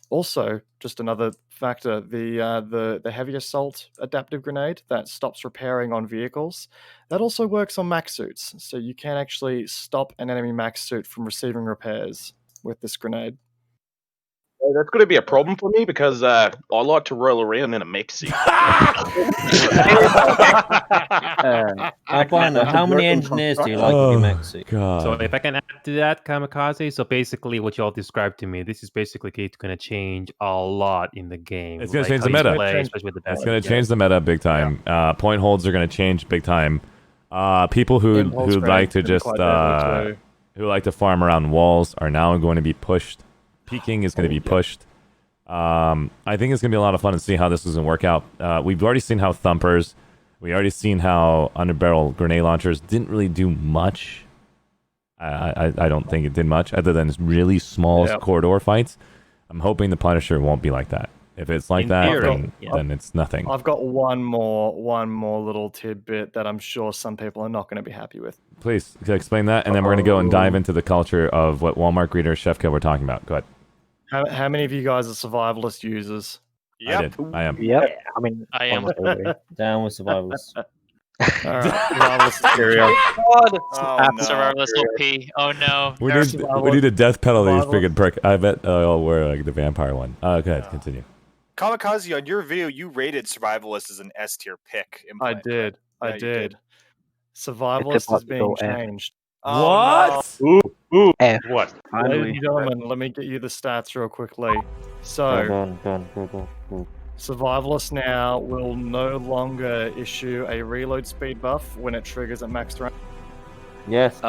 Also, just another factor, the heavy assault adaptive grenade that stops repairing on vehicles, that also works on mech suits. So you can actually stop an enemy mech suit from receiving repairs with this grenade. That's going to be a problem for me because I like to roll around in a mech suit. Albino, how many engineers do you like in your mech suit? So if I can add to that, Kamikaze, so basically what you all described to me, this is basically going to change a lot in the game. It's going to change the meta. It's going to change the meta big time. Point holds are going to change big time. People who like to just who like to farm around walls are now going to be pushed. Peeking is going to be pushed. I think it's going to be a lot of fun to see how this is going to work out. We've already seen how thumpers, we already seen how underbarrel grenade launchers didn't really do much. I don't think it did much other than really small corridor fights. I'm hoping the Punisher won't be like that. If it's like then it's nothing. I've got one more little tidbit that I'm sure some people are not going to be happy with. Please explain that, and then we're going to go and dive into the culture of what Walmart greeter Chefka were talking about. Go ahead. How many of you guys are survivalist users? Yep. I am. Yep. I mean, I am. almost everybody. Down with survivalists. All right, survivalist Cheerio. Oh no. Survivalist OP. Oh no. We Nerf. need a death penalty Survivalist. freaking prick. I bet we're like the vampire one. Go ahead, continue. Kamikaze, on your video, you rated Survivalist as an S tier pick. I did. I Yeah, you did. did. Survivalist about is to being go F. changed. Oh, What? Ooh, F. what? Ladies Finally. and gentlemen, let me get you the stats real quickly. So, Done. Survivalist now will no longer issue a reload speed buff when it triggers at max range. Yes.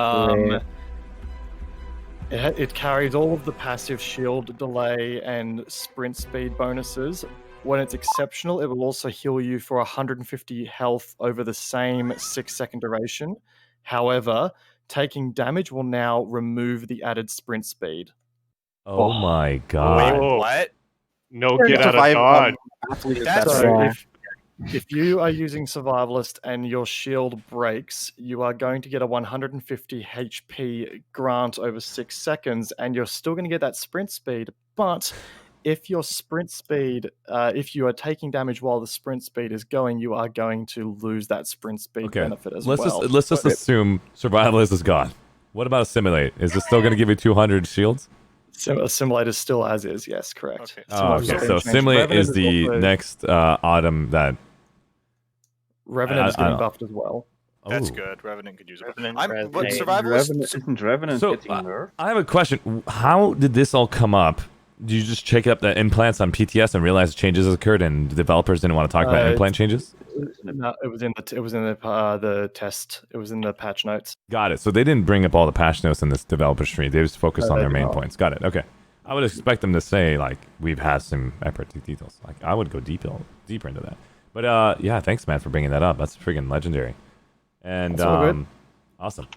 It carries all of the passive shield delay and sprint speed bonuses. When it's exceptional, it will also heal you for 150 health over the same 6-second duration. However, taking damage will now remove the added sprint speed. Oh my god. Whoa. what? No get out of dodge. So if you are using Survivalist and your shield breaks, you are going to get a 150 HP grant over 6 seconds, and you're still going to get that sprint speed. But if your sprint speed, if you are taking damage while the sprint speed is going, you are going to lose that sprint speed benefit as well. Let's just assume survivalist is gone. What about assimilate? Is it still going to give you 200 shields? Assimilate is still as is. Yes, correct. Okay. Oh, okay. So assimilate is the next item that Revenant is getting buffed as well. That's Oh. good. Revenant could use it. Revenant, But Revenant. Survivalist. Isn't Revenant So getting nerfed? I have a question. How did this all come up? Did you just check up the implants on PTS and realize changes occurred and the developers didn't want to talk about implant changes? No, it was in the test. It was in the patch notes. Got it. So they didn't bring up all the patch notes in this developer stream. They just focused No, on they their did main not. points. Got it. Okay. I would expect them to say like we've had some effort to details. Like I would go deeper into that. But yeah, thanks man for bringing that up. That's freaking legendary. And That's all good. awesome.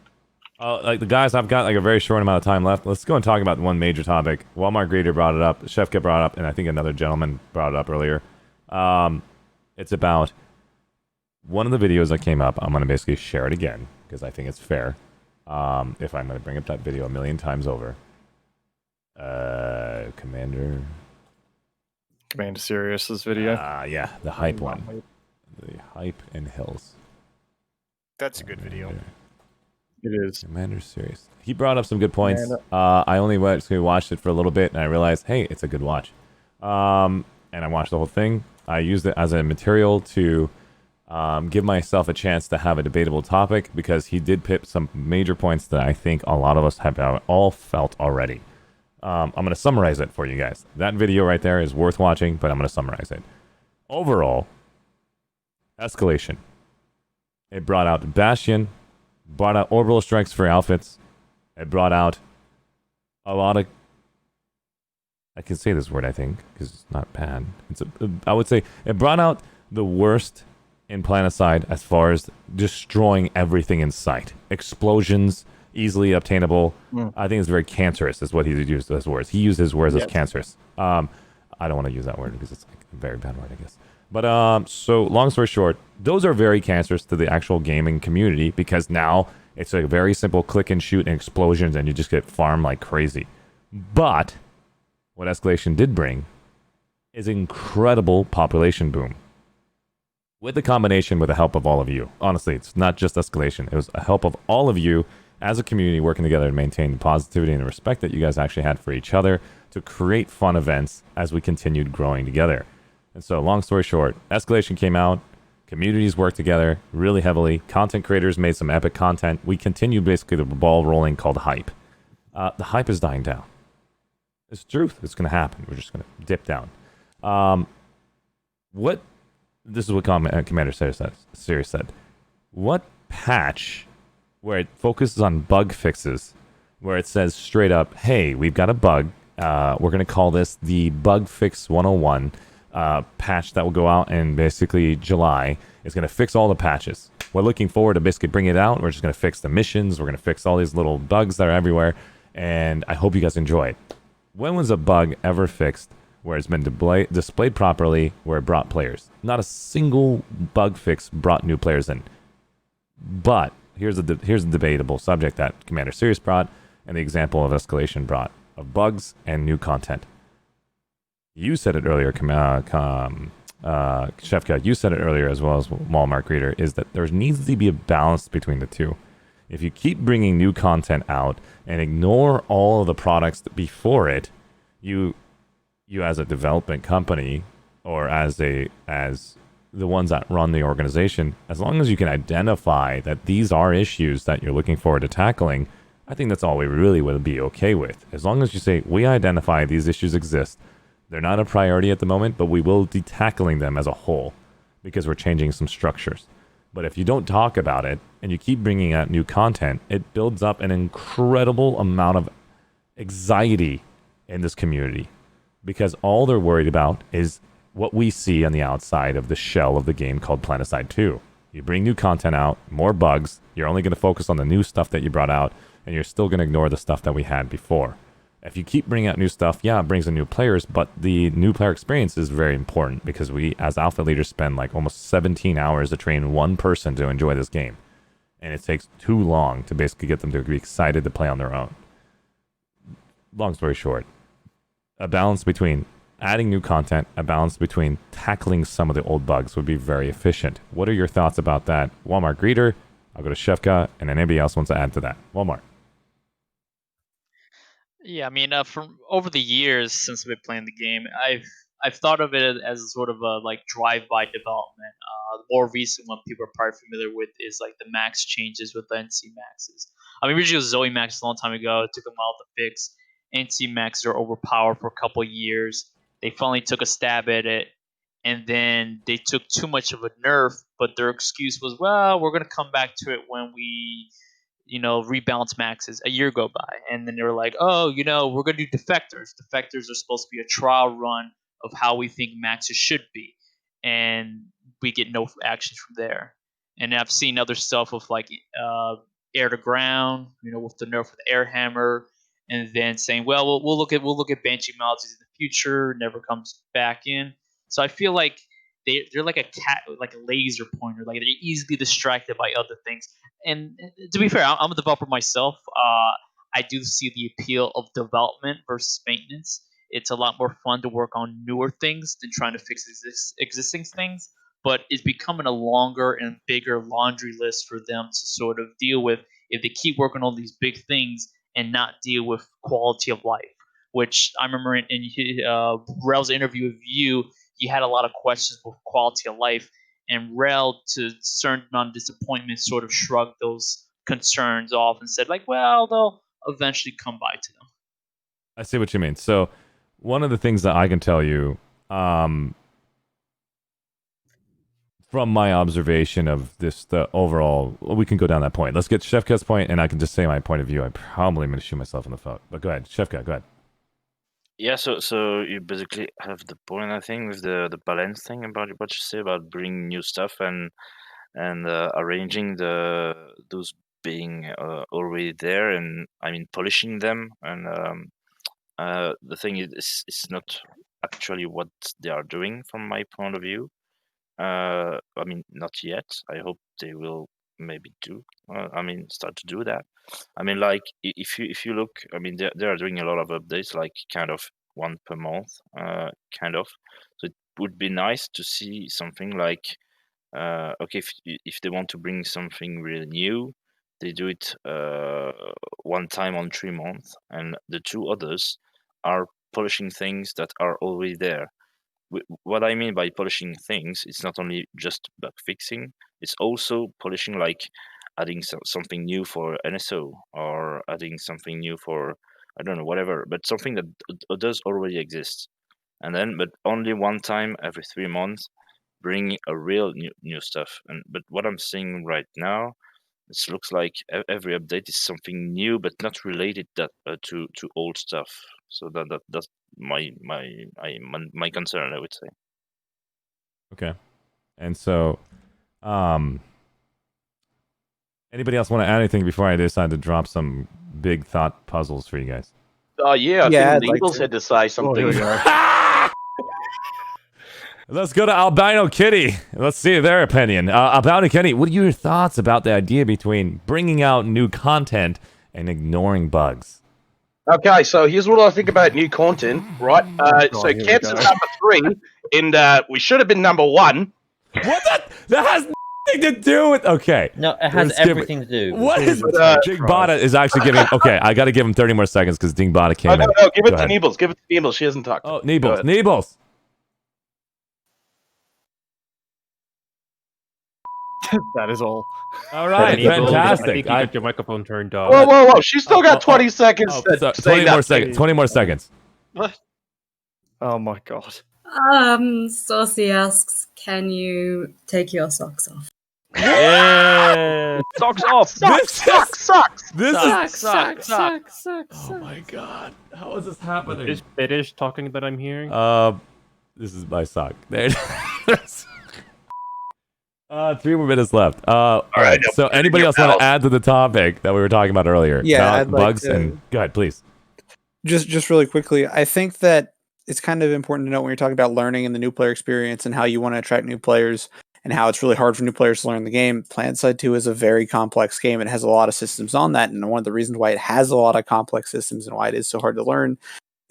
Like the guys, I've got like a very short amount of time left. Let's go and talk about one major topic. Walmart Greeter brought it up. Chef kept brought it up, and I think another gentleman brought it up earlier. It's about one of the videos that came up. I'm going to basically share it again because I think it's fair. If I'm going to bring up that video a million times over. Commander Sirius's video. Yeah, the hype one. The hype and hills. That's a good video. It is. Commander Sirius. He brought up some good points. And, I only watched it for a little bit, and I realized, hey, it's a good watch. And I watched the whole thing. I used it as a material to give myself a chance to have a debatable topic because he did pip some major points that I think a lot of us have all felt already. I'm going to summarize it for you guys. That video right there is worth watching, but I'm going to summarize it. Overall, escalation. It brought out Bastion, brought out orbital strikes for outfits. It brought out a lot of... I can say this word, I think, because it's not bad. I would say it brought out the worst in Planetside as far as destroying everything in sight. Explosions, easily obtainable. I think it's very cancerous is what he used as words. He used his words as cancerous. I don't want to use that word because it's like a very bad word, I guess. But so long story short, those are very cancerous to the actual gaming community because now it's a very simple click and shoot and explosions and you just get farmed like crazy. But what escalation did bring is incredible population boom. With the combination with the help of all of you. Honestly, it's not just escalation. It was a help of all of you as a community working together to maintain the positivity and the respect that you guys actually had for each other to create fun events as we continued growing together. And so, long story short, escalation came out, communities worked together really heavily, content creators made some epic content. We continued basically the ball rolling called hype. The hype is dying down. It's the truth. It's going to happen. We're just going to dip down. This is what Commander Sirius said. What patch where it focuses on bug fixes, where it says straight up, hey, we've got a bug. We're going to call this the Bug Fix 101 patch that will go out in basically July. It's going to fix all the patches. We're looking forward to basically bring it out. We're just going to fix the missions. We're going to fix all these little bugs that are everywhere. And I hope you guys enjoy it. When was a bug ever fixed where it's been displayed properly, where it brought players? Not a single bug fix brought new players in. But here's a debatable subject that Commander Sirius brought and the example of escalation brought of bugs and new content. You said it earlier, Shefka, you said it earlier as well as Walmart Reader, is that there needs to be a balance between the two. If you keep bringing new content out and ignore all of the products before it, you as a development company or as the ones that run the organization, as long as you can identify that these are issues that you're looking forward to tackling, I think that's all we really will be okay with. As long as you say, we identify these issues exist, they're not a priority at the moment, but we will be tackling them as a whole because we're changing some structures. But if you don't talk about it and you keep bringing out new content, it builds up an incredible amount of anxiety in this community because all they're worried about is what we see on the outside of the shell of the game called Planetside 2. You bring new content out, more bugs, you're only going to focus on the new stuff that you brought out, and you're still going to ignore the stuff that we had before. If you keep bringing out new stuff, yeah, it brings in new players, but the new player experience is very important because we, as alpha leaders, spend like almost 17 hours to train one person to enjoy this game. And it takes too long to basically get them to be excited to play on their own. Long story short, a balance between adding new content, a balance between tackling some of the old bugs would be very efficient. What are your thoughts about that? Walmart Greeter, I'll go to Shefka, and then anybody else wants to add to that. Walmart. Yeah, I mean, from over the years since I've been playing the game, I've thought of it as sort of a like drive-by development. The more recent one people are probably familiar with is like the max changes with the NC maxes. I mean, originally it was Zoe Max a long time ago. It took a while to fix. NC maxes are overpowered for a couple of years. They finally took a stab at it, and then they took too much of a nerf. But their excuse was, well, we're gonna come back to it when we rebalance maxes. A year go by, and then they were like, oh, we're going to do defectors. Defectors are supposed to be a trial run of how we think maxes should be, and we get no action from there. And I've seen other stuff with like air to ground, with the nerf with the air hammer, and then saying, well, we'll look at banshee melodies in the future. Never comes back in. So I feel like they're like a cat, like a laser pointer. Like they're easily distracted by other things. And to be fair, I'm a developer myself. I do see the appeal of development versus maintenance. It's a lot more fun to work on newer things than trying to fix existing things. But it's becoming a longer and bigger laundry list for them to sort of deal with if they keep working on these big things and not deal with quality of life. Which I remember in Rel's interview with you had a lot of questions with quality of life, and Rel, to certain non-disappointment, sort of shrugged those concerns off and said, like, well, they'll eventually come by to them. I see what you mean. So one of the things that I can tell you from my observation of this, the overall, we can go down that point. Let's get Shefka's point, and I can just say my point of view. I probably am going to shoot myself in the foot. But go ahead, Shefka, go ahead. Yeah, so you basically have the point, I think, with the balance thing about what you say about bringing new stuff and arranging those being already there, and I mean polishing them. And the thing is, it's not actually what they are doing from my point of view. I mean, not yet. I hope they will maybe do. I mean, start to do that. I mean, like if you look, I mean, they are doing a lot of updates, like kind of one per month, kind of. So it would be nice to see something like, okay, if they want to bring something really new, they do it one time on 3 months, and the two others are polishing things that are already there. What I mean by polishing things, it's not only just bug fixing, it's also polishing, like adding something new for NSO or adding something new for, I don't know, whatever, but something that does already exist. And then, but only one time every 3 months, bring a real new stuff. But what I'm seeing right now, it looks like every update is something new, but not related to old stuff. So that's my concern, I would say. Okay. And so, anybody else want to add anything before I decide to drop some big thought puzzles for you guys? Oh yeah, I think the Eagles had to say something. Let's go to Albino Kitty. Let's see their opinion. Albino Kitty, what are your thoughts about the idea between bringing out new content and ignoring bugs? Okay, so here's what I think about new content, right? So here we Kent's go. is number 3, and we should have been number 1. What that has nothing to do with. Okay. No, it We're has skipping- everything to do. What is But, Ding Bada is actually giving. Okay, I got to give him 30 more seconds because Ding Bada came no, in. no, give it Go to ahead. Nibbles. Give it to Nibbles. She hasn't talked. Oh, Go Nibbles. ahead. Nibbles. That is all. All right, Nibbles, fantastic. I think you got your microphone turned off. Whoa, whoa, whoa! She's still got 20 seconds to so say 20 more nothing. seconds. 20 more seconds. What? Oh my god. Saucy asks, can you take your socks off? Yeah. Socks off. This sucks. This Sucks. Oh my god. How is this happening? Is British talking that I'm hearing? This is my sock. There it is. 3 more minutes left. All right. So anybody else want to add to the topic that we were talking about earlier? Yeah, about I'd like bugs to- and go ahead, please. Just really quickly, I think that it's kind of important to know when you're talking about learning and the new player experience and how you want to attract new players and how it's really hard for new players to learn the game. Planetside 2 is a very complex game. It has a lot of systems on that, and one of the reasons why it has a lot of complex systems and why it is so hard to learn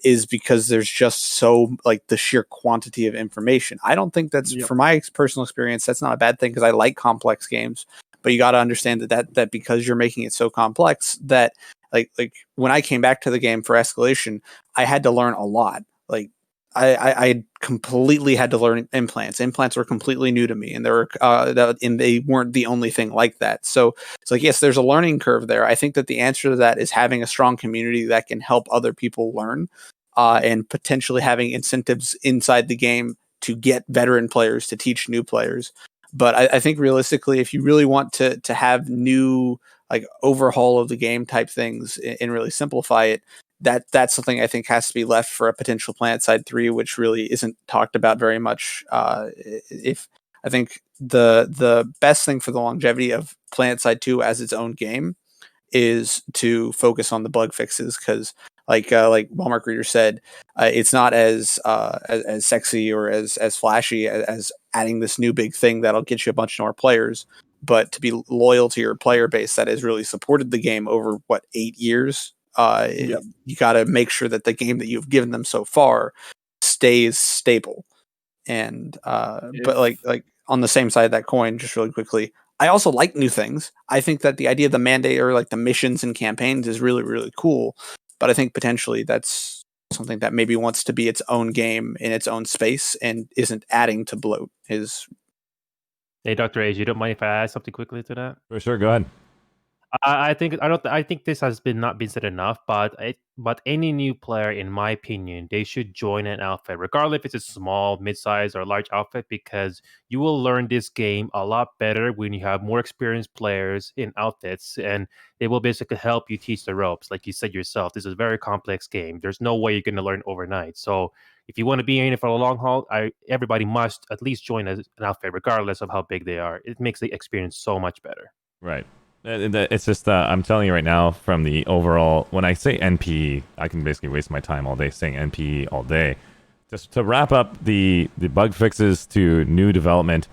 is because there's just so like the sheer quantity of information. I don't think that's for my personal experience, that's not a bad thing because I like complex games, but you got to understand that because you're making it so complex that like when I came back to the game for Escalation, I had to learn a lot. Like I completely had to learn implants. Implants were completely new to me, and they weren't the only thing like that. So it's like, yes, there's a learning curve there. I think that the answer to that is having a strong community that can help other people learn, and potentially having incentives inside the game to get veteran players to teach new players. But I think realistically, if you really want to have new like overhaul of the game type things and really simplify it, that's something I think has to be left for a potential Planetside 3, which really isn't talked about very much. If I think the best thing for the longevity of Planetside 2 as its own game is to focus on the bug fixes, because like Walmart Reader said, it's not as sexy or as flashy as adding this new big thing that'll get you a bunch more players. But to be loyal to your player base that has really supported the game over 8 years, you got to make sure that the game that you've given them so far stays stable. And but like on the same side of that coin, just really quickly, I also like new things. I think that the idea of the mandate or like the missions and campaigns is really, really cool. But I think potentially that's something that maybe wants to be its own game in its own space and isn't adding to bloat. Hey, Dr. Age, you don't mind if I add something quickly to that? For sure, go ahead. I think this has not been said enough, but any new player, in my opinion, they should join an outfit, regardless if it's a small, mid-size, or large outfit, because you will learn this game a lot better when you have more experienced players in outfits, and they will basically help you teach the ropes. Like you said yourself, this is a very complex game. There's no way you're going to learn overnight. So if you want to be in it for the long haul, everybody must at least join an outfit, regardless of how big they are. It makes the experience so much better. Right. It's just, I'm telling you right now, from the overall, when I say NPE, I can basically waste my time all day saying NPE all day. Just to wrap up the bug fixes to new development,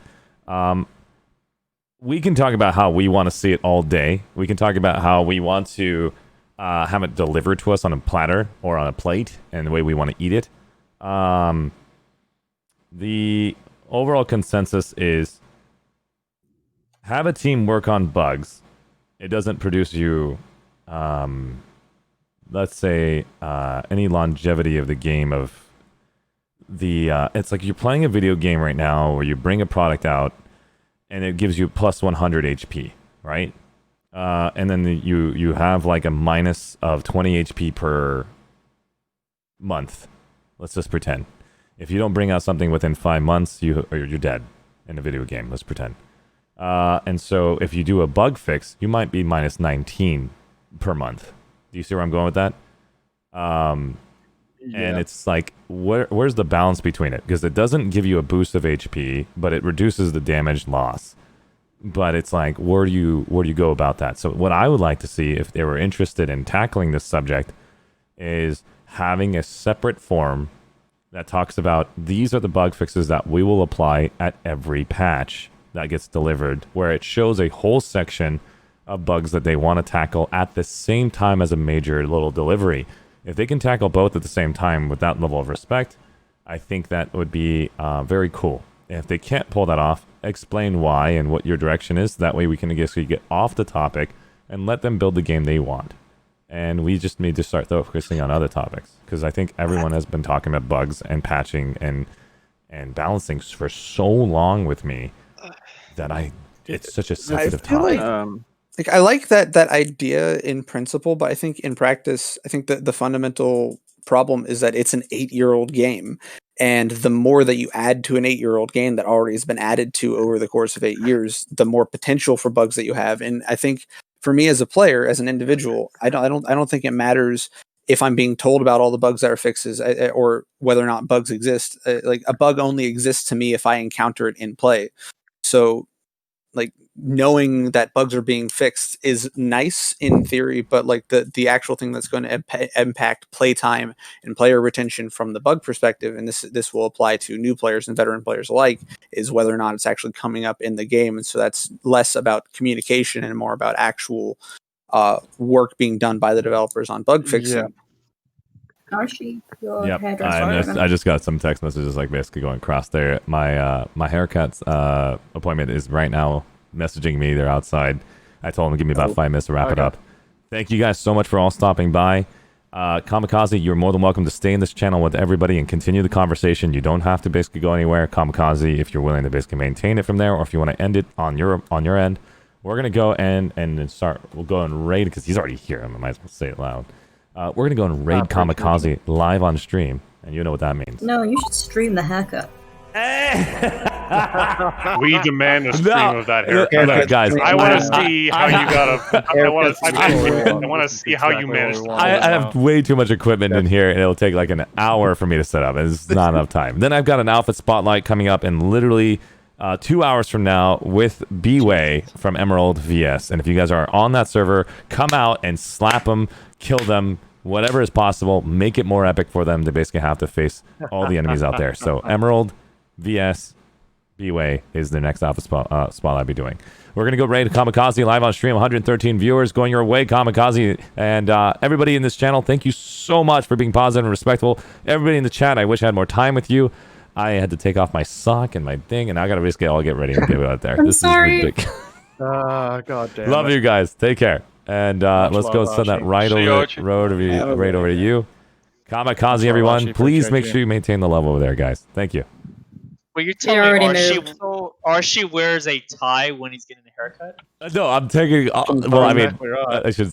we can talk about how we want to see it all day. We can talk about how we want to have it delivered to us on a platter or on a plate and the way we want to eat it. The overall consensus is have a team work on bugs. It doesn't produce you, let's say, any longevity of the game of the... it's like you're playing a video game right now where you bring a product out and it gives you plus 100 HP, right? And then you have like a minus of 20 HP per month. Let's just pretend. If you don't bring out something within 5 months, you're dead in a video game. Let's pretend. And so if you do a bug fix, you might be minus 19 per month. Do you see where I'm going with that? And it's like, where's the balance between it? Because it doesn't give you a boost of HP, but it reduces the damage loss. But it's like, where do you go about that? So what I would like to see, if they were interested in tackling this subject, is having a separate form that talks about these are the bug fixes that we will apply at every patch that gets delivered, where it shows a whole section of bugs that they want to tackle at the same time as a major little delivery. If they can tackle both at the same time with that level of respect, I think that would be very cool. If they can't pull that off, explain why and what your direction is. That way we can basically get off the topic and let them build the game they want. And we just need to start focusing on other topics, because I think everyone has been talking about bugs and patching and balancing for so long with me that it's such a sensitive topic. Like I like that idea in principle, but I think in practice, I think that the fundamental problem is that it's an 8-year-old game, and the more that you add to an 8-year-old game that already has been added to over the course of 8 years, the more potential for bugs that you have. And I think for me as a player, as an individual, I don't think it matters if I'm being told about all the bugs that are fixes or whether or not bugs exist. Like a bug only exists to me if I encounter it in play. So like knowing that bugs are being fixed is nice in theory, but like the actual thing that's going to impact playtime and player retention from the bug perspective, and this will apply to new players and veteran players alike, is whether or not it's actually coming up in the game. And so that's less about communication and more about actual work being done by the developers on bug fixing. Arshee, your Yep, hairdresser. I just got some text messages like basically going across there. My haircut's appointment is right now messaging me. They're outside. I told them to give me about 5 minutes to wrap it up. Thank you guys so much for all stopping by. Kamikaze, you're more than welcome to stay in this channel with everybody and continue the conversation. You don't have to basically go anywhere. Kamikaze, if you're willing to basically maintain it from there, or if you want to end it on your end, we're gonna go and start. We'll go and raid, because he's already here. I might as well say it loud. We're gonna go and raid Kamikaze live on stream, and you know what that means. No, you should stream the haircut. We demand a stream of that haircut. Look, guys, I want to see how you got a. I want to see how you managed. I have way too much equipment in here, and it'll take like an hour for me to set up. It's not enough time. Then I've got an outfit spotlight coming up in literally 2 hours from now with B-Way from Emerald VS. And if you guys are on that server, come out and slap them, kill them, whatever is possible. Make it more epic for them to basically have to face all the enemies out there. So Emerald VS B-Way is the next outfit spot I'll be doing. We're going to go raid Kamikaze live on stream. 113 viewers going your way, Kamikaze. And everybody in this channel, thank you so much for being positive and respectful. Everybody in the chat, I wish I had more time with you. I had to take off my sock and my thing, and I got to basically all get ready and get out there. This is ridiculous. God damn. Love you guys. Take care. And let's go send that right over to you. Kamikaze, everyone. Please make sure you maintain the level over there, guys. Thank you. Well, you're telling me Arshee wears a tie when he's getting a haircut? No, I'm taking. Well, I mean, I should